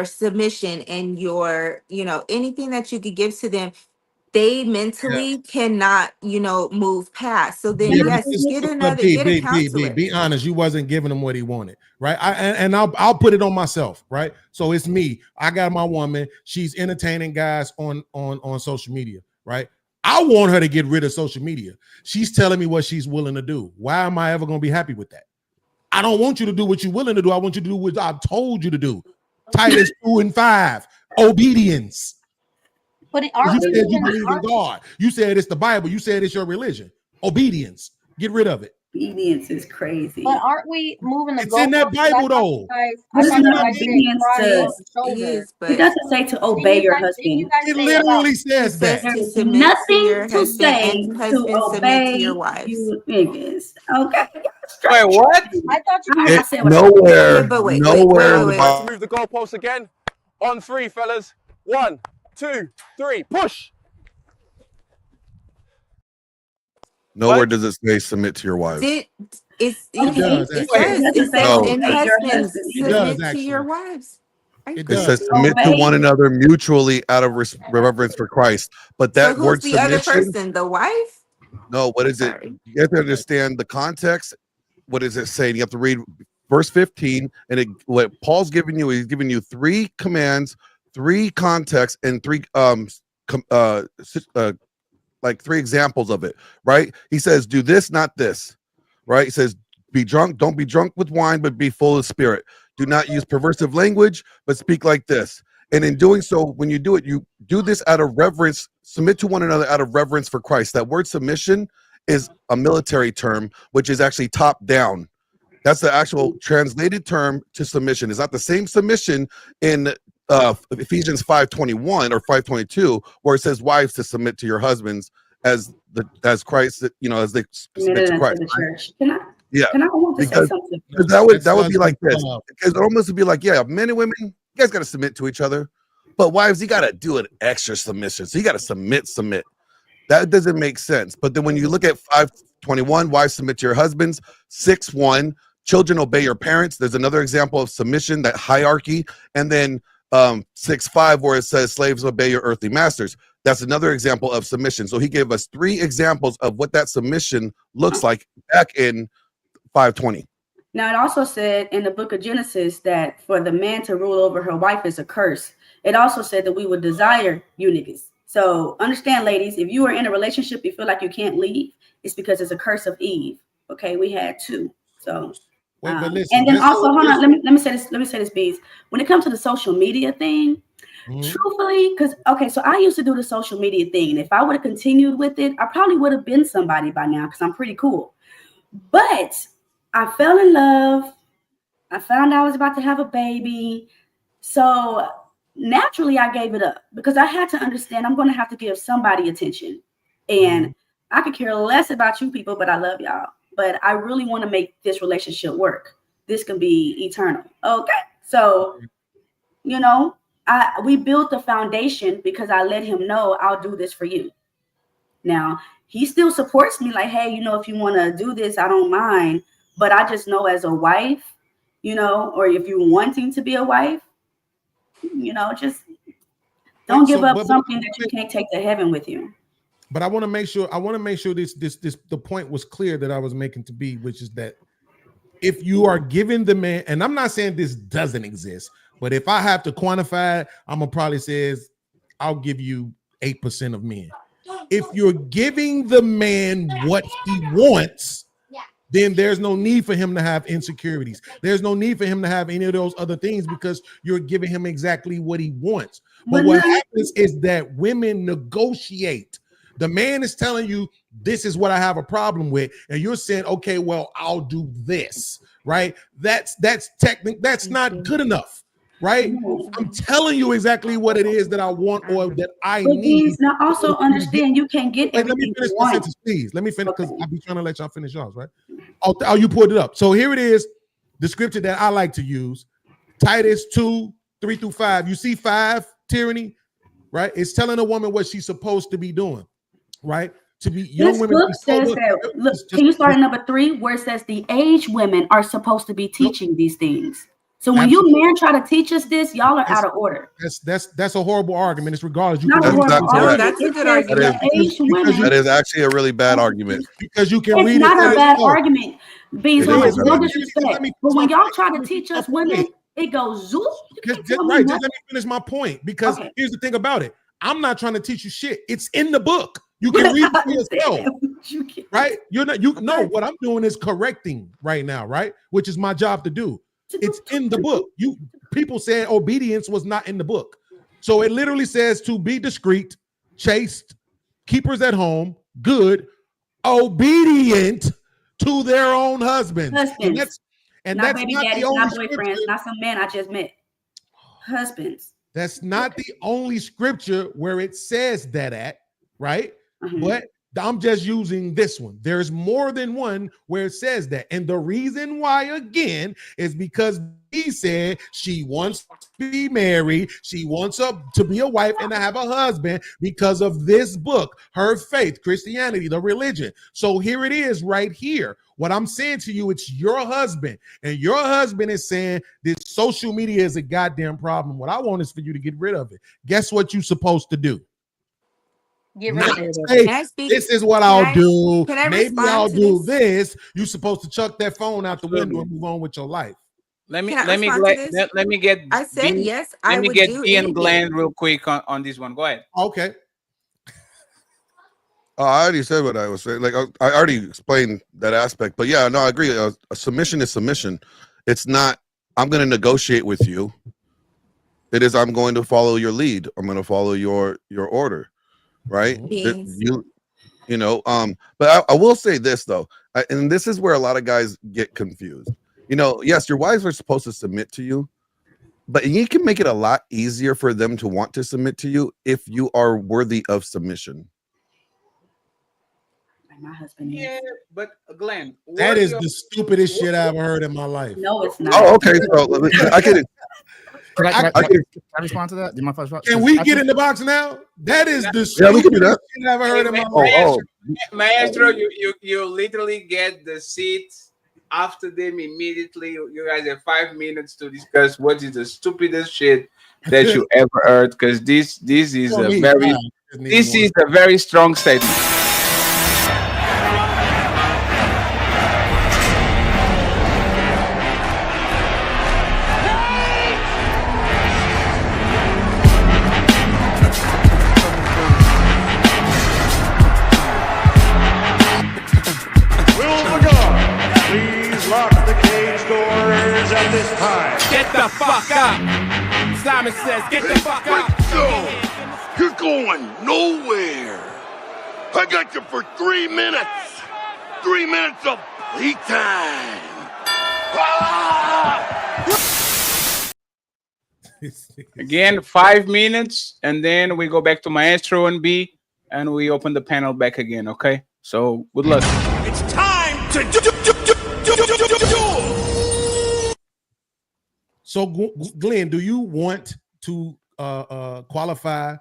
submission and your, anything that you could give to them, they mentally cannot, move past. So then yes, get a counselor. Be honest, you wasn't giving him what he wanted, right? I'll put it on myself, right? So it's me. I got my woman. She's entertaining guys on social media, right? I want her to get rid of social media. She's telling me what she's willing to do. Why am I ever going to be happy with that? I don't want you to do what you're willing to do. I want you to do what I've told you to do. Titus 2:5, obedience. But you said you believe in God. You said it's the Bible. You said it's your religion. Obedience. Get rid of it. Obedience is crazy. But aren't we moving the It's in that Bible though. It doesn't say to obey your husband. It literally says that. There's nothing to say to obey your wives. You niggas. Okay. Wait, what? I thought you said nowhere. Nowhere. Let's move the goalposts again. On 3, fellas. 1, 2, 3. Push. Nowhere does it say submit to your wives. It says in husbands submit to your wives. It says submit to one another mutually out of reverence for Christ. But that So word who's the other submission, person? The wife? no, what is it? You have to understand the context. What is it saying? You have to read verse 15, and what Paul's giving you, he's giving you 3 commands, 3 contexts, and 3 like 3 examples of it, right? He says, do this, not this, right? He says, be drunk, don't be drunk with wine, but be full of spirit. Do not use perversive language, but speak like this. And in doing so, when you do it, you do this out of reverence, submit to one another out of reverence for Christ. That word submission is a military term, which is actually top down. That's the actual translated term to submission. It's not the same submission in Ephesians 5:21 or 5:22, where it says wives to submit to your husbands as Christ, as they submit to Christ. Can I want to say something? Because that would be like this. It almost would be like, yeah, men and women, you guys got to submit to each other, but wives, you got to do an extra submission. So you got to submit. That doesn't make sense. But then when you look at 5:21, wives submit to your husbands. 6:1, children obey your parents. There's another example of submission, that hierarchy. And then 6:5, where it says slaves obey your earthly masters. That's another example of submission. So he gave us 3 examples of what that submission looks like back in 5:20. Now, it also said in the book of Genesis that for the man to rule over her wife is a curse. It also said that we would desire you niggas. So understand, ladies, if you are in a relationship, you feel like you can't leave, it's because it's a curse of Eve. Okay, we had 2. So but listen, and then also, hold on, let me say this, Bees. When it comes to the social media thing, truthfully, because so I used to do the social media thing, and if I would have continued with it, I probably would have been somebody by now because I'm pretty cool. But I fell in love. I found out I was about to have a baby. So naturally I gave it up because I had to understand I'm going to have to give somebody attention. And I could care less about you people, but I love y'all. But I really want to make this relationship work. This can be eternal. Okay. So, we built the foundation because I let him know I'll do this for you. Now, he still supports me like, hey, if you want to do this, I don't mind. But I just know as a wife, or if you're wanting to be a wife, just don't give up something that you can't take to heaven with you. But I want to make sure this the point was clear that I was making to be, which is that if you are giving the man, and I'm not saying this doesn't exist, but if I have to quantify it, I'm gonna probably say I'll give you 8% of men. If you're giving the man what he wants, then there's no need for him to have insecurities. There's no need for him to have any of those other things because you're giving him exactly what he wants. But what happens is that women negotiate. The man is telling you, this is what I have a problem with. And you're saying, okay, well, I'll do this, right? That's not good enough, right? I'm telling you exactly what it is that I want or that I need. Now also understand you can't get everything. Let me finish my sentence, please. Let me finish because I'll be trying to let y'all finish yours, right? Oh, you pulled it up. So here it is, the scripture that I like to use, Titus 2:3-5. You see 5, tyranny, right? It's telling a woman what she's supposed to be doing, right? To be young women. Book says that. Look, can you start at number 3 where it says the aged women are supposed to be teaching these things? So when you men try to teach us this, y'all are out of order. That's a horrible argument. It's regardless. That's a good argument. That is actually a really bad argument. Because you can It's read not it. a bad argument. Bees, It is. no disrespect. But when y'all try to teach us women, it goes zoop. Just let me finish my point. Because here's the thing about it. I'm not trying to teach you shit. It's in the book. You can read it for yourself. Right? You know what I'm doing is correcting right now, right? Which is my job to do. It's in the book. People said obedience was not in the book. So it literally says to be discreet, chaste, keepers at home, good, obedient to their own husbands. And not that's baby not daddies, the only not scripture. boyfriends, not some man I just met. Husbands. That's not the only scripture where it says that at, right? But I'm just using this one. There's more than one where it says that. And the reason why, again, is because he said she wants to be married. She wants to be a wife and to have a husband because of this book, her faith, Christianity, the religion. So here it is right here. What I'm saying to you, it's your husband. And your husband is saying this social media is a goddamn problem. What I want is for you to get rid of it. Guess what you're supposed to do? Get rid of it. Say, this is what I'll do. Can I Maybe respond I'll to do this. You're supposed to chuck that phone out the window and move on with your life. Let me Can I let me respond to let, let me get. I said Dean- yes, I Let me would get do Dean anything. Glenn real quick on this one. Go ahead. Okay. I already said what I was saying. Like I already explained that aspect. But yeah, no, I agree. A submission is submission. It's not. I'm going to negotiate with you. It is. I'm going to follow your lead. I'm going to follow your order. Right? You know. But I will say this though, and this is where a lot of guys get confused. You know, yes, your wives are supposed to submit to you, but you can make it a lot easier for them to want to submit to you if you are worthy of submission. My husband is. Yeah, but Glenn, That is the stupidest shit I've ever heard in my life. No, it's not. Oh, okay. So I can. Can I can respond to that? Do you mind if I respond? Can we get in the box now? That is the Yeah, we can do stupidest that. shit I've ever heard in my life. Maestro, you literally get the seat after them immediately. You guys have 5 minutes to discuss what is the stupidest shit that you ever heard, because this is a very strong statement. Will the guard please lock the cage doors at this time? Get the fuck up. Simon says, get the fuck up. You're going nowhere. I got you for 3 minutes. 3 minutes of playtime. Again, 5 minutes, and then we go back to Maestro and B, and we open the panel back again. Okay, so good luck. It's time to do. So, Glenn, do you want to qualify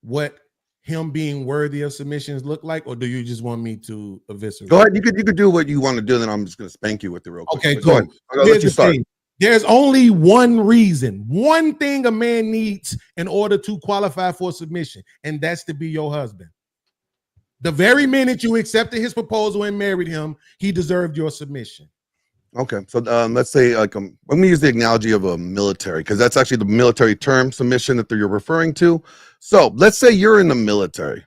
what him being worthy of submissions look like, or do you just want me to eviscerate? Go ahead. You could do what you want to do. Then I'm just going to spank you with it real quick. Okay, But cool. Go ahead. I'll let you start. There's only one reason, one thing a man needs in order to qualify for submission, and that's to be your husband. The very minute you accepted his proposal and married him, he deserved your submission. Okay, so let's say like let me use the analogy of a military, because that's actually the military term, submission, that you're referring to. So let's say you're in the military,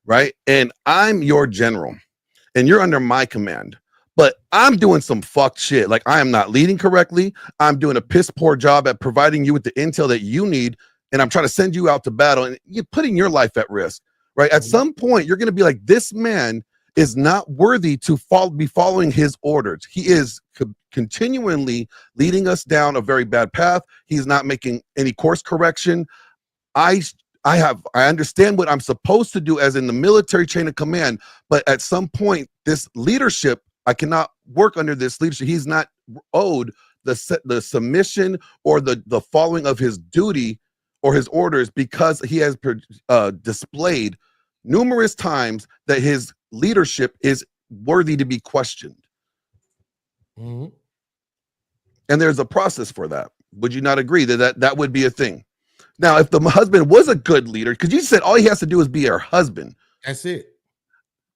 right? And I'm your general, and you're under my command. But I'm doing some fucked shit. Like I am not leading correctly. I'm doing a piss poor job at providing you with the intel that you need, and I'm trying to send you out to battle, and you're putting your life at risk, right? At some point, you're going to be like, this man is not worthy to be following his orders. He is continually leading us down a very bad path. He's not making any course correction. I understand what I'm supposed to do as in the military chain of command, but at some point, this leadership, I cannot work under this leadership. He's not owed the submission or the following of his duty or his orders, because he has displayed numerous times that his leadership is worthy to be questioned. Mm-hmm. And there's a process for that. Would you not agree that would be a thing? Now, if the husband was a good leader, because you said all he has to do is be her husband. That's it.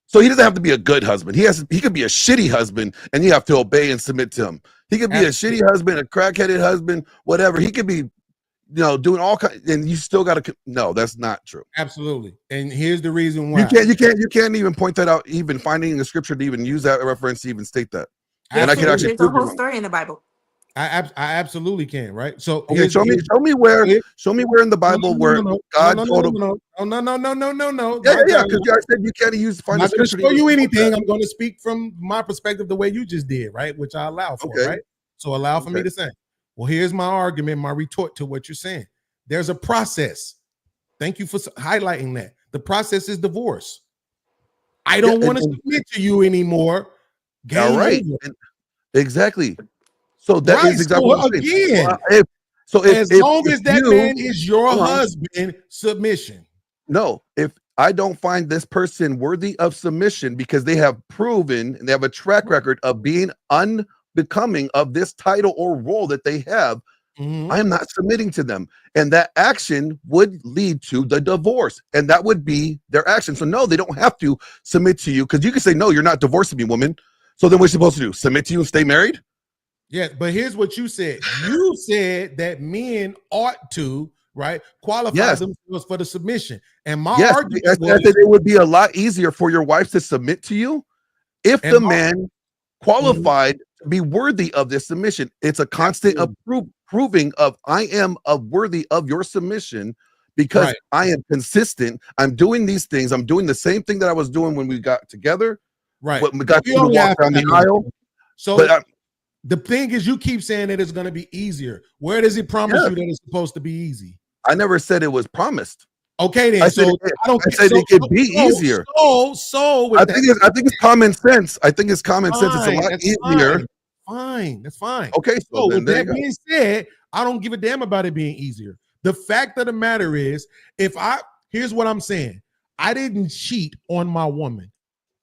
So he doesn't have to be a good husband. He could be a shitty husband, and you have to obey and submit to him. He could be a shitty husband, a crackheaded husband, whatever. He could be, doing all kinds, and you still got to. No, that's not true. Absolutely. And here's the reason why. You can't even point that out. Even finding a scripture to even use that reference to even state that. And I can actually. There's a whole story in the Bible. I absolutely can, right? So okay, show me where in the Bible where God told him. No. Yeah, because I said you can't use. I'm not going to show you anything. I'm going to speak from my perspective the way you just did, right? Which I allow for, right? So allow for me to say. Well, here's my argument, my retort to what you're saying. There's a process. Thank you for highlighting that. The process is divorce. I don't want to submit to you anymore. All right. Exactly. So that is exactly what again. As long as that man is your husband, submission. No, if I don't find this person worthy of submission because they have proven and they have a track record of being unbecoming of this title or role that they have, I am not submitting to them. And that action would lead to the divorce. And that would be their action. So no, they don't have to submit to you, because you can say, no, you're not divorcing me, woman. So then what are you supposed to do? Submit to you and stay married? Yeah, but here's what you said. You said that men ought to, right, qualify themselves for the submission. And my argument was that it would be a lot easier for your wife to submit to you if the man qualified to be worthy of this submission. It's a constant proving of I am worthy of your submission because I am consistent. I'm doing these things. I'm doing the same thing that I was doing when we got together. Right. When we got to walk down the aisle. So the thing is, you keep saying that it's going to be easier. Where does it promise you that it's supposed to be easy? I never said it was promised. Okay, then. I said it could be easier. I think it's common sense. I think it's common sense. It's a lot easier. Fine, that's fine. Okay, so with that being said, I don't give a damn about it being easier. The fact of the matter is, here's what I'm saying. I didn't cheat on my woman.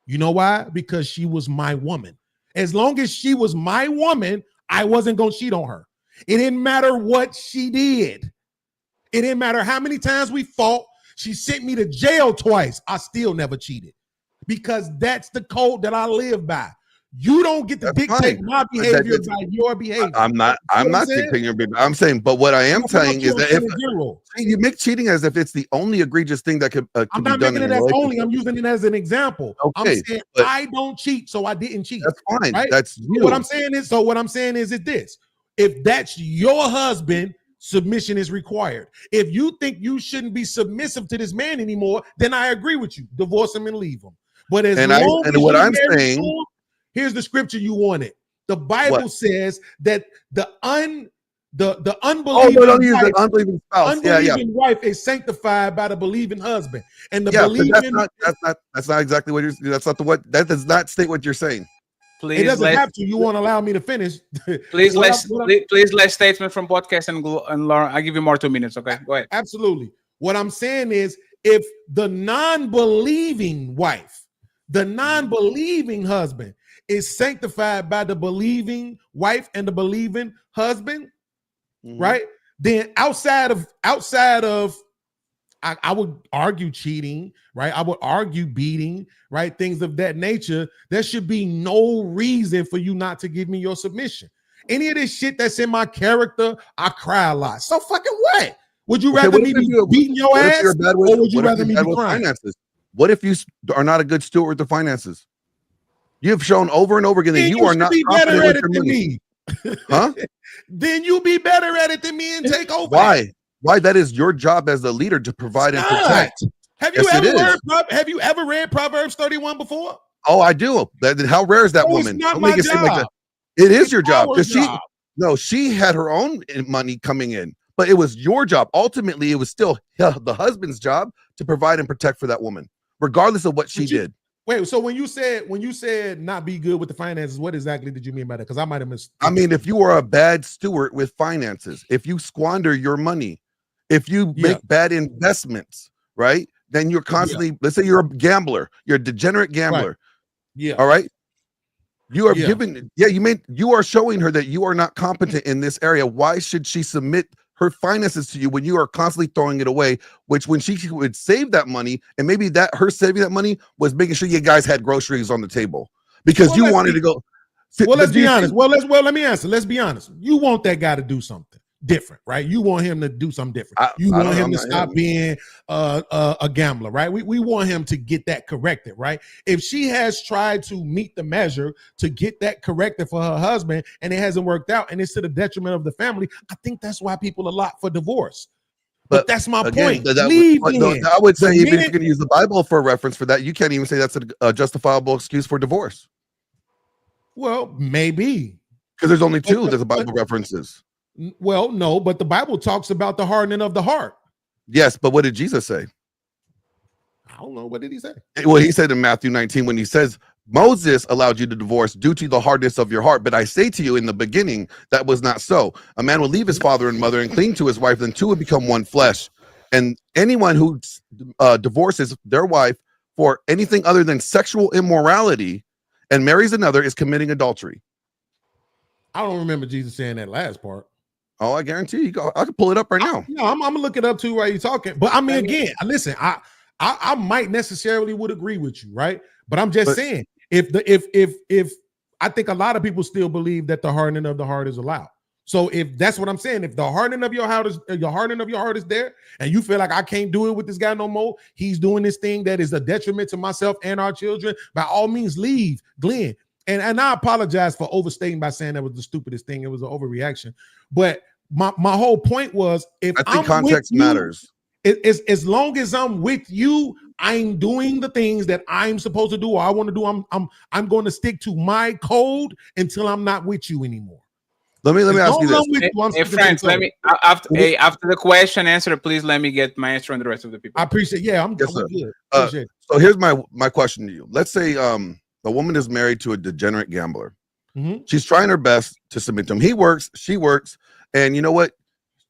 You know why? Because she was my woman. As long as she was my woman, I wasn't going to cheat on her. It didn't matter what she did. It didn't matter how many times we fought. She sent me to jail twice. I still never cheated, because that's the code that I live by. You don't get to dictate my behavior by your behavior. I'm not dictating your behavior. I'm saying, but what I am saying is that if you make cheating as if it's the only egregious thing that could I'm not making it as only. I'm using it as an example. Okay, I'm saying I don't cheat, so I didn't cheat. That's fine. Right? That's you. What I'm saying is this: if that's your husband, submission is required. If you think you shouldn't be submissive to this man anymore, then I agree with you. Divorce him and leave him. But as long as what I'm saying. Here's the scripture you wanted. The Bible says that the unbelieving wife is sanctified by the believing husband, and the believing. That's not exactly what you're. That's not that does not state what you're saying. Please, it doesn't have to. You won't allow me to finish. Please, please, last statement from podcast and Lauren. I give you more 2 minutes. Okay, go ahead. Absolutely. What I'm saying is, if the non-believing wife, the non-believing husband is sanctified by the believing wife and the believing husband, right? Then outside of I would argue cheating, right? I would argue beating, right? Things of that nature. There should be no reason for you not to give me your submission. Any of this shit that's in my character, I cry a lot. So fucking what? Would you rather me be beating your ass, or would you rather me be crying? What if you are not a good steward with the finances? You have shown over and over again that you are not confident with your money. Huh? Then you be better at it than me and take over. Why? Why? That is your job as the leader to provide and protect. Have you ever read Proverbs 31 before? Oh, I do. How rare is that woman? It's not my job. It is your job. Because she had her own money coming in, but it was your job. Ultimately, it was still the husband's job to provide and protect for that woman, regardless of what she did. Wait, so when you said not be good with the finances, what exactly did you mean by that? Because I might have missed. I mean, if you are a bad steward with finances, if you squander your money, if you make bad investments, right? Then you're constantly, let's say you're a gambler, you're a degenerate gambler. Right. Yeah. All right. You are you are showing her that you are not competent in this area. Why should she submit her finances to you when you are constantly throwing it away? Which when she would save that money, and maybe that her saving that money was making sure you guys had groceries on the table because you wanted to go. Well, let's be honest. Let me answer. Let's be honest. You want that guy to do something different, right? You want him to do something different. You want him to stop being a gambler, right? We want him to get that corrected, right? If she has tried to meet the measure to get that corrected for her husband and it hasn't worked out and it's to the detriment of the family, I think that's why people are locked for divorce. But that's my point. I would say even if you're going to use the Bible for a reference for that, you can't even say that's a justifiable excuse for divorce. Well, maybe. Because there's only two that the Bible references. Well, no, but the Bible talks about the hardening of the heart. Yes, but what did Jesus say? I don't know. What did he say? Well, he said in Matthew 19, when he says, Moses allowed you to divorce due to the hardness of your heart. But I say to you in the beginning, that was not so. A man will leave his father and mother and cling to his wife, then two will become one flesh. And anyone who divorces their wife for anything other than sexual immorality and marries another is committing adultery. I don't remember Jesus saying that last part. Oh, I guarantee you. I can pull it up right now. I'm gonna look it up too while you're talking. But I mean, again, listen, I might necessarily would agree with you, right? But I'm just saying, if I think a lot of people still believe that the hardening of the heart is allowed. So if that's what I'm saying, if the hardening of your heart is there, and you feel like I can't do it with this guy no more, he's doing this thing that is a detriment to myself and our children, by all means, leave, Glenn. And I apologize for overstating by saying that was the stupidest thing. It was an overreaction. But my whole point was, if I think context matters. As long as I'm with you, I'm doing the things that I'm supposed to do or I want to do. I'm going to stick to my code until I'm not with you anymore. Let me ask you this. Hey, friends, let me after the question answer, please let me get my answer on the rest of the people. I appreciate. Yeah, I'm good. So here's my question to you. Let's say the woman is married to a degenerate gambler. Mm-hmm. She's trying her best to submit to him. He works, she works, and you know what?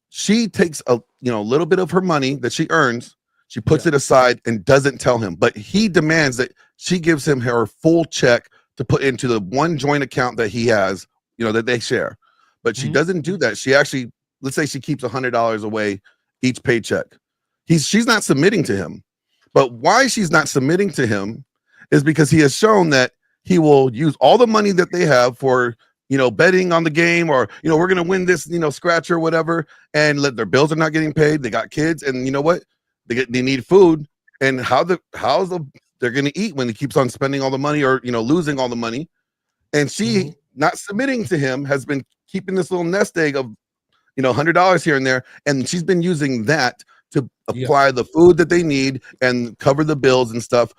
She takes a little bit of her money that she earns, she puts it aside and doesn't tell him. But he demands that she gives him her full check to put into the one joint account that he has, that they share. But she doesn't do that. She actually, let's say she keeps $100 away each paycheck. She's not submitting to him. But why she's not submitting to him is because he has shown that he will use all the money that they have for, betting on the game, or, we're going to win this, scratch or whatever, and their bills are not getting paid. They got kids, and you know what? They need food. And how's they're going to eat when he keeps on spending all the money or, losing all the money. And she not submitting to him has been keeping this little nest egg of, $100 here and there. And she's been using that to apply the food that they need and cover the bills and stuff.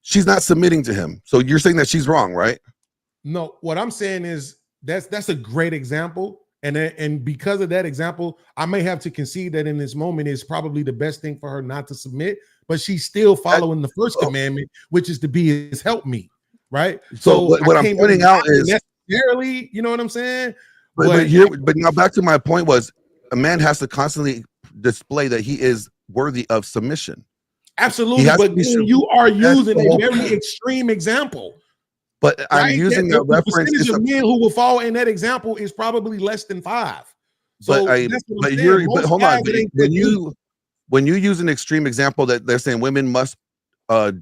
She's not submitting to him. So you're saying that she's wrong, right? No, what I'm saying is that's a great example. And because of that example, I may have to concede that in this moment is probably the best thing for her not to submit, but she's still following the first commandment, which is to be his helpmeet, right? So what I'm pointing out is necessarily, you know what I'm saying? But now back to my point was, a man has to constantly display that he is worthy of submission. Absolutely, but you are using a very extreme example. But I'm using that reference. The percentage of men who will fall in that example is probably less than 5. So but hold on. When you use an extreme example that they're saying women must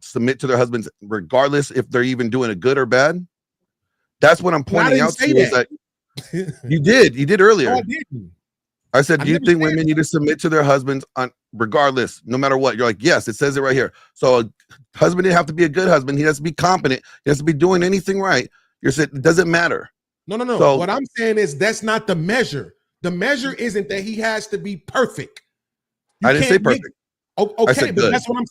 submit to their husbands regardless if they're even doing a good or bad, that's what I'm pointing out to you. Is that you did earlier. No, I didn't. I said, do you think women need to submit to their husbands on regardless, no matter what? You're like, yes, it says it right here. So a husband didn't have to be a good husband. He has to be competent. He has to be doing anything right. You're saying it doesn't matter. No. So, what I'm saying is that's not the measure. The measure isn't that he has to be perfect. I didn't say perfect. Okay, but that's what I'm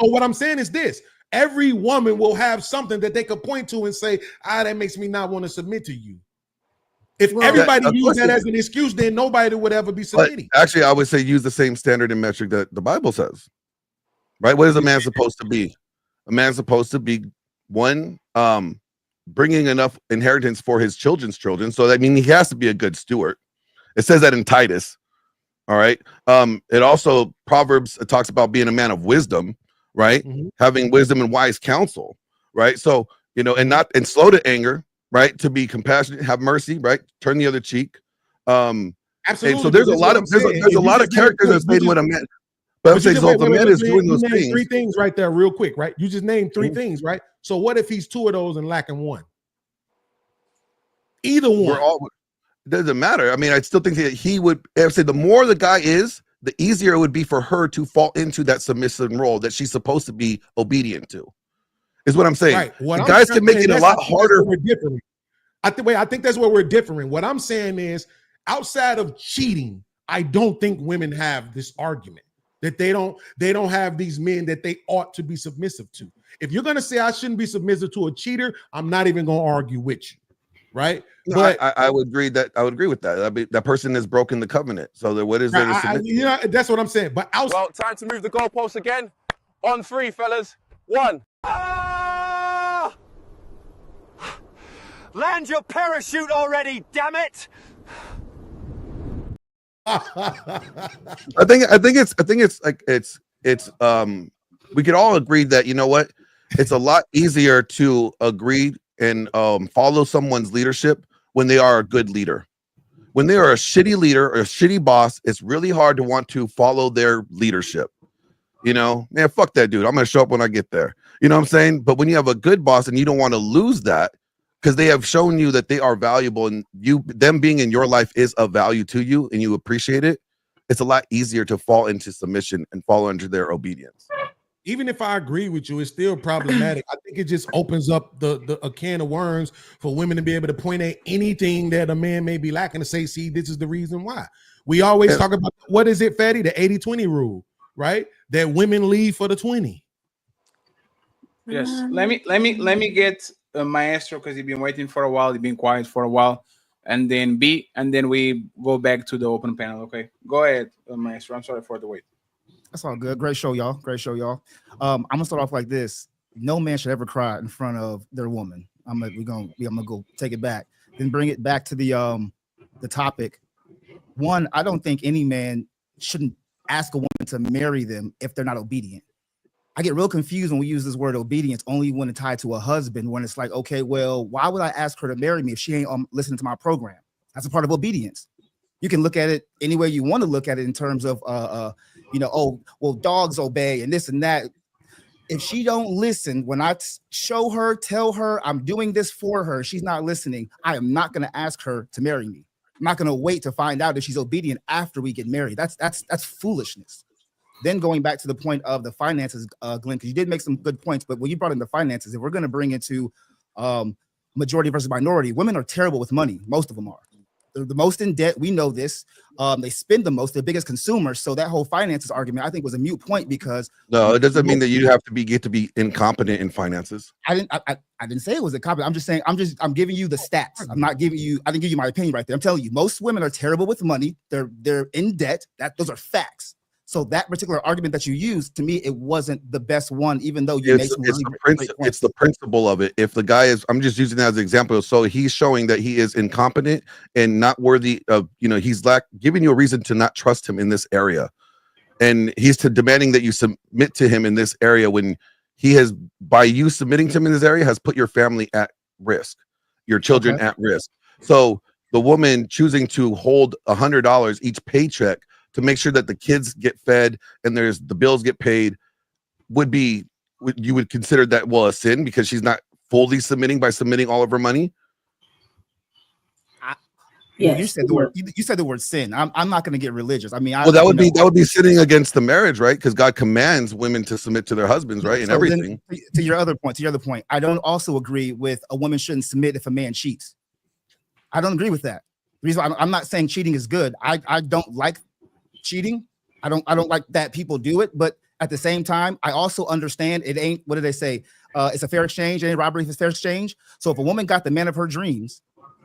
so what I'm saying is this. Every woman will have something that they could point to and say, that makes me not want to submit to you. If everybody used that as an excuse, then nobody would ever be submitting. Actually, I would say use the same standard and metric that the Bible says. Right? What is a man supposed to be? A man's supposed to be one, bringing enough inheritance for his children's children. So that means he has to be a good steward. It says that in Titus. All right. It also Proverbs talks about being a man of wisdom, right? Having wisdom and wise counsel, right? So, and slow to anger, right? To be compassionate, have mercy, right? Turn the other cheek. Absolutely. And so there's a lot of characters that's made with a man. But I'm saying so if a man is doing those things. 3 things right there, real quick, right? You just named 3 things, right? So what if he's 2 of those and lacking 1? Either one. It doesn't matter. I mean, I still think that he would say the more the guy is, the easier it would be for her to fall into that submissive role that she's supposed to be obedient to. Is what I'm saying. Right. The guys can make it a lot harder. We're different. I think that's where we're different. What I'm saying is, outside of cheating, I don't think women have this argument that they don't have these men that they ought to be submissive to. If you're gonna say I shouldn't be submissive to a cheater, I'm not even gonna argue with you, right? No, but I would agree with that. I mean, that person has broken the covenant. So what is there to submit? That's what I'm saying. But well, time to move the goalposts again. On 3, fellas. 1. Land your parachute already, damn it! I think it's we could all agree that, you know what, it's a lot easier to agree and follow someone's leadership when they are a good leader. When they are a shitty leader or a shitty boss, it's really hard to want to follow their leadership. Man, fuck that dude. I'm gonna show up when I get there. You know what I'm saying? But when you have a good boss and you don't want to lose that, because they have shown you that they are valuable and them being in your life is of value to you and you appreciate it, it's a lot easier to fall into submission and fall under their obedience. Even if I agree with you, it's still problematic. I think it just opens up a can of worms for women to be able to point at anything that a man may be lacking to say, see, this is the reason why. We always talk about, what is it, Fatty? The 80-20 rule, right? That women leave for the 20. Yes. Let me get Maestro, because he's been waiting for a while. He's been quiet for a while. And then B, and then we go back to the open panel. Okay. Go ahead, Maestro. I'm sorry for the wait. That's all good. Great show, y'all. I'm gonna start off like this. No man should ever cry in front of their woman. I'm gonna go take it back, then bring it back to the topic. One, I don't think any man shouldn't ask a woman to marry them if they're not obedient. I get real confused when we use this word obedience only when it's tied to a husband, when it's like, okay, well, why would I ask her to marry me if she ain't listening to my program? That's a part of obedience. You can look at it any way you want to look at it in terms of, oh, well, dogs obey and this and that. If she don't listen, when I tell her I'm doing this for her, she's not listening, I am not going to ask her to marry me. I'm not going to wait to find out if she's obedient after we get married. That's foolishness. Then going back to the point of the finances, Glenn, because you did make some good points, but when you brought in the finances, if we're going to bring into majority versus minority, women are terrible with money. Most of them are. They're the most in debt. We know this. They spend the most, the biggest consumers. So that whole finances argument, I think, was a moot point because no, it doesn't mean that you have to get to be incompetent in finances. I didn't say it was incompetent. I'm just saying I'm giving you the stats. I didn't give you my opinion right there. I'm telling you, most women are terrible with money. They're in debt. Those are facts. So that particular argument that you used, to me, it wasn't the best one, even though you made some really great points. It's the principle of it. If the guy is, I'm just using that as an example. So he's showing that he is incompetent and not worthy of, he's giving you a reason to not trust him in this area. And he's demanding that you submit to him in this area when he has, by you submitting to him in this area, has put your family at risk, your children at risk. So the woman choosing to hold $100 each paycheck to make sure that the kids get fed and the bills get paid you would consider that, well, a sin because she's not fully submitting by submitting all of her money? You Yes. said the word. You said the word sin. I'm not going to get religious. I mean, Well, that would be sinning against the marriage, right? Because God commands women to submit to their husbands, right? And So then, everything. to your other point, I don't also agree with a woman shouldn't submit if a man cheats. I don't agree with that. The reason why I'm not saying cheating is good. I don't like cheating. I don't like that people do it. But at the same time, I also understand it ain't, what do they say? It's a fair exchange. Ain't robbery if it's fair exchange. So if a woman got the man of her dreams,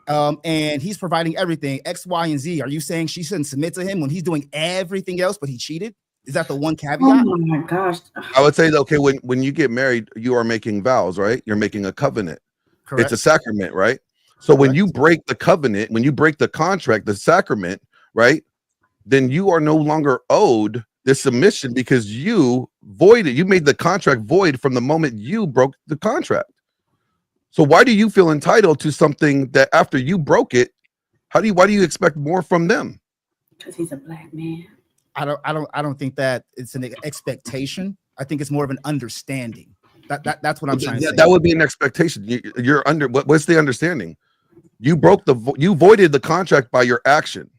and he's providing everything X, Y, and Z, are you saying she shouldn't submit to him when he's doing everything else, but he cheated? Is that the one caveat? Oh my gosh. I would say that, okay, when you get married, you are making vows, right? You're making a covenant. Correct. It's a sacrament, right? So when you break the covenant, when you break the contract, the sacrament, right, then you are no longer owed this submission because you made the contract void from the moment you broke the contract. So why do you feel entitled to something that after you broke it, why do you expect more from them? Because he's a black man. I don't think that it's an expectation. I think it's more of an understanding. That's what I'm trying to say. That would be an expectation. You're under what's the understanding? You voided the contract by your action,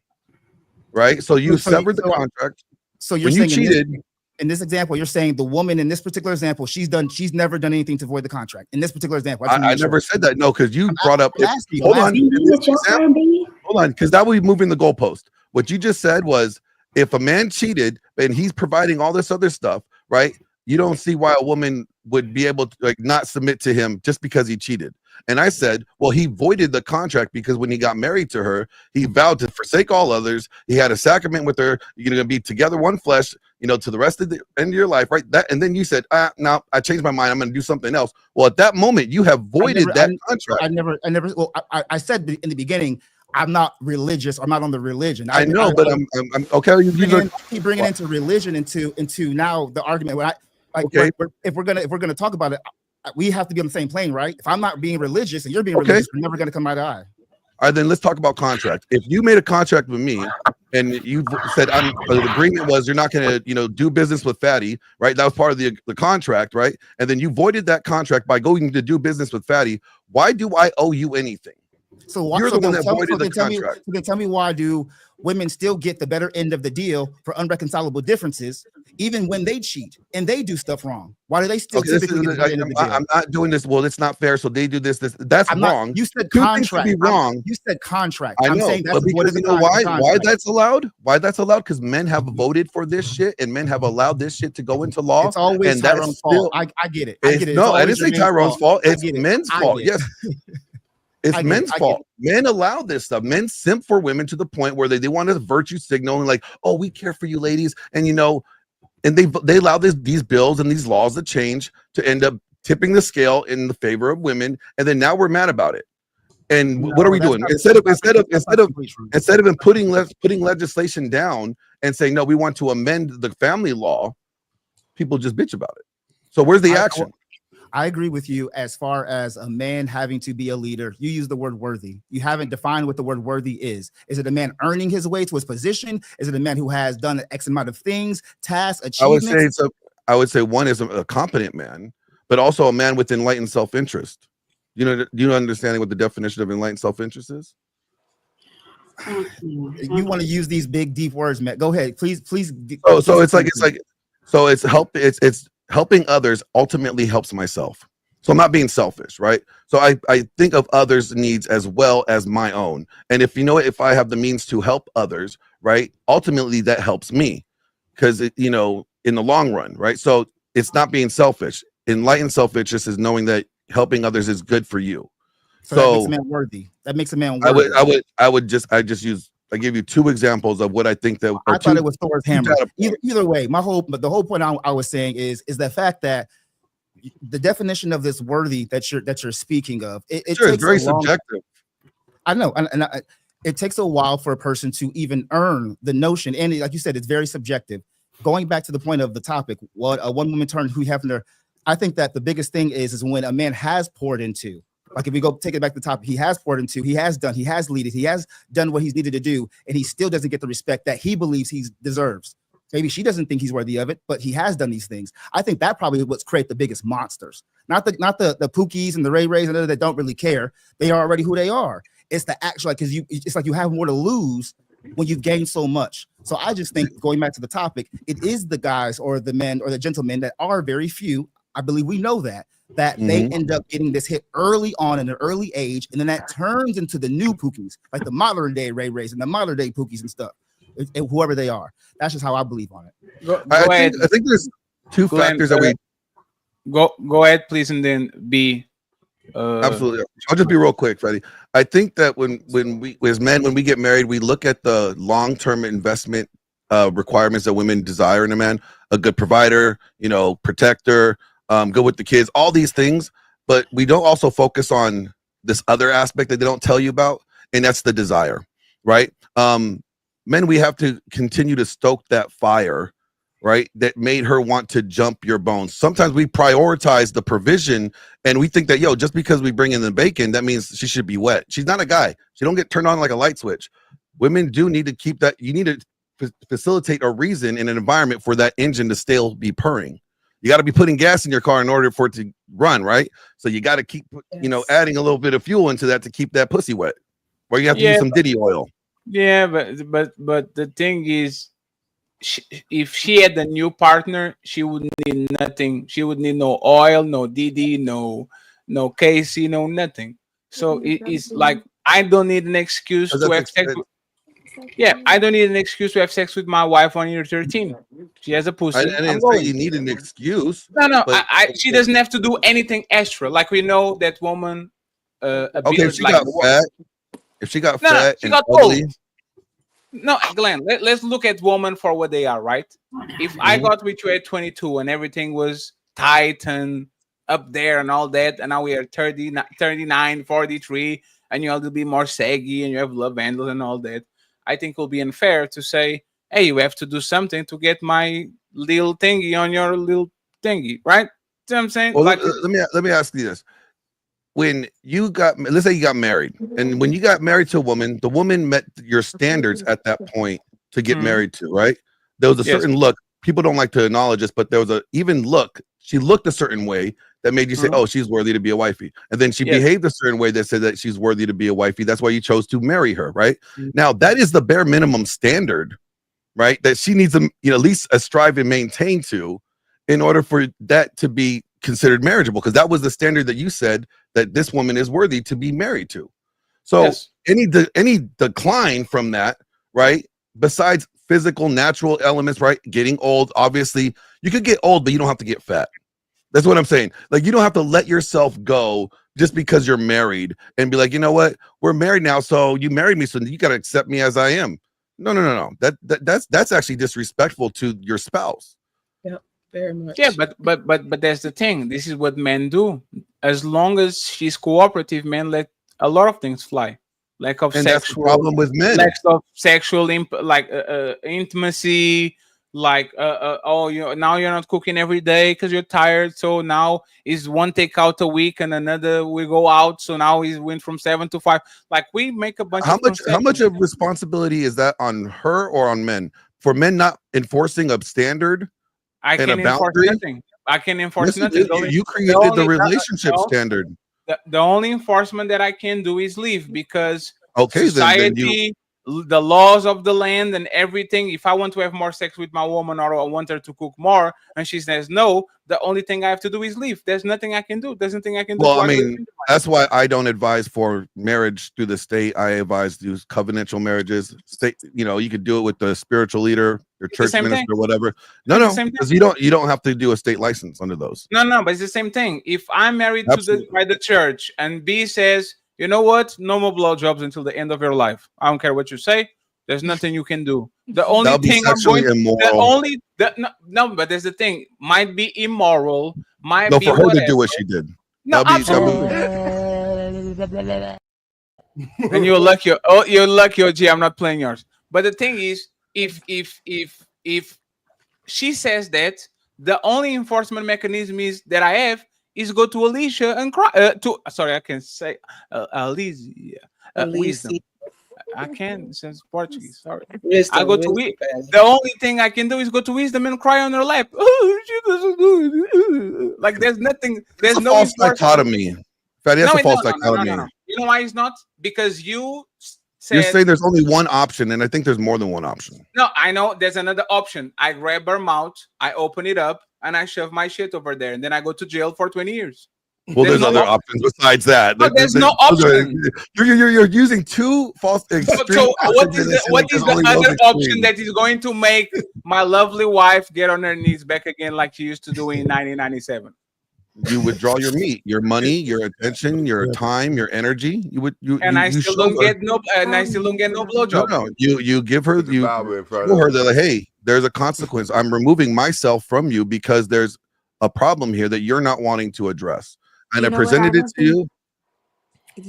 right? So you severed the contract. So you're when saying you cheated. In this example, you're saying the woman in this particular example, she's never done anything to void the contract. In this particular example, I never said that. No, because you brought up. Hold on, because that would be moving the goalpost. What you just said was, if a man cheated and he's providing all this other stuff, right? You don't see why a woman would be able to not submit to him just because he cheated. And I said, well, he voided the contract because when he got married to her, he vowed to forsake all others. He had a sacrament with her. You're going to be together, one flesh, to the rest of the end of your life, right? And then you said, no, I changed my mind. I'm going to do something else. Well, at that moment, you have voided that contract. Well, I said in the beginning, I'm not religious. I'm not on the religion. I know, but I'm okay. You keep bringing into religion into now the argument. If we're gonna talk about it, we have to be on the same plane, right? If I'm not being religious and you're being religious, we're never gonna come eye to eye. All right, then let's talk about contract. If you made a contract with me and you said the agreement was you're not going to, do business with Fatty, right? That was part of the contract, right? And then you voided that contract by going to do business with Fatty. Why do I owe you anything? So you're the one that voided the contract. Then tell me why do women still get the better end of the deal for unreconcilable differences, even when they cheat and they do stuff wrong? Why do they still typically get the better end of the deal? I'm not doing this. Well, it's not fair. So they do this. That's wrong. You said Two contract. things could be wrong. You said contract. I know, I'm saying that's because you know why that's allowed? Why that's allowed? Because men have voted for this shit, and men have allowed this shit to go into law. It's always and Tyrone's fault. I get it. I get it. No, I didn't say Tyrone's fault. It's men's fault. Yes. It's men's fault. Men allow this stuff. Men simp for women to the point where they want to virtue signal and like, oh, we care for you ladies. And and they allow these bills and these laws to change to end up tipping the scale in the favor of women. And then now we're mad about it. And what are we doing? Instead of putting legislation down and saying, no, we want to amend the family law, people just bitch about it. So where's the action? I agree with you as far as a man having to be a leader. You use the word worthy. You haven't defined what the word worthy is. Is it a man earning his way to his position? Is it a man who has done X amount of things, tasks, achievements? I would say one is a competent man, but also a man with enlightened self-interest. Do you understand what the definition of enlightened self-interest is? You want to use these big, deep words, Matt. Go ahead, please. So it's helping others ultimately helps myself. So I'm not being selfish, right? So I think of others' needs as well as my own. And if I have the means to help others, right, ultimately that helps me because in the long run, right? So it's not being selfish. Enlightened self-interest is knowing that helping others is good for you. So that makes a man worthy. That makes a man worthy. I give you two examples of what I think that I thought it was Thor's hammer. Either way, but the whole point I was saying is the fact that the definition of this worthy that you're speaking of, it sure, takes it's very subjective. I know, and it takes a while for a person to even earn the notion, and like you said, it's very subjective. Going back to the point of the topic, what a one woman turn who Effner, I think that the biggest thing is when a man has poured into. Like if we go take it back to the top, he has poured into, he has leaded, he has done what he's needed to do, and he still doesn't get the respect that he believes he deserves. Maybe she doesn't think he's worthy of it, but he has done these things. I think that probably is what's create the biggest monsters. Not the Pookies and the Ray Rays and that don't really care. They are already who they are. It's the actual, because it's like you have more to lose when you've gained so much. So I just think, going back to the topic, it is the guys or the men or the gentlemen that are very few. I believe we know that they end up getting this hit early on in an early age, and then that turns into the new Pookies, like the modern day Ray Rays and the modern day Pookies and stuff, and whoever they are. That's just how I believe on it. I think there's two factors that we go ahead, please, and then B. Absolutely. I'll just be real quick, Freddie. I think that when we as men, when we get married, we look at the long-term investment requirements that women desire in a man: a good provider, protector, good with the kids, all these things. But we don't also focus on this other aspect that they don't tell you about, and that's the desire, right? Men, we have to continue to stoke that fire, right? That made her want to jump your bones. Sometimes we prioritize the provision, and we think that, just because we bring in the bacon, that means she should be wet. She's not a guy. She don't get turned on like a light switch. Women do need to keep that. You need to facilitate a reason in an environment for that engine to still be purring. You got to be putting gas in your car in order for it to run, right? So you got to keep, adding a little bit of fuel into that to keep that pussy wet, or you have to use some Diddy oil. Yeah, but the thing is, if she had a new partner, she would need nothing. She would need no oil, no Diddy, no Casey, no nothing. So it's like, I don't need an excuse to have sex. I don't need an excuse to have sex with my wife on year 13. She has a pussy. I didn't say you need an excuse. No. She doesn't have to do anything extra. Like, we know that woman. Okay, if she got fat. If she got fat she and got ugly. old. No, Glenn, let's look at women for what they are, right? If I got with you at 22 and everything was tight and up there and all that, and now we are 30, 39, 43, and you're a little bit more saggy and you have love handles and all that, I think it will be unfair to say, hey, you have to do something to get my little thingy on your little thingy, right? See what I'm saying? Well, let me ask you this. When you let's say you got married, and when you got married to a woman, the woman met your standards at that point to get married to, right? There was a certain look. People don't like to acknowledge this, but there was even look. She looked a certain way that made you say, oh, she's worthy to be a wifey. And then she behaved a certain way that said that she's worthy to be a wifey. That's why you chose to marry her, right? Now, that is the bare minimum standard, right? That she needs to at least strive and maintain to in order for that to be considered marriageable, because that was the standard that you said that this woman is worthy to be married to. So any decline from that, right, besides physical natural elements, right, getting old, obviously you could get old, but you don't have to get fat. That's what I'm saying. Like, you don't have to let yourself go just because you're married and be like, you know what, we're married now, so you married me, so you got to accept me as I am. No. That's actually disrespectful to your spouse. Yep. Very much. Yeah, but that's the thing. This is what men do. As long as she's cooperative, men let a lot of things fly. Lack of That's the problem with men. Lack of sexual intimacy. Like now you're not cooking every day because you're tired. So now is one takeout a week and another we go out. So now he went from 7 to 5. Like, we make a bunch. How much of responsibility is that on her or on men? For men not enforcing a standard. I can enforce nothing. I can enforce nothing. You created the relationship standard. The only enforcement that I can do is leave, because society, the laws of the land and everything. If I want to have more sex with my woman, or I want her to cook more, and she says no, the only thing I have to do is leave. There's nothing I can do. There's nothing I can do. Well, I mean, that's why I don't advise for marriage through the state. I advise these covenantal marriages. State, you could do it with the spiritual leader, your church minister, or whatever. No, because you don't have to do a state license under those. No, but it's the same thing. If I'm married by the church and B says, you know what, no more blowjobs until the end of your life. I don't care what you say. There's nothing you can do. The only thing I'm going but there's the thing. Might be immoral. Might be for her whatever. to do what she did. No, absolutely. And you're lucky. Oh, you're lucky, OG. I'm not playing yours. But the thing is, if she says that, the only enforcement mechanism is that I have is go to Alicia and cry. I can say Alicia. Wisdom. I can't since Portuguese. Sorry. I go to the only thing I can do is go to Wisdom and cry on her lap. Oh, she doesn't do it. Like, there's nothing. There's no false dichotomy. That's a false dichotomy. know why it's not? Because you You're said saying there's only one option, and I think there's more than one option. no. I know there's another option. I grab her mouth, I open it up, and I shove my shit over there, and then I go to jail for 20 years. Well, there's other options besides that. No, there's no those are- option. You're using two false extreme So what options, is and the there's only other those option extremes. that is going to make my lovely wife get on her knees back again like she used to do in 1997? You withdraw your meat, your money, your attention, your time, your energy. I still don't get no blowjob. No. You give her you show her that, like, hey, there's a consequence. I'm removing myself from you because there's a problem here that you're not wanting to address. And I presented it to you.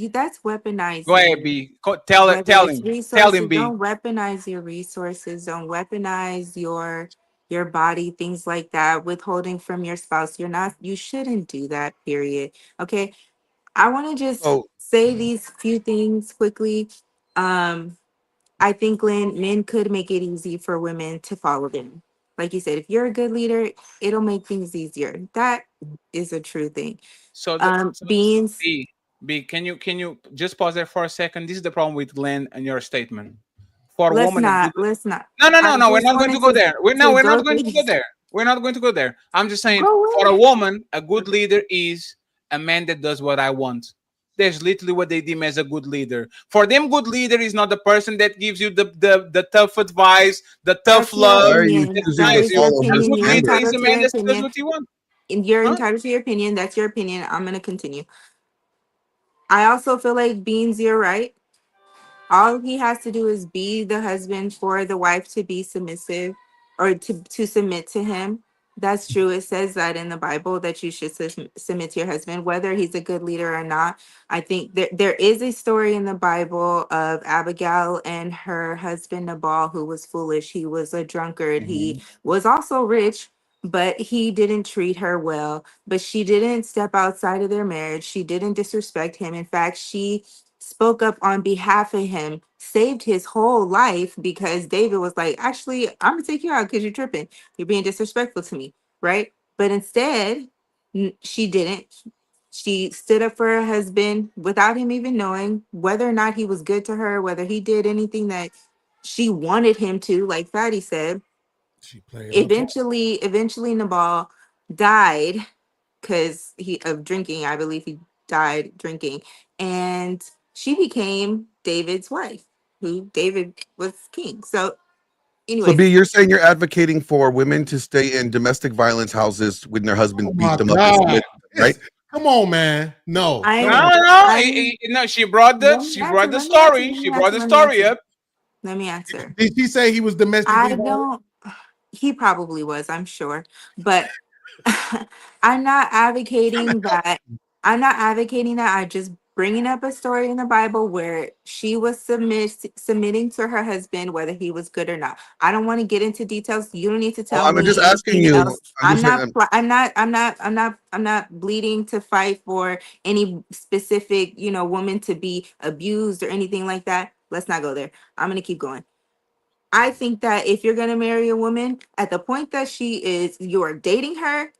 That's weaponized. Go ahead, B. Tell him. Tell him, B. Don't weaponize your resources. Don't weaponize your body, things like that. Withholding from your spouse. You shouldn't do that, period. Okay. I want to just say these few things quickly. I think, Lynn, men could make it easy for women to follow them. Like you said, if you're a good leader, it'll make things easier. That is a true thing. So, B, can you just pause there for a second? This is the problem with Glenn and your statement. For a woman, let's not. No. We're not going to go there. We're not going to go there. We're not going to go there. I'm just saying, for a woman, a good leader is a man that does what I want. There's literally what they deem as a good leader. For them, good leader is not the person that gives you the tough advice, the tough love. A good leader is a man that does what you want. You're entitled to your opinion. That's your opinion. I'm going to continue. I also feel like Bean's your right. All he has to do is be the husband for the wife to be submissive or to submit to him. That's true. It says that in the Bible that you should submit to your husband, whether he's a good leader or not. I think there is a story in the Bible of Abigail and her husband Nabal, who was foolish. He was a drunkard. He was also rich, but he didn't treat her well. But she didn't step outside of their marriage. She didn't disrespect him. In fact, she spoke up on behalf of him, saved his whole life, because David was like, actually, I'm gonna take you out because you're tripping. You're being disrespectful to me, right? But instead, she didn't. She stood up for her husband without him even knowing whether or not he was good to her, whether he did anything that she wanted him to, like Fatty said. Eventually Nabal died because of drinking. I believe he died drinking, and she became David's wife, who David was king. So anyway, So B, you're saying you're advocating for women to stay in domestic violence houses when their husband beat them up, and submit, right? Come on, man. No. No. She brought the story. She brought the story up. Let me answer. Did she say he was domestically violent? He probably was, I'm sure, but I'm not advocating that. I'm just bringing up a story in the Bible where she was submitting to her husband, whether he was good or not. I don't want to get into details. You don't need to tell me. I'm just asking you. I'm not bleeding to fight for any specific, woman to be abused or anything like that. Let's not go there. I'm going to keep going. I think that if you're going to marry a woman at the point that you are dating her,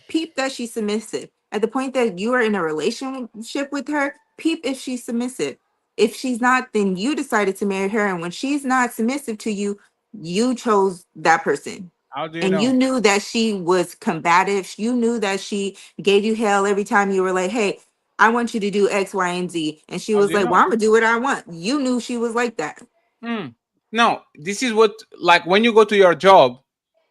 peep that she's submissive. At the point that you are in a relationship with her, peep if she's submissive. If she's not, then you decided to marry her. And when she's not submissive to you, you chose that person. How do you know? You knew that she was combative. You knew that she gave you hell every time you were like, hey, I want you to do X, Y, and Z. And she was like, well, I'm going to do what I want. You knew she was like that. No, this is what, like, when you go to your job,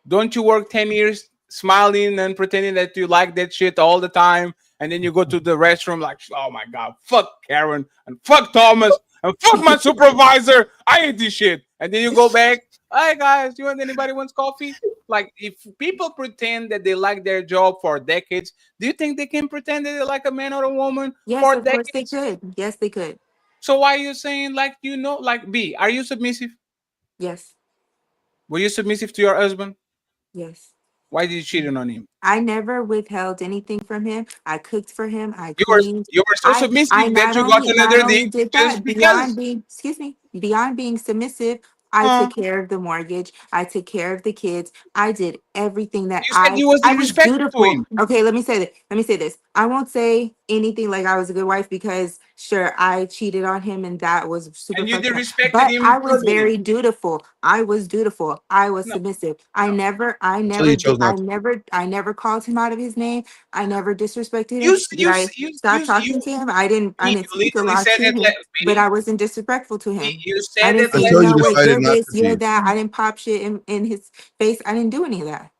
don't you work 10 years smiling and pretending that you like that shit all the time, and then you go to the restroom like, oh my God, fuck Karen and fuck Thomas and fuck my supervisor, I hate this shit. And then you go back, hi guys, anybody wants coffee? Like, if people pretend that they like their job for decades, do you think they can pretend that they like a man or a woman for decades? Yes, of course they could. Yes, they could. So why are you saying, like, B, are you submissive? Yes. Were you submissive to your husband? Yes. Why did you cheat on him? I never withheld anything from him. I cooked for him. I cleaned. You were so submissive that you got another dick just because. Beyond being submissive, I took care of the mortgage. I took care of the kids. I did everything that you was disrespectful to him. Okay, let me say this. I won't say anything like I was a good wife because sure, I cheated on him and that was super And you fucked up. disrespected But him I was verbally. very dutiful. I was dutiful. I was No, submissive. I never Until you chose not to. I never called him out of his name. I never disrespected him. you Did I stop talking to him? I didn't speak a literally lot said to that. him, but I wasn't disrespectful to him. You I said didn't that. say, Until you no, wait, decided you're not this, to you're cheat. that. I didn't pop shit in his face. I didn't do any of that.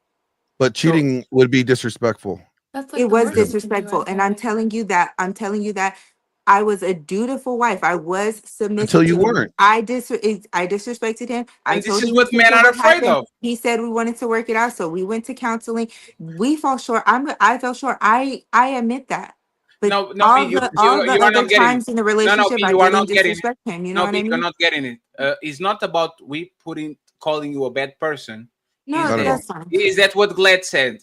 But cheating would be disrespectful. That's like It the was worst thing you can do disrespectful. as a And I'm wife. telling you that I was a dutiful wife. I was Until submissive you to him. weren't. I disrespected him. I And this told is him the what truth men of are what afraid happened. of. He said we wanted to work it out. So we went to counseling. We fall short. I fell short. I admit that. But No, no, B, all the you are other not getting it. times in the No, no, relationship, B, I you are didn't not getting it. disrespect him. You know No, what I B, you're mean? not getting it. It's not about we calling you a bad person. No, Not at all. that's fine. Is that what Glad said?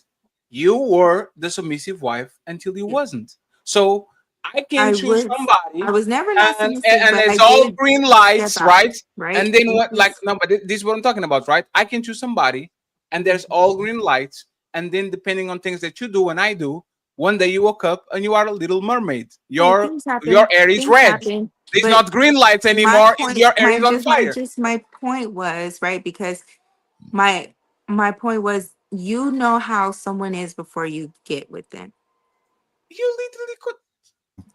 You were the submissive wife until you wasn't. So I can choose I somebody, was never not and submissive, but I it's all did green step lights, out, right? right? And then what? Like no, but this is what I'm talking about, right? I can choose somebody, and there's all green lights, and then depending on things that you do and I do, one day you woke up and you are a little mermaid. Hey, Your things happen. air is Things red. happen. It's But not green lights my anymore. point, Your air is on fire. my point was, right, because my point was, you know how someone is before you get with them. You literally could.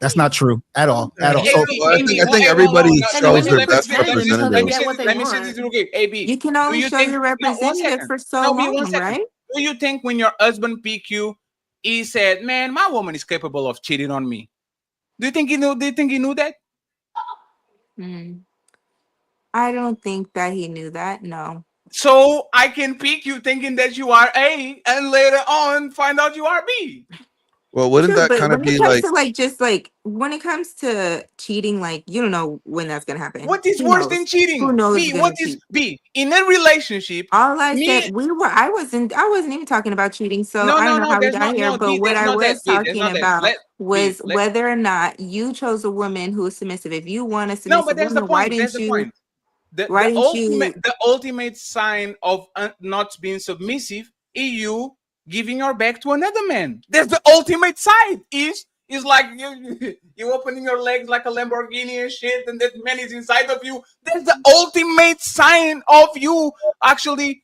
That's not true at all. At all. So Well, I think everybody And when shows you their best present until they representative. get what they Let me say this want. real quick. AB, You can do only you show think? your No, one representative second. for so No, B, long, 1 second. right? Do you think when your husband pick you, he said, "Man, my woman is capable of cheating on me"? Do you think he knew? Do you think he knew that? I don't think that he knew that. No. So I can pick you thinking that you are A, and later on find out you are B. Well, wouldn't True, that but kind of when it be comes like to when it comes to cheating, like you don't know when that's gonna happen. What is Who worse knows? than cheating? Who knows B, is what gonna is cheat? B? In a relationship, All I me. said I wasn't even talking about cheating, so No, I don't no, know no. how we There's got not. here. No, But B. what There's I not that. was B. There's talking not that. about Let B. was whether or not you chose a woman who is submissive. If you want a No, but submissive that's the woman, why point. That's didn't the you? point. The, Why the didn't ultimate you? the ultimate sign of not being submissive is you giving your back to another man. That's the ultimate side. Is like you opening your legs like a Lamborghini and shit, and that man is inside of you. That's the ultimate sign of you actually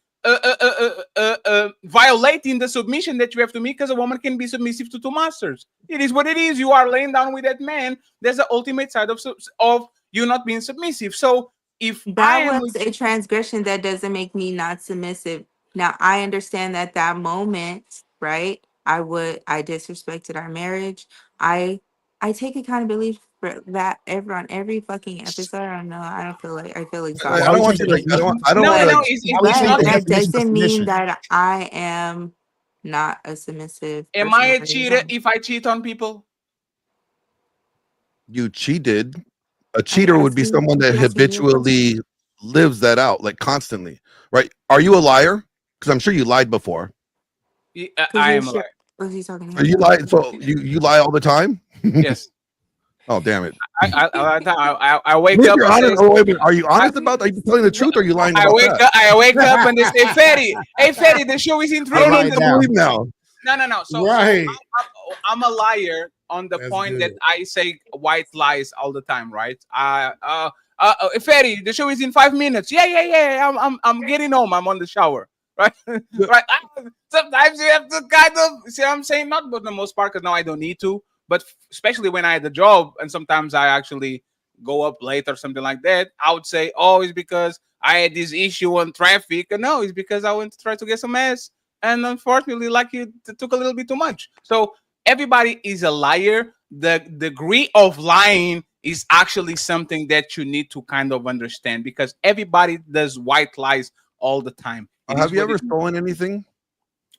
violating the submission that you have to me, because a woman can be submissive to two masters. It is what it is. You are laying down with that man. There's the ultimate side of you not being submissive. So if I That am was a transgression. That doesn't make me not submissive. Now I understand that moment, right? I disrespected our marriage. I take accountability for that on every fucking episode. I don't know. I feel why I are don't you want changing you the to. I definition? don't want no, to. no, Why are you it's changing not. the that definition of doesn't mean submission? that I am not a submissive Am person. I a or cheater anything. if I cheat on people? You cheated. A I'm cheater would be asking someone that you a question. habitually lives that out, like constantly, right? Are you a liar? Because I'm sure you lied before. Because I you're am a sure. liar. What's he talking Are you about? lie? So you lie all the time? Yes. Oh, damn it. I wake If up you're and honest, say, or wait a minute, are you I, honest about that? Are you telling the truth or are you lying I about wake that? up. I wake up and they say, hey, Fetty, the show is in I don't know 3 what minutes. to believe now. No. So Right. I'm a liar on the point that I say white lies all the time, right? Fetty, the show is in 5 minutes. Yeah. I'm getting home. I'm on the shower, right? Right. Sometimes you have to kind of see what I'm saying, not but the most part, because now I don't need to. But especially when I had the job, and sometimes I actually go up late or something like that, I would say, oh, it's because I had this issue on traffic. And no, it's because I went to try to get some ass. And unfortunately, like it took a little bit too much. So everybody is a liar. The degree of lying is actually something that you need to kind of understand, because everybody does white lies all the time. Have you ever stolen anything?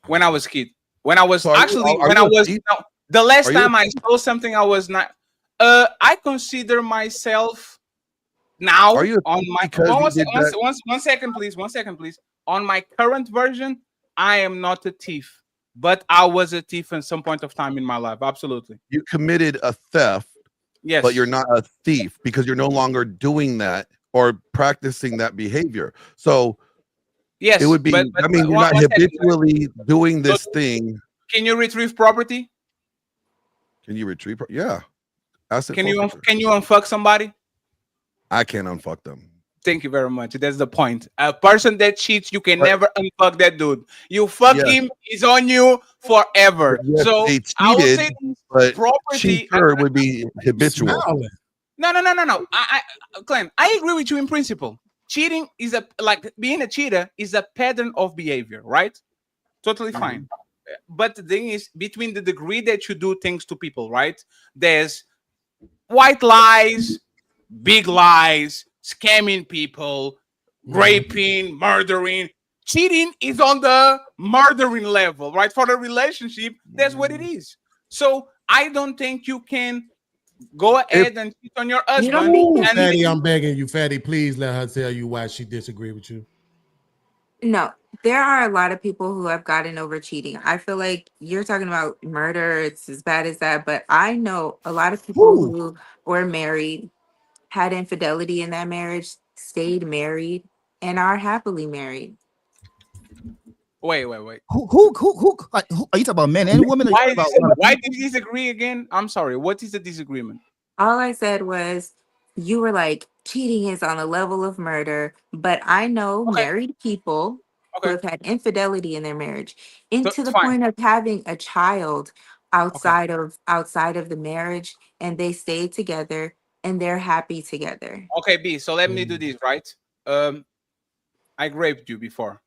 When I was a kid. When I was So actually, are when you I a was, thief? no, the last Are you a time I stole something, I was not. I consider myself now Are you a on thief my because you did that? one second, please. 1 second, please. On my current version, I am not a thief, but I was a thief at some point of time in my life. Absolutely. You committed a theft, Yes. but you're not a thief because you're no longer doing that or practicing that behavior. So Yes, it would be, but I mean, you're not 1 second. habitually doing this thing. Can you retrieve property? Can you retrieve? Yeah, Can you unfuck somebody? I can't unfuck them. Thank you very much. That's the point. A person that cheats, you can But- never unfuck that dude. You fuck Yes. him, he's on you forever. Yes, So they I will cheated, say this, but property. cheater would be habitual. No. Glenn, I agree with you in principle. Cheating is being a cheater is a pattern of behavior, right? Totally fine. But the thing is, between the degree that you do things to people, right? There's white lies, big lies, scamming people, raping, murdering. Cheating is on the murdering level, right? For the relationship, that's what it is. So I don't think you can go ahead and cheat on your husband. Fatty, I'm begging you, Fatty, please let her tell you why she disagreed with you. No, there are a lot of people who have gotten over cheating. I feel like you're talking about murder, it's as bad as that, but I know a lot of people who were married, had infidelity in that marriage, stayed married, and are happily married. Wait. Who are you talking about, men and women? Why did you disagree again? I'm sorry. What is the disagreement? All I said was you were like, cheating is on the level of murder, but I know married people who have had infidelity in their marriage, into the point of having a child outside of the marriage, and they stay together and they're happy together. Okay, B. So let me do this, right? I raped you before.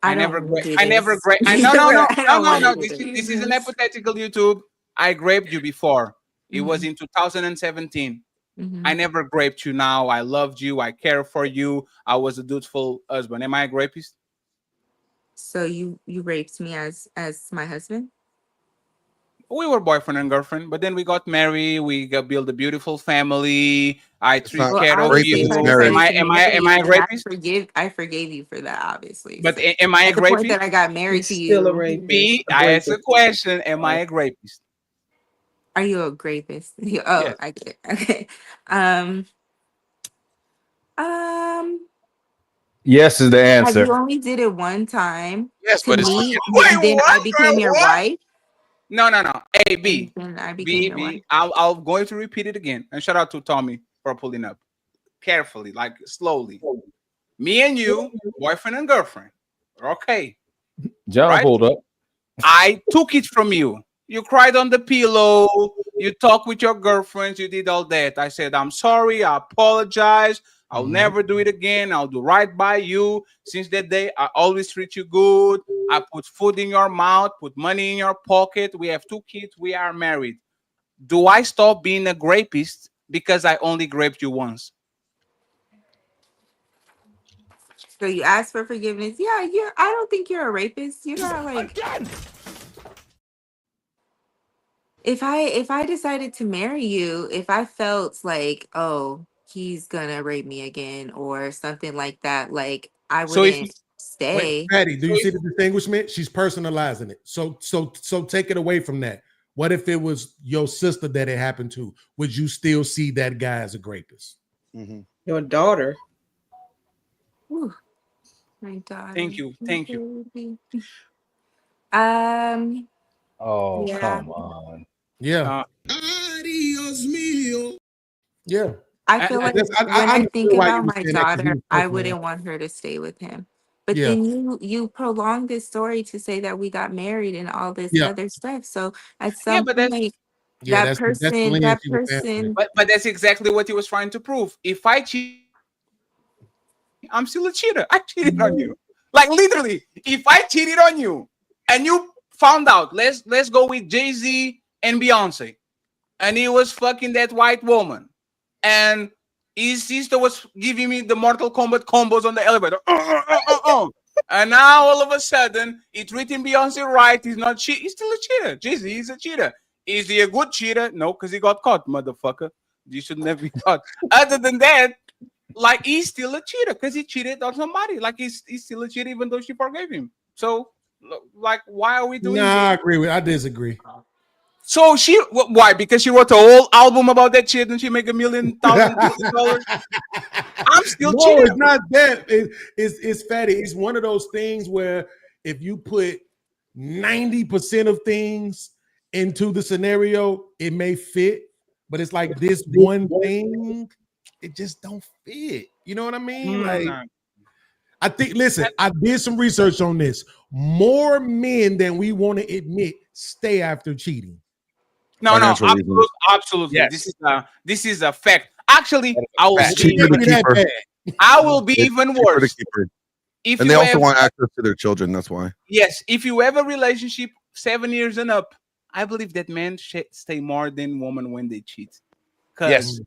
I never raped. No. This is an hypothetical, YouTube. I raped you before. It was in 2017. I never raped you now. I loved you. I care for you. I was a dutiful husband. Am I a rapist? So you raped me as my husband? We were boyfriend and girlfriend, but then we got married. We built a beautiful family. I took care of you. Am I a rapist? I forgave you for that, obviously. But So, am I a at the rapist? point that I got married to you, B, I asked a question. Am I a rapist? are you a rapist? Oh, Yes. I get it. Okay. Yes is the Have answer. you only did it one time? Yes, to me, and then I became your wife? No. A, B. And I became your wife. I'll going to repeat it again. And shout out to Tommy for pulling up. Carefully, like slowly. Me and you, boyfriend and girlfriend. Okay. John pulled up. I took it from you. You cried on the pillow. You talked with your girlfriends. You did all that. I said, I'm sorry. I apologize. I'll never do it again. I'll do right by you. Since that day, I always treat you good. I put food in your mouth, put money in your pocket. We have 2 kids. We are married. Do I stop being a rapist because I only raped you once? So you asked for forgiveness. Yeah, I don't think you're a rapist. You're not like. If I decided to marry you, if I felt like, oh, he's gonna rape me again or something like that, like I wouldn't stay. Wait, Patty, do you see the distinguishment? She's personalizing it. So take it away from that. What if it was your sister that it happened to? Would you still see that guy as a rapist? Your daughter. Ooh, my daughter. Thank you. Oh, Yeah. come on. Yeah. Yeah. I feel like when I think about my daughter, I would wouldn't want her to stay with him. But Yeah. then you prolonged this story to say that we got married and all this Yeah. other stuff. So at some but that's- point, Yeah, that that's the person, lineage you were passing. But that's exactly what he was trying to prove. If I cheat, I'm still a cheater. I cheated on you. Like literally, if I cheated on you and you found out, let's go with Jay-Z and Beyonce, and he was fucking that white woman, and his sister was giving me the Mortal Kombat combos on the elevator. And now all of a sudden, he's treating Beyonce right. He's not cheat. He's still a cheater. Jay-Z, he's a cheater. Is he a good cheater? No, because he got caught, motherfucker. You should never be caught. Other than that, like he's still a cheater because he cheated on somebody. Like he's still a cheater even though she forgave him. So, like, why are we doing this? I disagree. So why? Because she wrote a whole album about that shit and she make $1 million. I'm still cheating. It's not that. It's Fatty. It's one of those things where if you put 90% of things into the scenario, it may fit, but it's like this one thing, it just don't fit. You know what I mean? Like, I think, listen, I did some research on this. More men than we want to admit stay after cheating. No, absolutely. Yes. This is a fact. Actually, I will It's be cheaper to keep her. I will be even It's cheaper to worse. keep her. If And you they also have- want access to their children. That's why. Yes, if you have a relationship 7 years and up, I believe that men stay more than women when they cheat. Yes.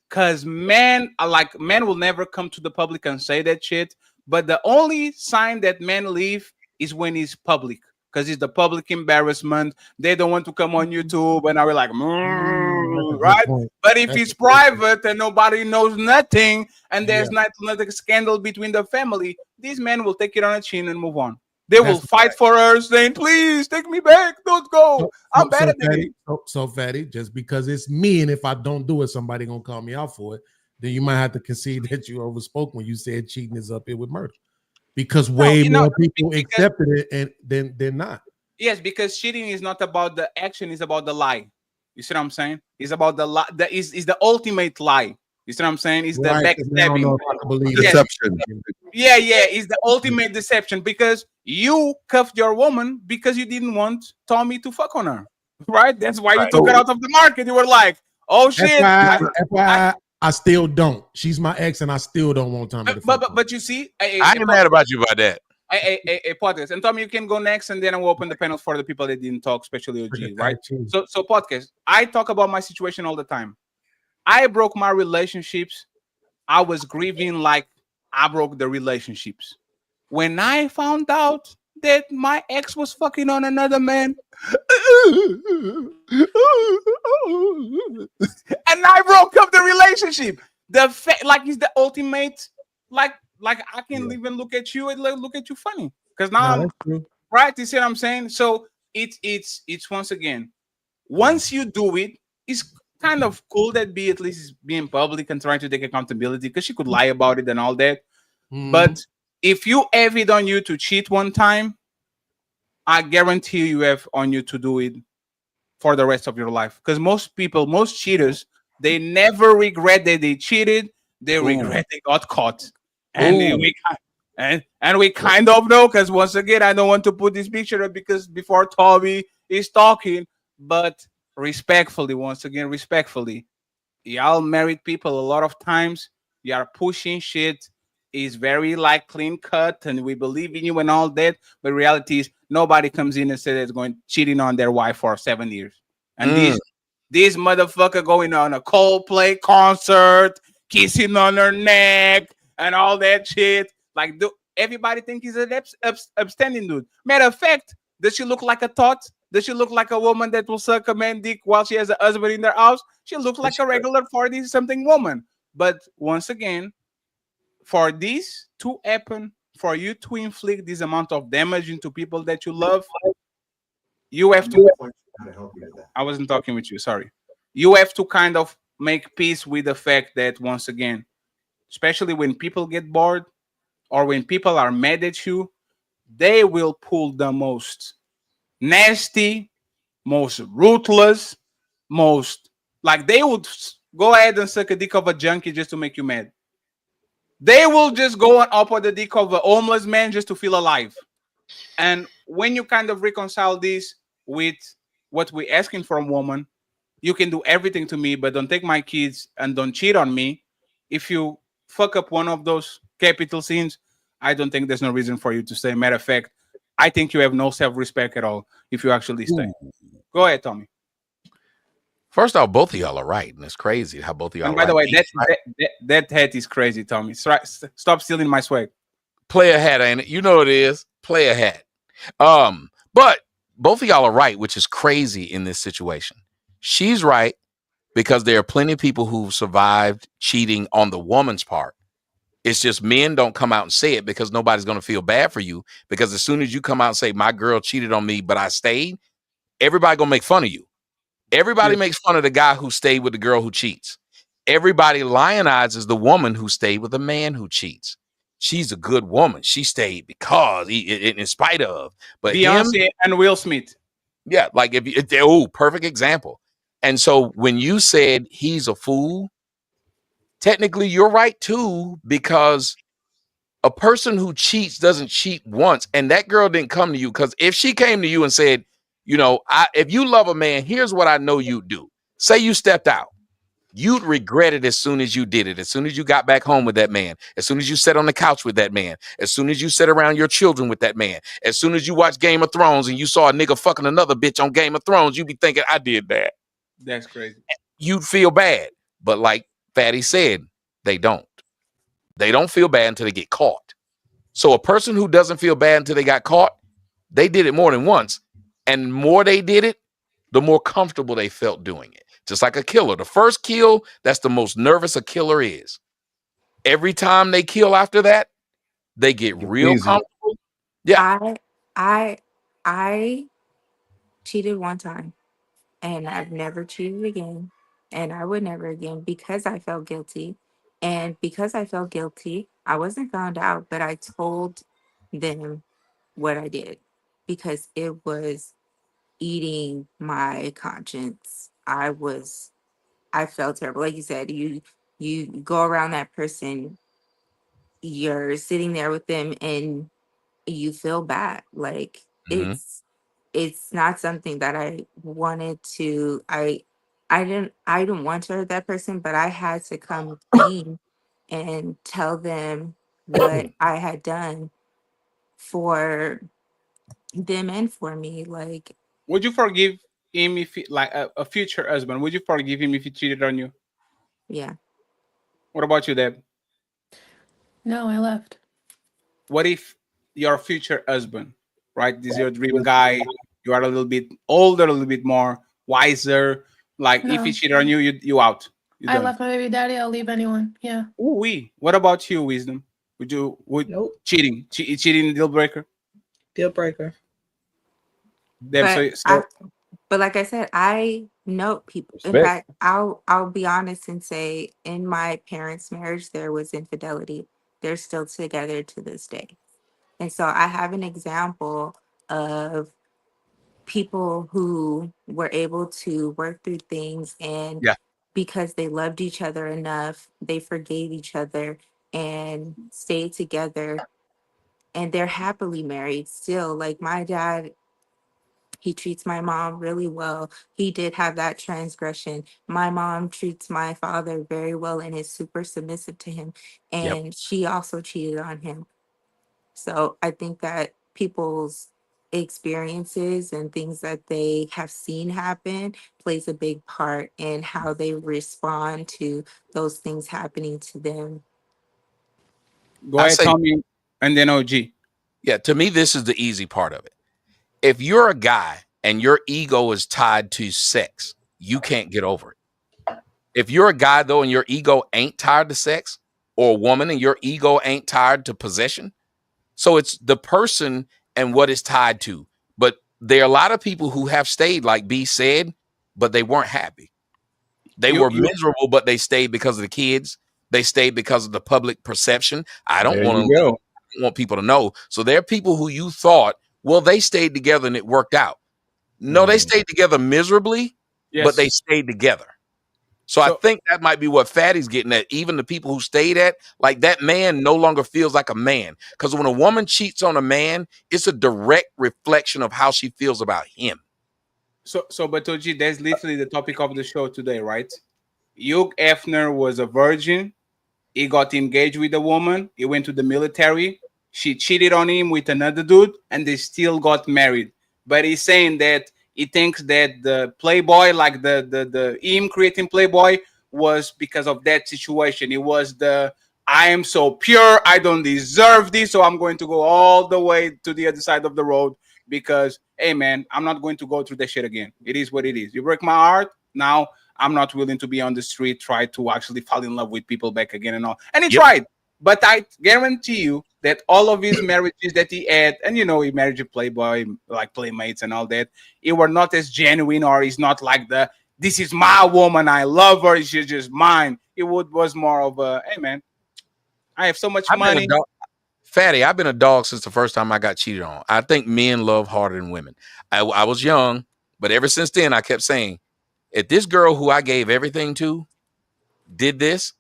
Because men will never come to the public and say that shit. But the only sign that men leave is when it's public. Because it's the public embarrassment. They don't want to come on YouTube, and I was like, right? But if it's private and nobody knows nothing, and there's not a scandal between the family, these men will take it on the chin and move on. They will fight for her, saying, "Please take me back. Don't go. I'm better than you." So fatty, just because it's me, and if I don't do it, somebody gonna call me out for it. Then you might have to concede that you overspoke when you said cheating is up here with murder, because way more people accepted it and than not. Yes, because cheating is not about the action; it's about the lie. You see what I'm saying? It's about the lie. That is the ultimate lie. You see what I'm saying? It's the backstabbing. Deception. Yeah, it's the ultimate deception, because you cuffed your woman because you didn't want Tommy to fuck on her, right? That's why you took her out of the market. You were like, "Oh shit!" I still don't. She's my ex, and I still don't want Tommy to fuck. But you see, I ain't mad about you about that. A podcast, and Tommy, you can go next, and then I will open the panels for the people that didn't talk, especially OG, right? So podcast. I talk about my situation all the time. I broke my relationships. I was grieving like I broke the relationships. When I found out that my ex was fucking on another man, and I broke up the relationship. Like it's the ultimate, like I can't even look at you and look at you funny, because now I'm right. You see what I'm saying? So it's once again, once you do it, it's kind of cool that B at least is being public and trying to take accountability, because she could lie about it and all that. But if you have it on you to cheat one time, I guarantee you have on you to do it for the rest of your life. Because most cheaters, they never regret that they cheated. They regret they got caught. And we kind of know, because once again, I don't want to put this picture up because before Tommy is talking, but respectfully, once again, respectfully, y'all married people, a lot of times you are pushing shit, is very like clean cut, and we believe in you and all that. But reality is nobody comes in and says it's going cheating on their wife for 7 years. And these motherfucker going on a Coldplay concert, kissing on her neck and all that shit. Like, everybody think he's an upstanding dude. Matter of fact, does she look like a thought? Does she look like a woman that will suck a man dick while she has a husband in their house? She looks like a regular 40-something woman. But once again, for this to happen, for you to inflict this amount of damage into people that you love, you have to. I wasn't talking with you, sorry. You have to kind of make peace with the fact that, once again, especially when people get bored or when people are mad at you, they will pull the most nasty, most ruthless, most, like, they would go ahead and suck a dick of a junkie just to make you mad. They will just go and up on the dick of a homeless man just to feel alive. And when you kind of reconcile this with what we're asking from woman, you can do everything to me, but don't take my kids and don't cheat on me. If you fuck up one of those capital sins, I don't think there's no reason for you to stay. Matter of fact, I think you have no self-respect at all if you actually stay. Go ahead, Tommy. First off, both of y'all are right, and it's crazy how both of y'all. And by the way, that hat is crazy, Tommy. Stop stealing my swag. Player hat, ain't it? You know it is. Player hat. But both of y'all are right, which is crazy in this situation. She's right, because there are plenty of people who've survived cheating on the woman's part. It's just men don't come out and say it because nobody's going to feel bad for you. Because as soon as you come out and say, my girl cheated on me, but I stayed, everybody going to make fun of you. Everybody makes fun of the guy who stayed with the girl who cheats. Everybody lionizes the woman who stayed with the man who cheats. She's a good woman. She stayed because in spite of. But Beyonce and Will Smith. Yeah, like perfect example. And so when you said he's a fool, technically you're right too, because a person who cheats doesn't cheat once. And that girl didn't come to you, because if she came to you and said, if you love a man, here's what I know you'd do. Say you stepped out. You'd regret it as soon as you did it, as soon as you got back home with that man, as soon as you sat on the couch with that man, as soon as you sat around your children with that man, as soon as you watched Game of Thrones and you saw a nigga fucking another bitch on Game of Thrones, you'd be thinking, I did that. That's crazy. You'd feel bad. But like Fatty said, they don't. They don't feel bad until they get caught. So a person who doesn't feel bad until they got caught, they did it more than once. And the more they did it, the more comfortable they felt doing it. Just like a killer. The first kill, that's the most nervous a killer is. Every time they kill after that, they get real comfortable. Yeah. I cheated one time, and I've never cheated again, and I would never again, because I felt guilty. And because I felt guilty, I wasn't found out, but I told them what I did because it was eating my conscience. I felt terrible. Like you said, you go around that person, you're sitting there with them, and you feel bad. Like Mhm. it's not something that I wanted to. I didn't want to hurt that person, but I had to come clean and tell them what I had done for them and for me. Like, Would you forgive him if like a future husband? Would you forgive him if he cheated on you? yeah. What about you, Deb? No, I left. What if your future husband, right? This is your dream guy. You are a little bit older, a little bit more wiser. Like if he No. cheated on you, you out. You I done. left my baby daddy. I'll leave anyone. Yeah. Ooh wee. What about you, Wisdom? Nope. Cheating deal breaker? Deal breaker. Deb, But like I said, I know people. In Respect. fact, I'll be honest and say, in my parents' marriage, there was infidelity. They're still together to this day, and so I have an example of people who were able to work through things, and Yeah. because they loved each other enough, they forgave each other and stayed together, and they're happily married still. Like my dad, he treats my mom really well. He did have that transgression. My mom treats my father very well and is super submissive to him. Yep. And she also cheated on him. So I think that people's experiences and things that they have seen happen plays a big part in how they respond to those things happening to them. Go ahead, Tommy, and then OG. Yeah, to me, this is the easy part of it. If you're a guy and your ego is tied to sex, you can't get over it. If you're a guy, though, and your ego ain't tied to sex, or a woman and your ego ain't tied to possession, so it's the person and what it's tied to. But there are a lot of people who have stayed, like B said, but they weren't happy. They were miserable, but they stayed because of the kids. They stayed because of the public perception. I don't There want you to go. want people to know. So there are people who you thought, well, they stayed together and it worked out. No, they stayed together miserably, but they stayed together. So I think that might be what Fatty's getting at. Even the people who stayed at, like that man no longer feels like a man. Because when a woman cheats on a man, it's a direct reflection of how she feels about him. But OG, that's literally the topic of the show today, right? Hugh Effner was a virgin. He got engaged with a woman. He went to the military. She cheated on him with another dude, and they still got married. But he's saying that he thinks that the Playboy, like the him creating Playboy, was because of that situation. It was I am so pure, I don't deserve this, so I'm going to go all the way to the other side of the road because, hey man, I'm not going to go through that shit again. It is what it is. You break my heart, now I'm not willing to be on the street, try to actually fall in love with people back again and all. And he tried. But I guarantee you that all of his marriages that he had, and he married a Playboy, like Playmates and all that, it were not as genuine, or he's not like this is my woman, I love her, she's just mine. It was more of a, hey man, I have so much money. Fatty, I've been a dog since the first time I got cheated on. I think men love harder than women. I was young. But ever since then, I kept saying, if this girl who I gave everything to did this,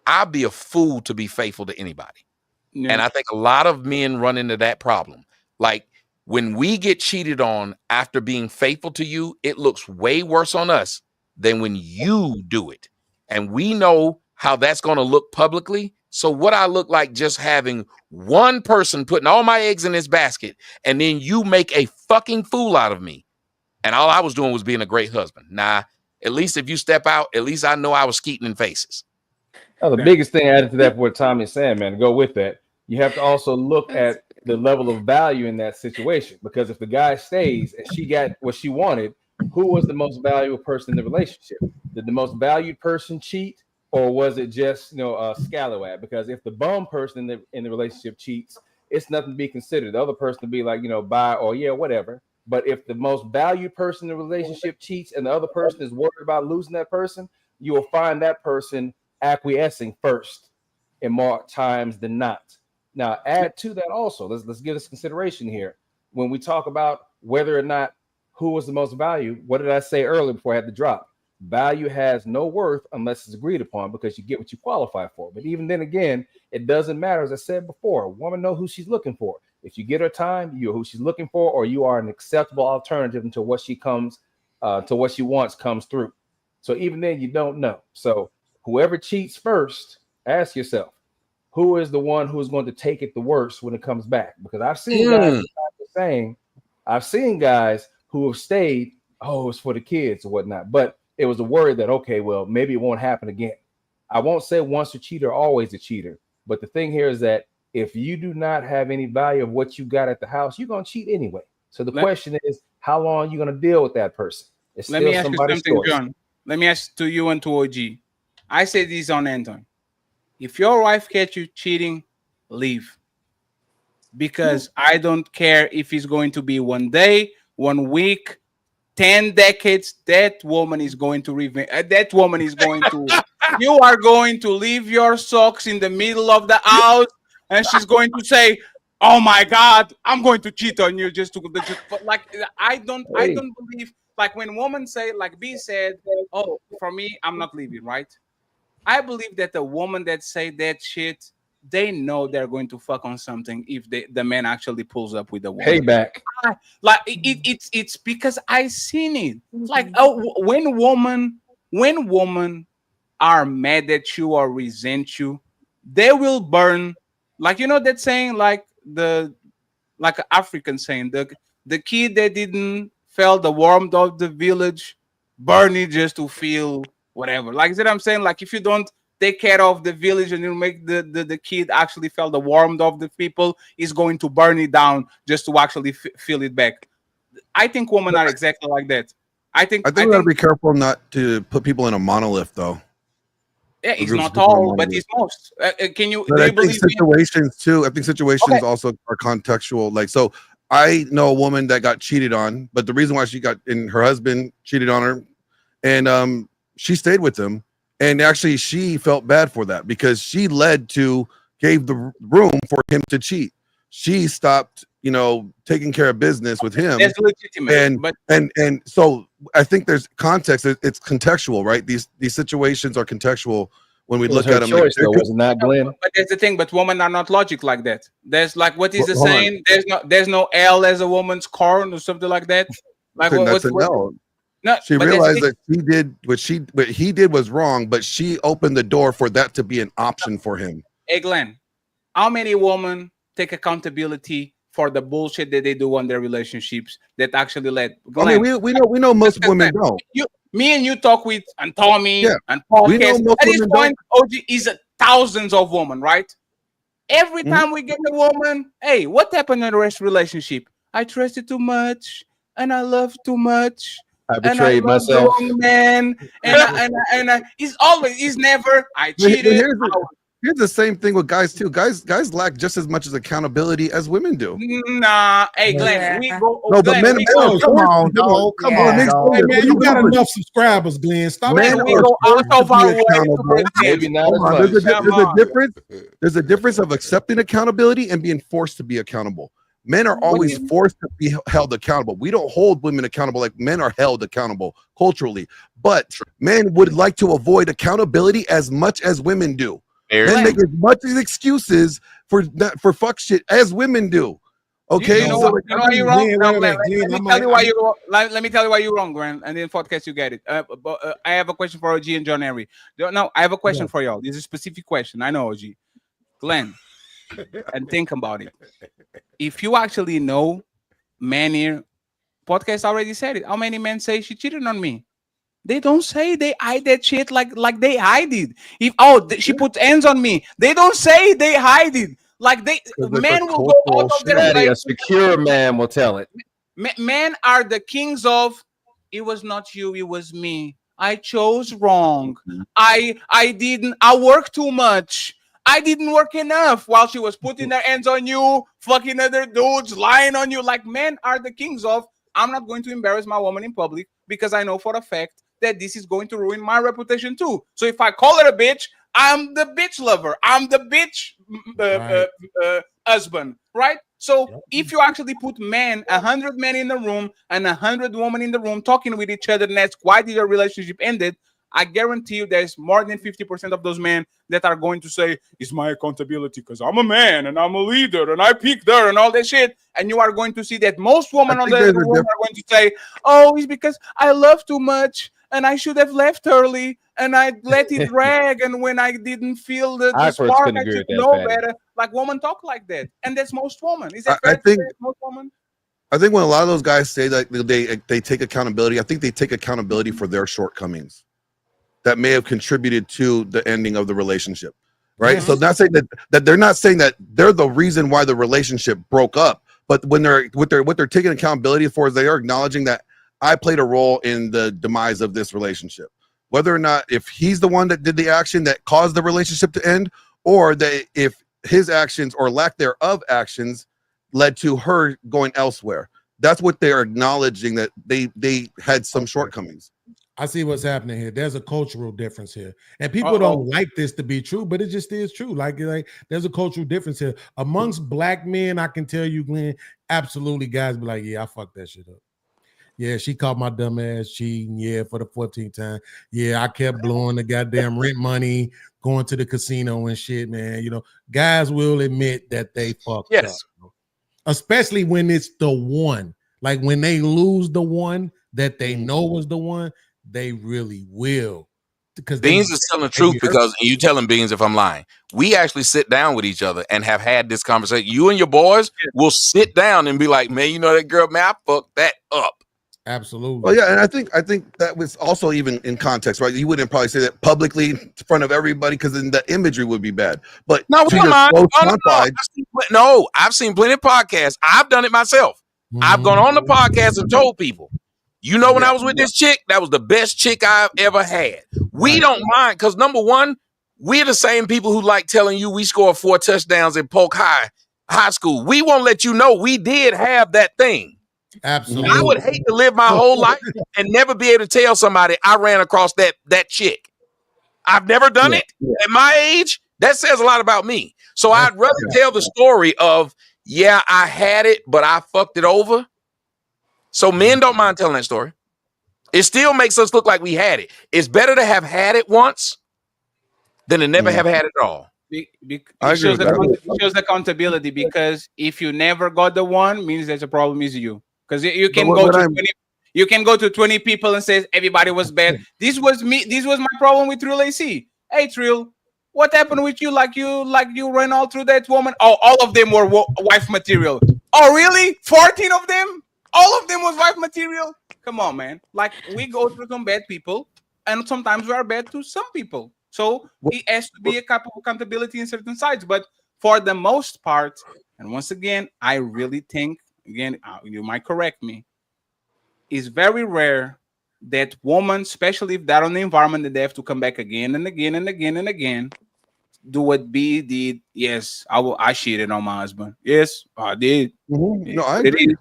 I'd be a fool to be faithful to anybody. Yeah. And I think a lot of men run into that problem. Like when we get cheated on after being faithful to you, it looks way worse on us than when you do it. And we know how that's going to look publicly. So what I look like just having one person putting all my eggs in this basket, and then you make a fucking fool out of me. And all I was doing was being a great husband. Nah, at least if you step out, at least I know I was skeeting in faces. Now, the biggest thing added to that, what Tommy's saying, man, to go with that, you have to also look at the level of value in that situation. Because if the guy stays and she got what she wanted, who was the most valuable person in the relationship? Did the most valued person cheat, or was it just a scallywag? Because if the bum person in the relationship cheats, it's nothing to be considered. The other person to be like, bye or yeah, whatever. But if the most valued person in the relationship cheats and the other person is worried about losing that person, you will find that person acquiescing first in more times than not. Now, add to that also, let's give this consideration here. When we talk about whether or not who was the most value, what did I say earlier before I had to drop? Value has no worth unless it's agreed upon, because you get what you qualify for. But even then again, it doesn't matter. As I said before, a woman knows who she's looking for. If you get her time, you're who she's looking for, or you are an acceptable alternative until what she comes to what she wants comes through. So even then, you don't know. So whoever cheats first, ask yourself, who is the one who is going to take it the worst when it comes back? Because I've seen guys saying, I've seen guys who have stayed, oh, it's for the kids or whatnot. But it was a worry that, okay, well, maybe it won't happen again. I won't say once a cheater, always a cheater. But the thing here is that if you do not have any value of what you got at the house, you're going to cheat anyway. So the question is, how long are you going to deal with that person? It's Let me ask you something, John. Let me ask to you and to OG. I say this on Anton. If your wife catch you cheating, leave. Because I don't care if it's going to be 1 day, 1 week, 10 decades, that woman is going to revenge. That woman is going to, you are going to leave your socks in the middle of the house, and she's going to say, oh my God, I'm going to cheat on you like, I don't believe, like when women say, like B said, oh, for me, I'm not leaving, right? I believe that the woman that say that shit, they know they're going to fuck on something if the man actually pulls up with the woman. Payback. Like it's because I seen it. Like, oh, when women are mad at you or resent you, they will burn. Like, that saying, like like an African saying, the kid that didn't feel the warmth of the village, burn it just to feel whatever. Like, is that I'm saying? Like, if you don't take care of the village and you make the kid actually feel the warmth of the people, is going to burn it down just to actually feel it back. I think women are exactly like that. I think we gotta be careful not to put people in a monolith, though. Yeah, it's not all, but it's most. Can you? But Do I you think believe situations too. I think situations also are contextual. Like, so I know a woman that got cheated on, but the reason why her husband cheated on her, and she stayed with him, and actually she felt bad for that because she gave the room for him to cheat. She stopped, taking care of business with him. That's legitimate. And so I think there's context. It's contextual, right? These situations are contextual when we look at them. Choice, though, wasn't that, Glenn? But that's the thing. But women are not logic like that. There's like, what is the saying? There's no L as a woman's corn or something like that. Like, that's an L. No, she realized that she did what he did was wrong, but she opened the door for that to be an option for him. Hey, Glenn, how many women take accountability for the bullshit that they do on their relationships that actually led? Glenn, I mean, we know most women don't. Me and you talk with and Tommy and we know podcast. most At this women point, OG is thousands of women, right? Every time we get a woman, hey, what happened in the rest relationship? I trusted too much and I loved too much. I betrayed myself. The wrong man, and he's never. I cheated. Here's the same thing with guys too. Guys lack just as much as accountability as women do. Nah, hey Glenn, we go. No, but men. Come on, dog. Come on, man. You got enough subscribers, Glenn. Stop. Men we go out of our way. Maybe not as much. There's a difference of accepting accountability and being forced to be accountable. Men are always forced to be held accountable. We don't hold women accountable like men are held accountable culturally. But men would like to avoid accountability as much as women do. Men make as much excuses for fuck shit as women do. Okay, You know, so what, you know why you're wrong. Let me tell you why you're wrong. Let me tell you why you're wrong, Grant. And then podcast, you get it. I have a question for OG and John Henry. No, I have a question for y'all. This is a specific question. I know, OG. Glenn, and think about it. If you actually know men here, podcast already said it. How many men say she cheated on me? They don't say they hide that shit like they hide it. If she put hands on me, they don't say they hide it. Like men will go out of their way. A secure man will tell it. Men are the kings of. It was not you. It was me. I chose wrong. I didn't. I worked too much. I didn't work enough while she was putting her hands on you, fucking other dudes, lying on you. Like men are the kings of. I'm not going to embarrass my woman in public because I know for a fact that this is going to ruin my reputation too. So if I call her a bitch, I'm the bitch lover. I'm the bitch husband, right? So if you actually put 100 men in the room and 100 women in the room talking with each other and ask why did your relationship ended, I guarantee you there's more than 50% of those men that are going to say, it's my accountability because I'm a man and I'm a leader and I picked her and all that shit. And you are going to see that most women on the room are going to say, oh, it's because I love too much and I should have left early and I let it drag. And when I didn't feel the spark, I should know better. Like women talk like that. And that's most women. Is that fair to say most women? I think when a lot of those guys say that they take accountability, I think they take accountability for their shortcomings that may have contributed to the ending of the relationship, right? So not saying that they're not saying that they're the reason why the relationship broke up, but when what they're taking accountability for is they are acknowledging that I played a role in the demise of this relationship. Whether or not if he's the one that did the action that caused the relationship to end, or that if his actions or lack thereof actions led to her going elsewhere. That's what they're acknowledging, that they had some shortcomings. I see what's happening here. There's a cultural difference here, and people don't like this to be true, but it just is true. Like there's a cultural difference here amongst black men. I can tell you, Glenn, absolutely, guys be like, yeah, I fucked that shit up. Yeah, she caught my dumb ass cheating. Yeah, for the 14th time. Yeah, I kept blowing the goddamn rent money, going to the casino and shit, man. You know, guys will admit that they fucked up, especially when it's the one. Like when they lose the one that they know was the one. They really will, because Beans is telling the truth, because you telling Beans if I'm lying. We actually sit down with each other and have had this conversation. You and your boys will sit down and be like, man, you know that girl, man, I fucked that up. Absolutely. Well, yeah, and I think that was also even in context, right? You wouldn't probably say that publicly in front of everybody because then the imagery would be bad. But no, I've seen plenty of podcasts. I've done it myself. I've gone on the podcast and told people. You know, when I was with this chick, that was the best chick I've ever had. We don't mind because, number one, we're the same people who like telling you we scored 4 touchdowns in Polk High School. We won't let you know we did have that thing. Absolutely. I would hate to live my whole life and never be able to tell somebody I ran across that chick. I've never done it. At my age, that says a lot about me. So I'd rather tell the story of, yeah, I had it, but I fucked it over. So men don't mind telling that story. It still makes us look like we had it. It's better to have had it once than to never have had it at all. It shows accountability, because if you never got the one, means there's a problem is you. Because you can go to 20 people and say everybody was bad. This was me. This was my problem with Trill AC. Hey Trill, what happened with you? Like you ran all through that woman. Oh, all of them were wife material. Oh, really? 14 of them? All of them was wife material? Come on, man. Like, we go through some bad people, and sometimes we are bad to some people. So it has to be a couple of accountability in certain sides. But for the most part, and once again, I really think, again, you might correct me, it's very rare that women, especially if they're on the environment that they have to come back again and again and again and again, do what B did. Yes, I cheated on my husband. Yes, I did. No, I agree.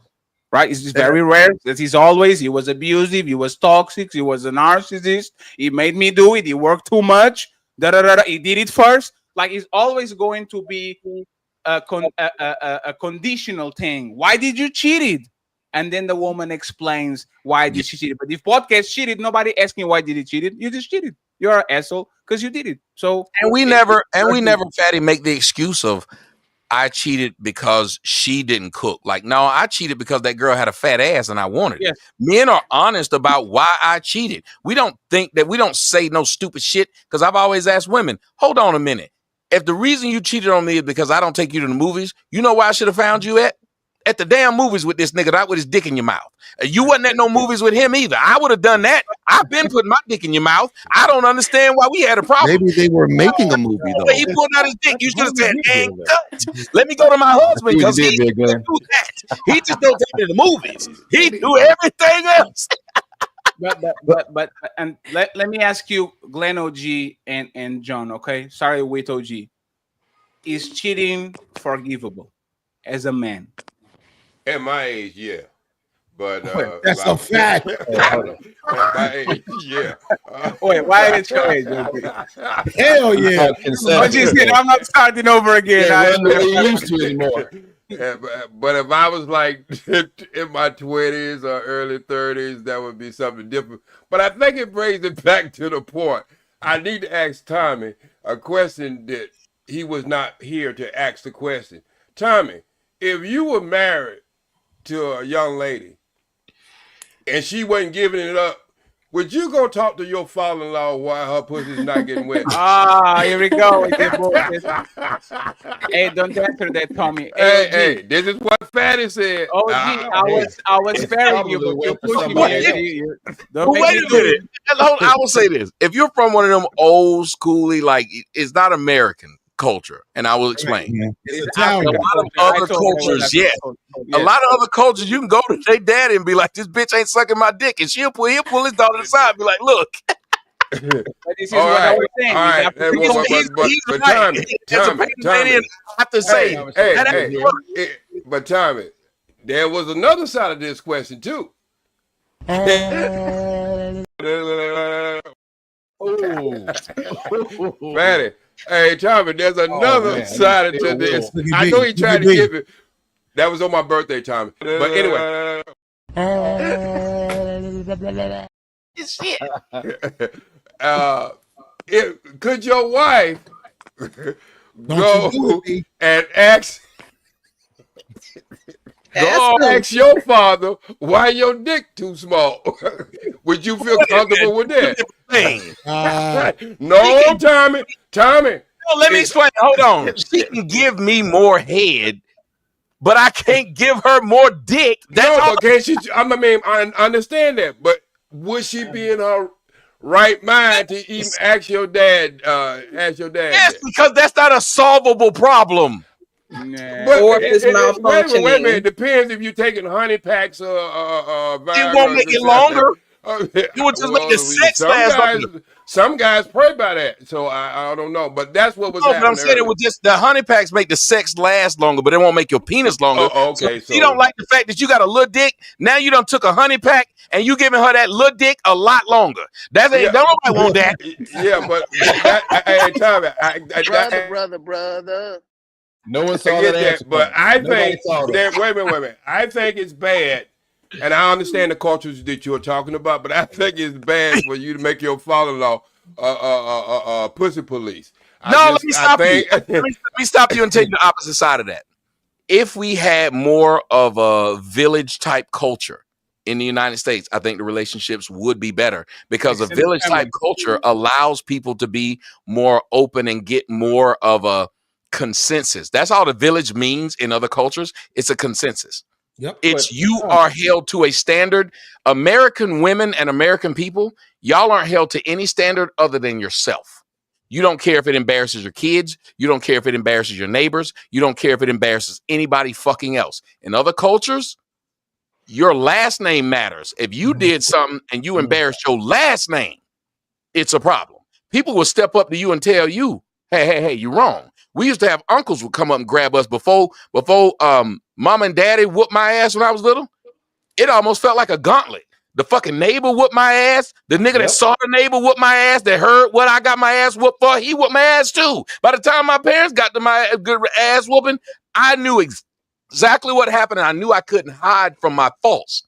Right? It's just very rare that he was abusive, he was toxic, he was a narcissist, he made me do it, he worked too much, he did it first. Like, it's always going to be a conditional thing. Why did you cheat it? And then the woman explains why did she cheat it. But if both guys cheated, nobody asking why did he cheat it. You just cheated. You're an asshole because you did it. So we never, Fatty, make the excuse of I cheated because she didn't cook. Like, no, I cheated because that girl had a fat ass and I wanted it. Yes. Men are honest about why I cheated. We don't say no stupid shit, because I've always asked women, hold on a minute. If the reason you cheated on me is because I don't take you to the movies, you know where I should have found you at? At the damn movies with this nigga, not with his dick in your mouth. You wasn't at no movies with him either. I would have done that. I've been putting my dick in your mouth. I don't understand why we had a problem. Maybe they were making a movie though. He pulled out his dick. You should have said, "Man, cut. Let me go to my husband because he didn't do that. He just don't take me to the movies. He do everything else." But and let me ask you, Glenn OG and John. Okay, sorry, wait, OG. Is cheating forgivable as a man? At my age, yeah. But that's a fact. At my age, yeah. Wait, why is your age? Hell yeah. But you said I'm not starting over again. Yeah, I'm not used to anymore. Yeah, but if I was like in my 20s or early 30s, that would be something different. But I think it brings it back to the point. I need to ask Tommy a question that he was not here to ask the question. Tommy, if you were married to a young lady and she wasn't giving it up, would you go talk to your father-in-law while her pussy's not getting wet? Here we go. Hey, don't answer that, Tommy. Hey, this is what Fatty said. Oh, I was sparing you, but you're pushing me. Wait a minute. I will say this. If you're from one of them old schooly, like, it's not American culture, and I will explain. It's A lot of other cultures, yes. A lot of other cultures, you can go to their daddy and be like, "This bitch ain't sucking my dick," and he'll pull his daughter to the side and be like, "Look." But this is what I was saying. All right. But Tommy, there was another side of this question too. Fatty. Hey, Tommy, there's another side to this. I know he tried to give it. That was on my birthday, Tommy. But anyway. Shit. Could your wife go and ask your father why your dick too small? Would you feel comfortable with that? No, Tommy. No, let me explain. Hold on. She can give me more head, but I can't give her more dick. But can she? I mean, I understand that, but would she be in her right mind to even ask your dad? Yes, because that's not a solvable problem. But Or if his mouth wait a minute. functioning. It depends if you're taking honey packs or It won't make it longer. It would just make the sex last longer. Some guys pray by that, so I don't know. But that's what was happening. But I'm saying it would just the honey packs make the sex last longer, but it won't make your penis longer. Okay, so you don't like the fact that you got a little dick. Now you done took a honey pack and you giving her that little dick a lot longer. That ain't nobody want that. Yeah, but hey, Tommy, brother. No one saw I get that. that, but I think saw that wait a minute. I think it's bad, and I understand the cultures that you're talking about, but I think it's bad for you to make your father-in-law pussy police. Let me stop you. Let me stop you and take the opposite side of that. If we had more of a village type culture in the United States, I think the relationships would be better, because a village type culture allows people to be more open and get more of a consensus. That's all the village means in other cultures. It's a consensus. Yep. It's you are held to a standard. American women and American people, y'all aren't held to any standard other than yourself. You don't care if it embarrasses your kids. You don't care if it embarrasses your neighbors. You don't care if it embarrasses anybody fucking else. In other cultures, your last name matters. If you did something and you embarrassed your last name, it's a problem. People will step up to you and tell you, hey, you're wrong. We used to have uncles would come up and grab us before mom and daddy whooped my ass when I was little. It almost felt like a gauntlet. The fucking neighbor whooped my ass. The nigga that saw the neighbor whoop my ass, that heard what I got my ass whooped for, he whooped my ass too. By the time my parents got to my good ass whooping, I knew exactly what happened, and I knew I couldn't hide from my faults.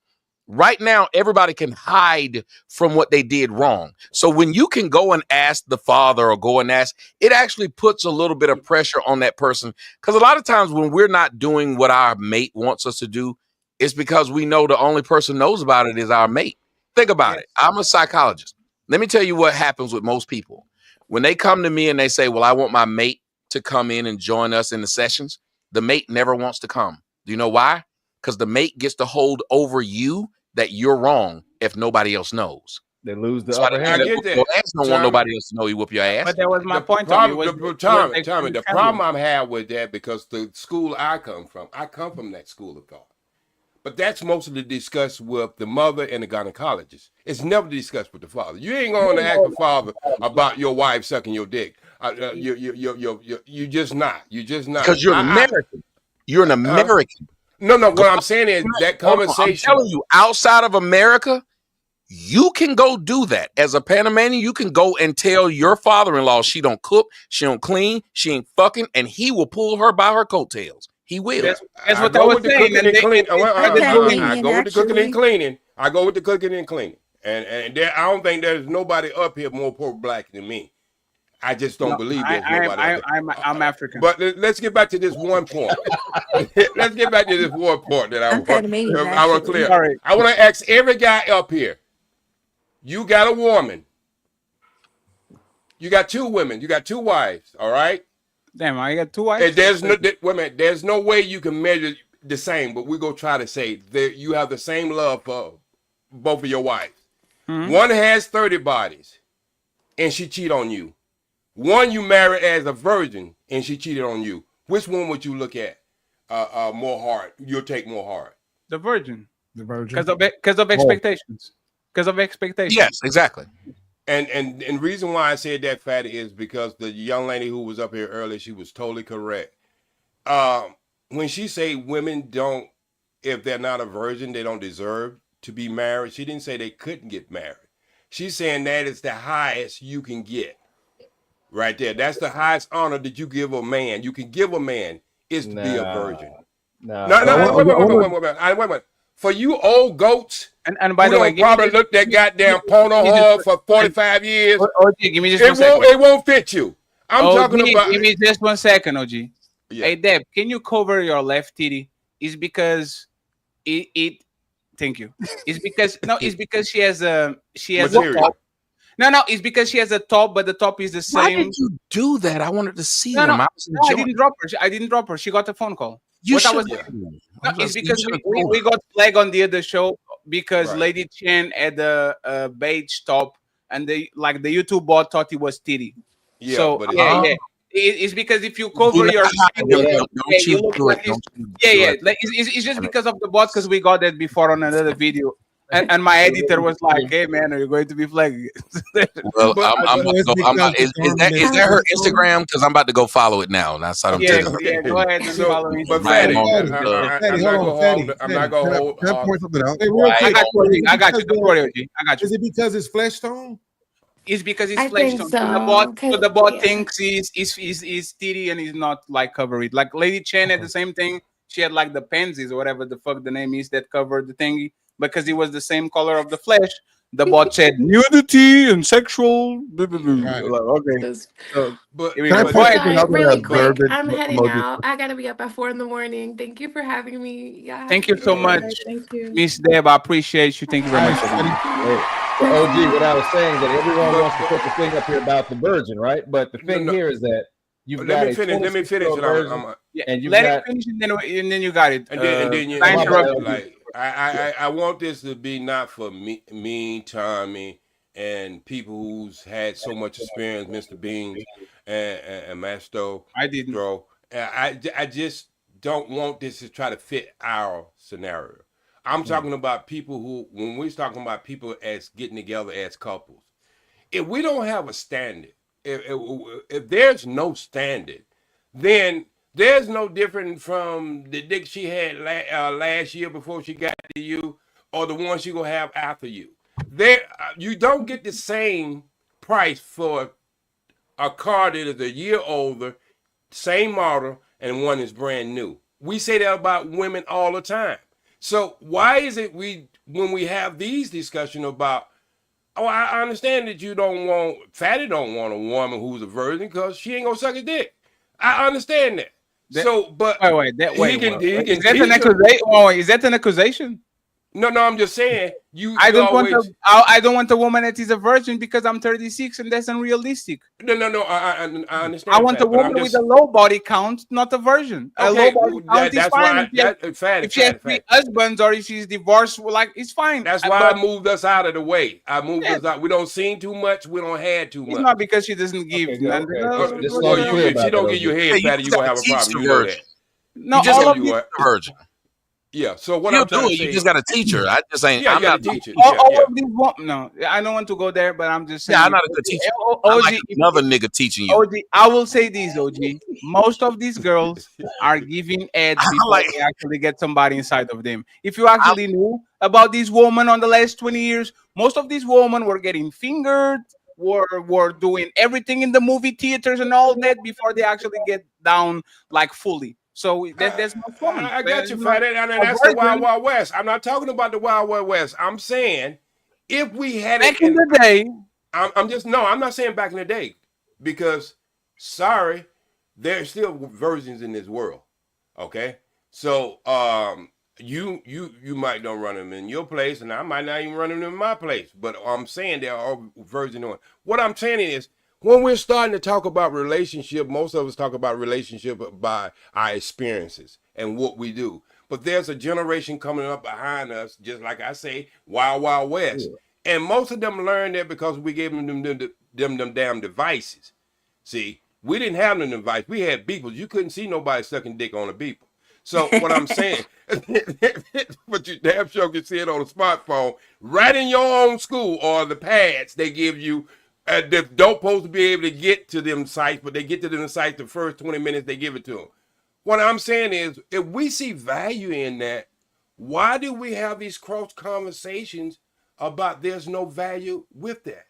Right now, everybody can hide from what they did wrong. So when you can go and ask the father or go and ask, it actually puts a little bit of pressure on that person. Because a lot of times when we're not doing what our mate wants us to do, it's because we know the only person knows about it is our mate. Think about it. I'm a psychologist. Let me tell you what happens with most people. When they come to me and they say, well, I want my mate to come in and join us in the sessions, the mate never wants to come. Do you know why? Because the mate gets to hold over you that you're wrong if nobody else knows. They lose the So upper hand. I get that. Your ass don't want nobody else to know you whoop your ass. But that was my point. Tommy, the problem I'm had with that, because the school I come from that school of thought. But that's mostly discussed with the mother and the gynecologist. It's never discussed with the father. You ain't going to ask the father about your wife sucking your dick. You just not. You just not. Because you're an American. You're an American. No. What I'm saying is that conversation. I'm telling you, outside of America, you can go do that. As a Panamanian, you can go and tell your father-in-law she don't cook, she don't clean, she ain't fucking, and he will pull her by her coattails. He will. That's what I was saying. I go with the cooking and cleaning. I go with the cooking and cleaning. And there, I don't think there's nobody up here more pro-black than me. I just don't believe there's nobody. I'm African. But let's get back to this one point. Let's get back to this one point that I want clear. Sorry. I want to ask every guy up here. You got a woman. You got two women. You got two wives. All right. Damn, I got two wives. And there's no way you can measure the same. But we go try to say that you have the same love for both of your wives. Mm-hmm. One has 30 bodies, and she cheat on you. One you married as a virgin, and she cheated on you. Which one would you look at more hard? You'll take more hard. The virgin. The virgin. Because of expectations. Because of expectations. Yes, exactly. And reason why I said that, Fatty, is because the young lady who was up here earlier, she was totally correct. When she say women don't, if they're not a virgin, they don't deserve to be married. She didn't say they couldn't get married. She's saying that is the highest you can get. Right there. That's the highest honor that you give a man. You can give a man is to be a virgin. Wait. For you old goats, and by the way, probably look that goddamn porno hard for 45 years. OG, give me just 1 second. It won't fit you. I'm talking about. Give me just 1 second, OG. Yeah. Hey, Deb, can you cover your left titty? It's because it. Thank you. It's because she has a top. No, it's because she has a top, but the top is the same. Why did you do that? I wanted to see them. I didn't drop her. She got a phone call. It's because we got flagged on the other show because Lady Chen had a beige top, and the YouTube bot thought it was titty. Yeah, so but it's because if you cover your it's just because of the bot, because we got that before on another video. And my editor was like, "Hey man, are you going to be flagging?" Well, is that her Instagram? Because I'm about to go follow it now. That's how I'm telling you. Yeah, go ahead and follow me. But Fatty, I'm not going to hold. Can I point something out? I got you. Don't worry, OG. I got you. Is it because it's flesh tone? It's because it's I flesh think tone. so, The bot thinks is titty and is not like cover it. Like Lady Chen had the same thing. She had like the pansies or whatever the fuck the name is that covered the thingy. Because it was the same color of the flesh, the bot said nudity and sexual. Right. Okay. So, but really quick, I'm heading out. I gotta be up at 4 a.m. Thank you for having me. Yeah. Thank you so much, Miss Deb. I appreciate you. Thank you very much. OG, what I was saying that everyone wants to put the thing up here about the virgin, right? But the thing here is that you've got let me finish. And you let it finish, and then you got it. And then you I want this to be not for me, Tommy, and people who's had so much experience, Mr. Beans and Masto. I didn't. I just don't want this to try to fit our scenario. I'm talking about people who, when we're talking about people as getting together as couples, if we don't have a standard, if there's no standard, then there's no different from the dick she had last year before she got to you, or the ones you're gonna have after you. There, you don't get the same price for a car that is a year older, same model, and one is brand new. We say that about women all the time. So why is it when we have these discussions about, oh, I understand that Fatty don't want a woman who's a virgin because she ain't gonna suck a dick. I understand that. But wait, he can is that an accusation? Oh, is that an accusation? No, I'm just saying I don't want a woman that is a virgin because I'm 36 and that's unrealistic. No, I understand. I want a woman with a low body count, not a virgin. A low body count is fine. If she has 3 husbands or if she's divorced, like it's fine. That's why I moved us out of the way. I moved us out. We don't seen too much. We don't had too much. It's not because she doesn't give. If she don't give you head, Fatty, you gonna have a problem. You know that. No, all of you are virgin. Yeah. So what I'm trying to say, you just got to teach her. I just ain't. Yeah, I'm not teach her. All of these no, I don't want to go there, but I'm just saying. Yeah, I'm not a good teacher. I'm like another nigga teaching you. OG, I will say this, OG. Most of these girls are giving head before they actually get somebody inside of them. If you actually knew about these women on the last 20 years, most of these women were getting fingered, were doing everything in the movie theaters and all that before they actually get down like fully. So there's no fun. I got you, Fatty, and that's the Wild Wild West. I'm not talking about the Wild Wild West. I'm saying if we had back in the day. I'm not saying back in the day, because sorry, there's still virgins in this world. Okay, so you might not run them in your place, and I might not even run them in my place. But I'm saying there are virgins on. What I'm saying is, when we're starting to talk about relationship, most of us talk about relationship by our experiences and what we do. But there's a generation coming up behind us, just like I say, Wild Wild West. Yeah. And most of them learned that because we gave them damn devices. See, we didn't have them devices. We had beepers. You couldn't see nobody sucking dick on a beeper. So what I'm saying, but you damn sure can see it on a smartphone, right in your own school, or the pads they give you. They don't supposed to be able to get to them sites, but they get to them sites the first 20 minutes they give it to them. What I'm saying is, if we see value in that, why do we have these cross conversations about there's no value with that?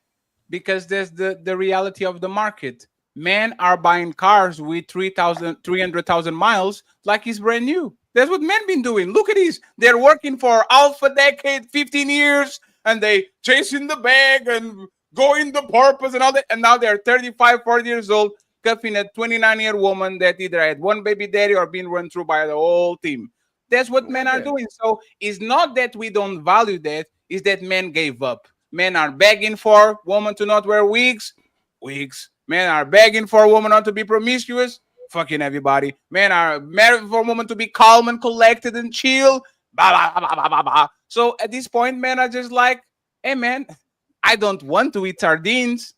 Because there's the reality of the market. Men are buying cars with 300,000 miles like it's brand new. That's what men been doing. Look at this. They're working for half a decade, 15 years, and they chasing the bag and going the purpose and all that. And now they're 35, 40 years old, cuffing a 29-year woman that either had one baby daddy or been run through by the whole team. That's what men are doing. So it's not that we don't value that, it's that men gave up. Men are begging for women to not wear wigs. Men are begging for a woman not to be promiscuous. Fucking everybody. Men are married for a woman to be calm and collected and chill. Blah, blah, blah, blah, blah, blah. So at this point, men are just like, hey, man, I don't want to eat sardines,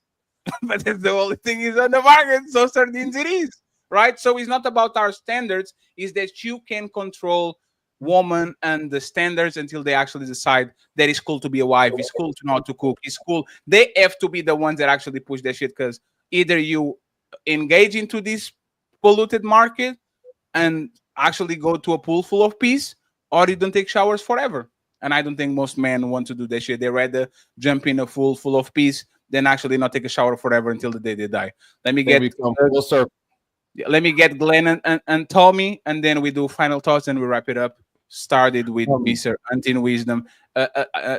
but that's the only thing is on the market. So sardines it is, right? So it's not about our standards. It's that you can control woman and the standards until they actually decide that it's cool to be a wife. It's cool to know how to cook. It's cool. They have to be the ones that actually push that shit, because either you engage into this polluted market and actually go to a pool full of peace, or you don't take showers forever. And I don't think most men want to do that shit. They rather jump in a pool full of peace than actually not take a shower forever until the day they die. Let me get Glenn and Tommy, and then we do final thoughts and we wrap it up. Started with Mr. Untin Wisdom.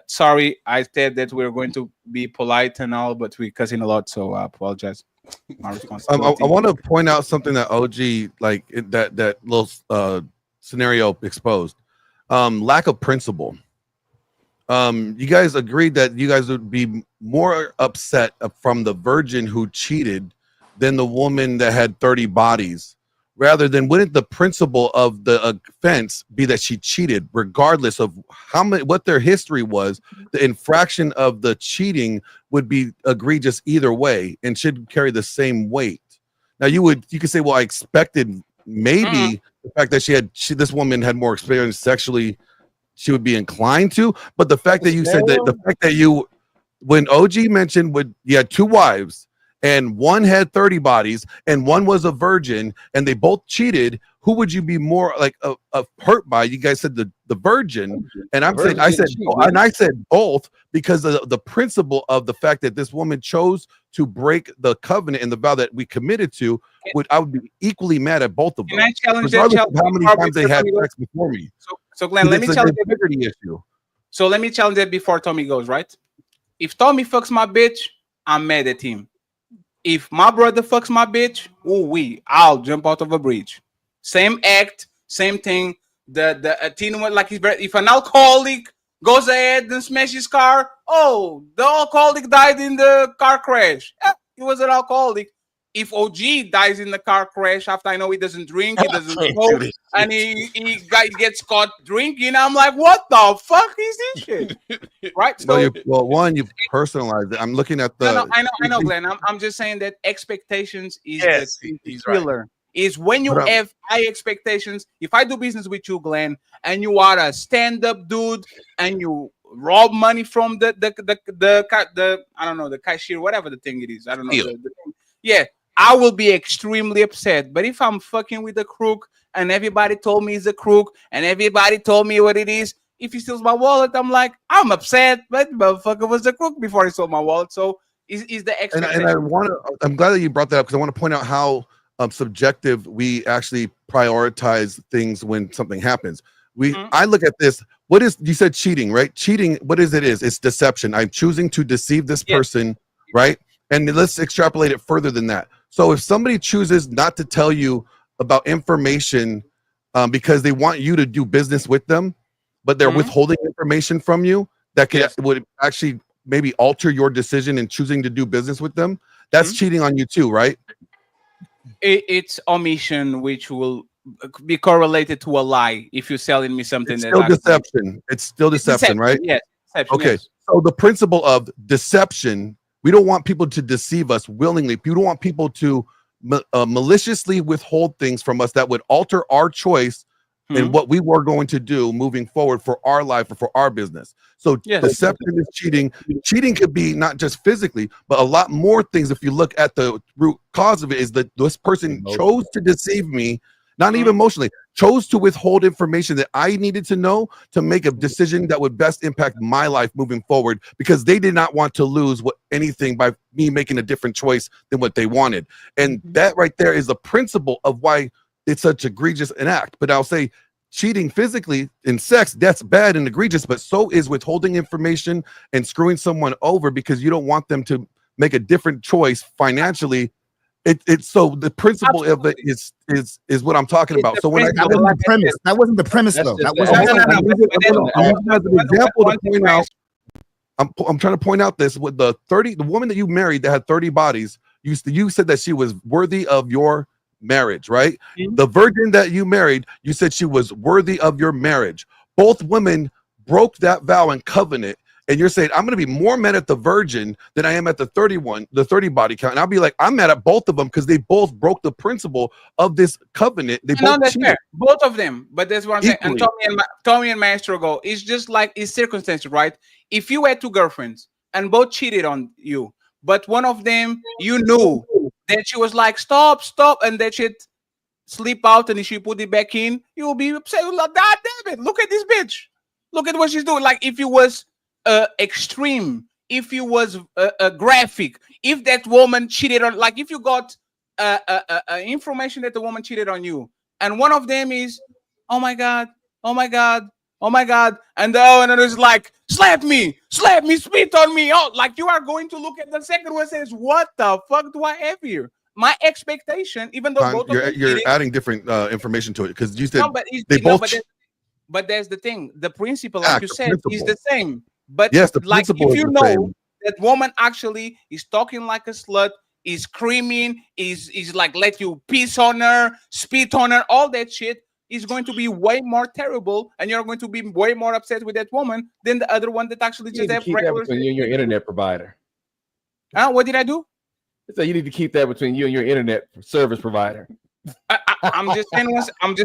Sorry, I said that we were going to be polite and all, but we're cussing a lot, so I apologize. My responsibility. I want to point out something that OG, like that little scenario exposed. Lack of principle. You guys agreed that you guys would be more upset from the virgin who cheated than the woman that had 30 bodies. Rather than, wouldn't the principle of the offense be that she cheated, regardless of what their history was? The infraction of the cheating would be egregious either way and should carry the same weight. Now you could say, well, I expected maybe the fact that this woman had more experience sexually, she would be inclined to, but the fact that you said that, when OG mentioned you had 2 wives and one had 30 bodies and one was a virgin and they both cheated, who would you be more like hurt by? You guys said the virgin, and I said both because of the principle of the fact that this woman chose to break the covenant and the vow that we committed to. I would be equally mad at both of them, regardless of how many times they had sex before me. So Glenn, let me challenge the integrity issue. So let me challenge that before Tommy goes, right? If Tommy fucks my bitch, I'm mad at him. If my brother fucks my bitch, I'll jump out of a bridge. Same act, same thing. The teen one, like if an alcoholic goes ahead and smashes his car, the alcoholic died in the car crash. Yeah, he was an alcoholic. If OG dies in the car crash after I know he doesn't drink, he doesn't smoke, and he gets caught drinking, I'm like, what the fuck is this shit? Right? So, you personalize it. I'm looking at the. No, I know, Glenn. I'm just saying that expectations is the killer. Right. Is when you have high expectations. If I do business with you, Glenn, and you are a stand-up dude, and you rob money from the I don't know, the cashier, whatever the thing it is. I don't know. The thing. Yeah. I will be extremely upset. But if I'm fucking with a crook and everybody told me he's a crook and everybody told me what it is, if he steals my wallet, I'm like, I'm upset, but the motherfucker was a crook before he stole my wallet. So is the expectation. And I'm glad that you brought that up because I want to point out how subjective we actually prioritize things when something happens. I look at this. You said cheating, right? Cheating, what is it? It's deception. I'm choosing to deceive this person, right? And let's extrapolate it further than that. So if somebody chooses not to tell you about information because they want you to do business with them, but they're withholding information from you that would actually maybe alter your decision in choosing to do business with them, that's cheating on you too, right? It's omission, which will be correlated to a lie if you're selling me something. It's still deception. It's still deception, right? Yes. Deception, okay. Yes. So the principle of deception, we don't want people to deceive us willingly. We don't want people to maliciously withhold things from us that would alter our choice in what we were going to do moving forward for our life or for our business. So deception is cheating. Cheating could be not just physically, but a lot more things. If you look at the root cause of it, is that this person chose to deceive me, not even emotionally, chose to withhold information that I needed to know to make a decision that would best impact my life moving forward, because they did not want to lose anything by me making a different choice than what they wanted. And that right there is the principle of why it's such egregious an act. But I'll say cheating physically in sex, that's bad and egregious, but so is withholding information and screwing someone over because you don't want them to make a different choice financially. It's so the principle of it is what I'm talking about. So when that wasn't the premise. That wasn't the premise, though. That wasn't an example to point out. I'm trying to point out this with the woman that you married that had 30 bodies. You said that she was worthy of your marriage, right? The virgin that you married, you said she was worthy of your marriage. Both women broke that vow and covenant. And you're saying, I'm going to be more mad at the virgin than I am at the 30 body count. And I'll be like, I'm mad at both of them because they both broke the principle of this covenant. They both that's fair. Both of them. But that's what I'm saying. And Tommy and Maestro go, it's just like it's circumstantial, right? If you had two girlfriends and both cheated on you, but one of them, you knew that she was like, stop, and that she'd sleep out and she put it back in, you'll be upset. Like, God damn it, look at this bitch. Look at what she's doing. Like, if you was extreme, if you was graphic, if that woman cheated on, like if you got information that the woman cheated on you, and one of them is, oh my god, and the other is like, slap me, spit on me, like you are going to look at the second one and says, what the fuck do I have here? My expectation, even though both you're adding different information to it, because you said but there's the thing, the principle, like you said, is the same. But yes, the like principle if you is the know same. that woman actually is talking like a slut, is screaming, is like let you piss on her, spit on her, all that shit is going to be way more terrible, and you're going to be way more upset with that woman than the other one that actually just have regular. Between you and your internet provider. What did I do? So you need to keep that between you and your internet service provider. I'm just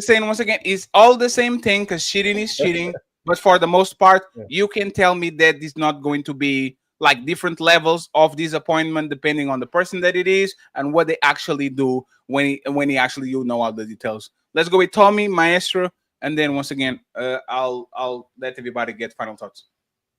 saying once again, it's all the same thing because cheating is cheating. But for the most part, you can tell me that it's not going to be like different levels of disappointment depending on the person that it is and what they actually do when he actually know all the details. Let's go with Tommy, Maestro, and then once again, I'll let everybody get final thoughts.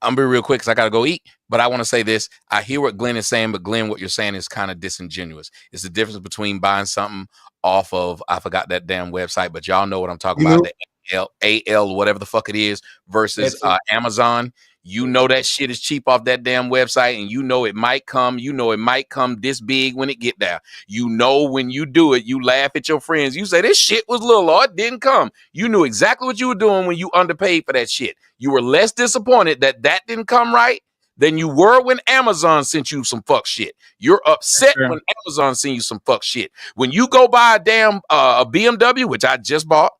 I'm gonna be real quick because I gotta go eat. But I want to say this. I hear what Glenn is saying, but Glenn, what you're saying is kind of disingenuous. It's the difference between buying something off of, I forgot that damn website, but y'all know what I'm talking about. The AL, whatever the fuck it is, versus Amazon. You know that shit is cheap off that damn website, and you know it might come. You know it might come this big when it get there. You know when you do it, you laugh at your friends. You say this shit was little or it didn't come. You knew exactly what you were doing when you underpaid for that shit. You were less disappointed that didn't come right than you were when Amazon sent you some fuck shit. You're upset when Amazon sent you some fuck shit. When you go buy a damn a BMW, which I just bought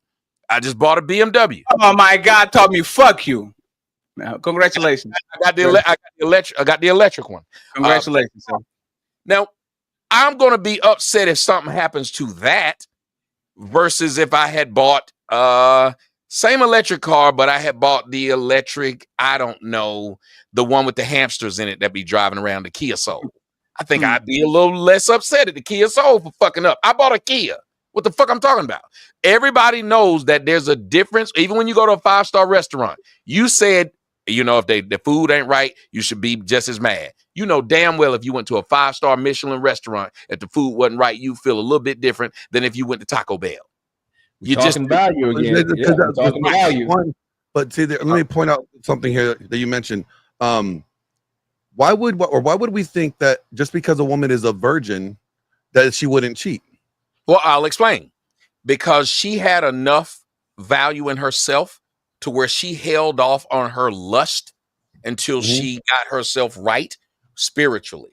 a BMW. Oh my God, Tommy, fuck you. Now, congratulations. I got the electric one. Congratulations. Now, I'm going to be upset if something happens to that versus if I had bought same electric car, but I had bought the electric, I don't know, the one with the hamsters in it that be driving around, the Kia Soul. I think I'd be a little less upset at the Kia Soul for fucking up. I bought a Kia. What the fuck I'm talking about? Everybody knows that there's a difference. Even when you go to a 5-star restaurant, you said, you know, if the food ain't right, you should be just as mad. You know damn well if you went to a 5-star Michelin restaurant, if the food wasn't right, you feel a little bit different than if you went to Taco Bell. You're talking value again. Yeah, talking value. But see, let me point out something here that you mentioned. Why would we think that just because a woman is a virgin that she wouldn't cheat? Well, I'll explain. Because she had enough value in herself to where she held off on her lust until she got herself right spiritually.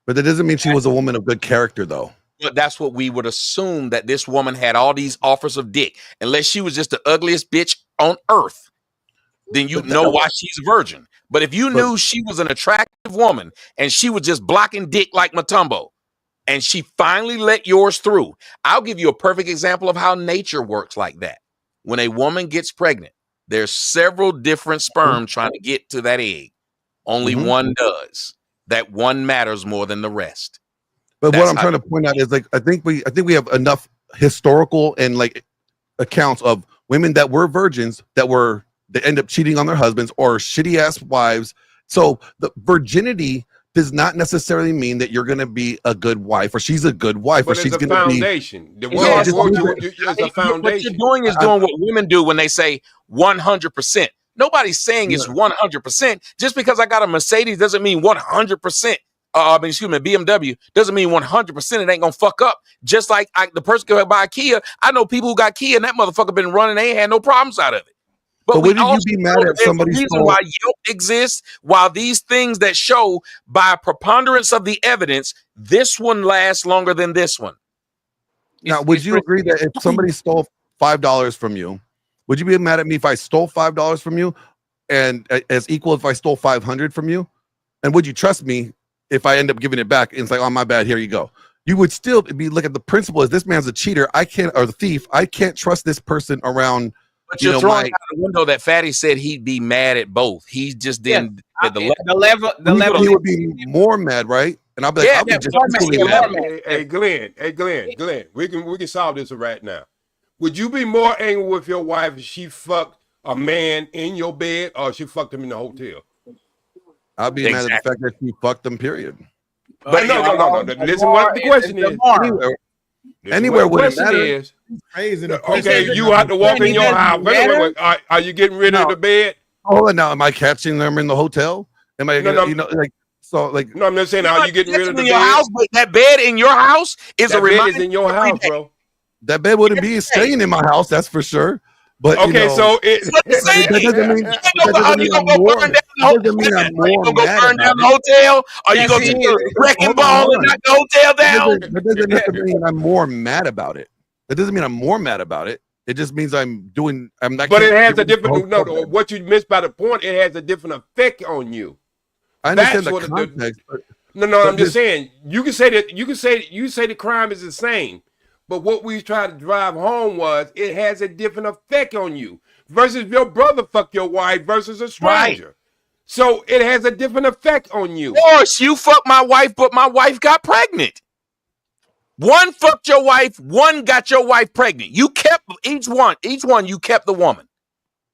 But that doesn't mean she was a woman of good character, though. But that's what we would assume, that this woman had all these offers of dick. Unless she was just the ugliest bitch on earth, then you know why she's a virgin. But if you knew she was an attractive woman and she was just blocking dick like Matumbo, and she finally let yours through. I'll give you a perfect example of how nature works like that. When a woman gets pregnant, there's several different sperm trying to get to that egg. Only one does. That one matters more than the rest. But what I'm trying to point out is, like, I think we have enough historical and like accounts of women that were virgins that end up cheating on their husbands or shitty ass wives. So the virginity does not necessarily mean that you're going to be a good wife or she's a good wife, but or she's going to be foundation. The word is a foundation. What you're doing is doing what women do when they say 100%. Nobody's saying it's 100%. Just because I got a Mercedes doesn't mean 100%. BMW doesn't mean 100% it ain't gonna fuck up. Just like the person can buy a Kia. I know people who got Kia and that motherfucker been running. They ain't had no problems out of it. But wouldn't you be mad if somebody stole? Why Yelp exists, while these things that show by preponderance of the evidence, this one lasts longer than this one. Now, would you agree that if somebody stole $5 from you, would you be mad at me if I stole $5 from you, and as equal if I stole 500 from you? And would you trust me if I end up giving it back and it's like, oh, my bad, here you go? You would still be look at the principle as this man's a cheater. I can't, or the thief. I can't trust this person around. But you're throwing out the window that Fatty said he'd be mad at both. He just didn't. The level. He would be more mad, right? And I'll be like, I'll be just mad. Hey, Glenn, we can solve this right now. Would you be more angry with your wife if she fucked a man in your bed or she fucked him in the hotel? I'll be mad at the fact that she fucked them, period. But no. Listen, what the question is. Anywhere would it matter? Is, okay, you have to walk in your house. Wait. Are you getting rid of the bed? Hold on now. Am I catching them in the hotel? Am I, no. You know, like, so, like, no, I'm just saying, are you getting rid of the bed? House, but that bed in your house is that a reminder. Bed is in your house, bro. That bed wouldn't be staying in my house, that's for sure. But okay, you know, so that doesn't mean I'm more hotel. Are you going to get a wrecking ball and knock the hotel down? That doesn't necessarily mean I'm more mad about it. That doesn't mean I'm more mad about it. It just means I'm not. But it has a different. No, what you missed by the point. It has a different effect on you. I understand the context. No. I'm just saying. You can say that. You say the crime is the same. But what we tried to drive home was it has a different effect on you versus your brother fuck your wife versus a stranger. So it has a different effect on you. Of course, you fucked my wife, but my wife got pregnant. One fucked your wife, one got your wife pregnant. You kept each one you kept the woman.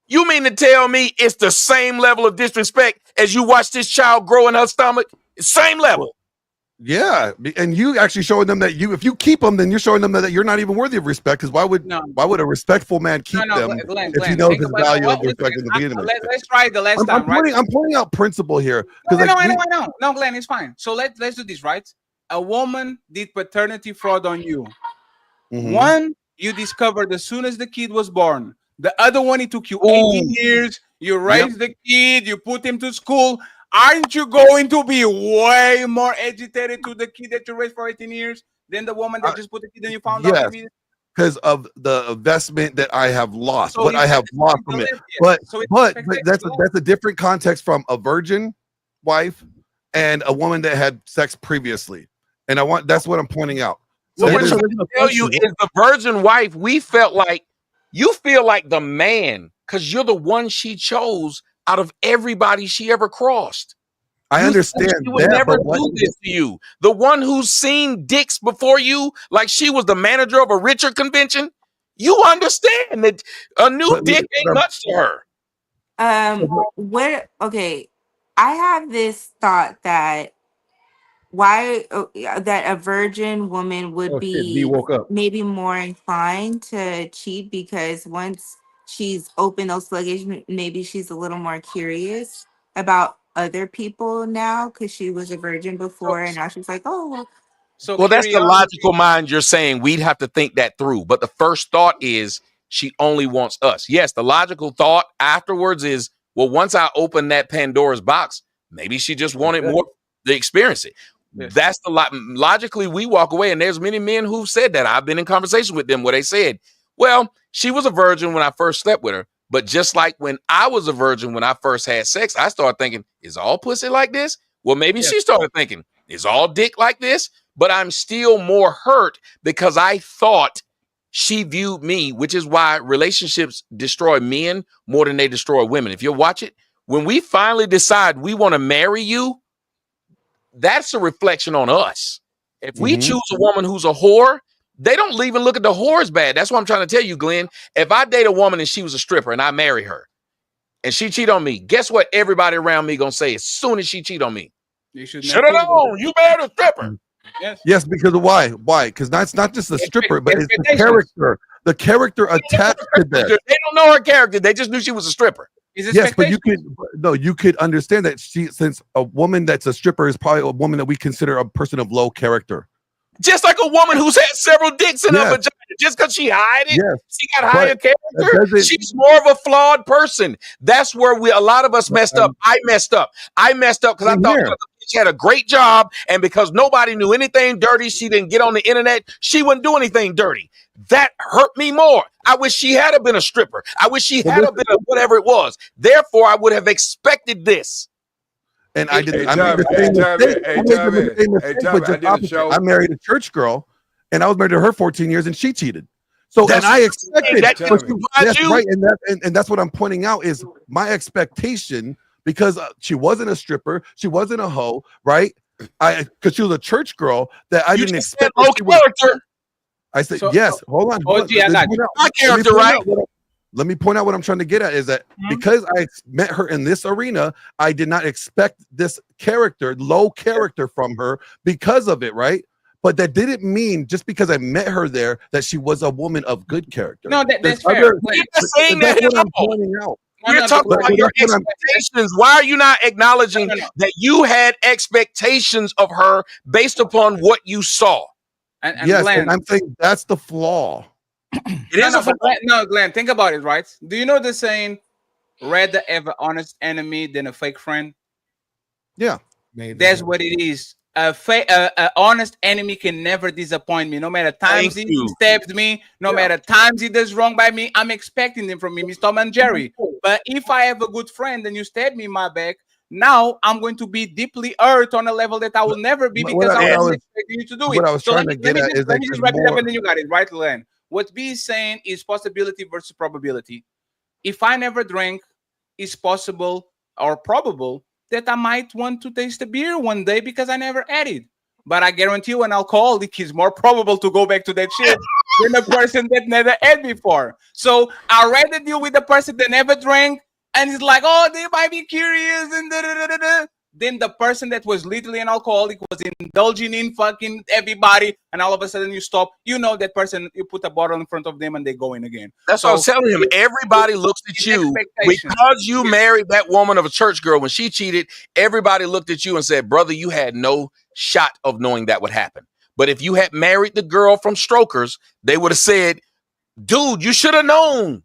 You mean to tell me it's the same level of disrespect as you watch this child grow in her stomach? Same level. Yeah, and you actually showing them that if you keep them, then you're showing them that you're not even worthy of respect. Because why would a respectful man keep them if he knows the value of respect in the beginning? Let's try the last time, right? I'm pointing out principle here. I know. No, Glenn, it's fine. So let's do this, right? A woman did paternity fraud on you. One, you discovered as soon as the kid was born. The other one, it took you 18 years. You raised the kid. You put him to school. Aren't you going to be way more agitated to the kid that you raised for 18 years than the woman that just put the kid and you found out? Yes, because of the investment that I have lost, So what I have lost from it. But So that's a different context from a virgin wife and a woman that had sex previously. And that's what I'm pointing out. So what I'm trying to tell you is the virgin wife, we felt like you feel like the man because you're the one she chose out of everybody she ever crossed. I understand she would never do this to you. The one who's seen dicks before you, like she was the manager of a Richard convention. You understand that a new dick ain't much to her. Okay, I have this thought that that a virgin woman would be maybe more inclined to cheat because once she's opened those floodgates, maybe she's a little more curious about other people now because she was a virgin before and now she's like, oh well. Well, that's the logical mind you're saying. We'd have to think that through. But the first thought is she only wants us. Yes, the logical thought afterwards is, well, once I open that Pandora's box, maybe she just wanted more to experience it. Yes. That's the logically we walk away. And there's many men who've said that. I've been in conversation with them where they said, well, she was a virgin when I first slept with her. But just like when I was a virgin when I first had sex, I started thinking, is all pussy like this? Well, maybe she started thinking, is all dick like this? But I'm still more hurt because I thought she viewed me, which is why relationships destroy men more than they destroy women. If you watch it, when we finally decide we want to marry you, that's a reflection on us. If we choose a woman who's a whore, they don't even look at the whore as bad. That's what I'm trying to tell you, Glenn. If I date a woman and she was a stripper and I marry her and she cheat on me, guess what everybody around me gonna say as soon as she cheat on me? Shut it on. You married a stripper. Yes, because of why? Why? Because that's not just the stripper, but it's the character. The character attached to that. They don't know her character. They just knew she was a stripper. Yes, but you could understand that since a woman that's a stripper is probably a woman that we consider a person of low character. Just like a woman who's had several dicks in her vagina, just because she hide it, she got higher character. She's more of a flawed person. That's where a lot of us messed up. I messed up because I thought she had a great job, and because nobody knew anything dirty, she didn't get on the internet. She wouldn't do anything dirty. That hurt me more. I wish she had been a stripper. I wish she had been a whatever it was. Therefore, I would have expected this. And I didn't. I made the same mistake. I married a church girl, and I was married to her 14 years, and she cheated. So, and I expected that. Right, and that's what I'm pointing out is my expectation because she wasn't a stripper, she wasn't a hoe, right? Because she was a church girl that I didn't expect. Low character. I said yes. Hold on. Oh, gee, I got you. My character, right? Let me point out what I'm trying to get at is that because I met her in this arena, I did not expect this character, low character from her because of it, right? But that didn't mean just because I met her there that she was a woman of good character. No, that's fair. You're not saying that at all. You're talking about your expectations. Why are you not acknowledging that you had expectations of her based upon what you saw? And yes, Glenn, and I'm saying that's the flaw. It is a flaw. No, Glenn, think about it, right? Do you know the saying, rather have an honest enemy than a fake friend? Yeah. That's what it is. A honest enemy can never disappoint me. No matter times he stabbed me, no matter times he does wrong by me, I'm expecting them from him. It's Tom and Jerry. But if I have a good friend and you stab me in my back, now I'm going to be deeply hurt on a level that I will never be because I was expecting you to do it. What I was trying to get at is let me just wrap it up and then you got it, right, Len? What B is saying is possibility versus probability. If I never drank, it's possible or probable that I might want to taste a beer one day because I never had it. But I guarantee you, an alcoholic is more probable to go back to that shit than a person that never had before. So I'd rather deal with the person that never drank and is like, oh, they might be curious and then the person that was literally an alcoholic was indulging in fucking everybody, and all of a sudden you stop. You know that person, you put a bottle in front of them and they go in again. That's what I was telling him. Everybody looks at you because you married that woman of a church girl. When she cheated, everybody looked at you and said, brother, you had no shot of knowing that would happen. But if you had married the girl from Strokers, they would have said, dude, you should have known.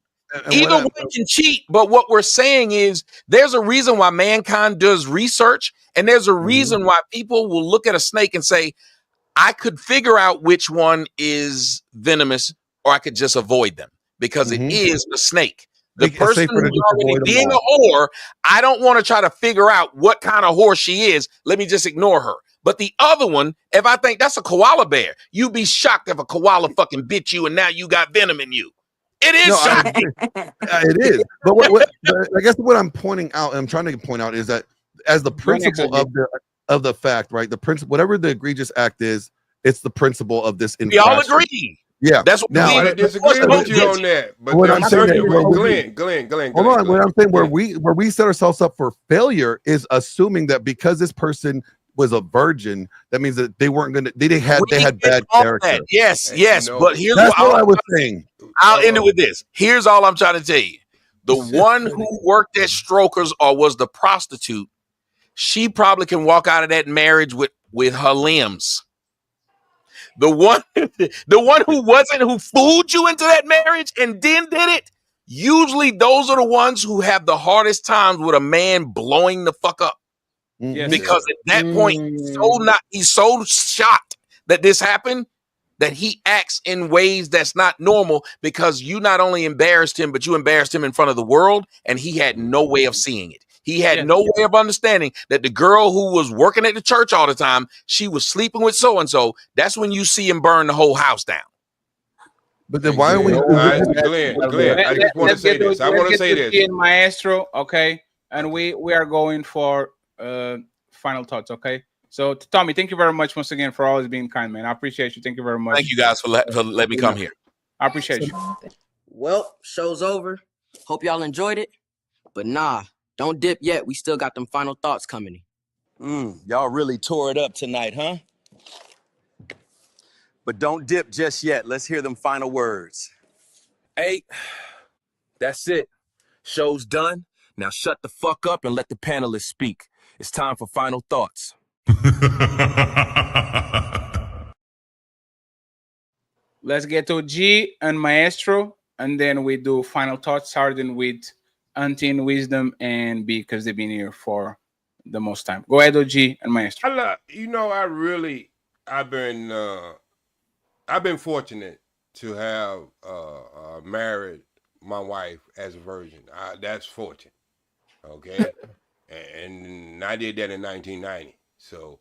Either one can cheat, but what we're saying is there's a reason why mankind does research, and there's a reason why people will look at a snake and say, I could figure out which one is venomous, or I could just avoid them because it is a snake. The person who's already being a whore, I don't want to try to figure out what kind of whore she is. Let me just ignore her. But the other one, if I think that's a koala bear, you'd be shocked if a koala fucking bit you and now you got venom in you. It is shocking. It is. But I guess what I'm pointing out, and I'm trying to point out, is that as the principle of the fact, right? The principle, whatever the egregious act is, it's the principle of this. We all agree. Yeah, that's what now, I disagree with you on that. But what I'm saying, Glenn. Hold on. What I'm saying, where we set ourselves up for failure is assuming that because this person was a virgin, that means that they weren't gonna. They had bad character. Yes. But here's what I was saying. I'll end it with this. Here's all I'm trying to tell you. The one who worked at Strokers or was the prostitute, she probably can walk out of that marriage with her limbs. The one who fooled you into that marriage and then did it, usually those are the ones who have the hardest times with a man blowing the fuck up. Yes, because at that point, he's so shocked that this happened that he acts in ways that's not normal because you not only embarrassed him, but you embarrassed him in front of the world, and he had no way of seeing it. He had no way of understanding that the girl who was working at the church all the time, she was sleeping with so-and-so. That's when you see him burn the whole house down. But then why are we... Glenn, I just want to say this. I want to say this. In Maestro, okay? And we are going for final thoughts, okay? So, Tommy, thank you very much once again for always being kind, man. I appreciate you. Thank you very much. Thank you guys for letting me come here. I appreciate you. Well, show's over. Hope y'all enjoyed it. But nah, don't dip yet. We still got them final thoughts coming in. Y'all really tore it up tonight, huh? But don't dip just yet. Let's hear them final words. Hey, that's it. Show's done. Now shut the fuck up and let the panelists speak. It's time for final thoughts. Let's get to G and Maestro, and then we do final thoughts, starting with Auntie in Wisdom and B, because they've been here for the most time. Go ahead, OG and Maestro. I've been fortunate to have married my wife as a virgin. That's fortunate. Okay. And I did that in 1990. So,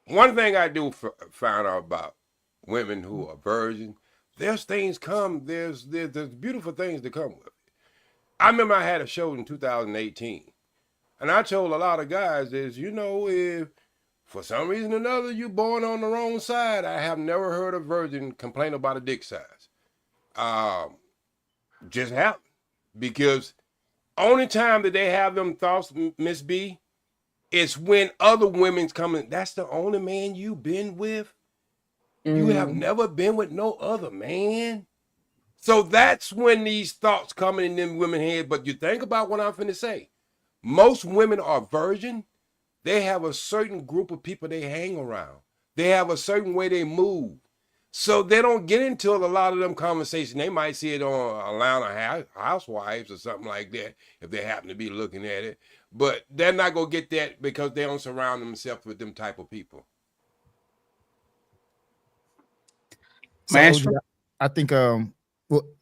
one thing I do find out about women who are virgin, there's beautiful things to come with it. I remember I had a show in 2018, and I told a lot of guys is, if for some reason or another you born on the wrong side, I have never heard a virgin complain about a dick size. Just happened. Because only time that they have them thoughts, Miss B, is when other women's coming. That's the only man you've been with. You have never been with no other man. So that's when these thoughts coming in them women's head. But you think about what I'm finna say. Most women are virgin. They have a certain group of people they hang around. They have a certain way they move. So they don't get into a lot of them conversations. They might see it on Atlanta Housewives or something like that if they happen to be looking at it. But they're not going to get that because they don't surround themselves with them type of people. So, I think well,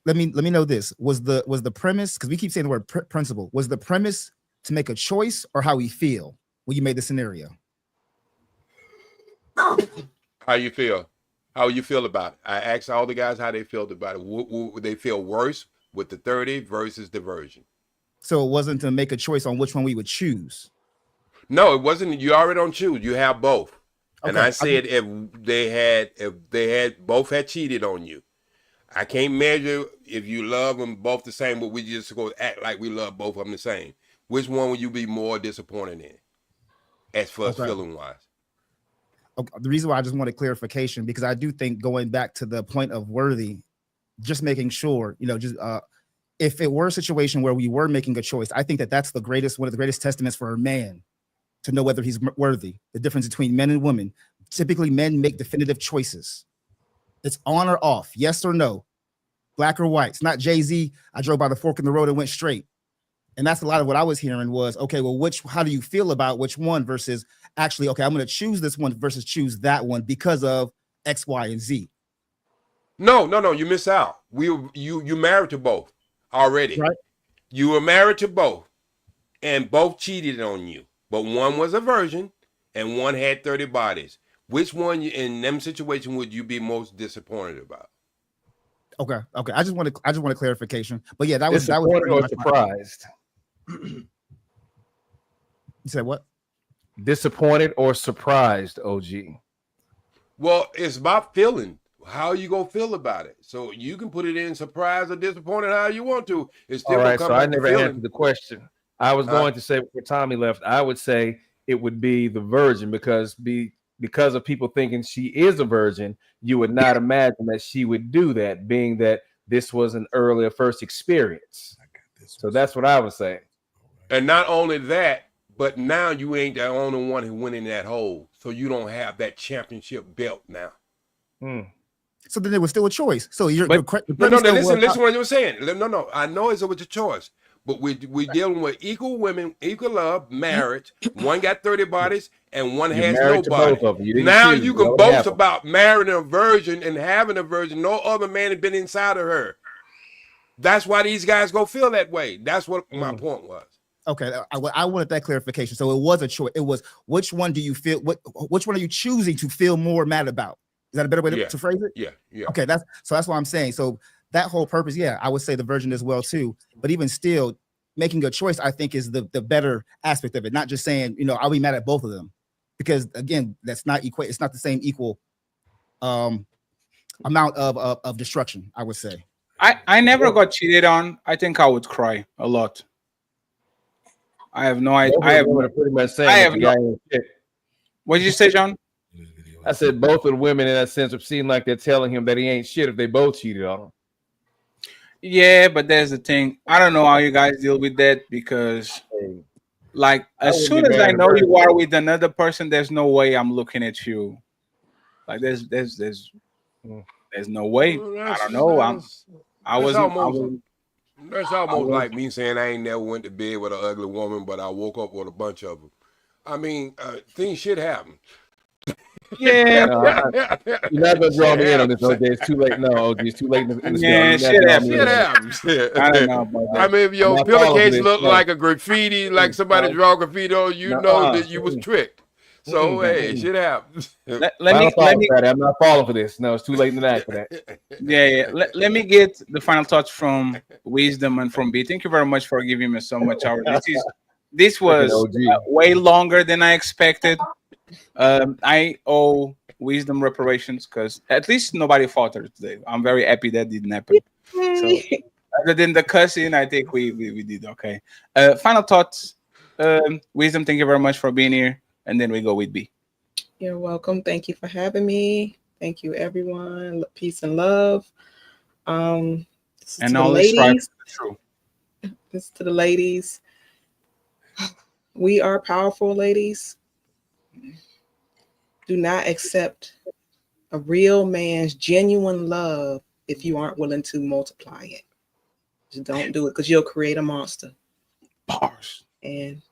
let me know this. Was the premise, because we keep saying the word principle, was the premise to make a choice or how we feel when you made the scenario? How you feel? How you feel about it? I asked all the guys how they felt about it. Would they feel worse with the 30 versus the virgin? So it wasn't to make a choice on which one we would choose. No, it wasn't. You already don't choose. You have both. And Okay. I said if they had both had cheated on you, I can't measure if you love them both the same, but we just go act like we love both of them the same. Which one would you be more disappointed in, as far as feeling wise? Okay. The reason why I just wanted clarification, because I do think going back to the point of worthy, just making sure, you know, just if it were a situation where we were making a choice, I think that that's the greatest, one of the greatest testaments for a man to know whether he's worthy. The difference between men and women. Typically, men make definitive choices. It's on or off, yes or no, black or white. It's not Jay-Z. I drove by the fork in the road and went straight. And that's a lot of what I was hearing was, okay, well, how do you feel about which one versus actually, okay, I'm going to choose this one versus choose that one because of X, Y, and Z. No, you miss out. You married to both already. Right. You were married to both, and both cheated on you. But one was a virgin, and one had 30 bodies. Which one in them situation would you be most disappointed about? Okay. I just want a clarification. But yeah, that was Disappointed or surprised. You said what? Disappointed or surprised, OG? Well, it's about feeling. How you gonna feel about it? So you can put it in surprised or disappointed how you want to. It's still all right. So I never never answered the question. I was going to say before Tommy left, I would say it would be the virgin because of people thinking she is a virgin, you would not imagine that she would do that, being that this was an earlier first experience. So that's what I would say. And not only that, but now you ain't the only one who went in that hole. So you don't have that championship belt now. So then there was still a choice. So you're No, listen to what you were saying. No, I know it's a choice. But we're dealing with equal women, equal love, marriage. One got 30 bodies and one has no body. Now you can boast about marrying a virgin and having a virgin. No other man has been inside of her. That's why these guys go feel that way. That's what my point was. Okay, I wanted that clarification. So it was a choice. It was which one do you feel? Which one are you choosing to feel more mad about? Is that a better way to phrase it? Yeah. Okay, that's what I'm saying. So that whole purpose, I would say the virgin as well too. But even still, making a choice, I think, is the better aspect of it. Not just saying, I'll be mad at both of them, because again, that's not equate. It's not the same equal amount of destruction. I would say. I never got cheated on. I think I would cry a lot. I have no idea. I have pretty much saying. What did you say, John? I said both of the women in that sense of seem like they're telling him that he ain't shit if they both cheated on him. Yeah, but there's the thing. I don't know how you guys deal with that because, like, as soon as I know you are with another person, there's no way I'm looking at you. Like, there's no way. I don't know. That's almost like me saying I ain't never went to bed with an ugly woman, but I woke up with a bunch of them. I mean, things should happen. Yeah, you're not gonna draw me in on this, OJ. It's too late. No, OJ, it's too late in the shit happens. I don't know about that. I mean, if your pillowcase looked like a graffiti, like somebody draw graffiti on you, know that you was tricked. So hey, shit happens. Let me. I'm not falling for this. No, it's too late in the night for that. Yeah. Let me get the final thoughts from Wisdom and from B. Thank you very much for giving me so much hour. This was way longer than I expected. I owe Wisdom reparations because at least nobody faltered today. I'm very happy that didn't happen. So other than the cussing, I think we did okay. Final thoughts. Wisdom, thank you very much for being here. And then we go with B. You're welcome. Thank you for having me. Thank you, everyone. Peace and love. And all this true. This is to the ladies. We are powerful, ladies. Do not accept a real man's genuine love if you aren't willing to multiply it. Just don't do it because you'll create a monster. Bars. And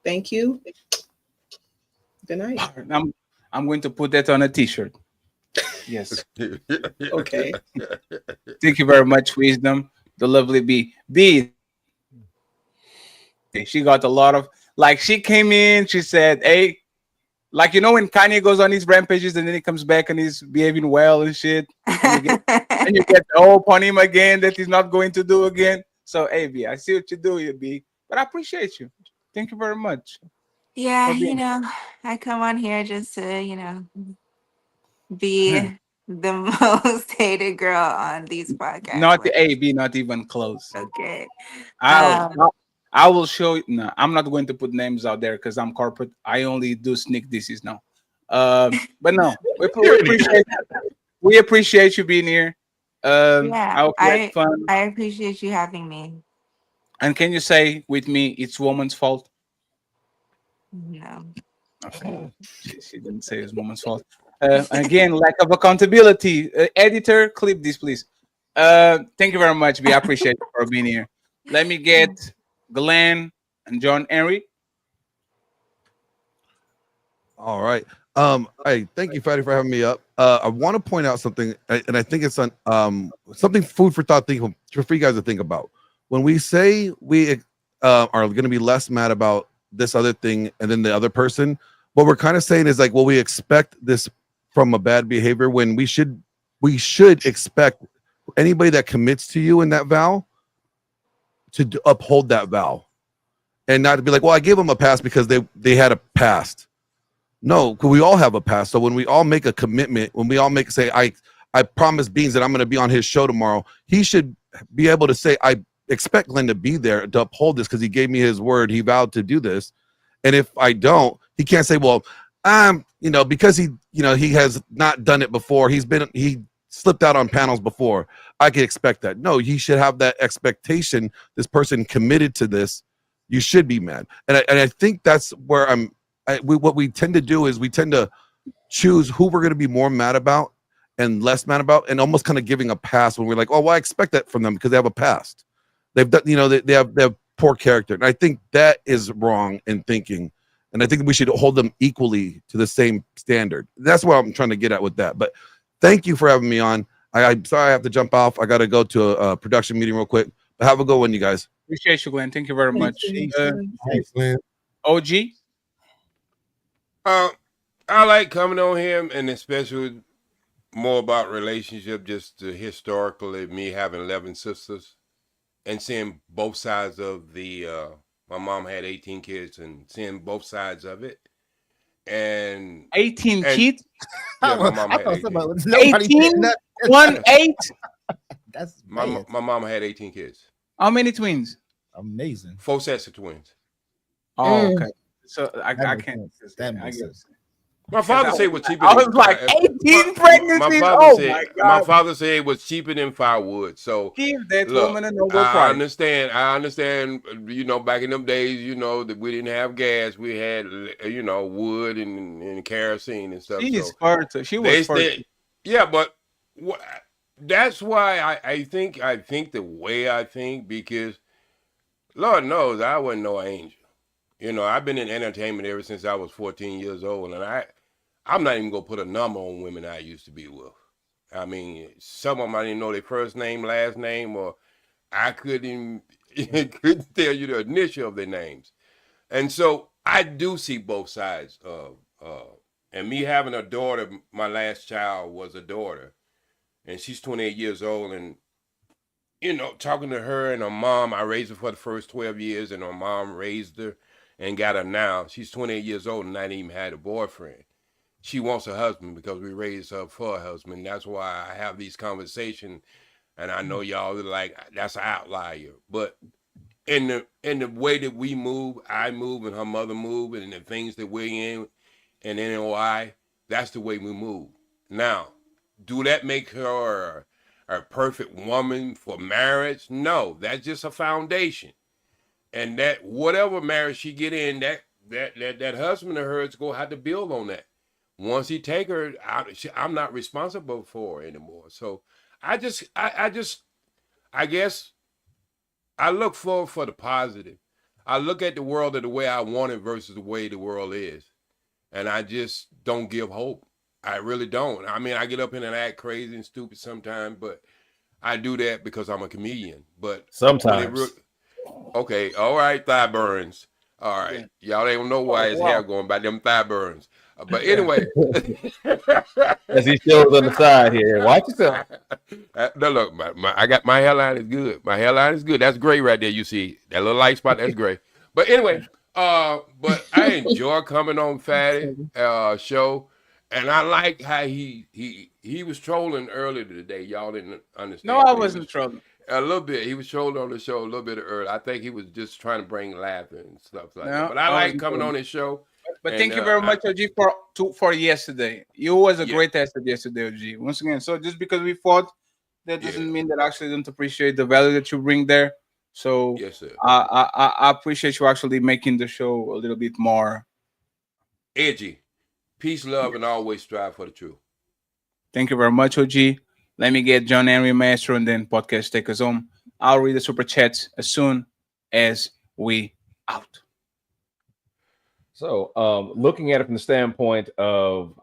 thank you. Good night. I'm going to put that on a t-shirt. Yes. Okay. Thank you very much, Wisdom. The lovely B. B. She got a lot of, like, she came in, she said, hey, like, when Kanye goes on his rampages and then he comes back and he's behaving well and shit. And you get the hope on him again that he's not going to do again. So, AB, I see what you do, AB, but I appreciate you. Thank you very much. Yeah, for you being- know, I come on here just to, be the most hated girl on these podcasts. Not the AB, not even close. Okay. I will show you. No, I'm not going to put names out there because I'm corporate. I only do sneak disses now. But no, we appreciate you being here. Yeah, I hope you had fun. I appreciate you having me. And can you say with me, it's woman's fault? No. Okay. She didn't say it's woman's fault. Again, lack of accountability. Editor, clip this, please. Thank you very much, B. I appreciate you for being here. Let me get Glenn and John Henry. All right. Hey, thank you, Fatty, for having me up. I want to point out something, and I think it's on something food for thought for you guys to think about. When we say we are going to be less mad about this other thing and then the other person, what we're kind of saying is like, well, we expect this from a bad behavior when we should expect anybody that commits to you in that vow to uphold that vow and not to be like, well, I gave them a pass because they had a past. No, because we all have a past. So when we all make a commitment, when we all say, I promise Beans that I'm going to be on his show tomorrow, he should be able to say, I expect Glenn to be there to uphold this because he gave me his word. He vowed to do this. And if I don't, he can't say, well, because he has not done it before. He slipped out on panels before. I can expect that. No, he should have that expectation. This person committed to this. You should be mad. And I think that's where what we tend to do is we tend to choose who we're going to be more mad about and less mad about, and almost kind of giving a pass when we're like, oh, well, I expect that from them because they have a past. They've done, they have poor character. And I think that is wrong in thinking. And I think we should hold them equally to the same standard. That's what I'm trying to get at with that. But thank you for having me on. I'm sorry I have to jump off. I got to go to a production meeting real quick. But have a good one, you guys. Appreciate you, Glenn. Thank you very much. Thanks, Glenn. OG? I like coming on here, and especially more about relationship, just historically, me having 11 sisters and seeing both sides of the, my mom had 18 kids and seeing both sides of it. And 18 kids? Yeah, my mom had 18? 1-8? That's my mom had 18 kids. How many twins? Amazing. 4 sets of twins. Oh, okay. So I can't. That makes sense. My father said it was cheaper. I was like 18 pregnancies. My father said it was cheaper than firewood. So give that look, woman a noble I prize. understand. Back in them days, that we didn't have gas. We had, wood and kerosene and stuff. She is fertile. She was fertile. Yeah, but that's why I think the way I think, because Lord knows I wasn't no angel. I've been in entertainment ever since I was 14 years old, and I'm not even gonna put a number on women I used to be with. I mean, some of them I didn't know their first name, last name, or I couldn't tell you the initial of their names. And so I do see both sides of and me having a daughter. My last child was a daughter, and she's 28 years old, and talking to her and her mom, I raised her for the first 12 years, and her mom raised her and got her now. She's 28 years old and not even had a boyfriend. She wants a husband because we raised her for a husband. That's why I have these conversations, and I know y'all are like, that's an outlier. But in the way that we move, I move and her mother move, and the things that we're in and NOI, that's the way we move. Now, do that make her a perfect woman for marriage? No, that's just a foundation. And that whatever marriage she get in, that husband of hers go have to build on that. Once he take her out, I'm not responsible for her anymore. So I guess I look forward for the positive. I look at the world the way I want it versus the way the world is. And I just don't give hope. I really don't. I mean, I get up in and act crazy and stupid sometimes, but I do that because I'm a comedian. But sometimes. Okay, all right, thigh burns. All right, y'all ain't know why his hair going by them thigh burns. But anyway, as he shows on the side here, watch yourself. No, look, I got my hairline is good. My hairline is good. That's gray right there. You see that little light spot? That's gray. But anyway, but I enjoy coming on Fatty show, and I like how he was trolling earlier today. Y'all didn't understand. No, I wasn't trolling. A little bit. He was trolling on the show a little bit early. I think he was just trying to bring laughter and stuff like that. But I like coming on his show. But thank you very much, OG, for yesterday. You was a great asset yesterday, OG. Once again, so just because we fought, that doesn't mean that I actually don't appreciate the value that you bring there. So yes, sir. I appreciate you actually making the show a little bit more edgy. Peace, love, and always strive for the truth. Thank you very much, OG. Let me get John Henry Maestro and then podcast take us home. I'll read the super chats as soon as we out. So, looking at it from the standpoint of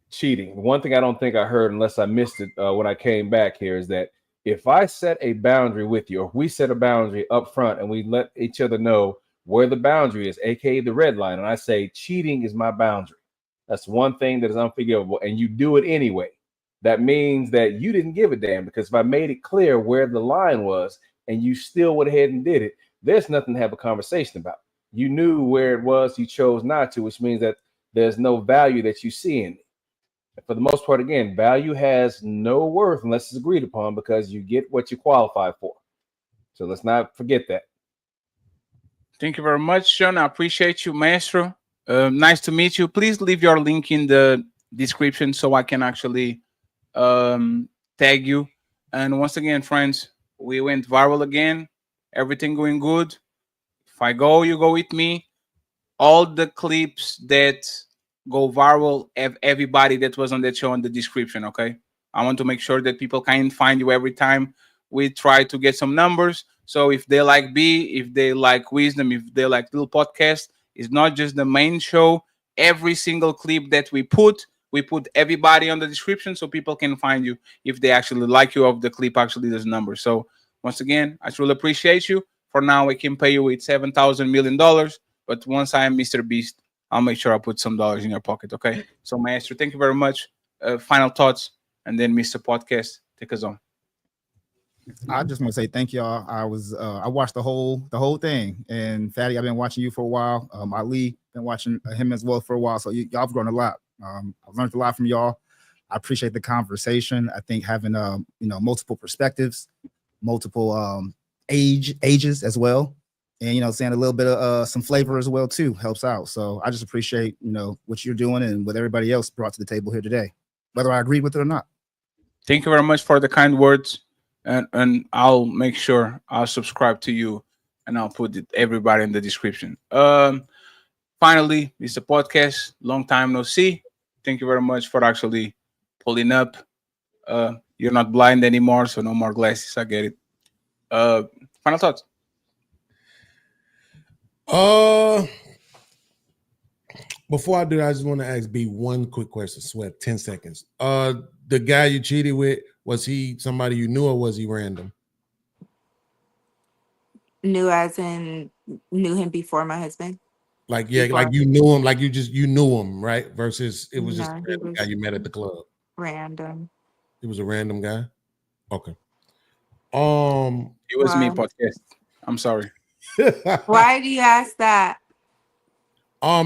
cheating, one thing I don't think I heard, unless I missed it when I came back here, is that if I set a boundary with you, or if we set a boundary up front and we let each other know where the boundary is, aka the red line, and I say cheating is my boundary, that's one thing that is unforgivable, and you do it anyway, that means that you didn't give a damn, because if I made it clear where the line was and you still went ahead and did it, there's nothing to have a conversation about. You knew where it was, you chose not to, which means that there's no value that you see in it. And for the most part, again, value has no worth unless it's agreed upon, because you get what you qualify for. So let's not forget that. Thank you very much, Sean. I appreciate you, Maestro. Nice to meet you. Please leave your link in the description so I can actually tag you. And once again, friends, we went viral again. Everything going good. If I go, you go with me. All the clips that go viral have everybody that was on that show in the description, okay? I want to make sure that people can find you every time we try to get some numbers. So if they like B, if they like Wisdom, if they like little podcast, it's not just the main show. Every single clip that we put everybody on the description so people can find you if they actually like you, of the clip actually there's numbers. So once again, I truly appreciate you. For now, I can pay you with $7,000 million, but once I am Mr. Beast, I'll make sure I put some dollars in your pocket, okay? So Maestro, thank you very much. Final thoughts, and then Mr. Podcast, take us on. I just want to say thank y'all. I watched the whole thing, and Fatty, I've been watching you for a while. Ali, been watching him as well for a while. So y'all have grown a lot. I've learned a lot from y'all. I appreciate the conversation. I think having multiple perspectives, multiple ages as well, and saying a little bit of some flavor as well too helps out. So I just appreciate what you're doing and what everybody else brought to the table here today, whether I agree with it or not. Thank you very much for the kind words. And I'll make sure I'll subscribe to you, and I'll put everybody in the description. Finally, Mr. Podcast, long time no see. Thank you very much for actually pulling up. You're not blind anymore, so no more glasses. I get it. Final thoughts. Before I do that, I just want to ask B one quick question. Sweat, 10 seconds. The guy you cheated with, was he somebody you knew, or was he random? Knew as in knew him before my husband. Like, yeah, Before. like you knew him, like you knew him, right? Versus it was just No, a he random guy was you met at the club. random. It was a random guy. Okay. It was me, Why? Podcast. I'm sorry. Why do you ask that?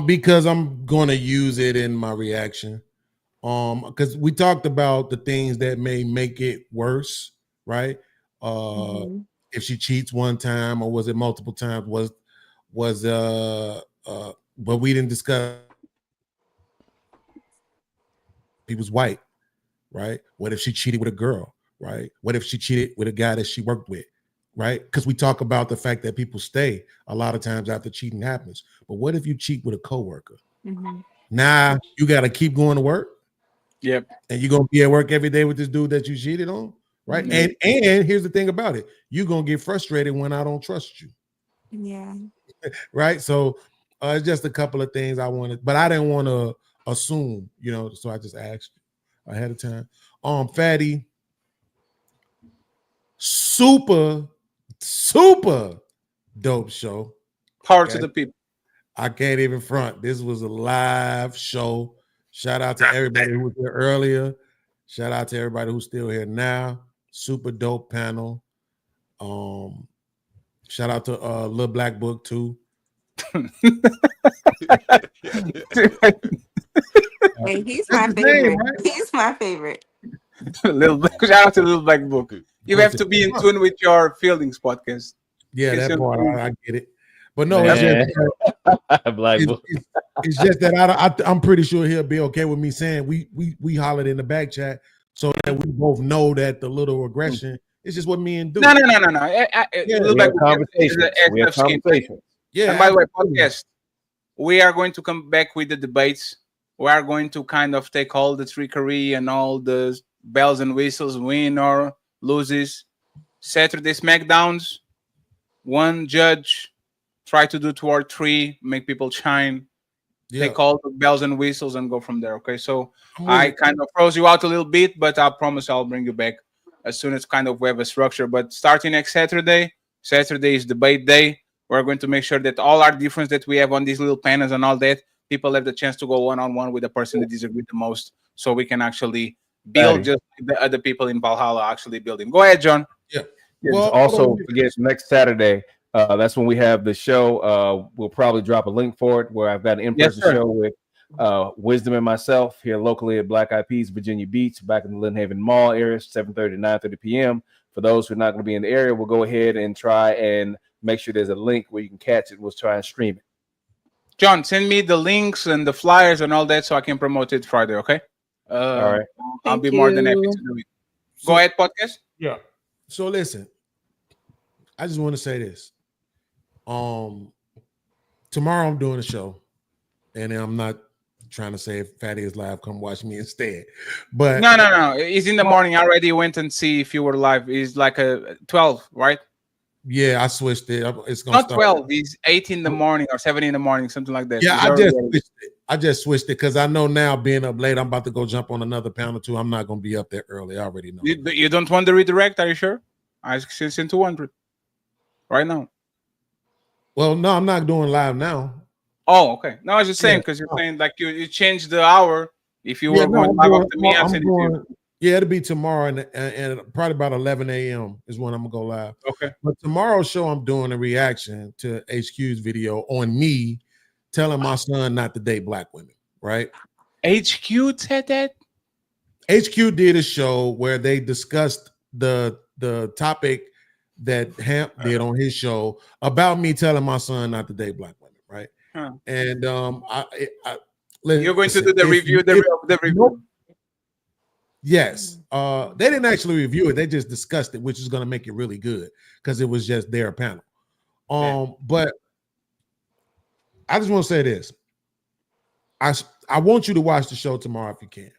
Because I'm gonna use it in my reaction. Because we talked about the things that may make it worse, right? If she cheats one time, or was it multiple times? But we didn't discuss. He was white, right? What if she cheated with a girl, right? What if she cheated with a guy that she worked with, right? Because we talk about the fact that people stay a lot of times after cheating happens. But what if you cheat with a coworker? Now you got to keep going to work. Yep. And you're gonna be at work every day with this dude that you cheated on, right? And here's the thing about it: you're gonna get frustrated when I don't trust you. Yeah. Right. So it's just a couple of things I wanted, but I didn't want to assume, so I just asked you ahead of time. Fatty, super dope show. Power to the people. I can't even front. This was a live show. Shout out to everybody who was here earlier. Shout out to everybody who's still here now. Super dope panel. Shout out to Lil Black Book too. Hey, he's my favorite. He's my favorite. Shout out to Little Black Book. You have to be in tune with your feelings, podcast. Yeah, that part I get it. But no, Black it's just that I'm pretty sure he'll be okay with me saying we hollered in the back chat so that we both know that the little aggression is just what me and do. No. Yeah, Little Black Book is We have conversations. Yeah. And by the way, podcast, we are going to come back with the debates. We are going to kind of take all the trickery and all the bells and whistles, win or loses. Saturday SmackDowns, one judge, try to do 2 or 3, make people shine. Yeah. Take all the bells and whistles and go from there. Okay, so I kind of froze you out a little bit, but I promise I'll bring you back as soon as kind of we have a structure. But starting next Saturday is debate day. We're going to make sure that all our difference that we have on these little panels and all that, people have the chance to go one-on-one with the person that disagreed the most, so we can actually build just like the other people in Valhalla actually building. Go ahead, John. Yeah. Well, also forget next Saturday. That's when we have the show. We'll probably drop a link for it where I've got an in-person show with Wisdom and myself here locally at Black Eyed Peas, Virginia Beach, back in the Lynn Haven Mall area, 7:30 to 9:30 p.m. For those who are not going to be in the area, we'll go ahead and try and make sure there's a link where you can catch it. We'll try and stream it. John, send me the links and the flyers and all that so I can promote it Friday, okay? All right. I'll be more than happy to do it. Go ahead, podcast. Yeah. So listen, I just want to say this. Tomorrow I'm doing a show, and I'm not trying to say if Fatty is live, come watch me instead. But No. It's in the morning. I already went and see if you were live. It's like a 12, right? Yeah, I switched it. It's gonna not 12. It's 8 in the morning or 7 in the morning, something like that. Yeah, I just switched it because I know now being up late, I'm about to go jump on another pound or two. I'm not gonna be up there early. I already know. You don't want the redirect? Are you sure? I sent 200 right now. Well, no, I'm not doing live now. Oh, okay. No, I was just saying because you're saying like you changed the hour. If you were going live after me, I'm sending it to you. Yeah, it'll be tomorrow and probably about 11 a.m. is when I'm gonna go live. Okay. But tomorrow's show, I'm doing a reaction to HQ's video on me telling my son not to date black women. Right? HQ said that. HQ did a show where they discussed the topic that Hamp did on his show about me telling my son not to date black women. Right? Huh. And you're going to do the review. The review. Yes. They didn't actually review it. They just discussed it, which is going to make it really good because it was just their panel. But I just want to say this. I want you to watch the show tomorrow if you can.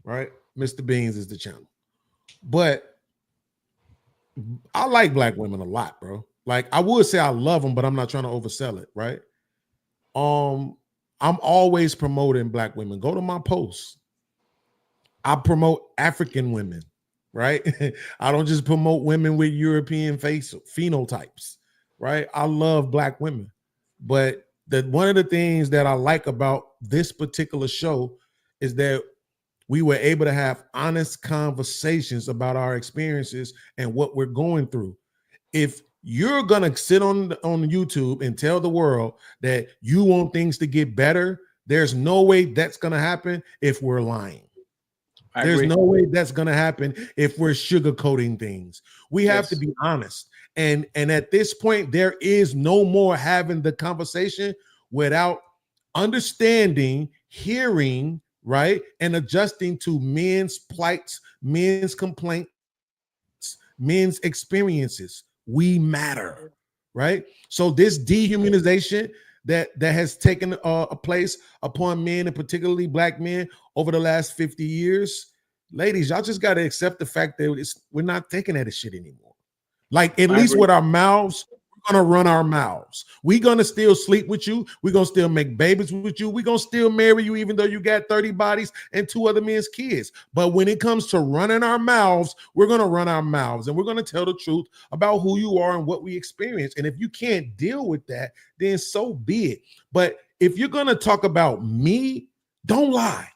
Right? Mr. Beans is the channel. But I like black women a lot, bro. Like I would say I love them, but I'm not trying to oversell it, right? I'm always promoting black women. Go to my posts. I promote African women, right? I don't just promote women with European phenotypes, right? I love black women. But one of the things that I like about this particular show is that we were able to have honest conversations about our experiences and what we're going through. If you're going to sit on YouTube and tell the world that you want things to get better, there's no way that's going to happen if we're lying. There's no way that's going to happen if we're sugarcoating things. We have to be honest. And at this point, there is no more having the conversation without understanding, hearing, right, and adjusting to men's plights, men's complaints, men's experiences. We matter, right? So this dehumanization that has taken a place upon men, and particularly black men, over the last 50 years, ladies, y'all just got to accept the fact that we're not thinking that shit anymore. Like, at least with our mouths, we're gonna run our mouths. We're gonna still sleep with you. We're gonna still make babies with you. We're gonna still marry you, even though you got 30 bodies and 2 other men's kids. But when it comes to running our mouths, we're gonna run our mouths and we're gonna tell the truth about who you are and what we experience. And if you can't deal with that, then so be it. But if you're gonna talk about me, don't lie.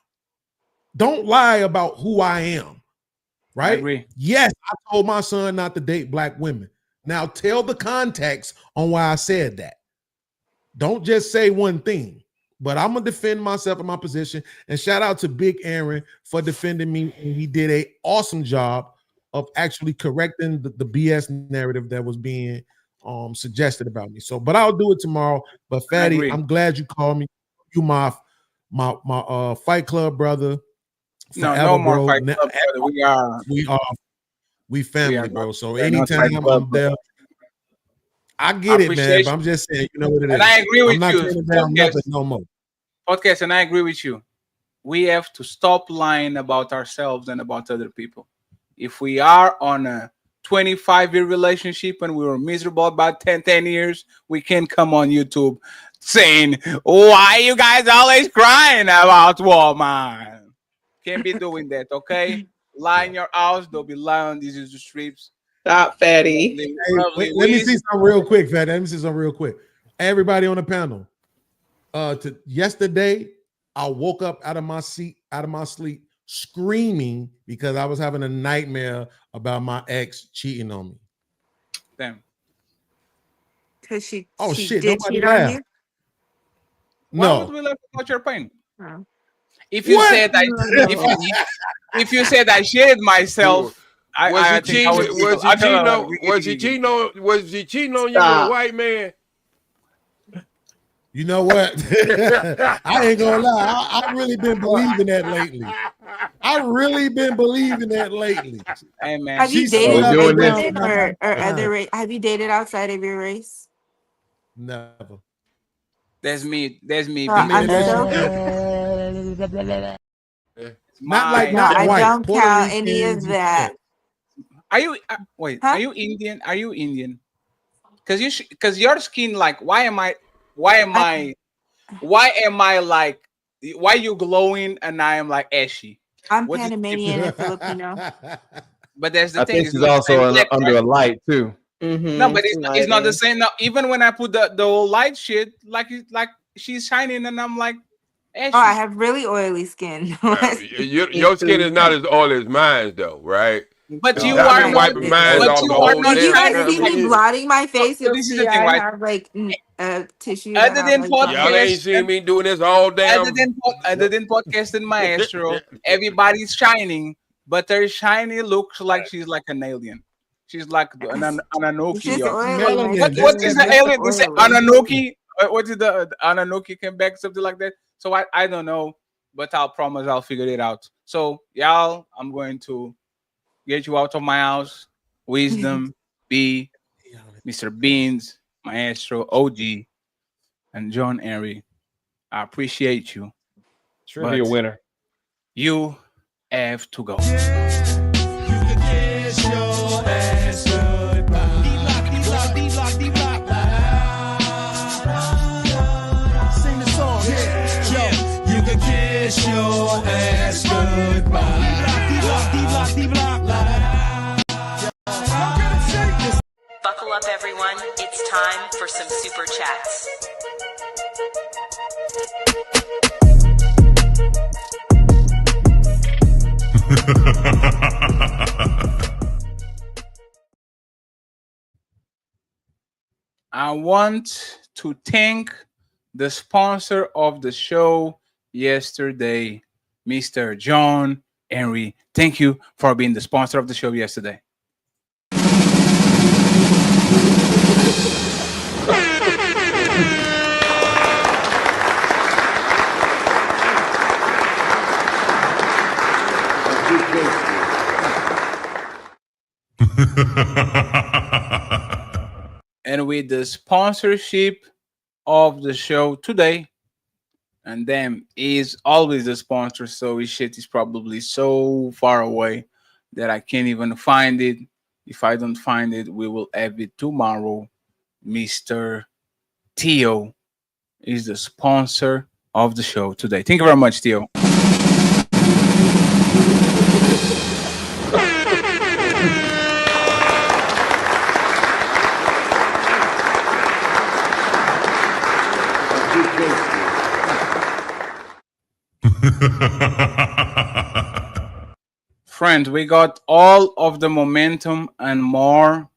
Don't lie about who I am. Right? I agree. Yes, I told my son not to date black women. Now tell the context on why I said that. Don't just say one thing. But I'm gonna defend myself in my position. And shout out to Big Aaron for defending me. And he did an awesome job of actually correcting the BS narrative that was being suggested about me. So, but I'll do it tomorrow. But Fatty, I'm glad you called me. You my Fight Club brother. No more Fight Club, brother. We family, bro. So anytime I'm there, I get it, man. But I'm just saying, you know what it is. And I agree with I'm not you. turning down nothing no more. Podcast, and I agree with you. We have to stop lying about ourselves and about other people. If we are on a 25-year relationship and we were miserable about 10 years, we can come on YouTube saying, why you guys always crying about woman? Can't be doing that, okay? Lie in your house, don't be lying on these streets. Stop, Fatty. Let me see something real quick, Fatty. Let me see something real quick. Everybody on the panel. Yesterday, I woke up out of my sleep, screaming because I was having a nightmare about my ex cheating on me. Damn. Because she shit! did Nobody cheat on laughed. you? Why would No. we laugh about your pain? Oh. If you What? said if you said I shared myself, Was he cheating on you with a white man? You know what? I ain't gonna lie. I've really been believing that lately. Hey man, Have you She's dated so white happy women or other race? Have you dated outside of your race? Never. That's me. I'm so Not I white. don't Puerto count any Ricans, of that. Are you Are you Indian? Are you Indian? Because your skin, like, why am I like, why you glowing and I am like ashy? I'm What is the Panamanian and difference? Filipino. But that's the I thing. think It's she's not the also same black, under right? a light too. No, but it's not the same. No, even when I put the whole light shit, like she's shining and I'm like ashy. Oh, I have really oily skin. Your skin is not as oily as mine, though, right? But you I've are been not. wiping mine off the whole If you guys damn see me time. blotting my face, So you'll this is see the thing, I right? have like a tissue. Other that than have, like, Y'all ain't seen me doing this all damn. other than podcast and Maestro, everybody's shining, but her shiny looks like she's like an alien. She's like an Anunnaki. just Yo. oily. What is the alien? They say Oily. Anunnaki. What is the Anunnaki came back, something like that? So I don't know, but I'll promise I'll figure it out. So y'all, I'm going to get you out of my house. Wisdom, B, Mr. Beans, Maestro, OG, and John Henry. I appreciate you. Sure, be a winner. You have to go. Sing the song. Yeah. You can kiss your ass goodbye. Buckle up, everyone. It's time for some super chats. I want to thank the sponsor of the show yesterday, Mr. John Henry. Thank you for being the sponsor of the show yesterday. And with the sponsorship of the show today, and them is always the sponsor, so his shit is probably so far away that I can't even find it. If I don't find it, we will have it tomorrow. Mr. Theo is the sponsor of the show today. Thank you very much, Theo. Friends, we got all of the momentum and more.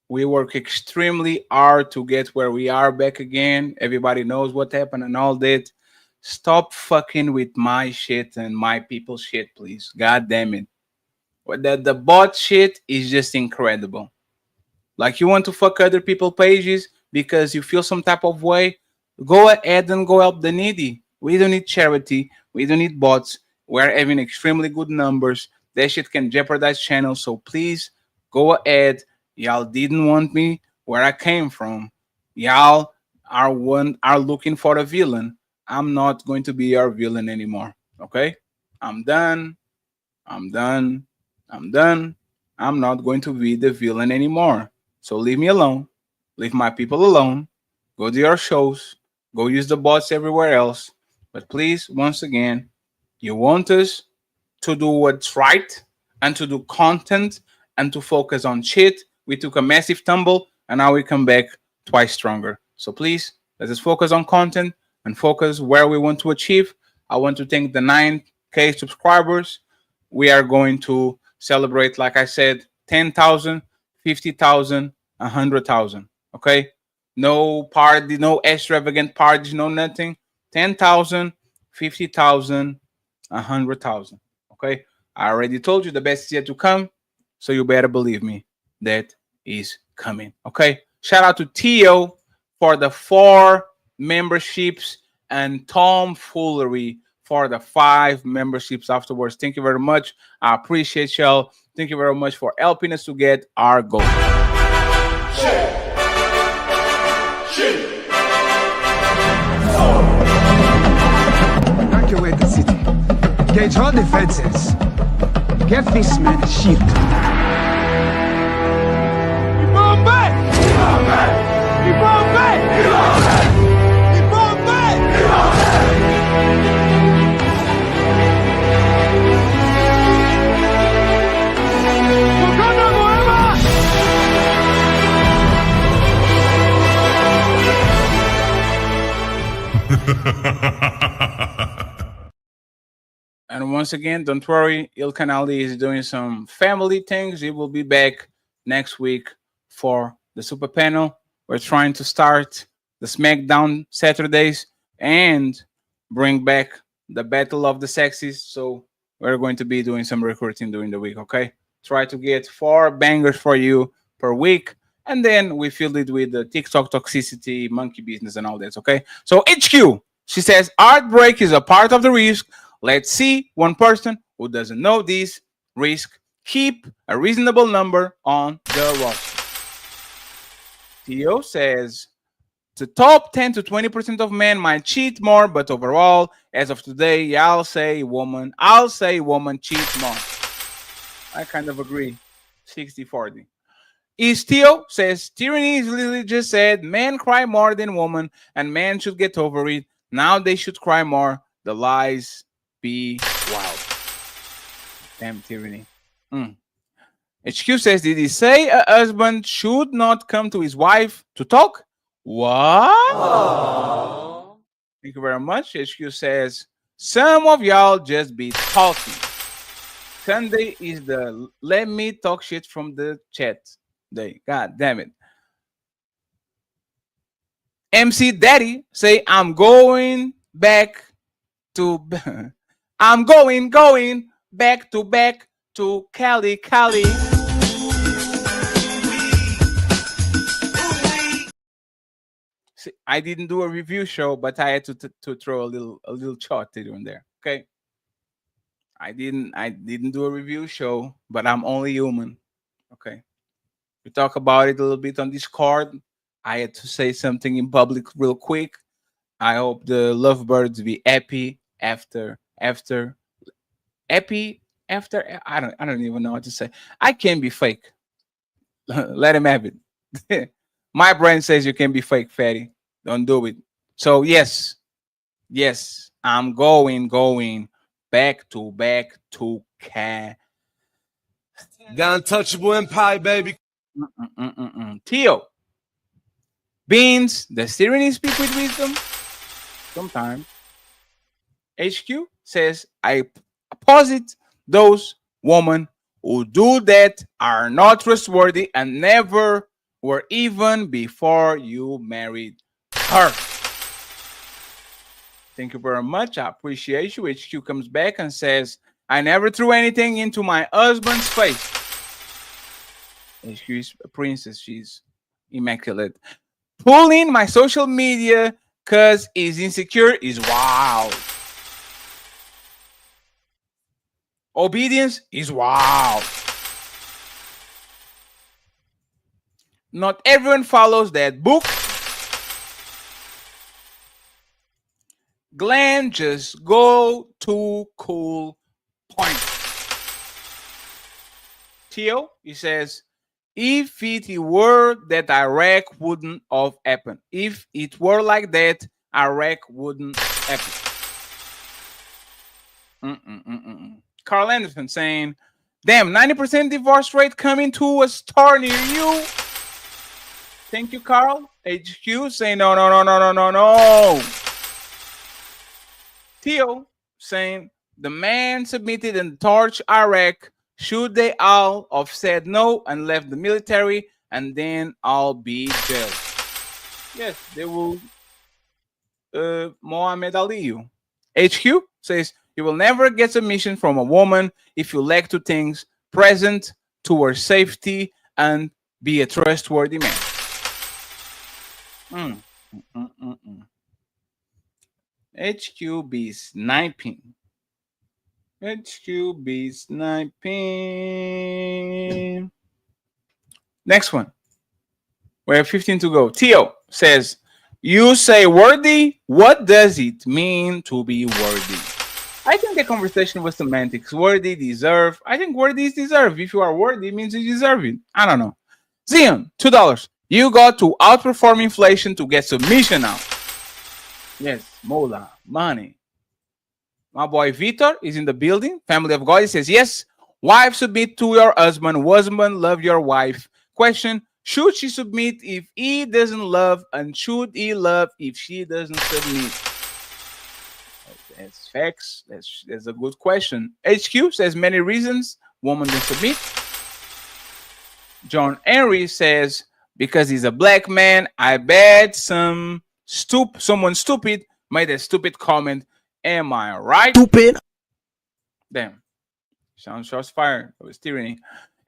We work extremely hard to get where we are back again. Everybody knows what happened and all that. Stop fucking with my shit and my people's shit, please. God damn it. The bot shit is just incredible. Like, you want to fuck other people's pages because you feel some type of way? Go ahead and go help the needy. We don't need charity. We don't need bots. We're having extremely good numbers. That shit can jeopardize channels. So please go ahead. Y'all didn't want me where I came from. Y'all are looking for a villain. I'm not going to be your villain anymore. Okay? I'm done. I'm done. I'm done. I'm not going to be the villain anymore. So leave me alone. Leave my people alone. Go to your shows. Go use the bots everywhere else. But please, once again, you want us to do what's right and to do content and to focus on shit. We took a massive tumble and now we come back twice stronger. So please, let us focus on content and focus where we want to achieve. I want to thank the 9K subscribers. We are going to celebrate, like I said, 10,000, 50,000, 100,000. Okay? No party, no extravagant parties, no nothing. 10,000, 50,000, 100,000. Okay? I already told you the best is yet to come. So you better believe me, that is coming. Okay? Shout out to Theo for the 4 memberships and Tom Foolery for the 5 memberships afterwards. Thank you very much. I appreciate y'all. Thank you very much for helping us to get our goal. Evacuate the city. Engage all defenses. Get this man a shield. And once again, don't worry, Il Canali is doing some family things. He will be back next week for the super panel. We're trying to start the SmackDown Saturdays and bring back the Battle of the Sexes. So we're going to be doing some recruiting during the week, okay? Try to get 4 bangers for you per week. And then we fill it with the TikTok toxicity, monkey business, and all that, okay? So HQ, she says, heartbreak is a part of the risk. Let's see one person who doesn't know this risk. Keep a reasonable number on the roster. Theo says, the top 10 to 20% of men might cheat more, but overall, as of today, I'll say woman cheat more. I kind of agree. 60-40. Theo says, tyranny is literally just said, men cry more than women, and men should get over it. Now they should cry more. The lies be wild. Damn tyranny. HQ says, did he say a husband should not come to his wife to talk? What? Aww. Thank you very much. HQ says, some of y'all just be talking. Sunday is the let me talk shit from the chat day. God damn it. MC Daddy say, I'm going back to I'm going back to Cali. See, I didn't do a review show, but I had to throw a little chart in there. Okay. I didn't do a review show, but I'm only human. Okay. We talk about it a little bit on Discord. I had to say something in public real quick. I hope the lovebirds be happy after. Happy after. I don't even know what to say. I can't be fake. Let him have it. My brain says you can be fake fatty. Don't do it. So yes, I'm going back to cat. The untouchable empire, baby. Theo. Beans, does tyranny speak with wisdom? Sometimes. HQ says, I posit those women who do that are not trustworthy and never were even before you married her. Thank you very much. I appreciate you. HQ comes back and says, I never threw anything into my husband's face. HQ is a princess. She's immaculate. Pulling my social media because he's insecure is wild. Obedience is wild. Not everyone follows that book. Glenn just go to cool point. Theo, he says, if it were that Iraq wouldn't have happened. If it were like that, Iraq wouldn't happen. Carl Anderson saying, damn, 90% divorce rate coming to a store near you. Thank you, Carl. HQ saying, no. Theo saying, the man submitted and torched Iraq. Should they all have said no and left the military and then all be jailed? Yes, they will Muhammad Ali you. HQ says, you will never get submission from a woman if you lack two things: present to her safety and be a trustworthy man. HQ be sniping. HQ be sniping. Next one. We have 15 to go. Theo says, you say worthy. What does it mean to be worthy? I think the conversation was semantics. Worthy, deserve. I think worthy is deserve. If you are worthy, it means you deserve it. I don't know. Zion, $2. You got to outperform inflation to get submission now. Yes, Mola, money. My boy Vitor is in the building. Family of God, he says, yes, wife submit to your husband. Husband love your wife. Question, should she submit if he doesn't love, and should he love if she doesn't submit? That's facts. That's a good question. HQ says many reasons woman don't submit. John Henry says, because he's a black man, I bet someone stupid made a stupid comment. Am I right? Stupid. Damn. Sounds shots fired. It was tyranny.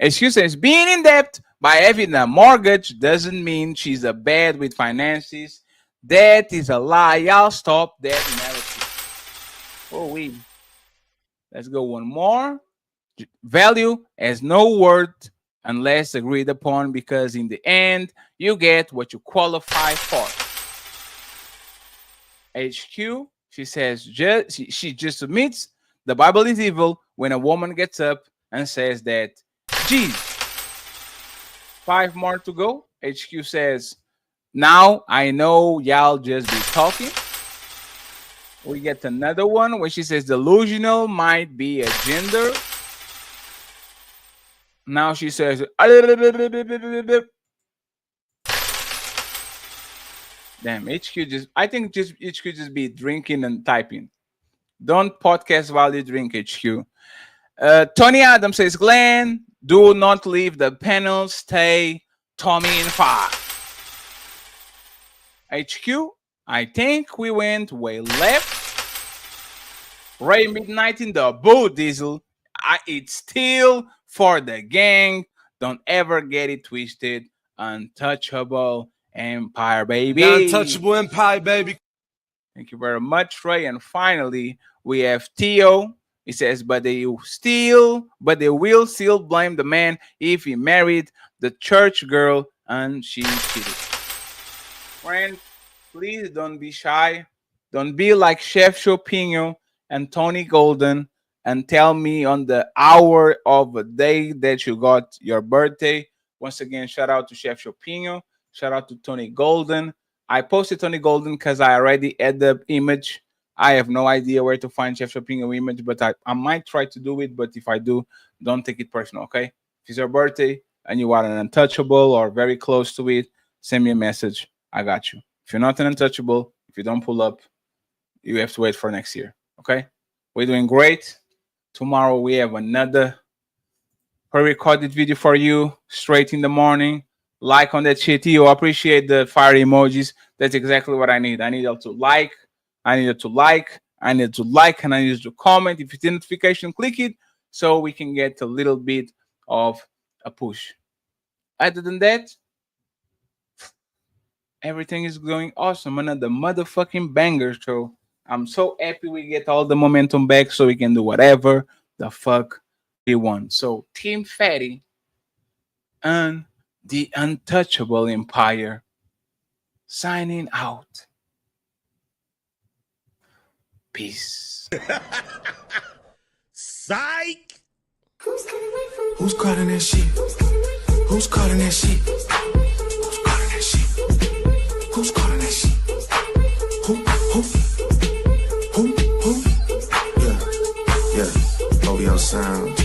HQ says, being in debt by having a mortgage doesn't mean she's a bad with finances. That is a lie. Y'all stop that narrative. Oh, we. Let's go one more. Value has no worth unless agreed upon, because in the end, you get what you qualify for. HQ, she says, she just submits. The Bible is evil when a woman gets up and says that, geez. 5 more to go. HQ says, now I know y'all just be talking. We get another one where she says delusional might be a gender. Now she says, damn, HQ just, I think just HQ just be drinking and typing. Don't podcast while you drink, HQ. Tony Adams says, Glenn, do not leave the panel, stay Tommy in 5. HQ, I think we went way left. Ray Midnight in the boot, Diesel. It's still for the gang. Don't ever get it twisted. Untouchable empire, baby. The untouchable empire, baby. Thank you very much, Ray. And finally, we have Theo. He says, but they will still blame the man if he married the church girl and she cheated. Friends, please don't be shy. Don't be like Chef Chopinho and Tony Golden and tell me on the hour of the day that you got your birthday. Once again, shout out to Chef Chopinho. Shout out to Tony Golden. I posted Tony Golden because I already had the image. I have no idea where to find Chef Chopingo image, but I might try to do it. But if I do, don't take it personal, okay? If it's your birthday and you are an untouchable or very close to it, send me a message. I got you. If you're not an untouchable, if you don't pull up, you have to wait for next year, okay? We're doing great. Tomorrow we have another pre-recorded video for you, straight in the morning. Like on that shit. You appreciate the fire emojis. That's exactly what I need. I need you to like. I need you to like. I need to like, and I need you to comment. If it's a notification, click it so we can get a little bit of a push. Other than that, everything is going awesome. Another motherfucking banger show. I'm so happy we get all the momentum back so we can do whatever the fuck we want. So Team Fatty and the Untouchable Empire signing out. Peace. Psych! Who's calling that shit? Who's calling that shit? Who's calling that shit? Who's calling that shit? Who? Yeah, OVO sound.